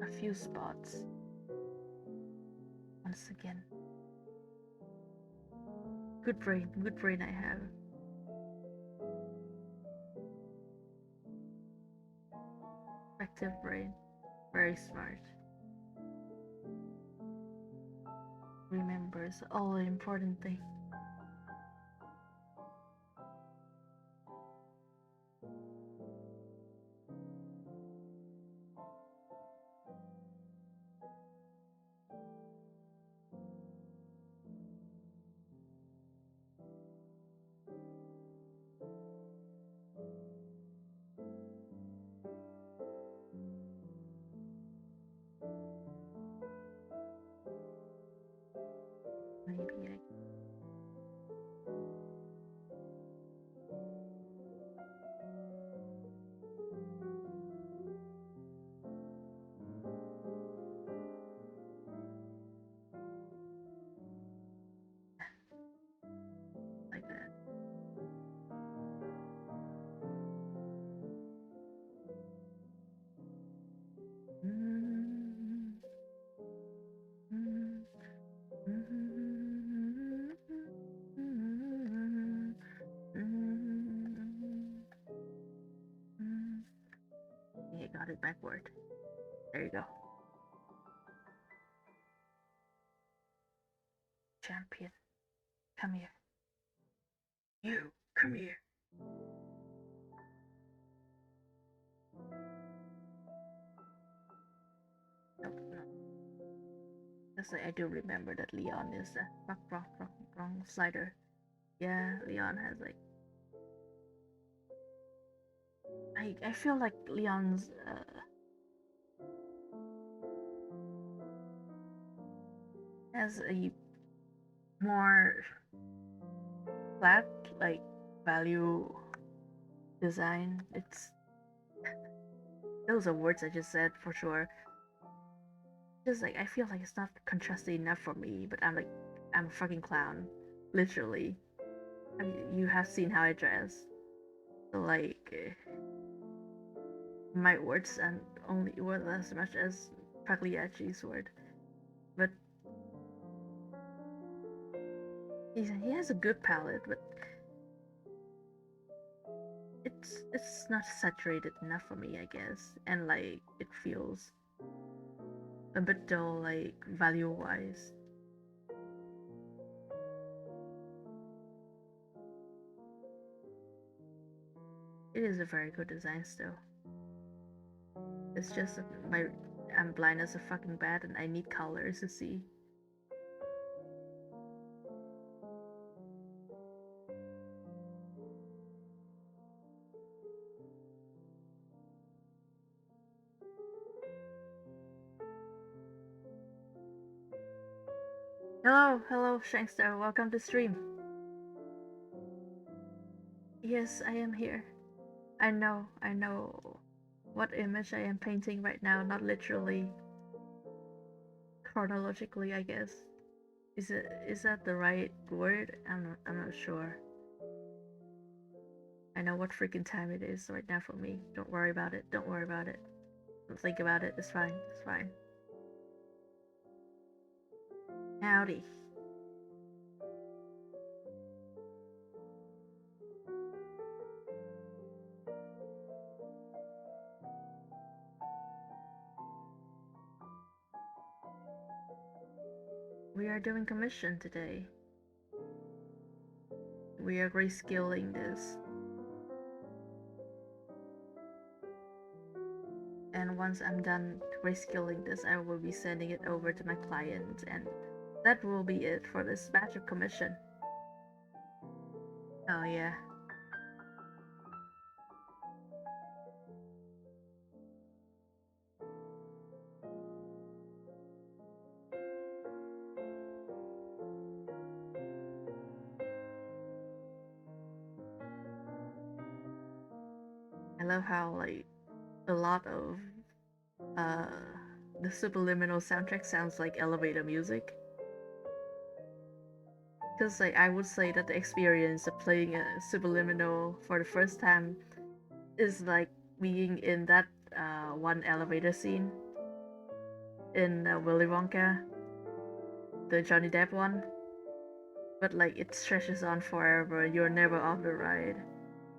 A few spots. Once again. Good brain I have. Active brain. Very smart. Remembers all the important things. Maybe I like that. Yeah, got it backward. There you go. Champion. Come here. You, come here. Nope, no. Just like I do remember that Leon is a wrong slider. Yeah, Leon has like I feel like Leon's has a more flat like value design. It's those are words I just said for sure. Just like I feel like it's not contrasty enough for me, but I'm a fucking clown, literally. I mean, you have seen how I dress, so like my words and only worth as much as Pagliacci's word, but he has a good palette, but it's not saturated enough for me, I guess, and like it feels a bit dull, like value wise. It is a very good design still. It's just that I'm blind as a fucking bat and I need colors to see. Hello, Shankster. Welcome to stream. Yes, I am here. I know what image I am painting right now, not literally. Chronologically, I guess. Is that the right word? I'm not sure. I know what freaking time it is right now for me. Don't worry about it. Don't worry about it. Don't think about it. It's fine. It's fine. Howdy. We are doing commission today. We are reskilling this. And once I'm done reskilling this, I will be sending it over to my client, and that will be it for this batch of commission. Oh yeah. I love how like a lot of uh the subliminal soundtrack sounds like elevator music. Because like I would say that the experience of playing a subliminal for the first time is like being in that one elevator scene in Willy Wonka, the Johnny Depp one. But like it stretches on forever. You're never off the ride,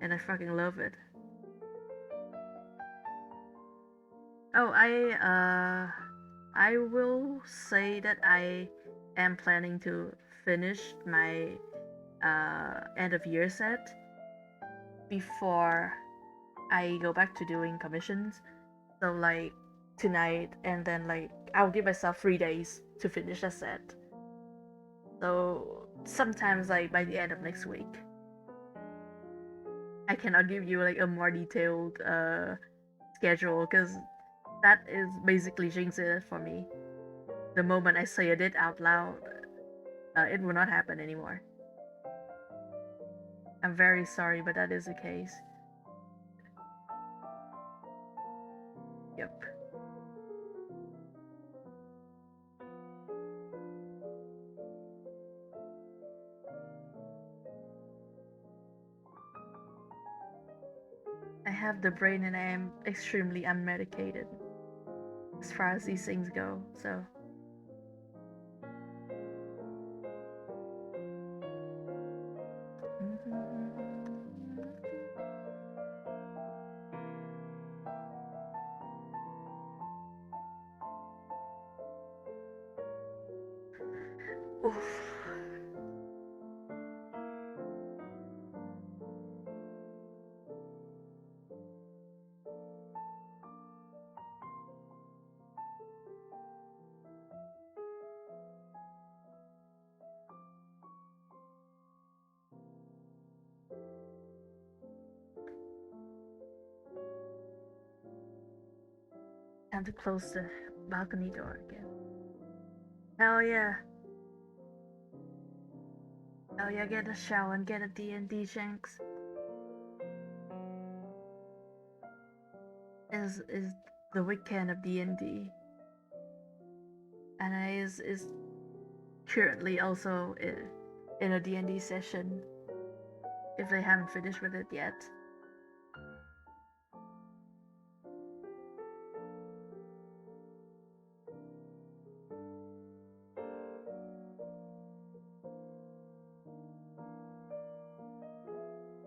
and I fucking love it. Oh, I will say that I am planning to finish my end of year set before I go back to doing commissions. So like tonight, and then like I'll give myself 3 days to finish a set. So sometimes like by the end of next week. I cannot give you like a more detailed schedule because that is basically jinxing it for me. The moment I say it out loud, it will not happen anymore. I'm very sorry, but that is the case. Yep. I have the brain and I am extremely unmedicated as far as these things go, so. Oof. Time to close the balcony door again. Hell yeah. Hell yeah, get a shower and get a D&D Shanks. Is the weekend of D&D. And is currently also in a D&D session if they haven't finished with it yet.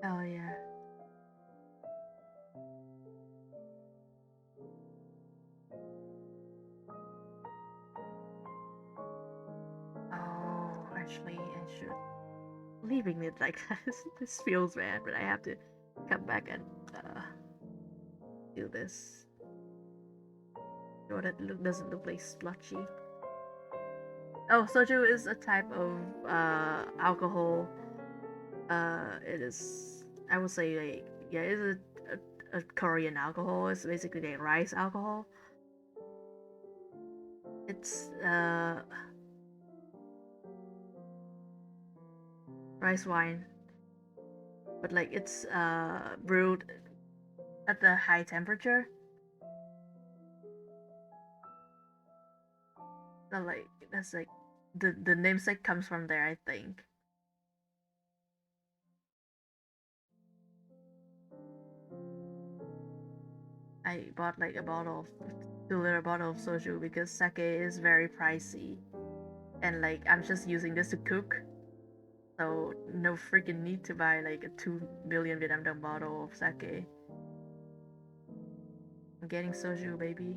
Oh yeah. Oh, actually, I should. Leaving it like this feels bad, but I have to come back and do this. So that doesn't look like splotchy. Oh, soju is a type of alcohol. It is, I would say, like, yeah, it's a Korean alcohol. It's basically like rice alcohol. It's rice wine, but like it's brewed at a high temperature. So like that's like the namesake comes from there, I think. I bought like a bottle of 2-liter bottle of soju because sake is very pricey. and like I'm just using this to cook. So no freaking need to buy like a 2 million Vietnam dong bottle of sake. I'm getting soju, baby.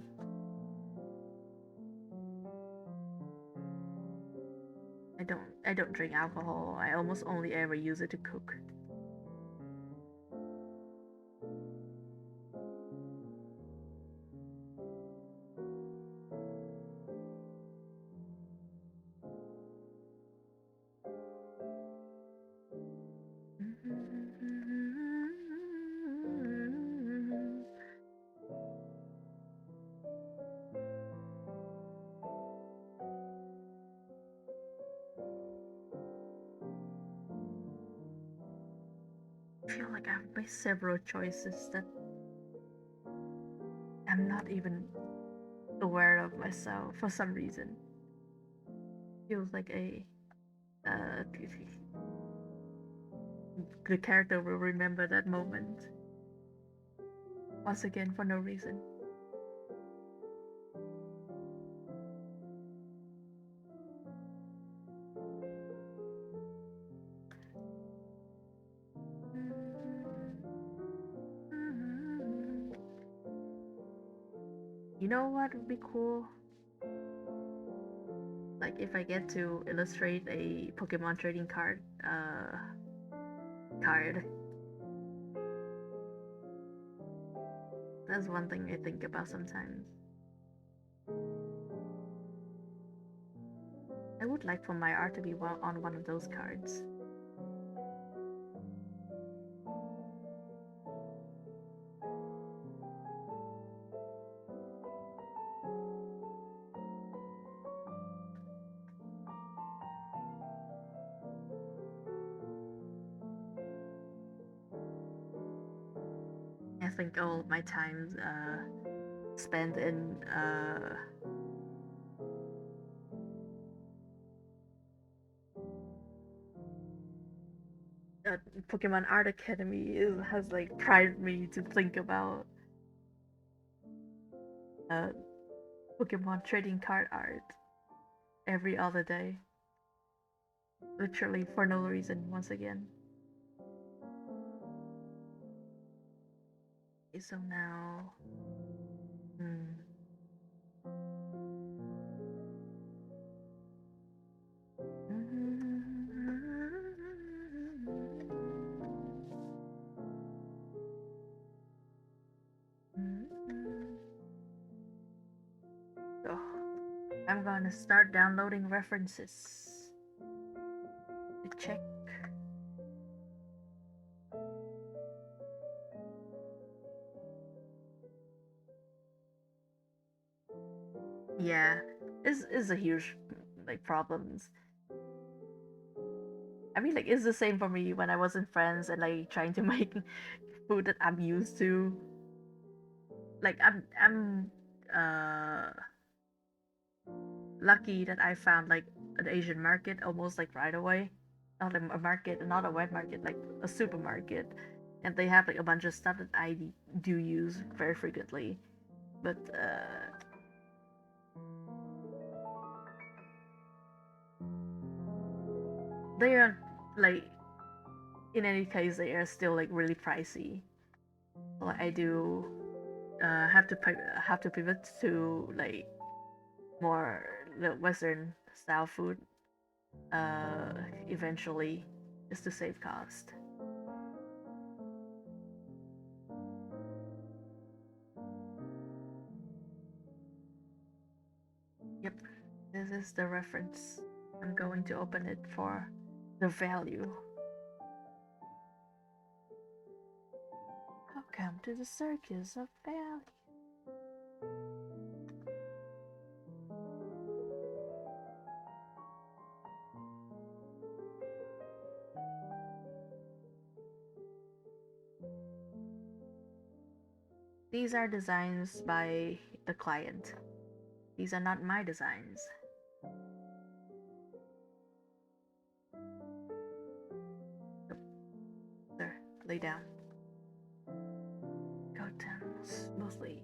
I don't drink alcohol. I almost only ever use it to cook. I feel like I've made several choices that I'm not even aware of myself for some reason. Feels like uh, the character will remember that moment once again for no reason. You know what would be cool? Like if I get to illustrate a Pokemon trading card. That's one thing I think about sometimes. I would like for my art to be on one of those cards. I think all of my time spent in Pokemon Art Academy has like primed me to think about uh, Pokemon trading card art every other day. Literally for no reason, once again. Okay, so now. Hmm. So, I'm gonna start downloading references to check. Yeah, is a huge like problems. I mean, like it's the same for me when I was in France and like trying to make food that I'm used to. Like I'm lucky that I found like an Asian market almost like right away. Not a market, not a wet market, like a supermarket, and they have like a bunch of stuff that I do use very frequently. But they are like in any case they are still like really pricey. So I do have to pivot to like more the Western style food uh eventually just to save cost. Yep, this is the reference. I'm going to open it for the value. Welcome to the circus of value. These are designs by the client. These are not my designs. Sir, lay down. Go down smoothly.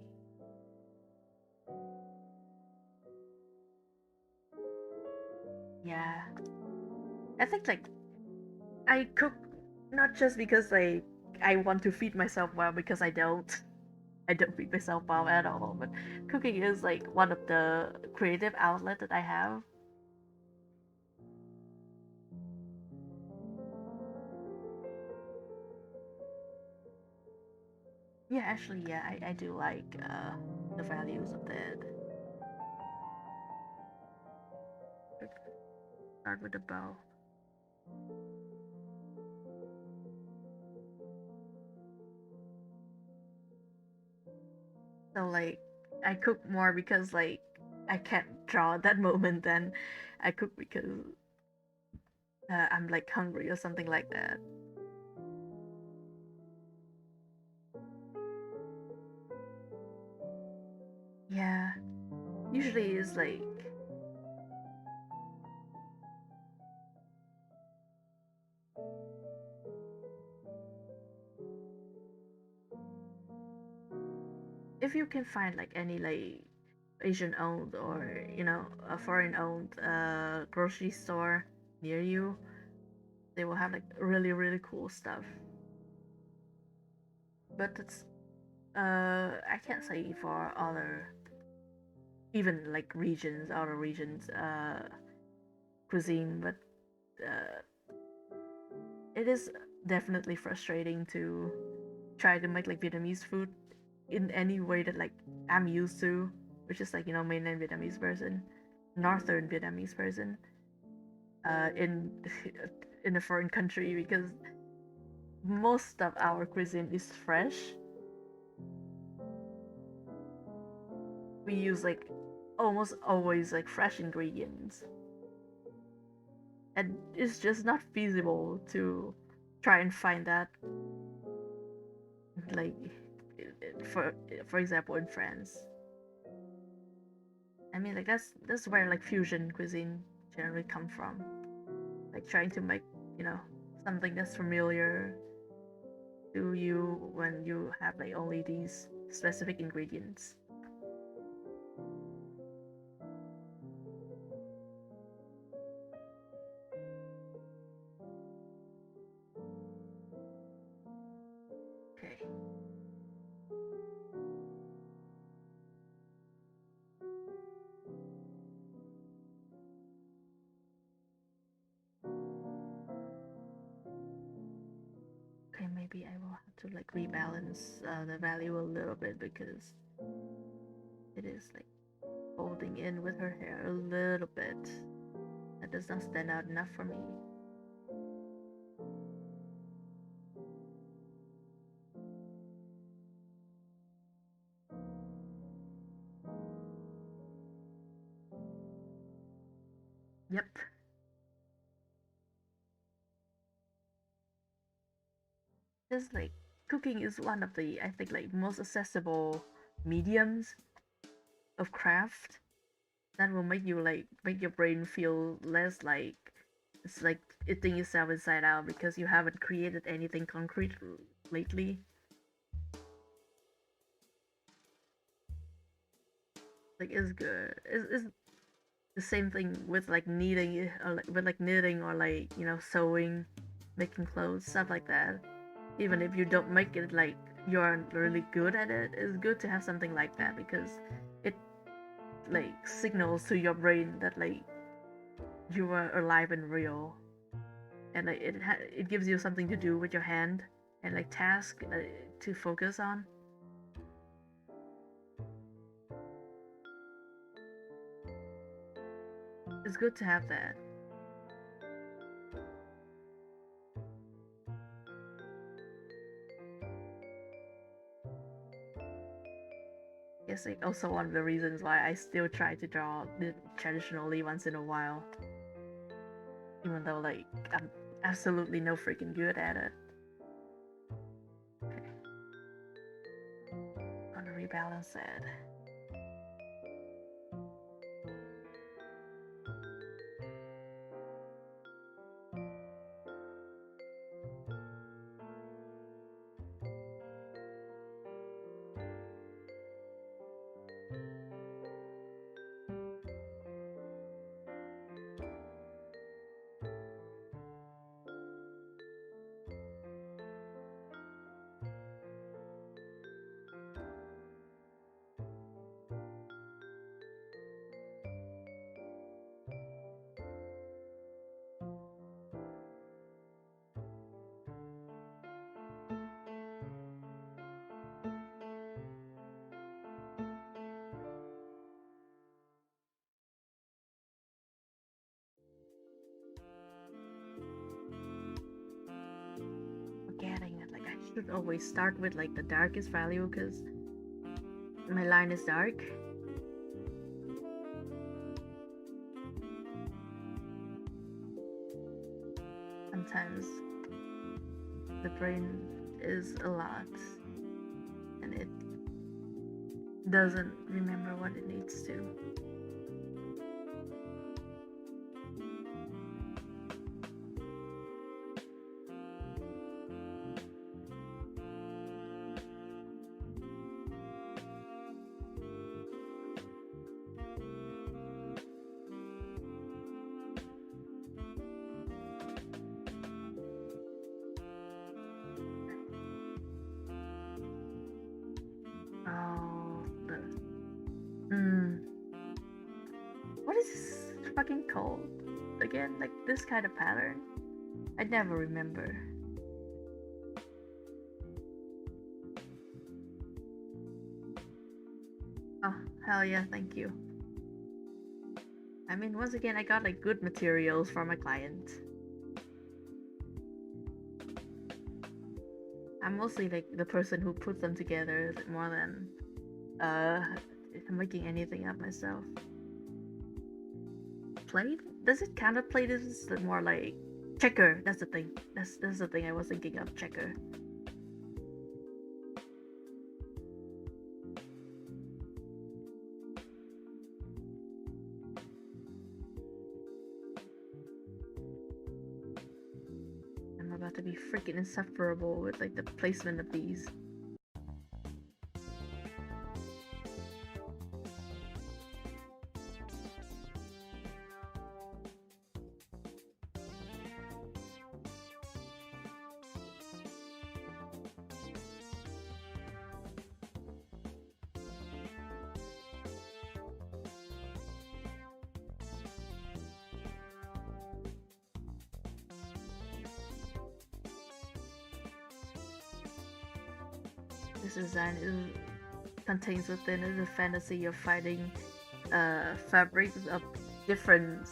I think like I cook not just because like I want to feed myself well, because I don't. I don't feed myself well at all, but cooking is like one of the creative outlet that I have. Yeah, actually, yeah, I do like the values of that. Start with the bow. So like I cook more because like I can't draw at that moment. Then I cook because I'm like hungry or something like that. Yeah, usually it's like if you can find like any like Asian owned or a foreign owned grocery store near you, they will have like really cool stuff. But it's I can't say for other, even like regions, other regions cuisine, but uh, it is definitely frustrating to try to make like Vietnamese food in any way that like I'm used to, which is like mainland Vietnamese person, northern Vietnamese person, in in a foreign country, because most of our cuisine is fresh. We use like almost always like fresh ingredients, and it's just not feasible to try and find that like for example in France. I mean, like that's where like fusion cuisine generally come from, like trying to make you know something that's familiar to you when you have like only these specific ingredients. Okay. Okay, maybe I will have to like rebalance the value a little bit, because it is like folding in with her hair a little bit. That does not stand out enough for me. Yep. Just like cooking is one of the, I think, like most accessible mediums of craft that will make you like make your brain feel less like it's like eating yourself inside out because you haven't created anything concrete lately. Like it's good. It's the same thing with like knitting or like, with like knitting or like sewing, making clothes, stuff like that. Even if you don't make it like you're really good at it, it's good to have something like that, because it like signals to your brain that like you are alive and real, and like it gives you something to do with your hand, and like task to focus on. It's good to have that. I guess like also one of the reasons why I still try to draw the traditionally once in a while, even though like I'm absolutely no freaking good at it. Okay, gonna rebalance it. should always start with like the darkest value because my line is dark. Sometimes the brain is a lot and it doesn't remember what it needs to. Oh, what is this fucking called again? Like this kind of pattern? I never remember. Oh, hell yeah, thank you. I mean, once again, I got like good materials for my client. I'm mostly like the person who puts them together more than making anything up myself. Plate? Does it count as plate? Is it more like checker? That's the thing. That's the thing I was thinking of. Checker. I'm about to be freaking insufferable with like the placement of these. This design contains within it the fantasy of finding fabrics of different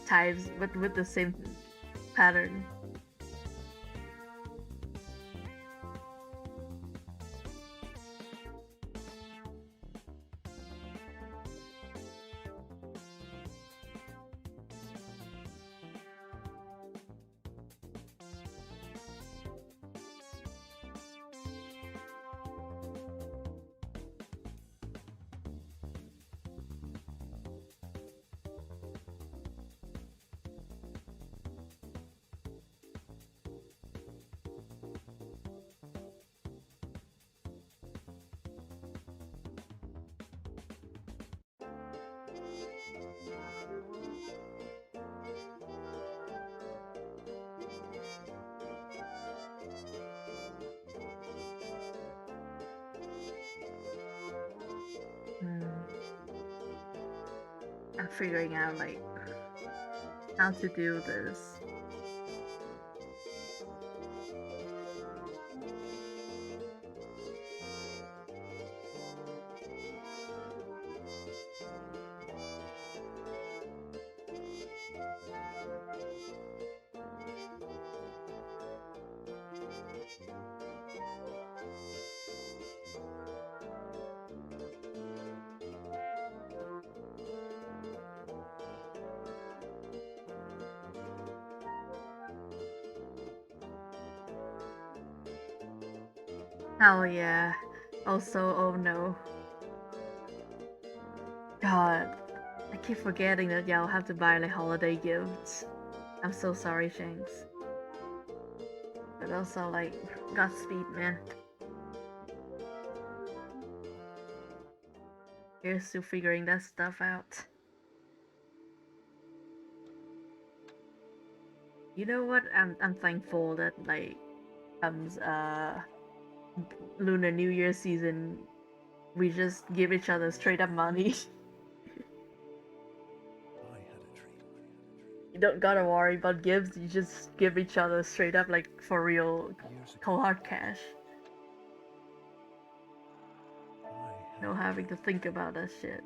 types but with the same pattern. I'm figuring out like how to do this. Hell yeah. Also, oh no. God, I keep forgetting that y'all have to buy like holiday gifts. I'm so sorry, Shanks. But also, like, Godspeed, man. Here's to figuring that stuff out. You know what? I'm thankful that like comes Lunar New Year season, we just give each other straight up money. I had a dream. You don't gotta worry about gifts. You just give each other straight up like for real, Years ago, cold hard cash. I No had a having to dream. think about that shit.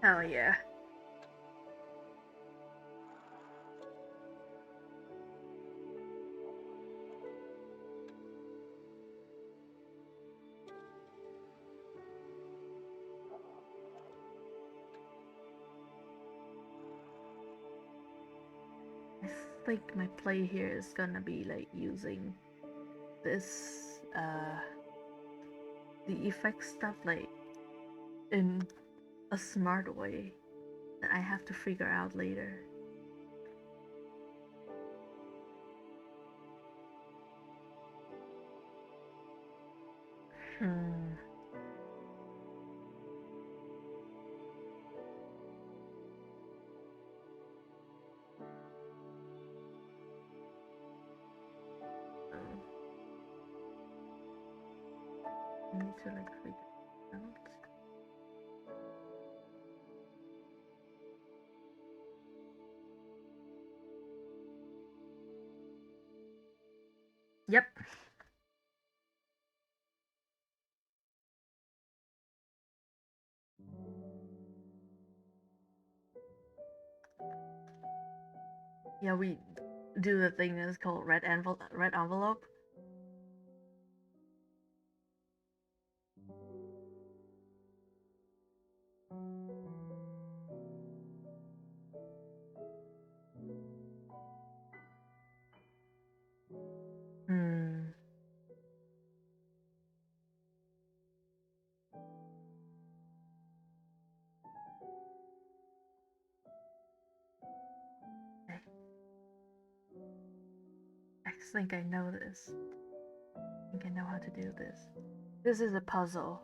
Hell yeah. I think my play here is gonna be like using this the effect stuff like in a smart way that I have to figure out later. Hmm. So I need to like figure it out. Yep. Yeah, we do the thing that's called red envelope. Hmm. I think I know this. I think I know how to do this. This is a puzzle.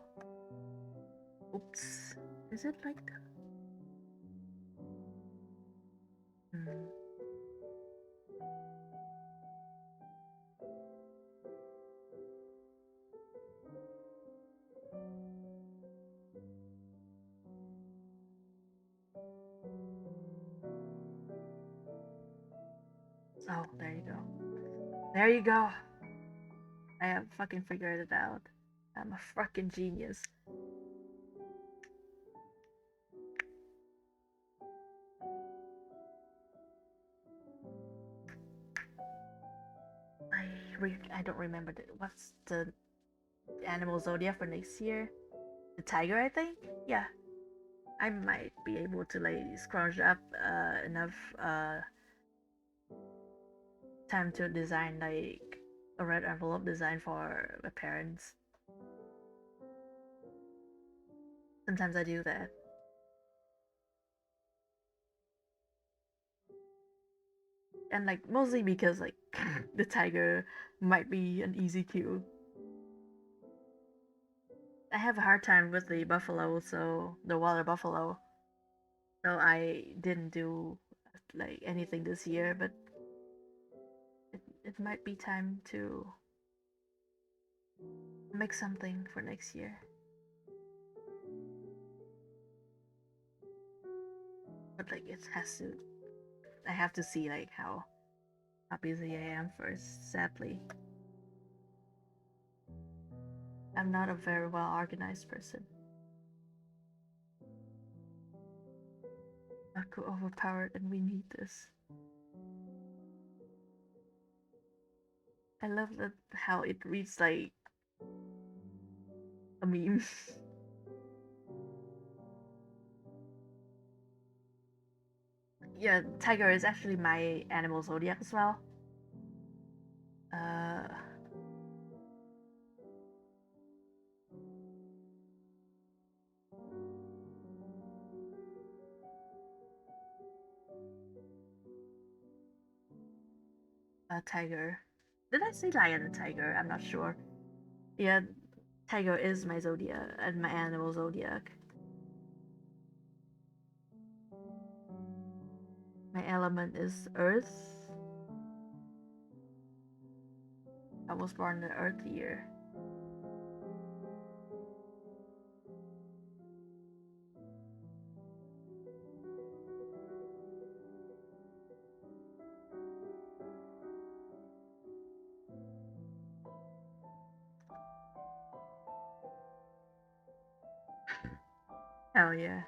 Oops. Is it like that? Hmm. Oh, there you go. There you go. I have fucking figured it out. I'm a fucking genius. I don't remember what's the animal zodiac for next year. The tiger, I think. Yeah, I might be able to like scrounge up enough time to design like a red envelope design for my parents. Sometimes I do that. And like mostly because like the tiger might be an easy kill. I have a hard time with the buffalo, so the water buffalo. So I didn't do like anything this year, but it might be time to make something for next year. But like it has to I have to see like how busy I am first, sadly. I'm not a very well organized person. Aku overpowered and we need this. I love that how it reads like a meme. Yeah, tiger is actually my animal zodiac as well. Uh, a tiger. Did I say lion and tiger? I'm not sure. Yeah, tiger is my zodiac and my animal zodiac. My element is earth. I was born in the earth year. Hell yeah.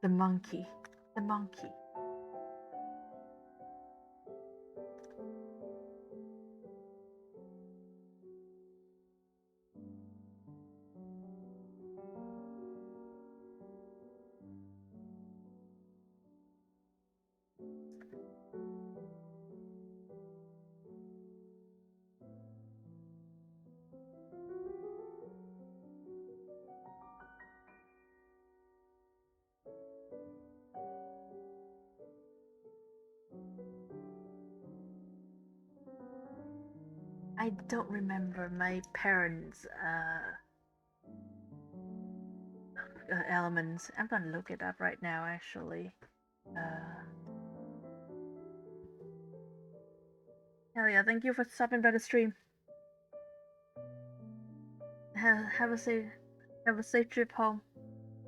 The monkey. The monkey. I don't remember my parents' elements. I'm gonna look it up right now, actually. Hell yeah, thank you for stopping by the stream. Have a safe trip home.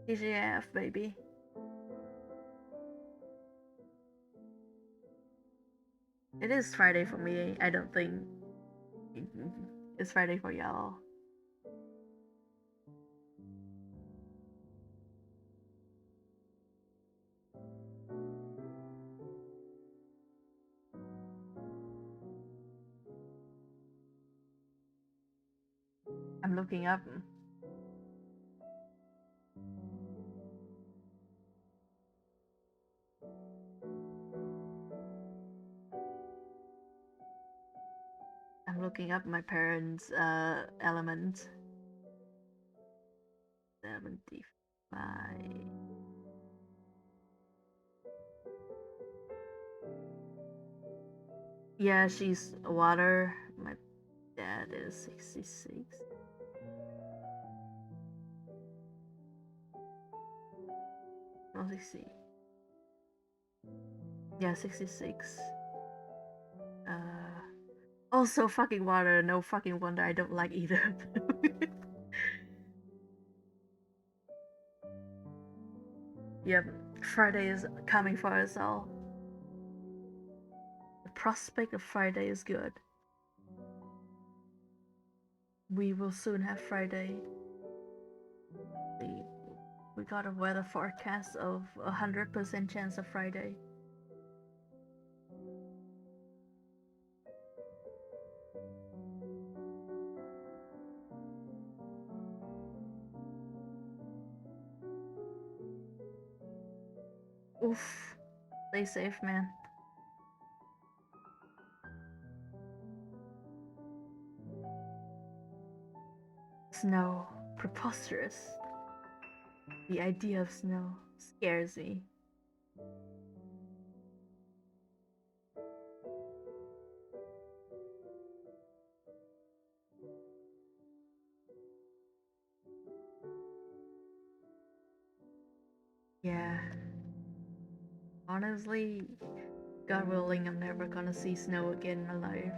TGF, baby. It is Friday for me. I don't think it's Friday for y'all. I'm looking up. I'm looking up my parents' element. 75. Yeah, she's water. My dad is 66. Let me see. Yeah, 66. Also fucking water. No fucking wonder I don't like either of them. Yep, Friday is coming for us all. The prospect of Friday is good. We will soon have Friday. We got a weather forecast of 100% chance of Friday. Oof. Stay safe, man. Snow. Preposterous. The idea of snow scares me. Yeah. Honestly, God willing, I'm never gonna see snow again in my life.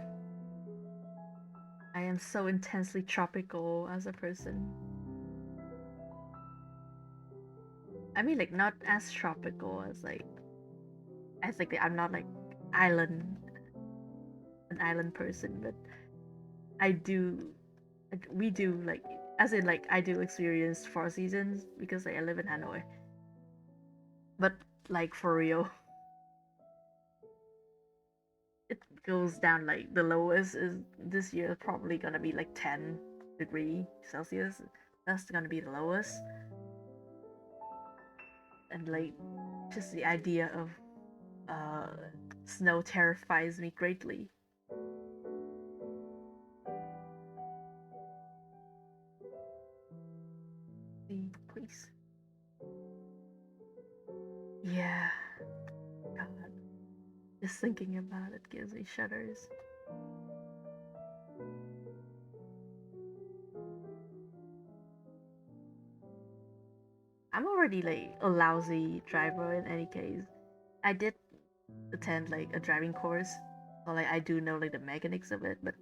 I am so intensely tropical as a person. I mean, like, not as tropical as, like, I think I'm not, like, an island person, but I do, we do, like, as in, like, I do experience 4 seasons because, like, I live in Hanoi. But, like, for real. It goes down, like, the lowest is this year probably gonna be like 10 degrees Celsius. That's gonna be the lowest. And like just the idea of snow terrifies me greatly. See, please. Yeah. God. Just thinking about it gives me shudders. I'm already like a lousy driver in any case. I did attend like a driving course, so like I do know like the mechanics of it, but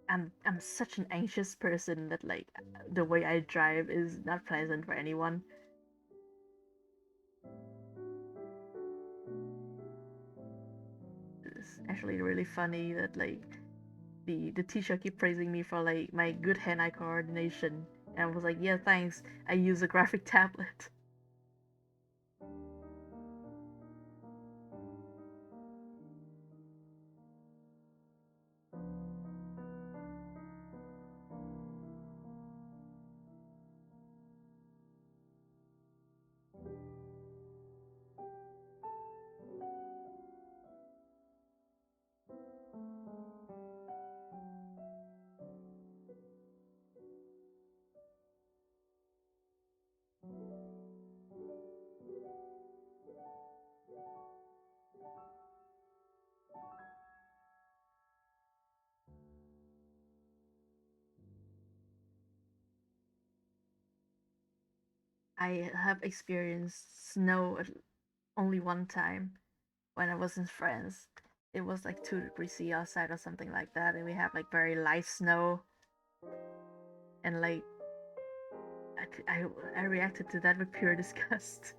I'm such an anxious person that like the way I drive is not pleasant for anyone. It's actually really funny that like the teacher keep praising me for like my good hand-eye coordination, and I was like, yeah, thanks. I use a graphic tablet. I have experienced snow only one time when I was in France. It was like 2 degrees C outside or something like that, and we have like very light snow, and like I reacted to that with pure disgust.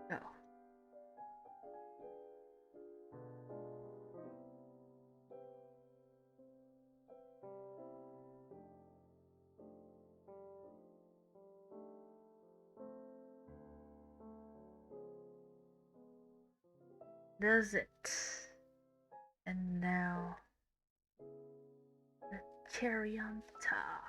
Oh, does it? And now the cherry on top.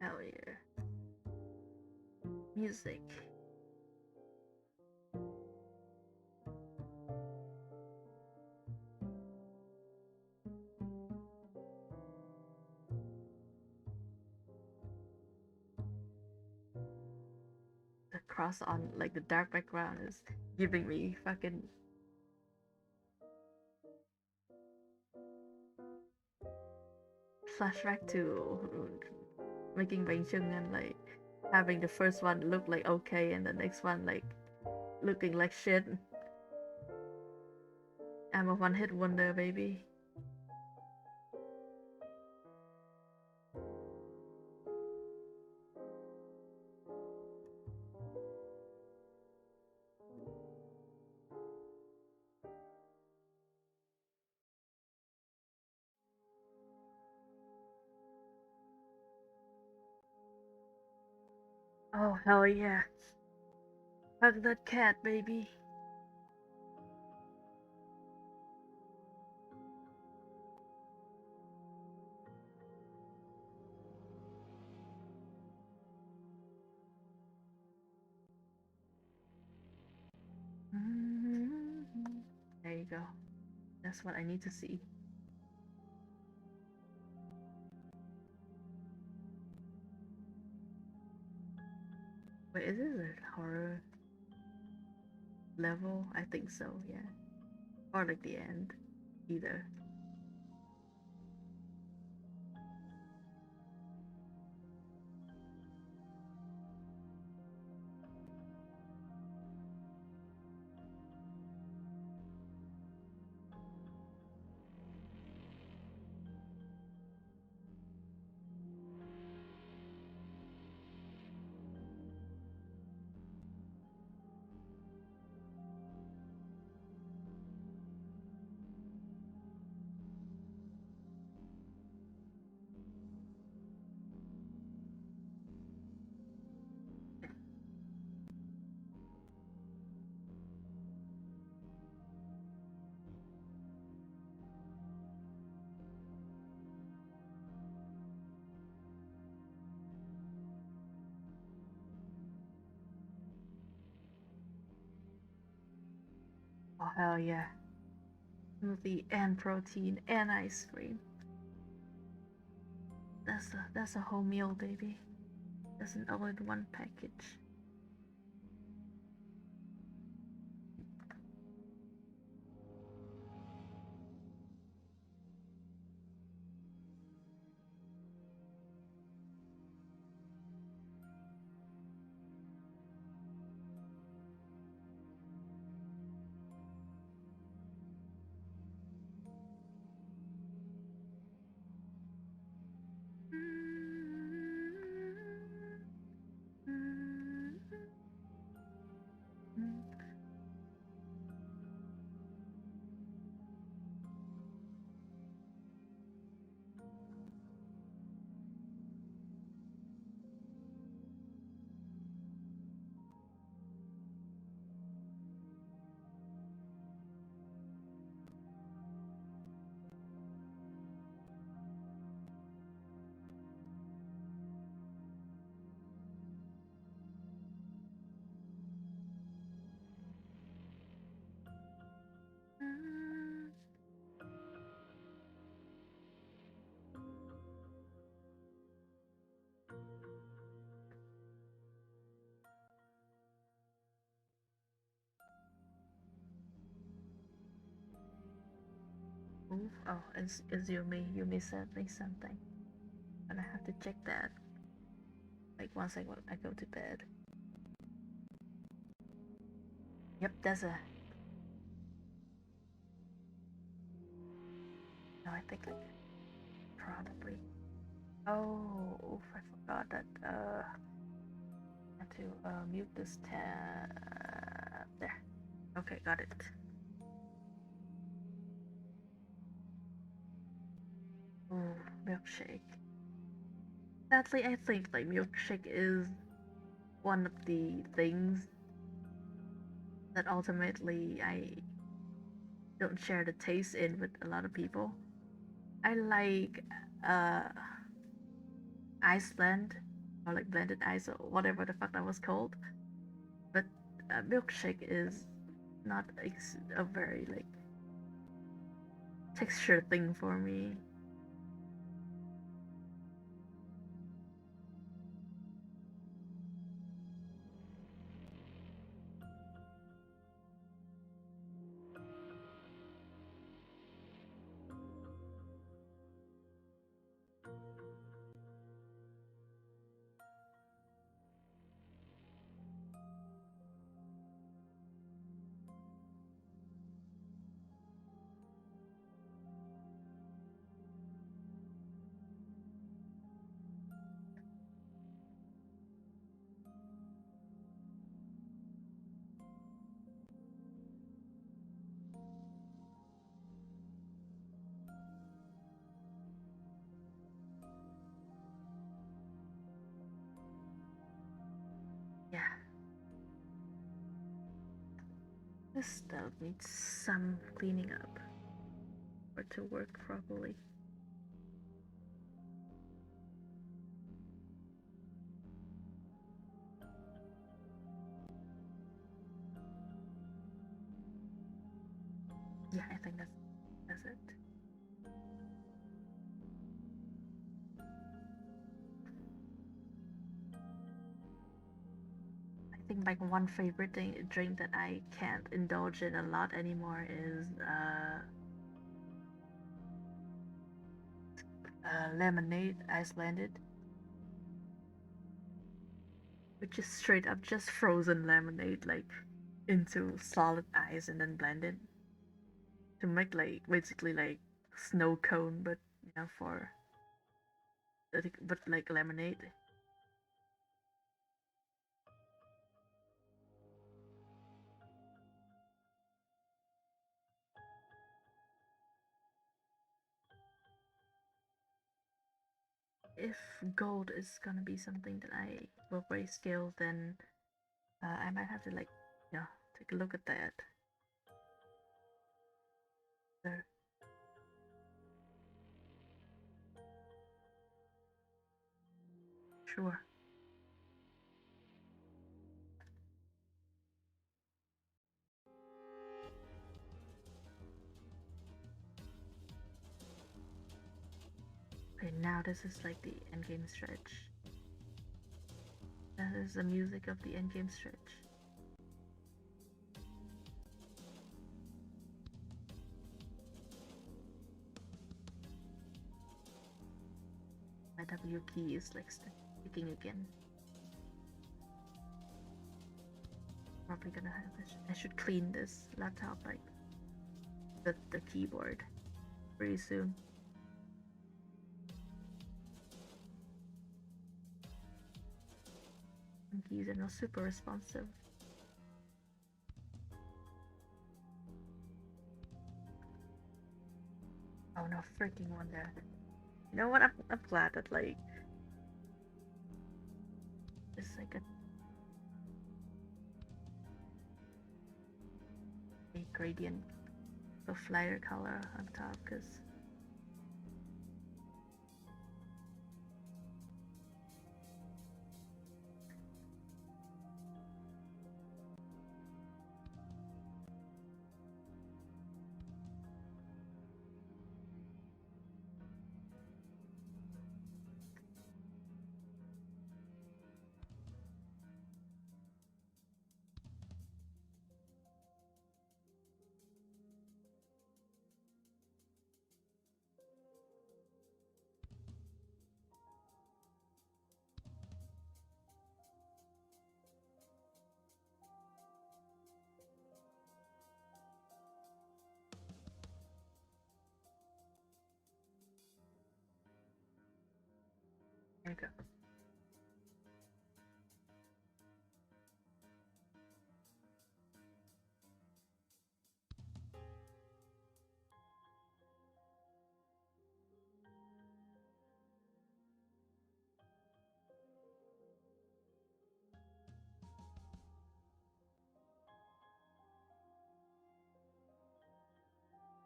Hell yeah. Music. The cross on like the dark background is giving me fucking flashback to making bánh chưng and like having the first one look like okay and the next one like looking like shit. I'm a one hit wonder, baby. Oh, hell yeah. Hug that cat, baby. There you go. That's what I need to see. Wait, is this a horror level? I think so, yeah. Or like the end. Either. Oh hell yeah. Smoothie and protein and ice cream. That's a whole meal, baby. That's an all-in-one package. Oof. Oh, it's Yumi sent me something. And I have to check that. Like once I go to bed. Yep, that's a. No, I think like probably. Oh, oof, I forgot that. I have to mute this tab. There. Okay, got it. Ooh, milkshake. Sadly, I think like milkshake is one of the things that ultimately I don't share the taste in with a lot of people. I like uh Iceland or like blended ice or whatever the fuck that was called. But milkshake is not a very like texture thing for me. Yeah, this stove needs some cleaning up for it to work properly. Yeah, I think that's it. I think like one favorite drink that I can't indulge in a lot anymore is lemonade, Icelanded, which is straight up just frozen lemonade, like into solid ice and then blended to make like basically like snow cone, but you know for but like lemonade. If gold is gonna be something that I will grayscale, then I might have to like, yeah, take a look at that. There. Sure. now this is like the endgame stretch. That is the music of the endgame stretch. My W key is like sticking again. Probably gonna have it. I should clean this laptop, like the keyboard, pretty soon. Some keys are not super responsive. Oh no, freaking one there. You know what? I'm glad that like it's like a gradient of lighter color on top, because there you go.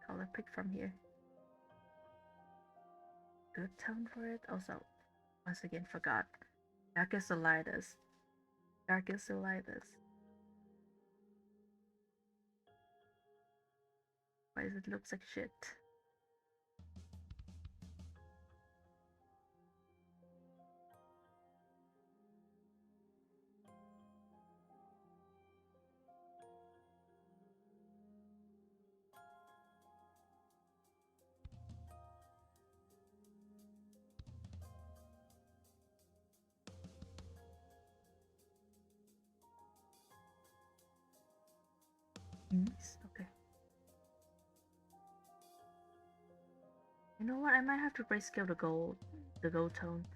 Color pick from here. Good tone for it. Also, once again, forgot. Darkest the lightest. Darkest the lightest. Why does it look like shit? Okay. You know what? I might have to grayscale the gold tone.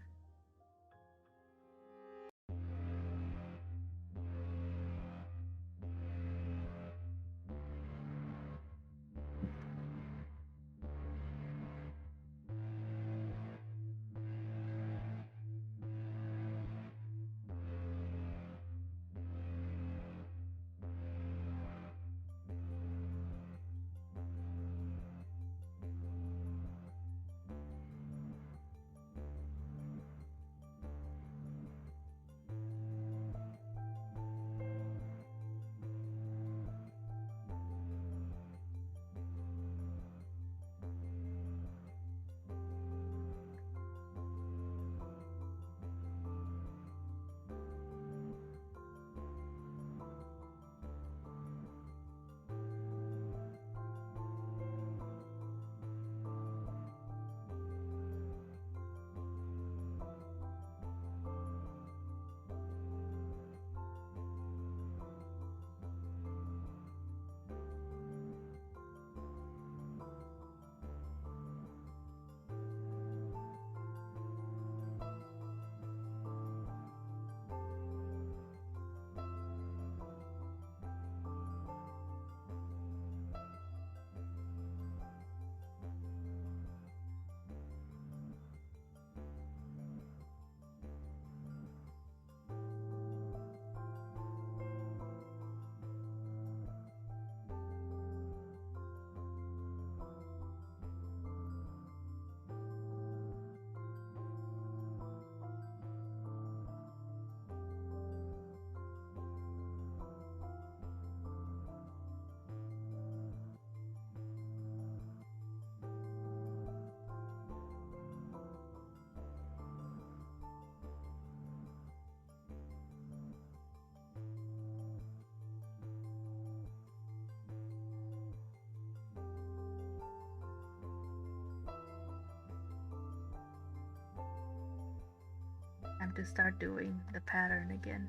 time to start doing the pattern again.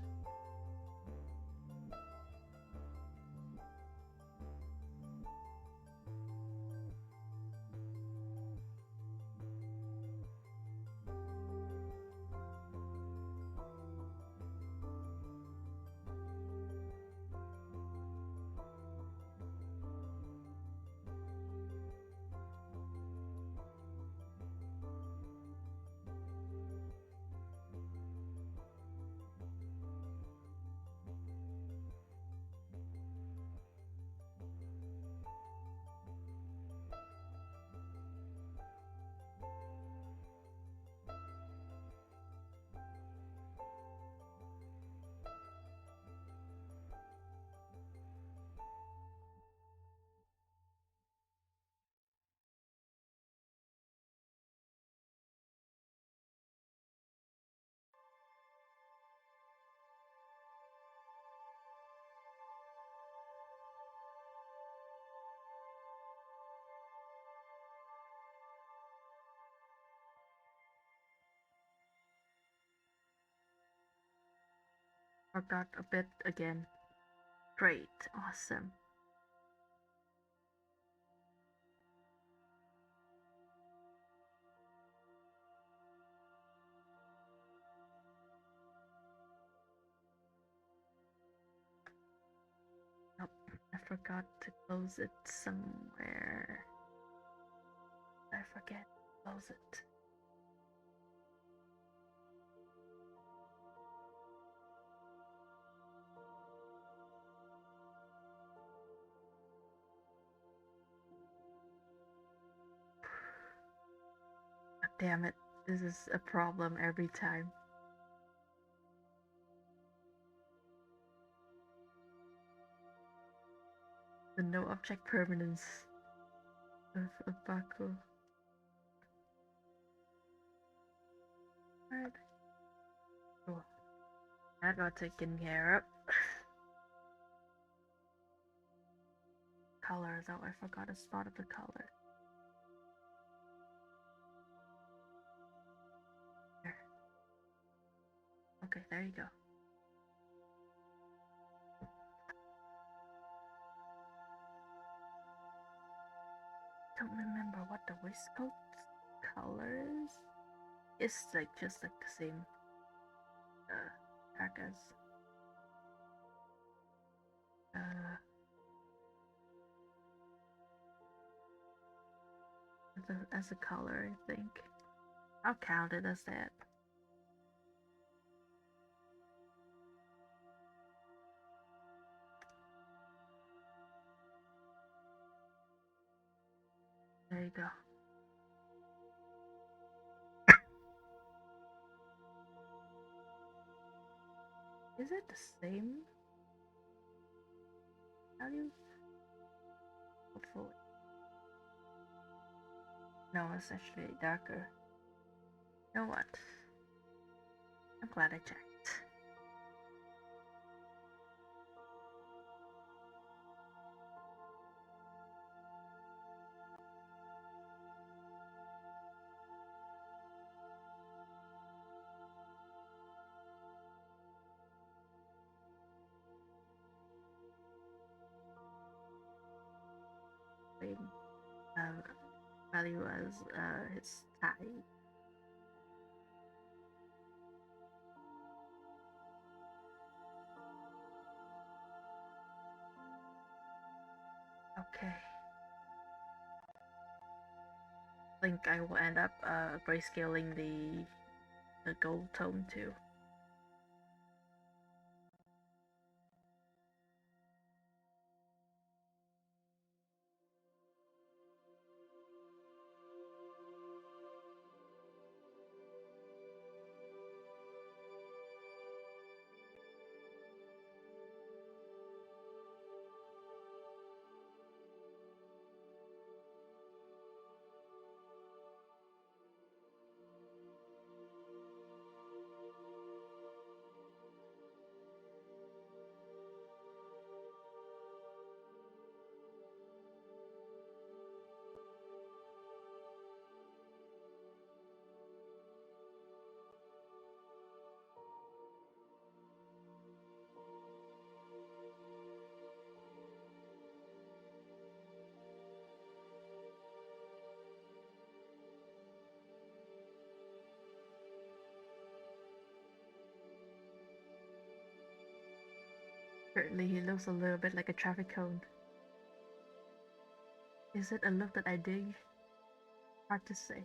Forgot a bit again. Great, awesome. Nope, I forgot to close it somewhere. I forget to close it. God damn it, this is a problem every time. The no object permanence of Baku. Right. Cool. That got taken care of. Colors. Oh, I forgot a spot of the color. There. Okay, there you go. Don't remember what the waistcoat color is. It's like just like the same tag as a color, I think. I'll count it as that. There you go. Is it the same value? Hopefully. No, it's actually darker. You know what? I'm glad I checked. Same value as his tie. Okay. I think I will end up grayscaling the gold tone too. Currently, he looks a little bit like a traffic cone. Is it a look that I dig? Hard to say.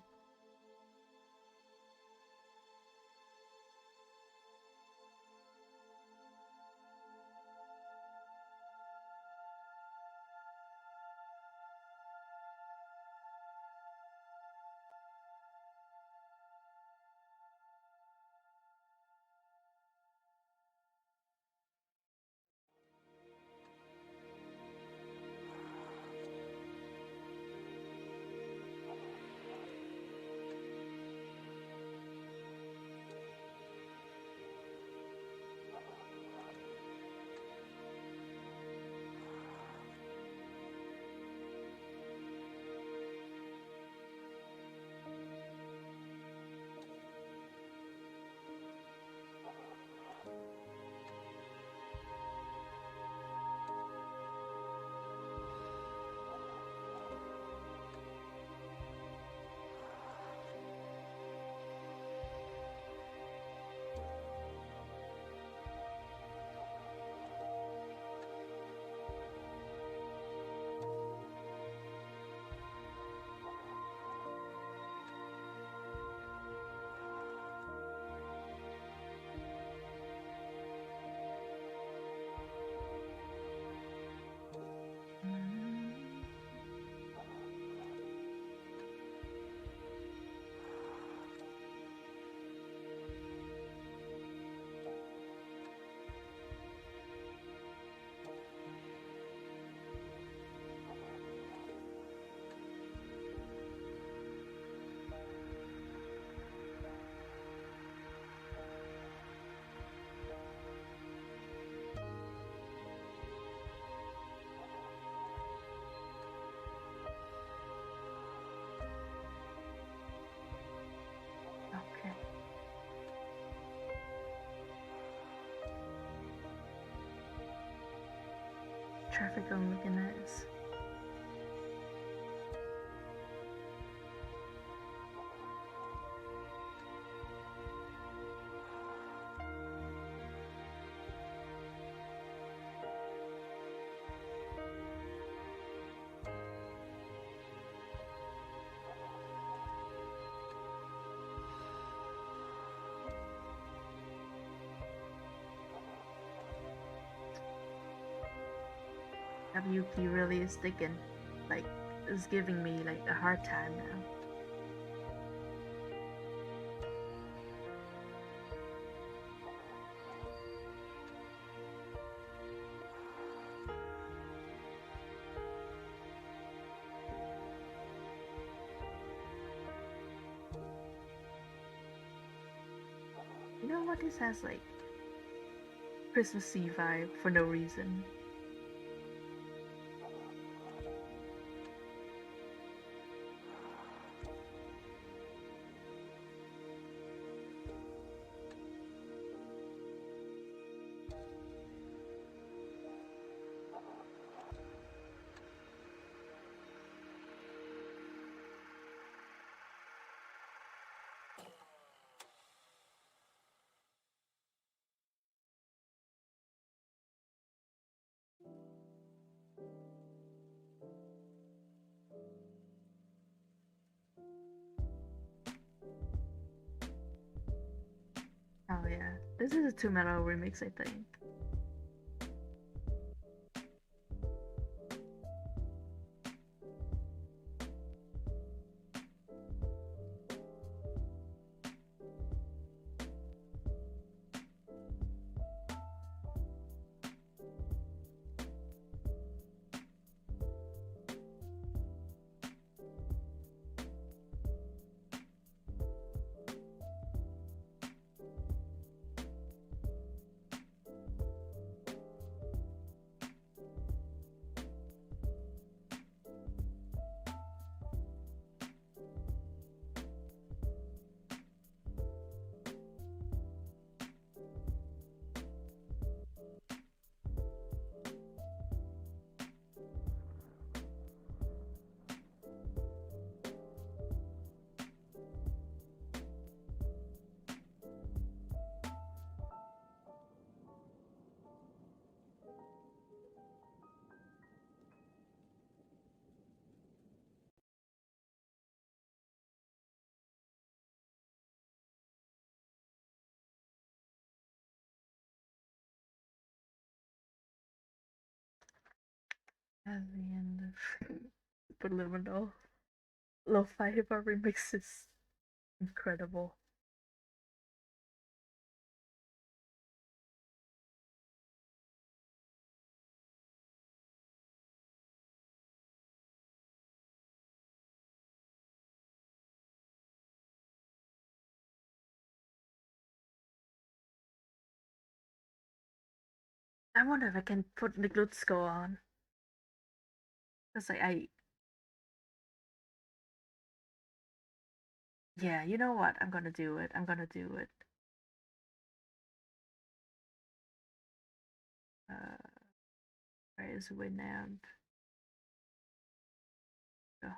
Okay. Traffic cone looking nice. Yuki really is sticking. Like, is giving me like a hard time now. You know what? This has like Christmassy vibe for no reason. Oh yeah, this is a 2 metal remix, I think. At the end of Subliminal Lo-Fi Hip Hop remix is incredible. I wonder if I can put the glute score on. Cause yeah, you know what? I'm gonna do it. I'm gonna do it. Uh, where is Winamp? Oh.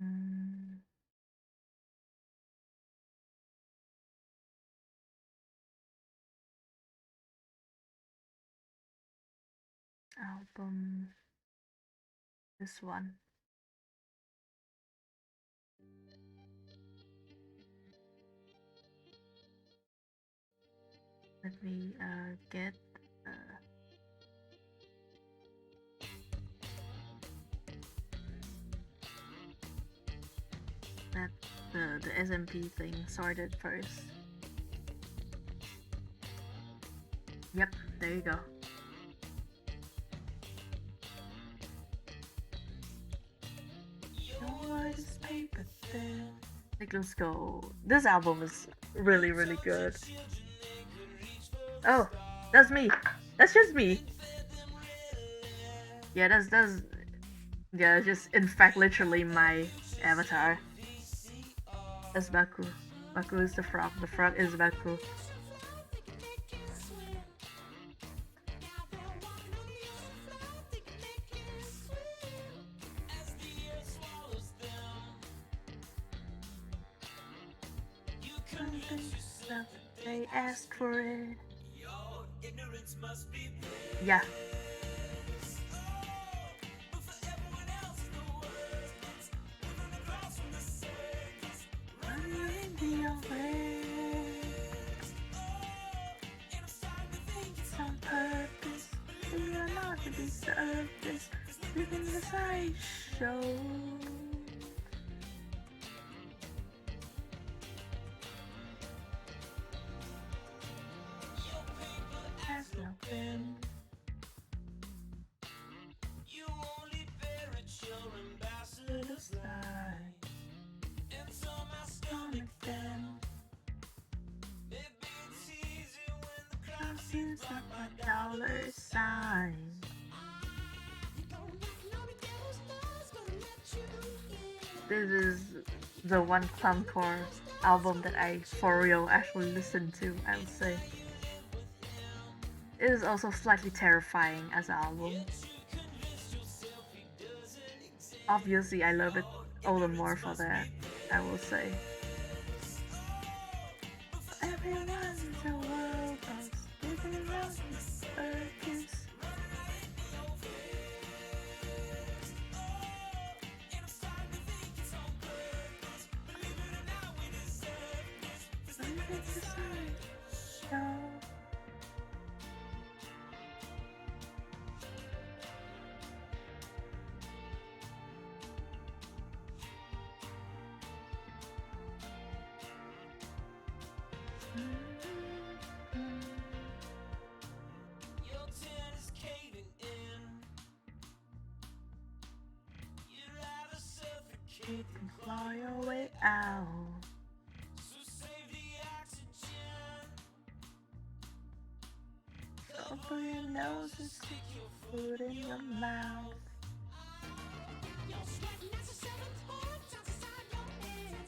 Mm, album. This one. Let me get that the SMP thing sorted first. Yep, there you go. Paper thin. Like, let's go. This album is really, really good. Oh, that's me. That's just me. Yeah, that's yeah, just in fact literally my avatar. That's Baku. Baku is the frog. The frog is Baku. They asked for it. Yeah. On purpose, we are not to be surface, living the sideshow. Has no been. You only bear it your ambassador's side. And so my stomach then. Maybe it's easy when the cross is up a dollar sign. This is the one Clowncore album that I for real actually listened to, I would say. It is also slightly terrifying as an album. Obviously, I love it all the more for that, I will say. Everyone in the world is living around this circus. You can fly your way out. So save the oxygen. Cover your nose and stick your food in your mouth. You're sweating as a 7th heart down inside your head.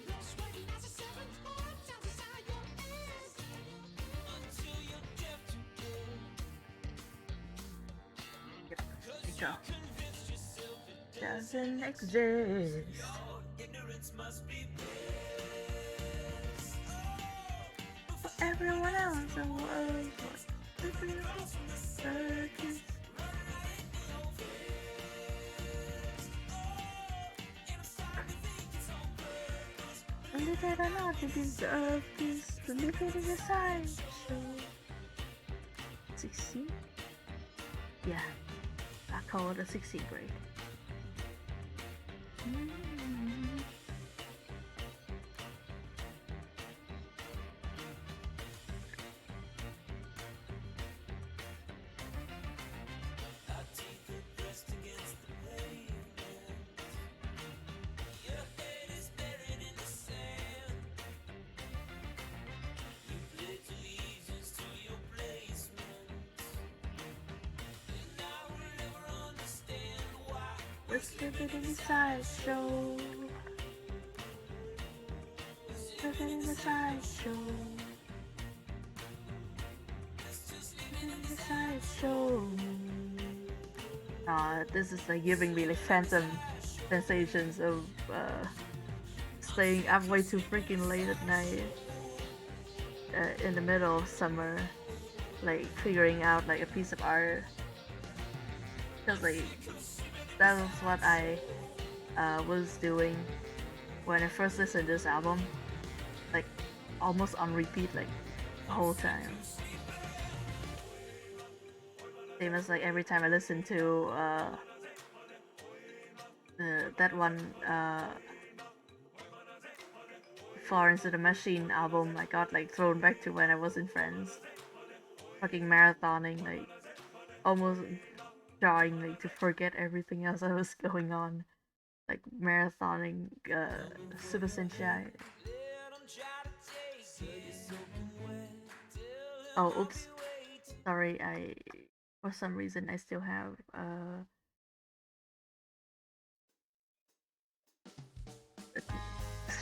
You're sweating as a 7th heart down inside your head. Until you're deaf to dead. Yep, there you go. Doesn't exist. Ignorance must be bliss. For everyone else in the world, living around the circus. that I not deserve this. Believe it is a sideshow. 16? Yeah, I call it a 16th grade. Let's get it in the sideshow. Let's get it in the sideshow. Sideshow. This is like giving me like phantom sensations of staying up way too freaking late at night in the middle of summer, like figuring out like a piece of art. Cause like that was what I was doing when I first listened to this album, like almost on repeat, like the whole time. Same as like every time I listen to that one Florence and the Machine album, I got like thrown back to when I was in France, fucking marathoning, like almost trying like to forget everything else that was going on, like marathoning Super Senshai. Oh, oops. Sorry, I for some reason I still have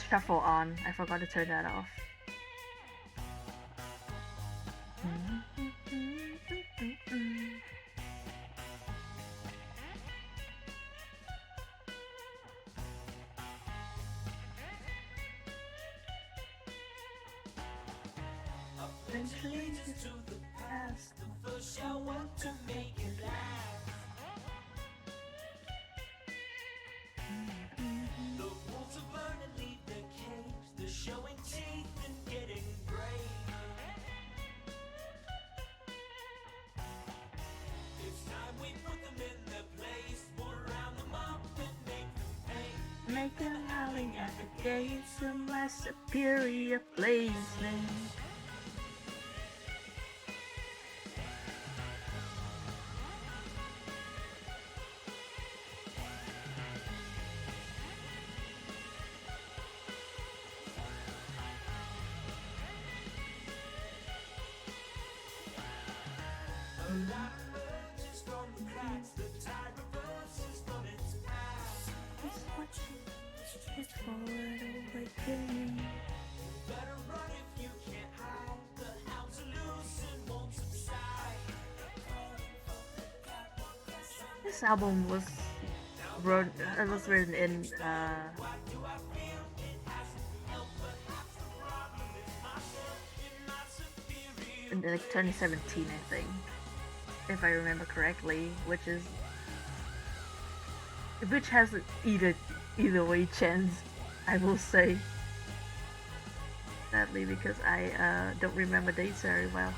shuffle on. I forgot to turn that off. To the past, first I want to make it last. The wolves are burn and leave their caves. They're showing teeth and getting brave. It's time we put them in their place. We'll round them up and make them pay. Make them howling at the gates of my superior placement. This album was written in like 2017, I think, if I remember correctly, which has either way chance, I will say. Sadly, because I don't remember dates very well.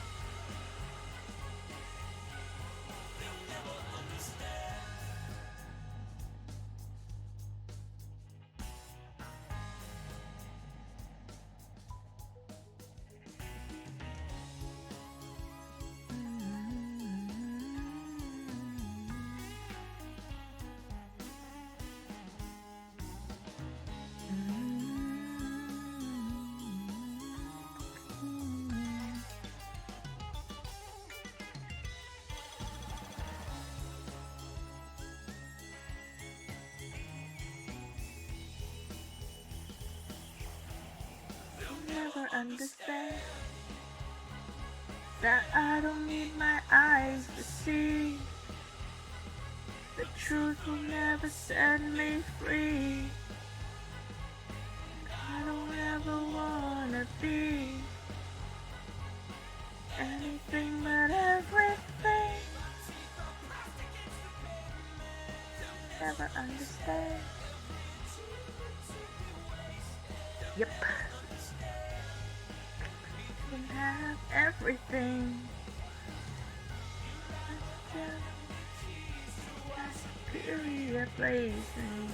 Understand that I don't need my eyes to see. The truth will never set me free. I don't ever wanna be anything but everything. Never understand Yep. Can have everything. Period blazing.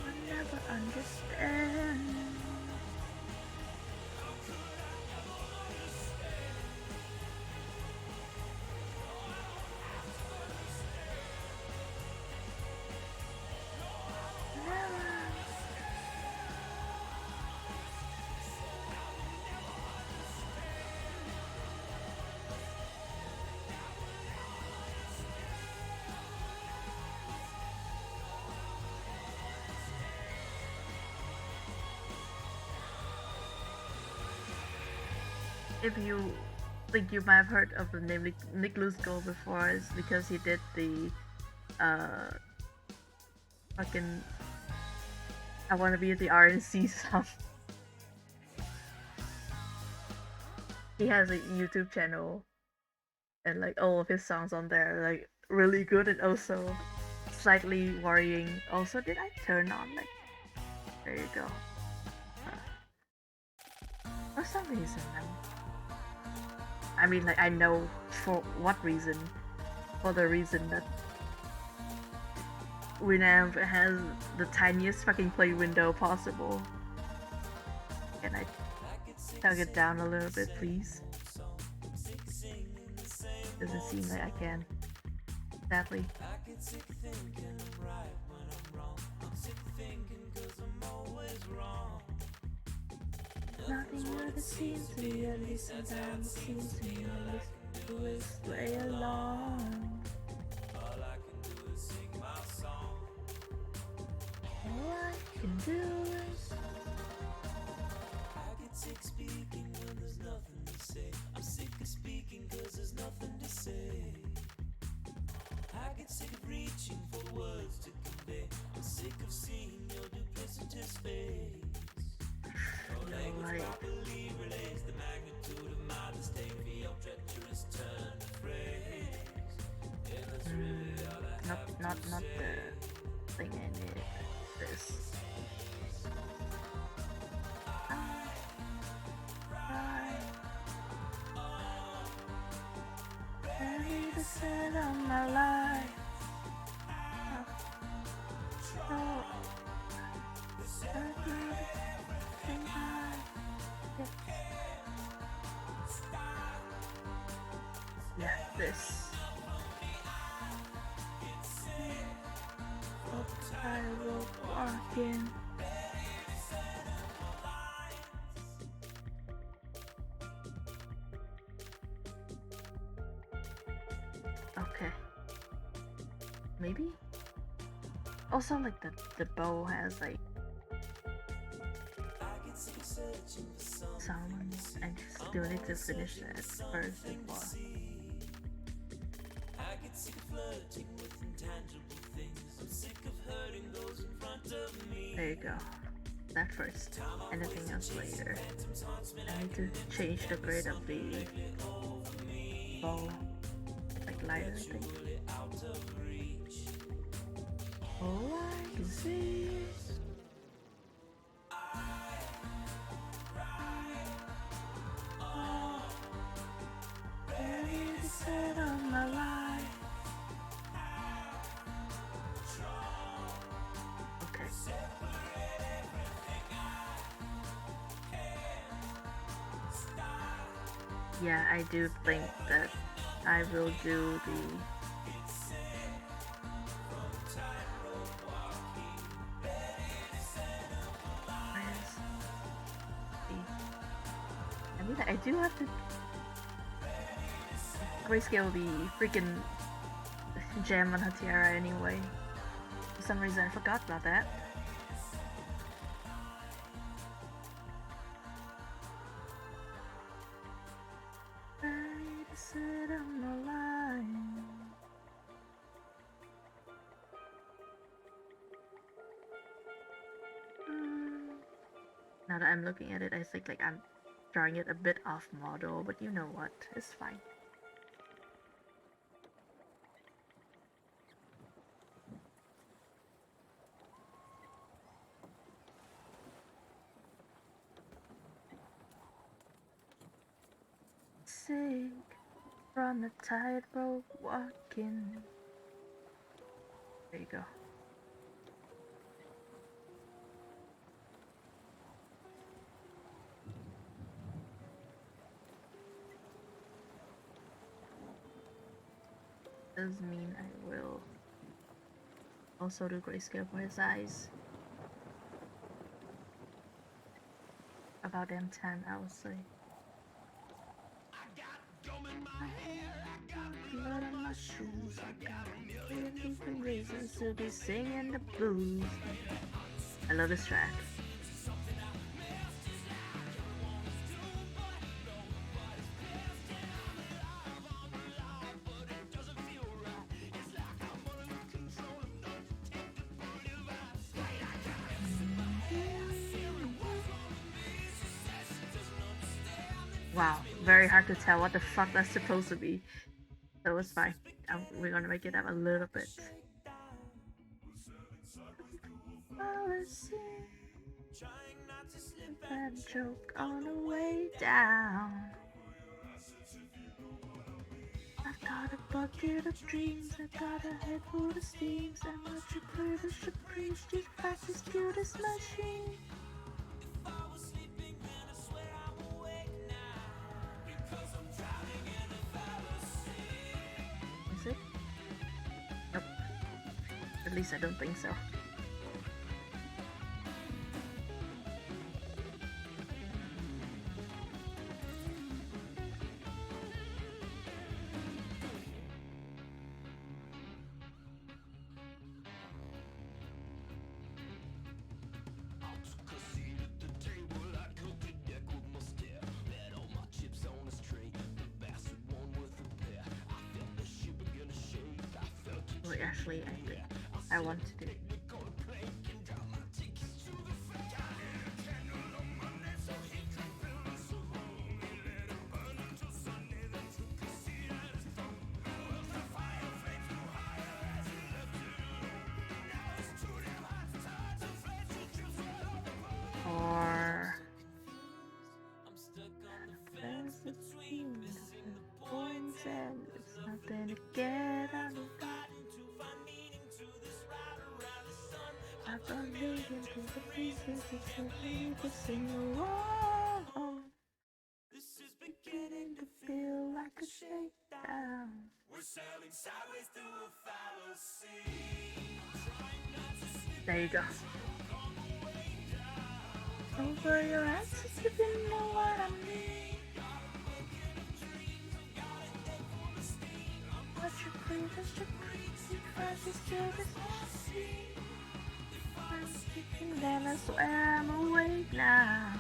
Will never understand. Never. If you think you might have heard of the name Nicholas Gold before, is because he did the uh fucking I Wanna Be the RNC song. He has a YouTube channel and like all of his songs on there are, like really good and also slightly worrying. Also, did I turn on like there you go. For some reason, I mean, like I know for what reason. For the reason that Winamp has the tiniest fucking play window possible. Can I tug it down a little bit, please? Doesn't seem like I can. Sadly. Nothing good it seems to me, at least sometimes it seems to me, at least do is play along. All I can do is I get sick speaking when there's nothing to say. I'm sick of speaking cause there's nothing to say. I get sick of reaching for words to convey. I'm sick of seeing your duplicitous face. Your language properly relays the magnitude of my disdain for your treacherous turn of phrase. Yeah, that's really all I have Not the thing I need. This. Ready to set on my life. Oh. Yeah, this. I will walk in. Okay. Maybe? Also, like the bow has like sound. I just still need to finish that first before. There you go. That first. Anything else later. I need to change the grade of the bow. Like lighter, I think. All I can see is ready to set on my life. Okay. Yeah, I do think that I will do the I mean, I do have to grayscale the freaking gem on her tiara anyway. For some reason, I forgot about that. Ready to sit on the line. Now that I'm looking at it, I think like I'm drawing it a bit off model, but you know what? It's fine. sick from the tightrope walking. There you go. Does mean I will also do grayscale for his eyes. About them 10, I would say. Blood on my shoes, I got a million different reasons to be singing the blues. I love this track. Wow, very hard to tell what the fuck that's supposed to be. So it's fine. We're gonna make it up a little bit. That joke on the way down. I've got a bucket of dreams, I've got a head full of steams, and what you preach should preach, just practice cutest machine. Is it? Nope. At least I don't think so. Wait, actually, I think I want to do. Or points and it's nothing to get out of. I've been digging to the pieces of the sing along. This is beginning to feel like a shakedown. We're sailing sideways through a fallacy. There you go. Over your answers if you know what I mean. What you breathe is your breathe, precious to this machine. I'm speaking, then I swear I'm awake now.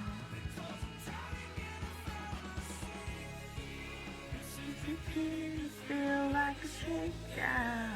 It's beginning to feel like a shakedown.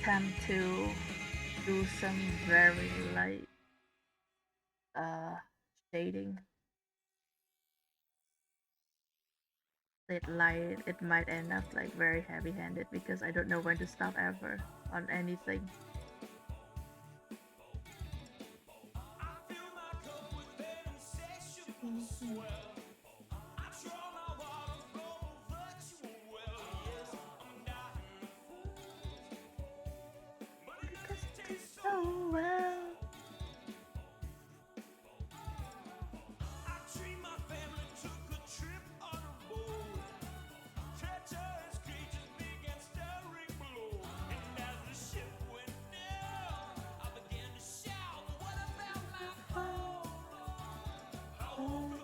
Time to do some very light shading. It light, it might end up like very heavy-handed because I don't know when to stop ever on anything. So well.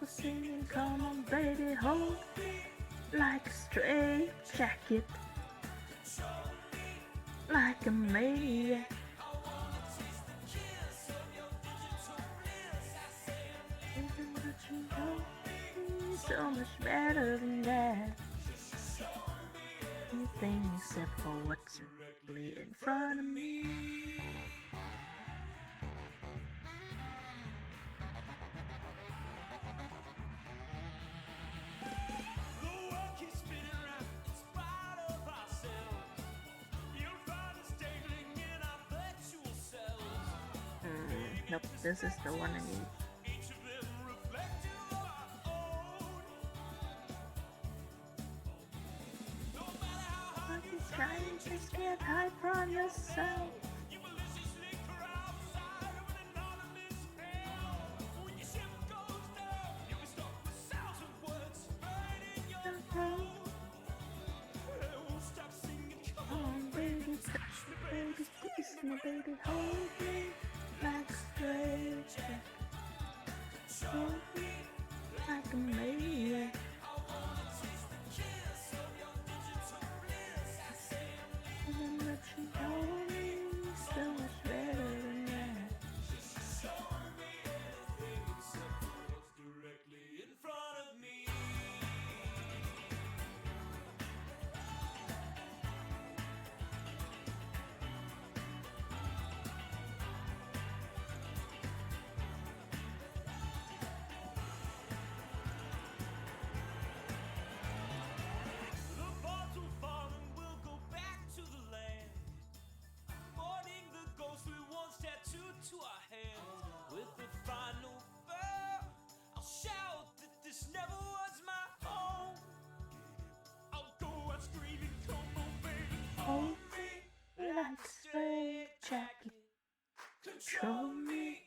Singing, come on, baby, hold me like a straight jacket, like a maniac. So much better than that. You anything except for what's directly in front of me. Nope, this is the one I need. Are you trying to get high from yourself? Baby, kiss me, baby, hold me like a stranger. Hold me like a maniac. Even let you know me so much better than that. Hold me like a straight jacket. Control me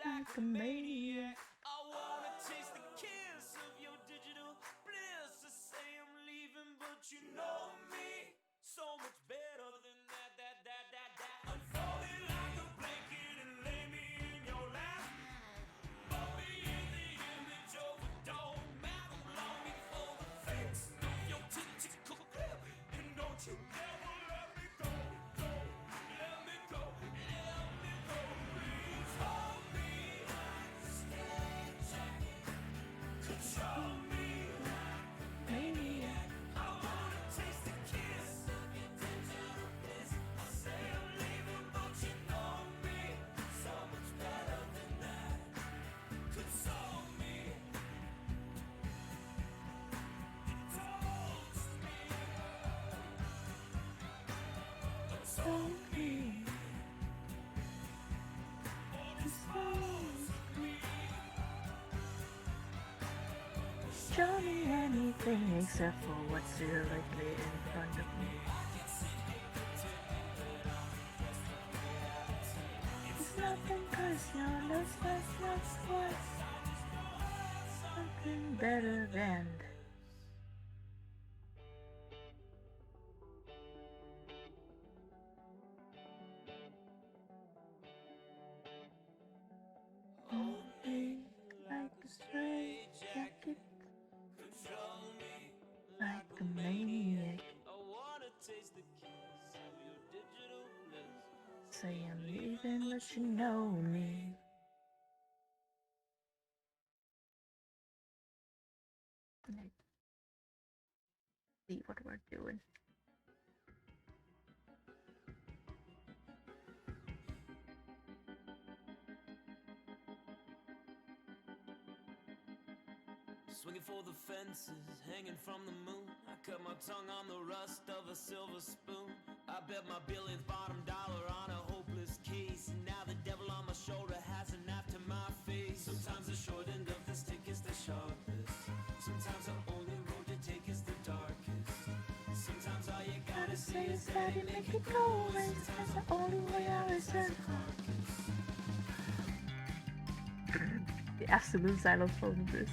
like a maniac. I wanna taste the kiss of your digital bliss. I say I'm leaving, but you know me so much better than that. Unfold it like a blanket and lay me in your lap. Put me in the image of a doormat. Longing for the fix of your tentacle grip. And don't you ever let me go, let me go, let me go. Please hold me like a straight jacket. Control me like a maniac. I wanna taste the kiss of your digital bliss. I say I'm leaving, but you know me so much better than that. Console me. Toast me. Hold me. Dispose me. Show me anything except for what's directly in front of me. It's nothing personal, it's what's something better than. Hold me like a straight jacket, Control me like a maniac. I wanna taste the kiss of your digital bliss. Say I'm leaving, but you know me. Let's see what we're doing. Swinging for the fences, hanging from the moon. I cut my tongue on the rust of a silver spoon. I bet my billionth bottom dollar on a hopeless case. And now the devil on my shoulder has a knife to my face. Sometimes the short end of the stick is the sharpest. Sometimes the only road to take is the darkest. Sometimes all you gotta say is that it make it go away. That's the only way out is in. The absolute xylophone of this.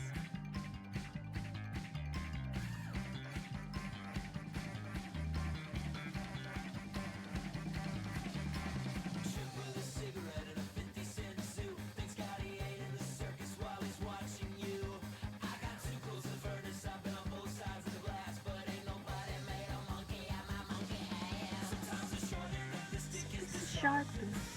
Sharpest.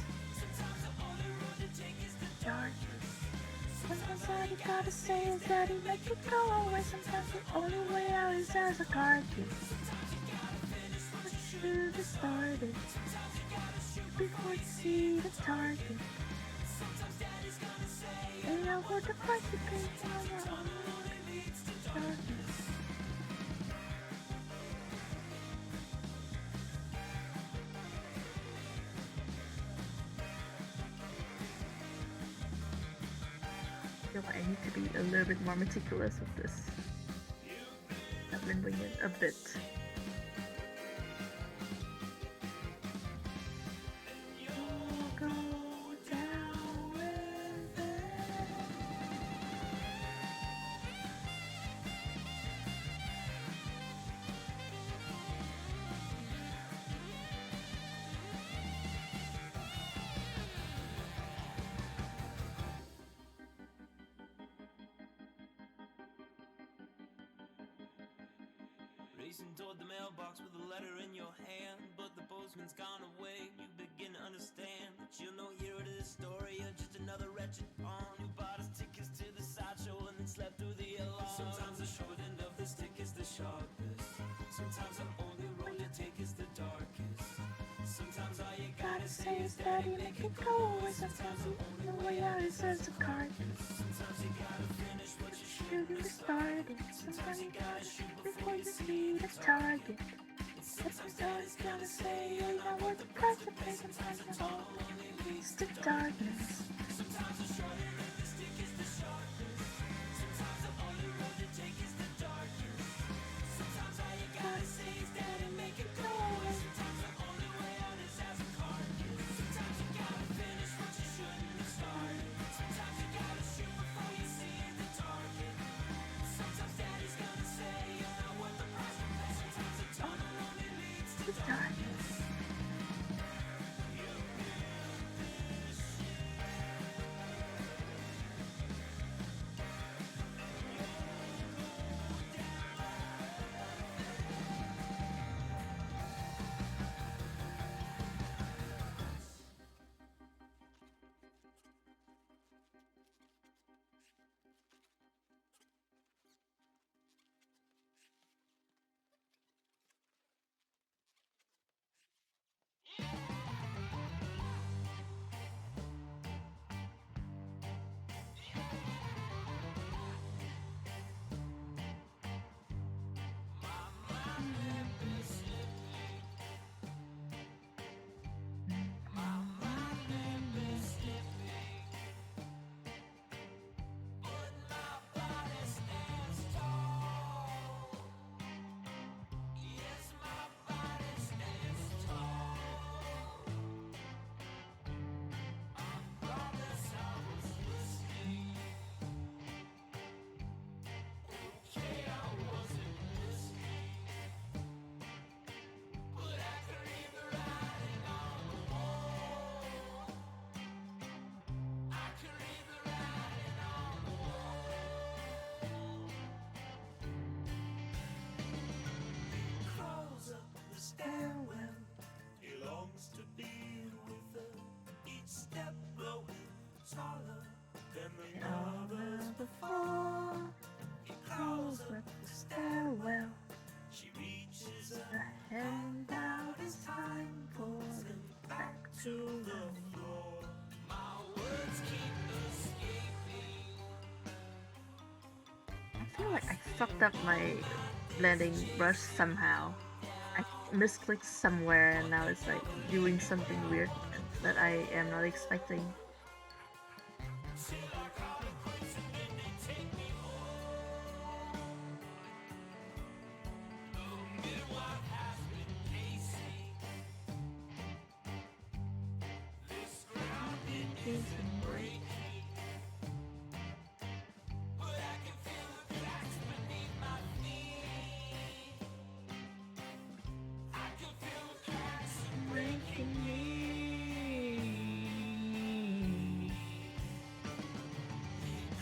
Sometimes all you gotta say is that he make it go away. Sometimes the only way out is as a carcass. to get started. Before you see the target. And I want the price you pay for your own darkness. I feel like I need to be a little bit more meticulous with this. I've been winging a bit. Go down with it. Racing toward the mailbox with a letter in your hand, but the postman's gone away. You begin to understand that you're no hero to this story. You're just another wretched pawn who bought us tickets to the sideshow and then slept through the alarm. Sometimes the short end of the stick is the sharpest. Sometimes the only road you take is the darkest. Sometimes all you gotta say is daddy, make it go away. Sometimes the only way out is as a card. Sometimes you gotta finish what you Shooting the started. Sometimes you gotta shoot before you see the target. Sometimes daddy's gonna say you're not worth the price to pay. Sometimes it's all leads to darkness. Sometimes the short end of the stick is the sharpest. Sometimes the only road to take is the darkest. Sometimes all you gotta say is daddy, make it go away. Sometimes the only way out is as a carcass. Sometimes you gotta finish what you shouldn't have started. Sometimes you gotta shoot before you see the target. Sometimes daddy's gonna say you're not worth the price to pay. Sometimes the tunnel only leads to The darkness. crawls up the stairwell. He longs to be with her. Each step growing taller than another before. He crawls up the stairwell. She reaches The a hand out as time pulls him back to the floor. My words keep escaping. I feel like I fucked up my blending brush somehow. I misclicked somewhere and now it's like doing something weird that I am not expecting.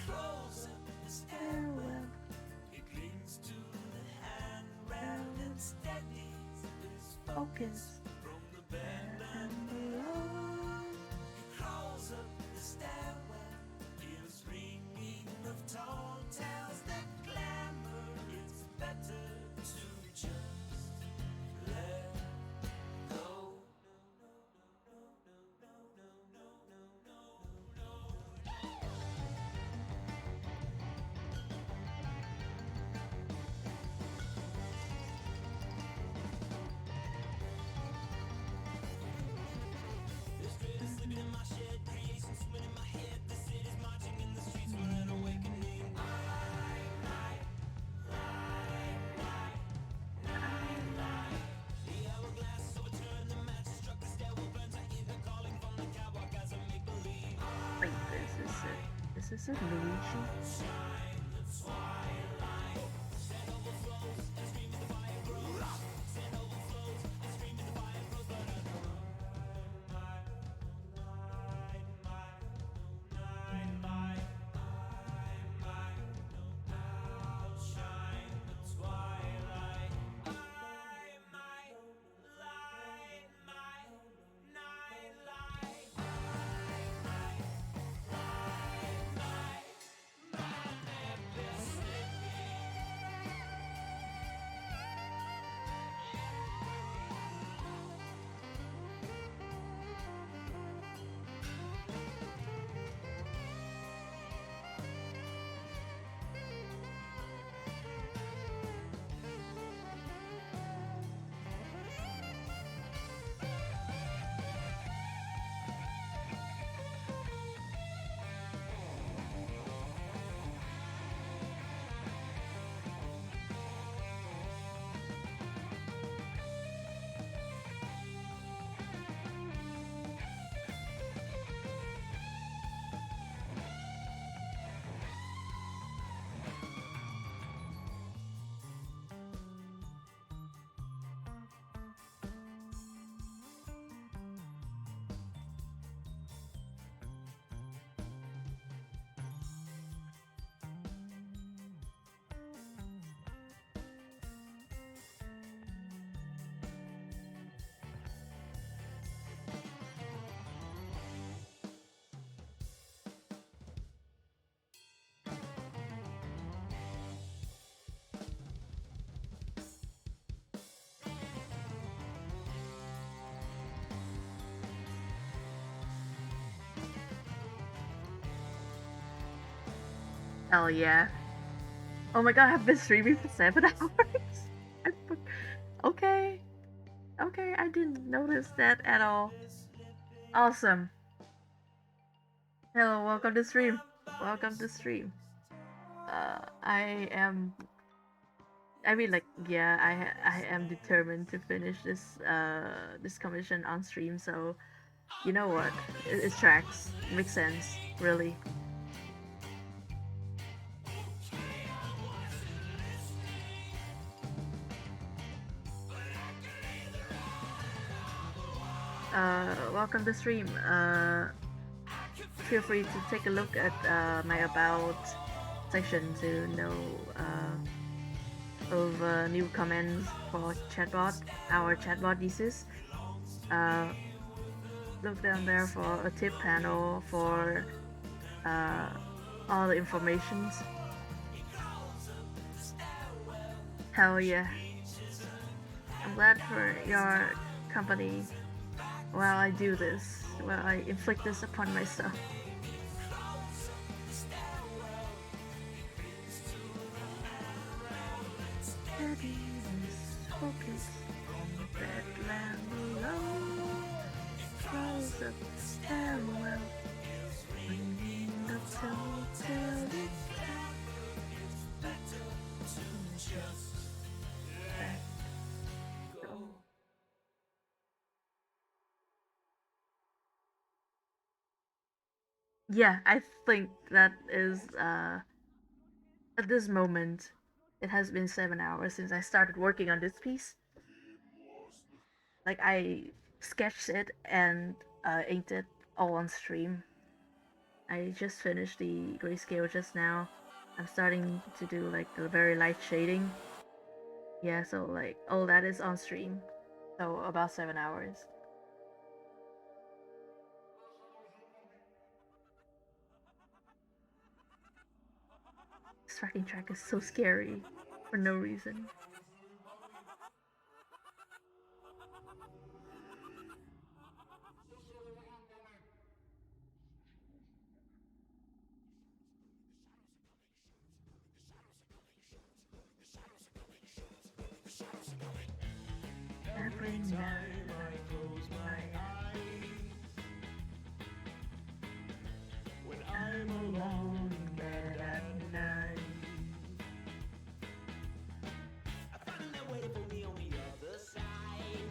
Crawls up the stairwell. He clings to the handrail and steadies his Focus. from the bend and below. He crawls up the stairwell, ears ringing of tall tales that clamor. It's better to just let Is it Luigi? Hell yeah. Oh my god, I've been streaming for 7 hours. Okay. Okay, I didn't notice that at all. Awesome. Hello, welcome to stream. Welcome to stream. I am. I mean, like, yeah, I am determined to finish this commission on stream. So, you know what? It tracks. Makes sense, really. Welcome to stream. Feel free to take a look at my about section to know of new comments for chatbot, our chatbot uses. Look down there for a tip panel for all the informations. Hell yeah. I'm glad for your company while I do this, while I inflict this upon myself. Focus on that land below. Close up the stairwell, ringing the bell till it yeah, I think that is at this moment it has been 7 hours since I started working on this piece. Like I sketched it and inked it all on stream. I just finished the grayscale just now. I'm starting to do like the very light shading. Yeah, so like all that is on stream. So about 7 hours. This fucking track is so scary for no reason. Every night I close my eyes when I'm alone in bed at night. I find that waiting for me on the other side.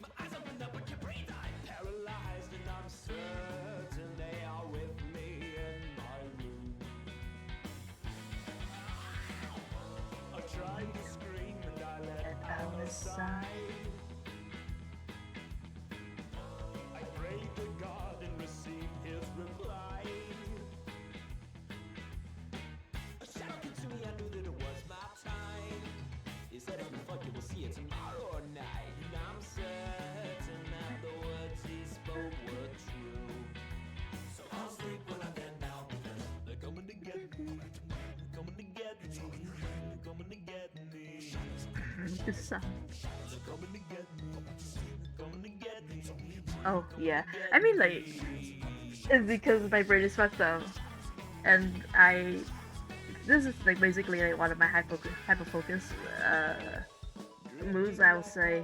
My eyes open up, but can't breathe. I'm paralyzed, and I'm certain they are with me in my room. this side. I prayed to God and received his reply. A shadow came to me, I knew that it was my time. He said, if you fuck, you will see it tomorrow night. And I'm certain that the words he spoke were true. So I'll sleep when I get down because they're coming to get me. They're coming to get me. They're coming to get me. This song. They're coming to get me. They're coming to get me. Oh yeah, I mean like it's because my brain is fucked up, and this is like basically like one of my hyper focus moves. I would say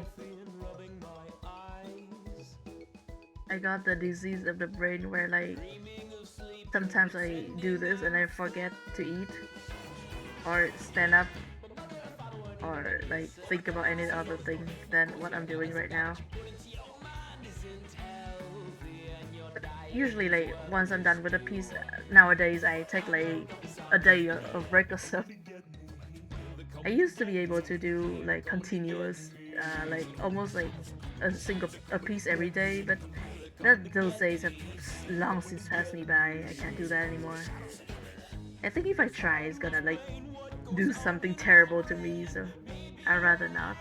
I got the disease of the brain where like sometimes I do this and I forget to eat or stand up or like think about any other thing than what I'm doing right now. But usually like once I'm done with a piece, nowadays I take like a day of break or so. I used to be able to do like continuous, like almost like a piece every day, but those days have long since passed me by. I can't do that anymore. I think if I try, it's gonna like do something terrible to me, so I'd rather not.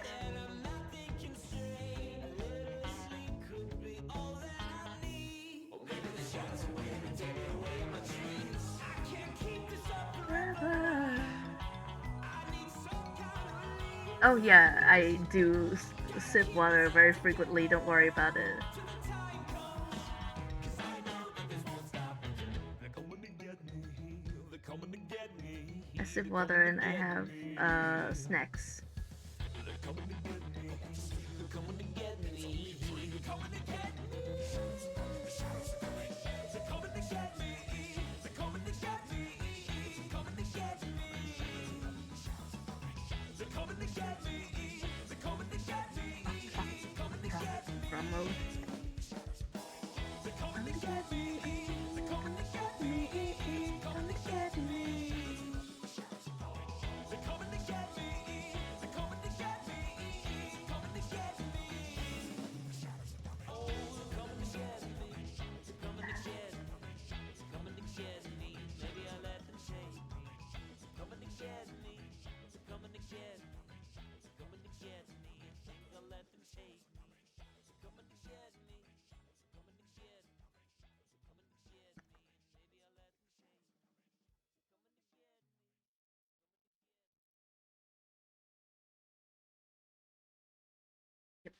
Oh yeah, I do sip water very frequently, don't worry about it. I sip water and I have snacks. Drum mode. Yep.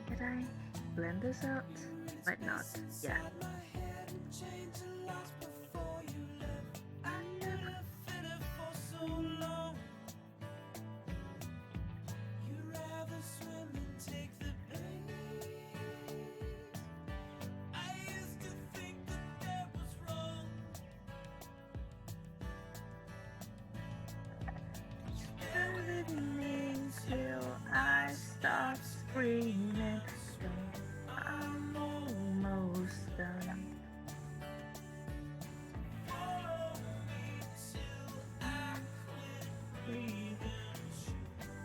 Did I blend this out? Might not. Yeah. Till I start screaming, I'm almost done.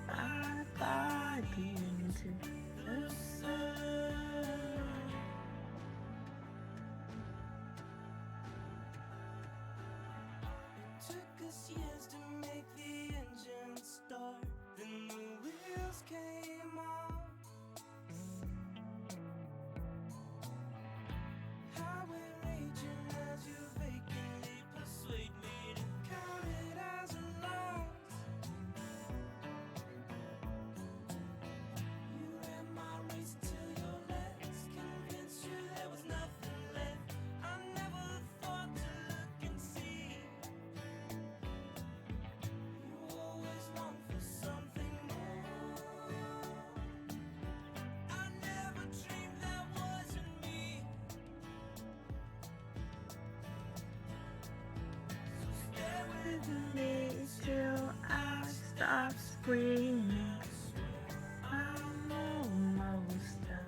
My body into the sun. Took us years to make the engine start, then the wheels came off. Highway raging as you vacantly persuade me to count it as a loss. stop screaming. I'm almost done.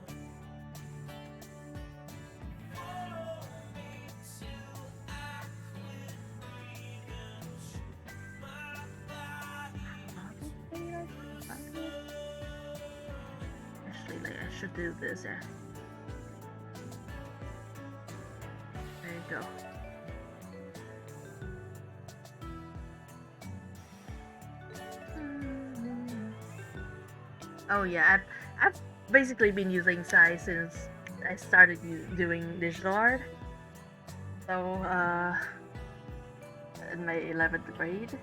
Actually, like I should do this. Yeah. There you go. Oh yeah, I've basically been using Sai since I started doing digital art. So in my 11th grade.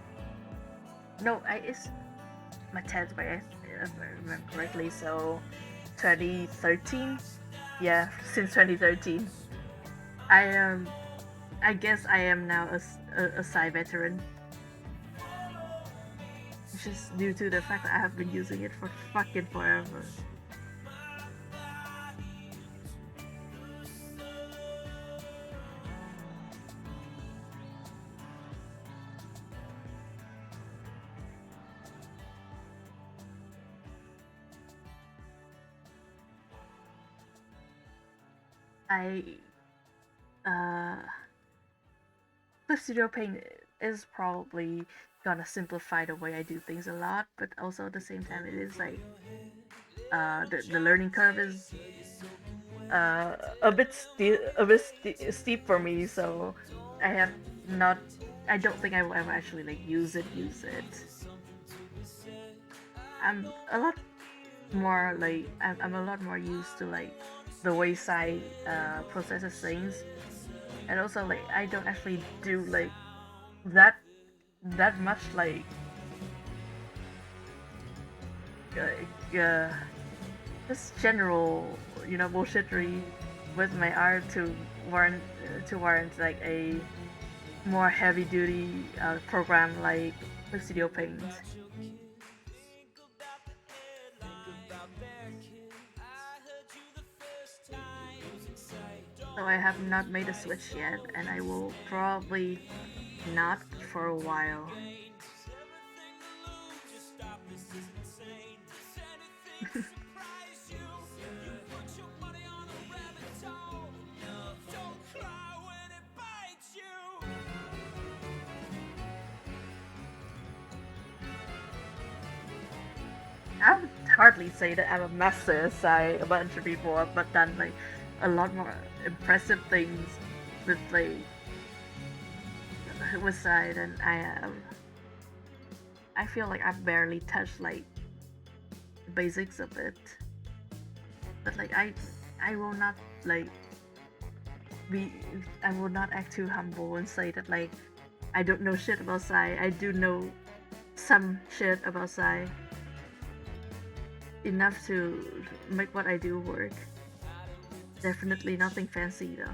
No, it's my 10th grade if I remember correctly. So 2013. Yeah, since 2013. I I guess I am now a Sai veteran. Which is due to the fact that I have been using it for fucking forever. I the Studio Paint is probably gonna simplify the way I do things a lot, but also at the same time it is like the learning curve is a bit steep for me, so I have not I don't think I will ever actually like use it. I'm a lot more like I'm a lot more used to like the way Sai processes things, and also like I don't actually do like that much like just general bullshittery with my art to warrant like a more heavy duty program like the Studio Paint. So I have not made a switch yet, and I will probably not for a while. I would hardly say that I'm a master Sai. A bunch of people have but done like a lot more impressive things with like with Sai than I have. I feel like I've barely touched like the basics of it. But like I will not like be I will not act too humble and say that like I don't know shit about Sai. I do know some shit about Sai. Enough to make what I do work. Definitely nothing fancy though.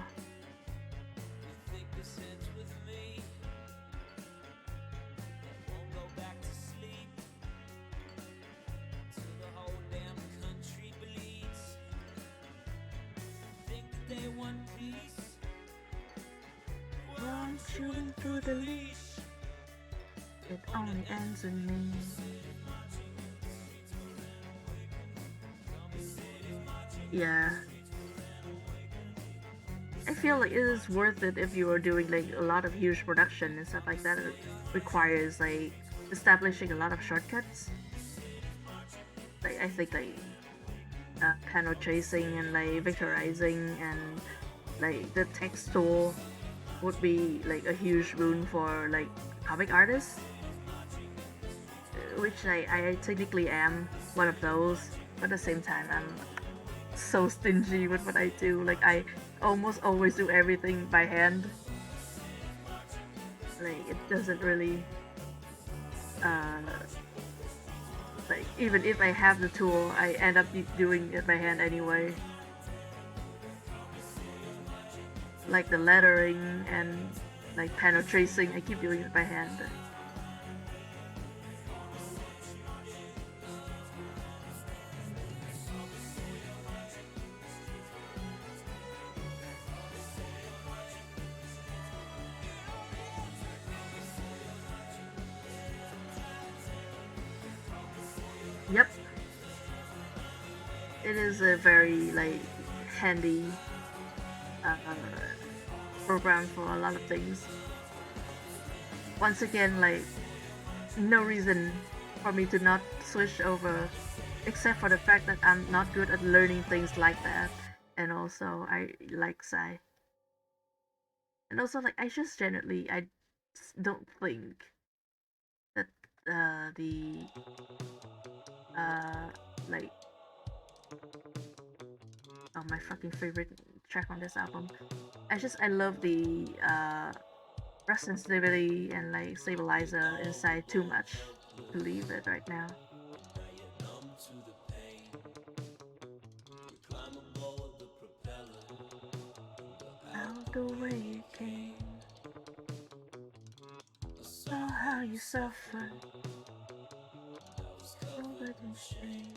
One shooting through the leash. It only ends with me. Yeah. I feel like it is worth it if you are doing like a lot of huge production and stuff like that. It requires like establishing a lot of shortcuts. Like I think like panel tracing and like vectorizing and like the text tool would be like a huge boon for like comic artists, which I technically am one of those, but at the same time I'm so stingy with what I do. Like I almost always do everything by hand. Like it doesn't really like even if I have the tool, I end up doing it by hand anyway. Like the lettering and like panel tracing, I keep doing it by hand. Yep, it is a very like handy uh, program for a lot of things. Once again, like no reason for me to not switch over, except for the fact that I'm not good at learning things like that, and also I like Psy, and also like I just generally I don't think that the uh like oh my fucking favorite track on this album. I love the rest sensitivity and like stabilizer inside too much to leave it right now. Out the way it came, saw how you suffered, over the shame,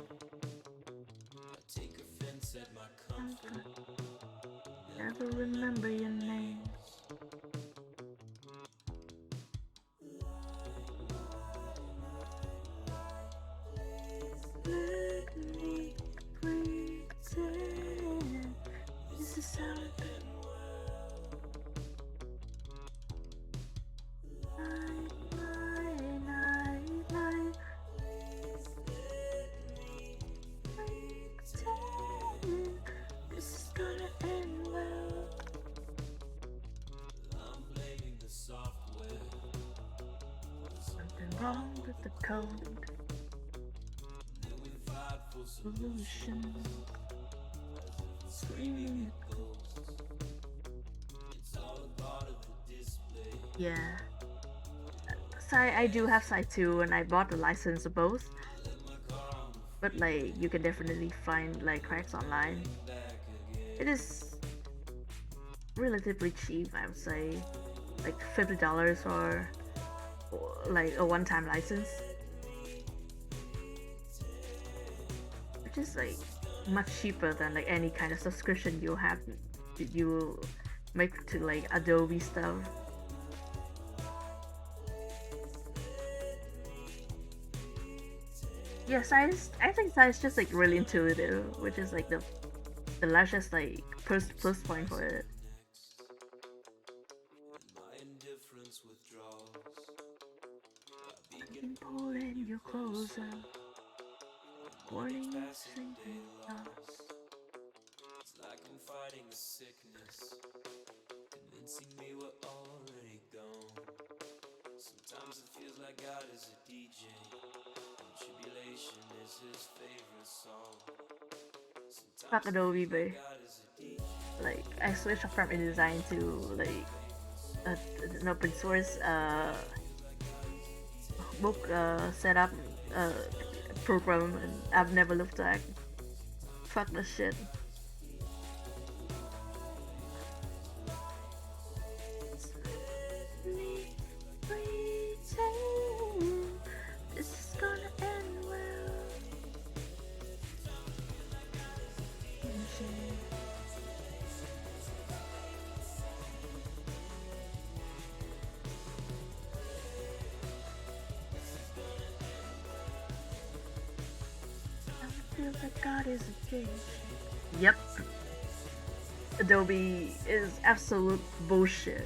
comfort, never remember your name. Let me pretend this is something night, pretend this is gonna end well. Something wrong with the code. Solution. Screaming. Yeah. I do have Side 2 and I bought the license of both. But like you can definitely find like cracks online. It is relatively cheap, I would say. Like $50 for like a one-time license. Which is like much cheaper than like any kind of subscription you make to like Adobe stuff. Yeah, I think Sai is just like really intuitive, which is like the largest like plus point for it. I've been pulling you closer, warning you sinking lost. Fuck Adobe, babe. Like I switched from InDesign to like an open source book setup uh program, and I've never looked back. Fuck the shit. This is gonna end well. I feel like God is a king. Yep. Adobe is absolute bullshit.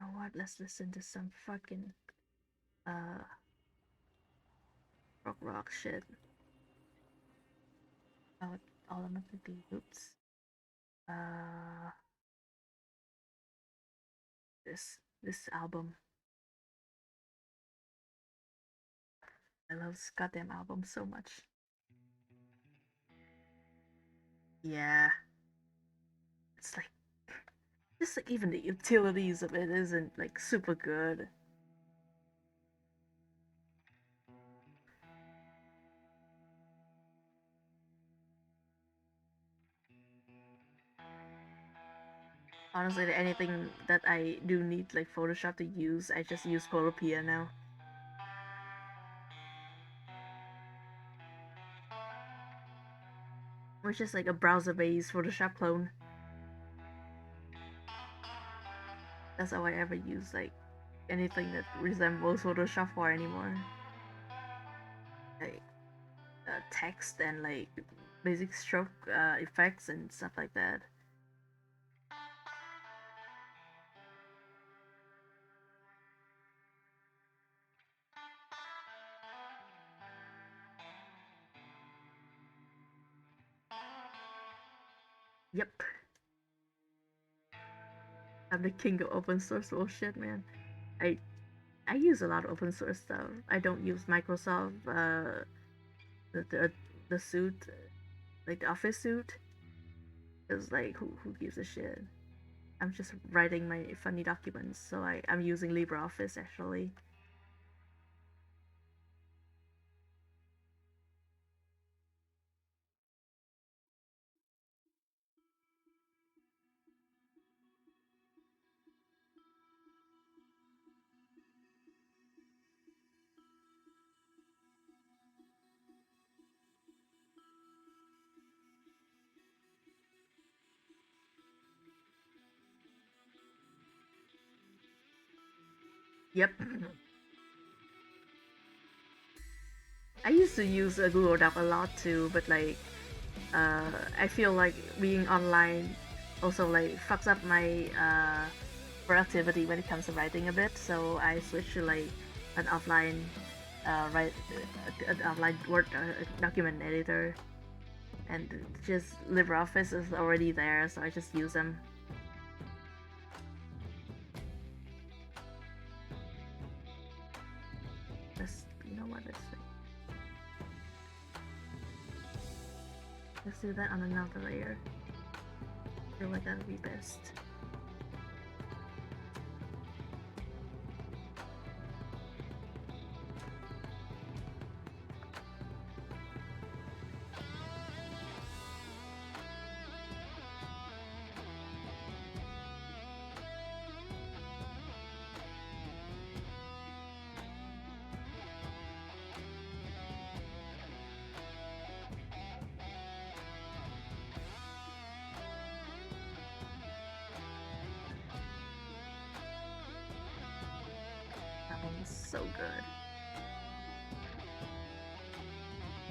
You know what? Let's listen to some fucking uh rock shit. Oh, all of the oops. Uh, this album. I love this goddamn album so much. Yeah, it's like just like even the utilities of it isn't like super good. Honestly, anything that I do need like Photoshop to use, I just use Polopia now. Which is like a browser-based Photoshop clone. That's all I ever use like anything that resembles Photoshop for anymore. Like text and like basic stroke effects and stuff like that. Yep, I'm the king of open source bullshit, man. I I use a lot of open source stuff. I don't use Microsoft the the suite, like the Office suite. It's like who gives a shit? I'm just writing my funny documents, so I'm using LibreOffice actually. Yep. I used to use a Google Doc a lot too, but like I feel like being online also like fucks up my productivity when it comes to writing a bit. So I switched to like an offline an offline Word document editor, and just LibreOffice is already there, so I just use them. Just you know what? Let's do that on another layer. I feel like that would be best. That one's so good.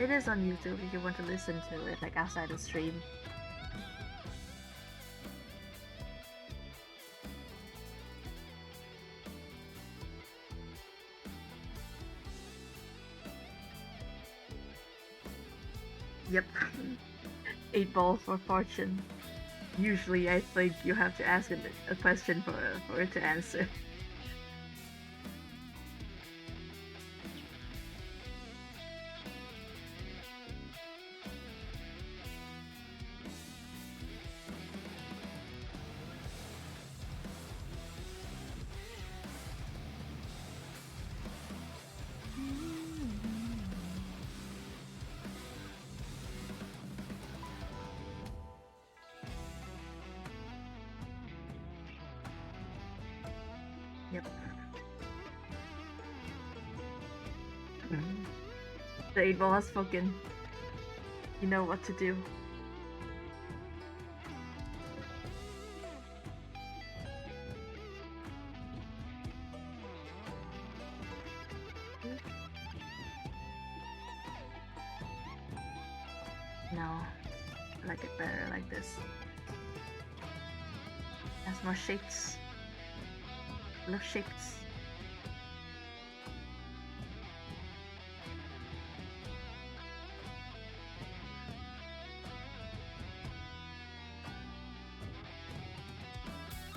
It is on YouTube if you want to listen to it, like outside the stream. Yep. 8 balls for fortune. Usually, I think you have to ask a question for it to answer. Yep. The 8 ball has spoken. You know what to do. No, I like it better like this. Has more shapes. Love shapes.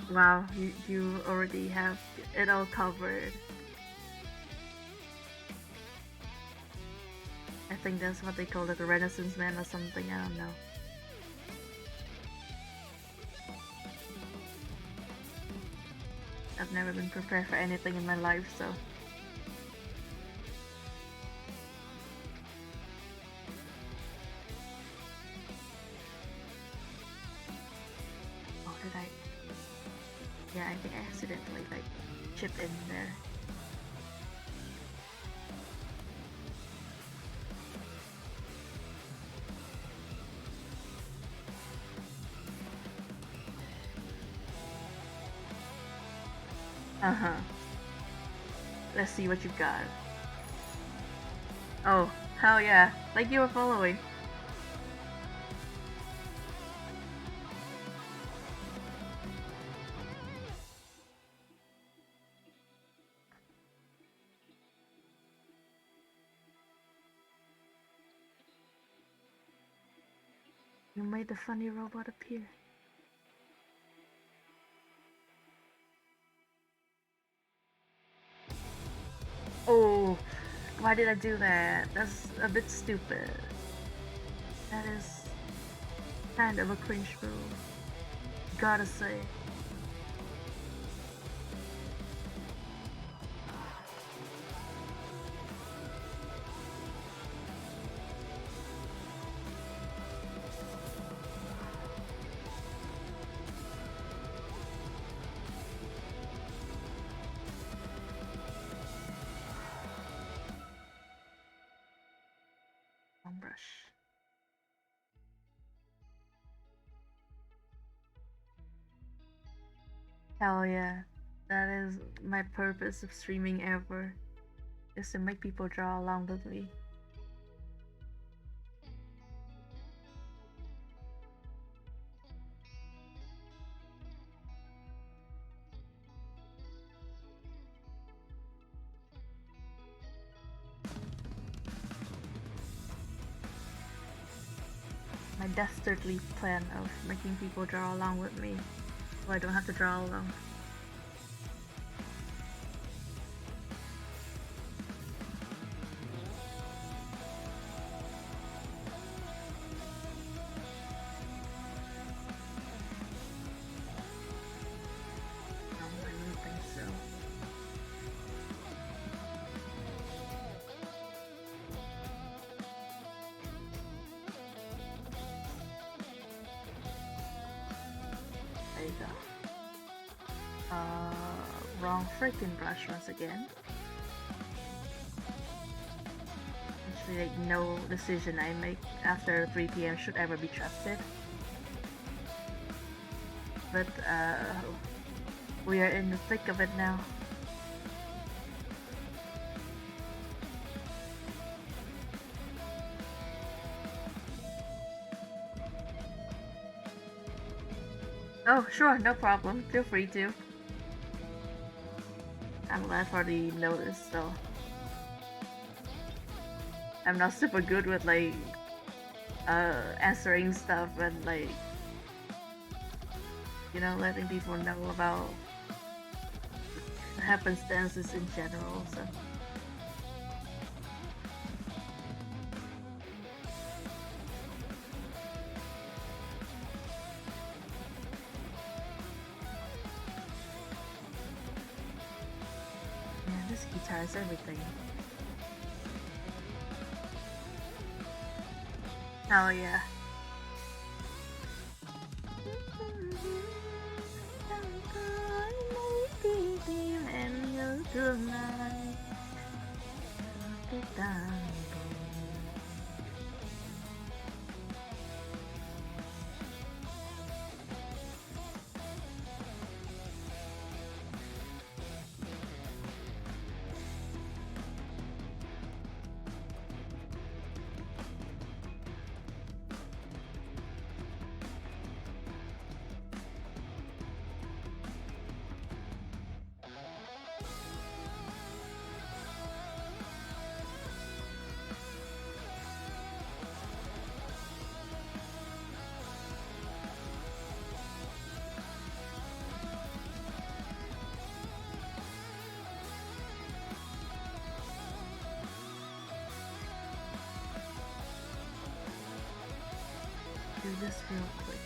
Wow, you already have it all covered. I think that's what they call it, a Renaissance man or something, I don't know. I've never been prepared for anything in my life, so. Oh, did I? Yeah, I think I accidentally like chipped in there. Uh-huh. Let's see what you've got. Oh, hell yeah. Like you were following. You made the funny robot appear. Oh, why did I do that? That's a bit stupid. That is kind of a cringe move. Gotta say. Long brush. Hell yeah. That is my purpose of streaming ever. Is to make people draw along with me. My dastardly plan of making people draw along with me, so I don't have to draw along. No, I don't think so. There you go. Wrong freaking brush once again. Actually, like, no decision I make after 3 p.m. should ever be trusted. But, we are in the thick of it now. Oh, sure, no problem. Feel free to. I'm glad for the notice, though. I'm not super good with, like, answering stuff and, like, you know, letting people know about happenstances in general, so. Man, this guitar is everything. Hell yeah. Em nhớ thương ai cái ta do this real quick.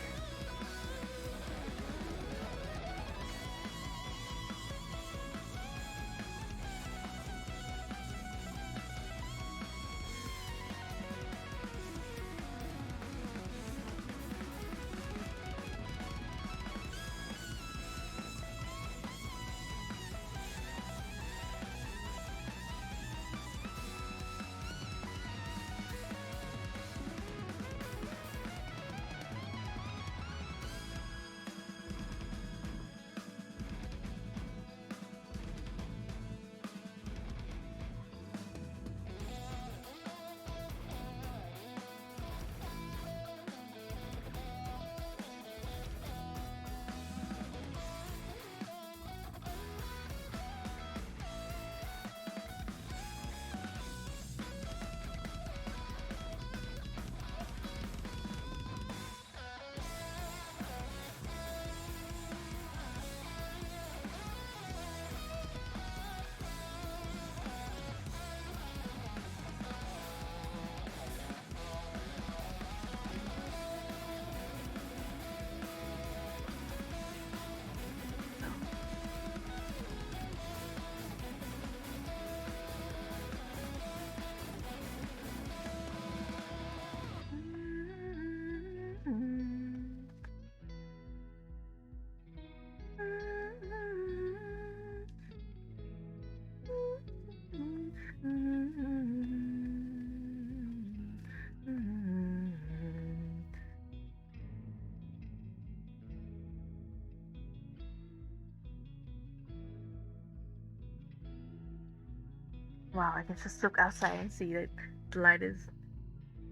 Wow, I can just look outside and see that the light is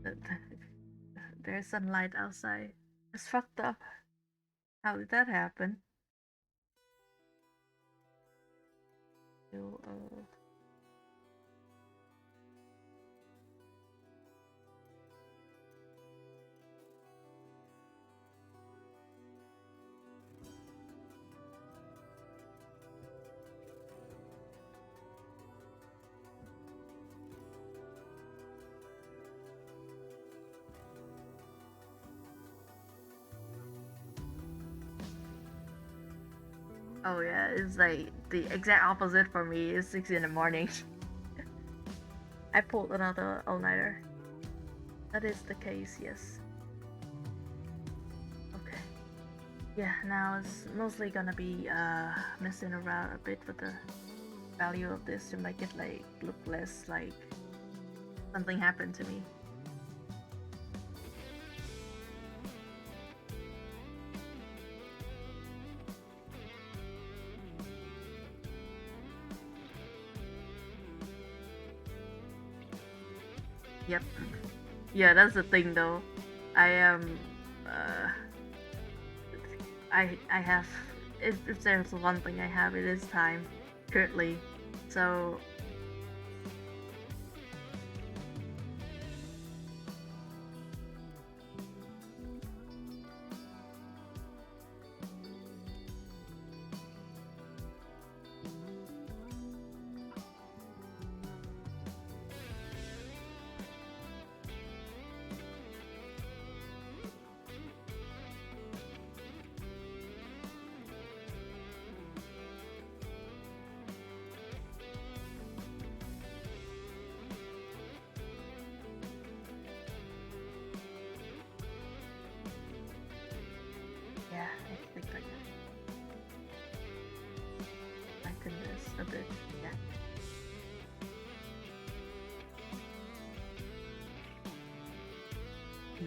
that there's sunlight outside. It's fucked up. How did that happen? So, oh yeah, it's like the exact opposite for me. It's 6 in the morning. I pulled another all-nighter. That is the case, yes. Okay. Yeah, now it's mostly gonna be messing around a bit with the value of this to make it like look less like something happened to me. Yep. Yeah, that's the thing though. I am I have if there's one thing I have, it is time currently. So yeah, I think I can this a bit. Yeah.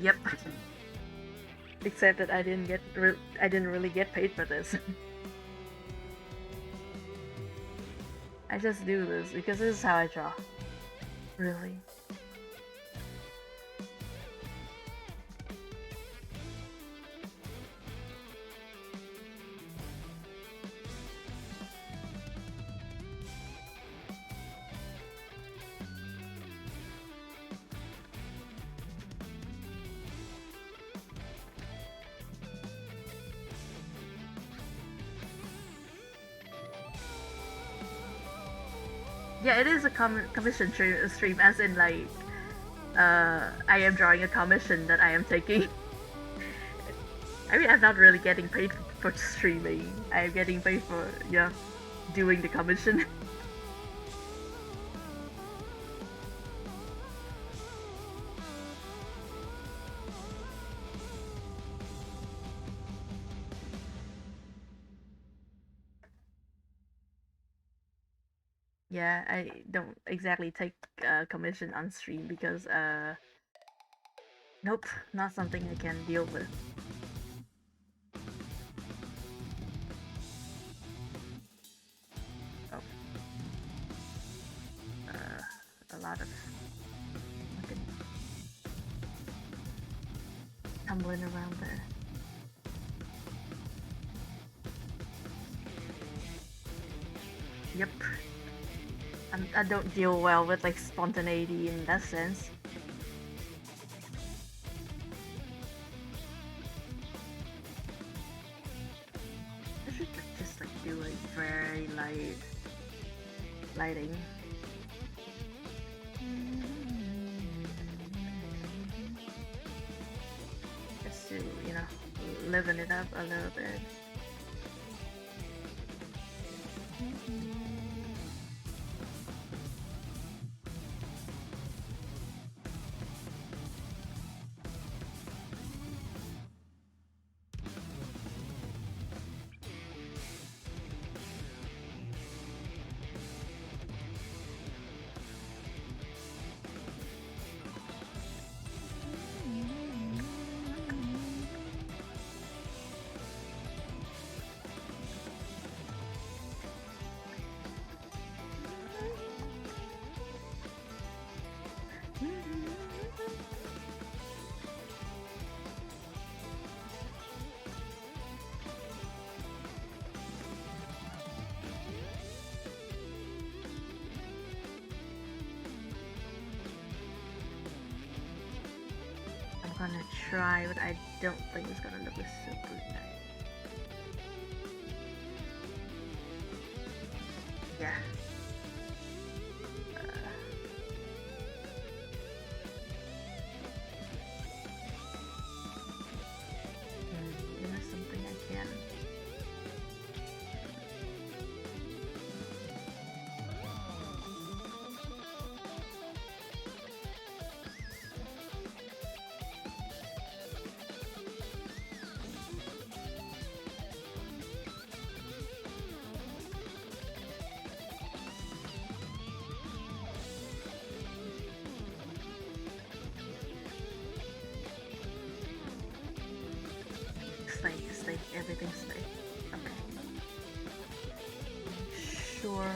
Yep. Except that I didn't really get paid for this. I just do this because this is how I draw. Really. Yeah, it is a commission stream, as in like, I am drawing a commission that I am taking. I mean, I'm not really getting paid for streaming. I'm getting paid for, yeah, doing the commission. Yeah, I don't exactly take commission on stream because, nope, not something I can deal with. Oh. A lot of fucking tumbling around there. Yep. I don't deal well with like spontaneity in that sense. I should just like do a very light lighting. Just to, you know, liven it up a little bit. gonna try, but I don't think it's gonna look super nice. Yeah. There's something I can. Stay, everything stay. Okay. Sure.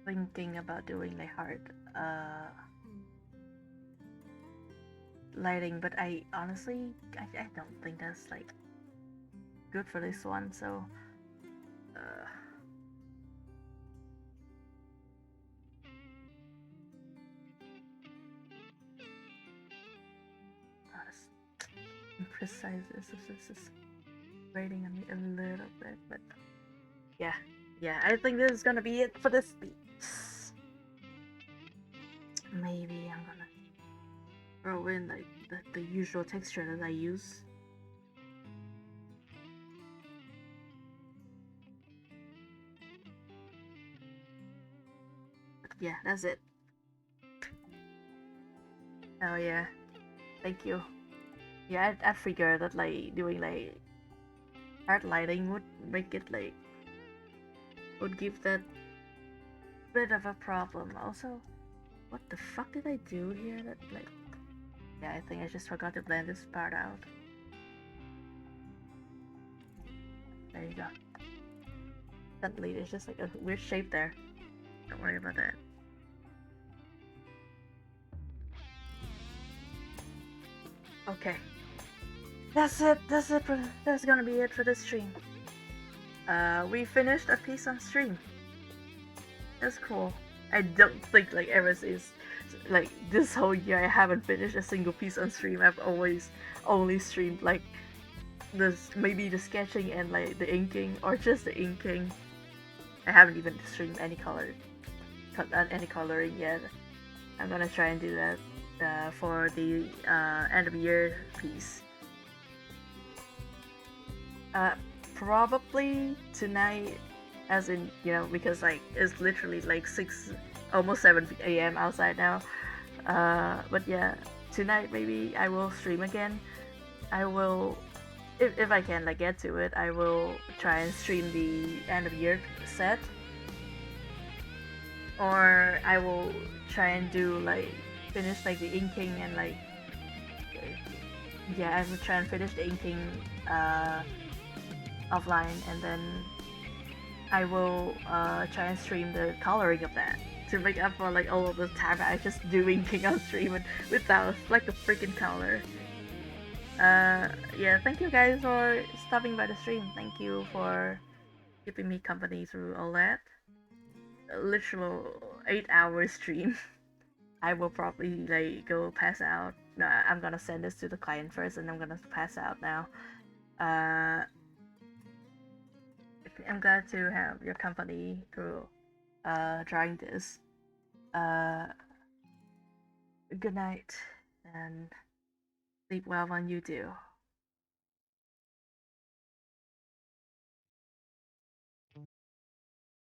Thinking about doing like hard lighting, but I honestly I don't think that's like good for this one, so precise this is rating on me a little bit, but yeah, I think this is gonna be it for this piece. Maybe I'm gonna throw in like the usual texture that I use. But yeah, that's it. Oh yeah, thank you. Yeah, I figured that like doing like hard lighting would make it like would give that bit of a problem. Also, what the fuck did I do here? That like, yeah, I think I just forgot to blend this part out. There you go. Suddenly, there's just like a weird shape there. Don't worry about that. Okay. That's it. That's gonna be it for this stream. We finished a piece on stream. That's cool. I don't think like ever since like this whole year I haven't finished a single piece on stream. I've always only streamed like maybe the sketching and like the inking or just the inking. I haven't even streamed any any coloring yet. I'm gonna try and do that for the end of year piece. Probably tonight, as in, you know, because like it's literally like 6, almost 7 a.m. outside now. But yeah, tonight maybe I will stream again. I will, if I can like get to it, I will try and stream the end of year set. Or I will try and do like finish like the inking and like, yeah, I will try and finish the inking offline, and then I will try and stream the coloring of that to make up for like all of the time I just do inking on stream and without like a freaking color. Yeah, thank you guys for stopping by the stream. Thank you for keeping me company through all that. A literal 8-hour stream. I will probably like go pass out. No, I'm gonna send this to the client first, and I'm gonna pass out now. I'm glad to have your company through drawing this. Good night and sleep well when you do.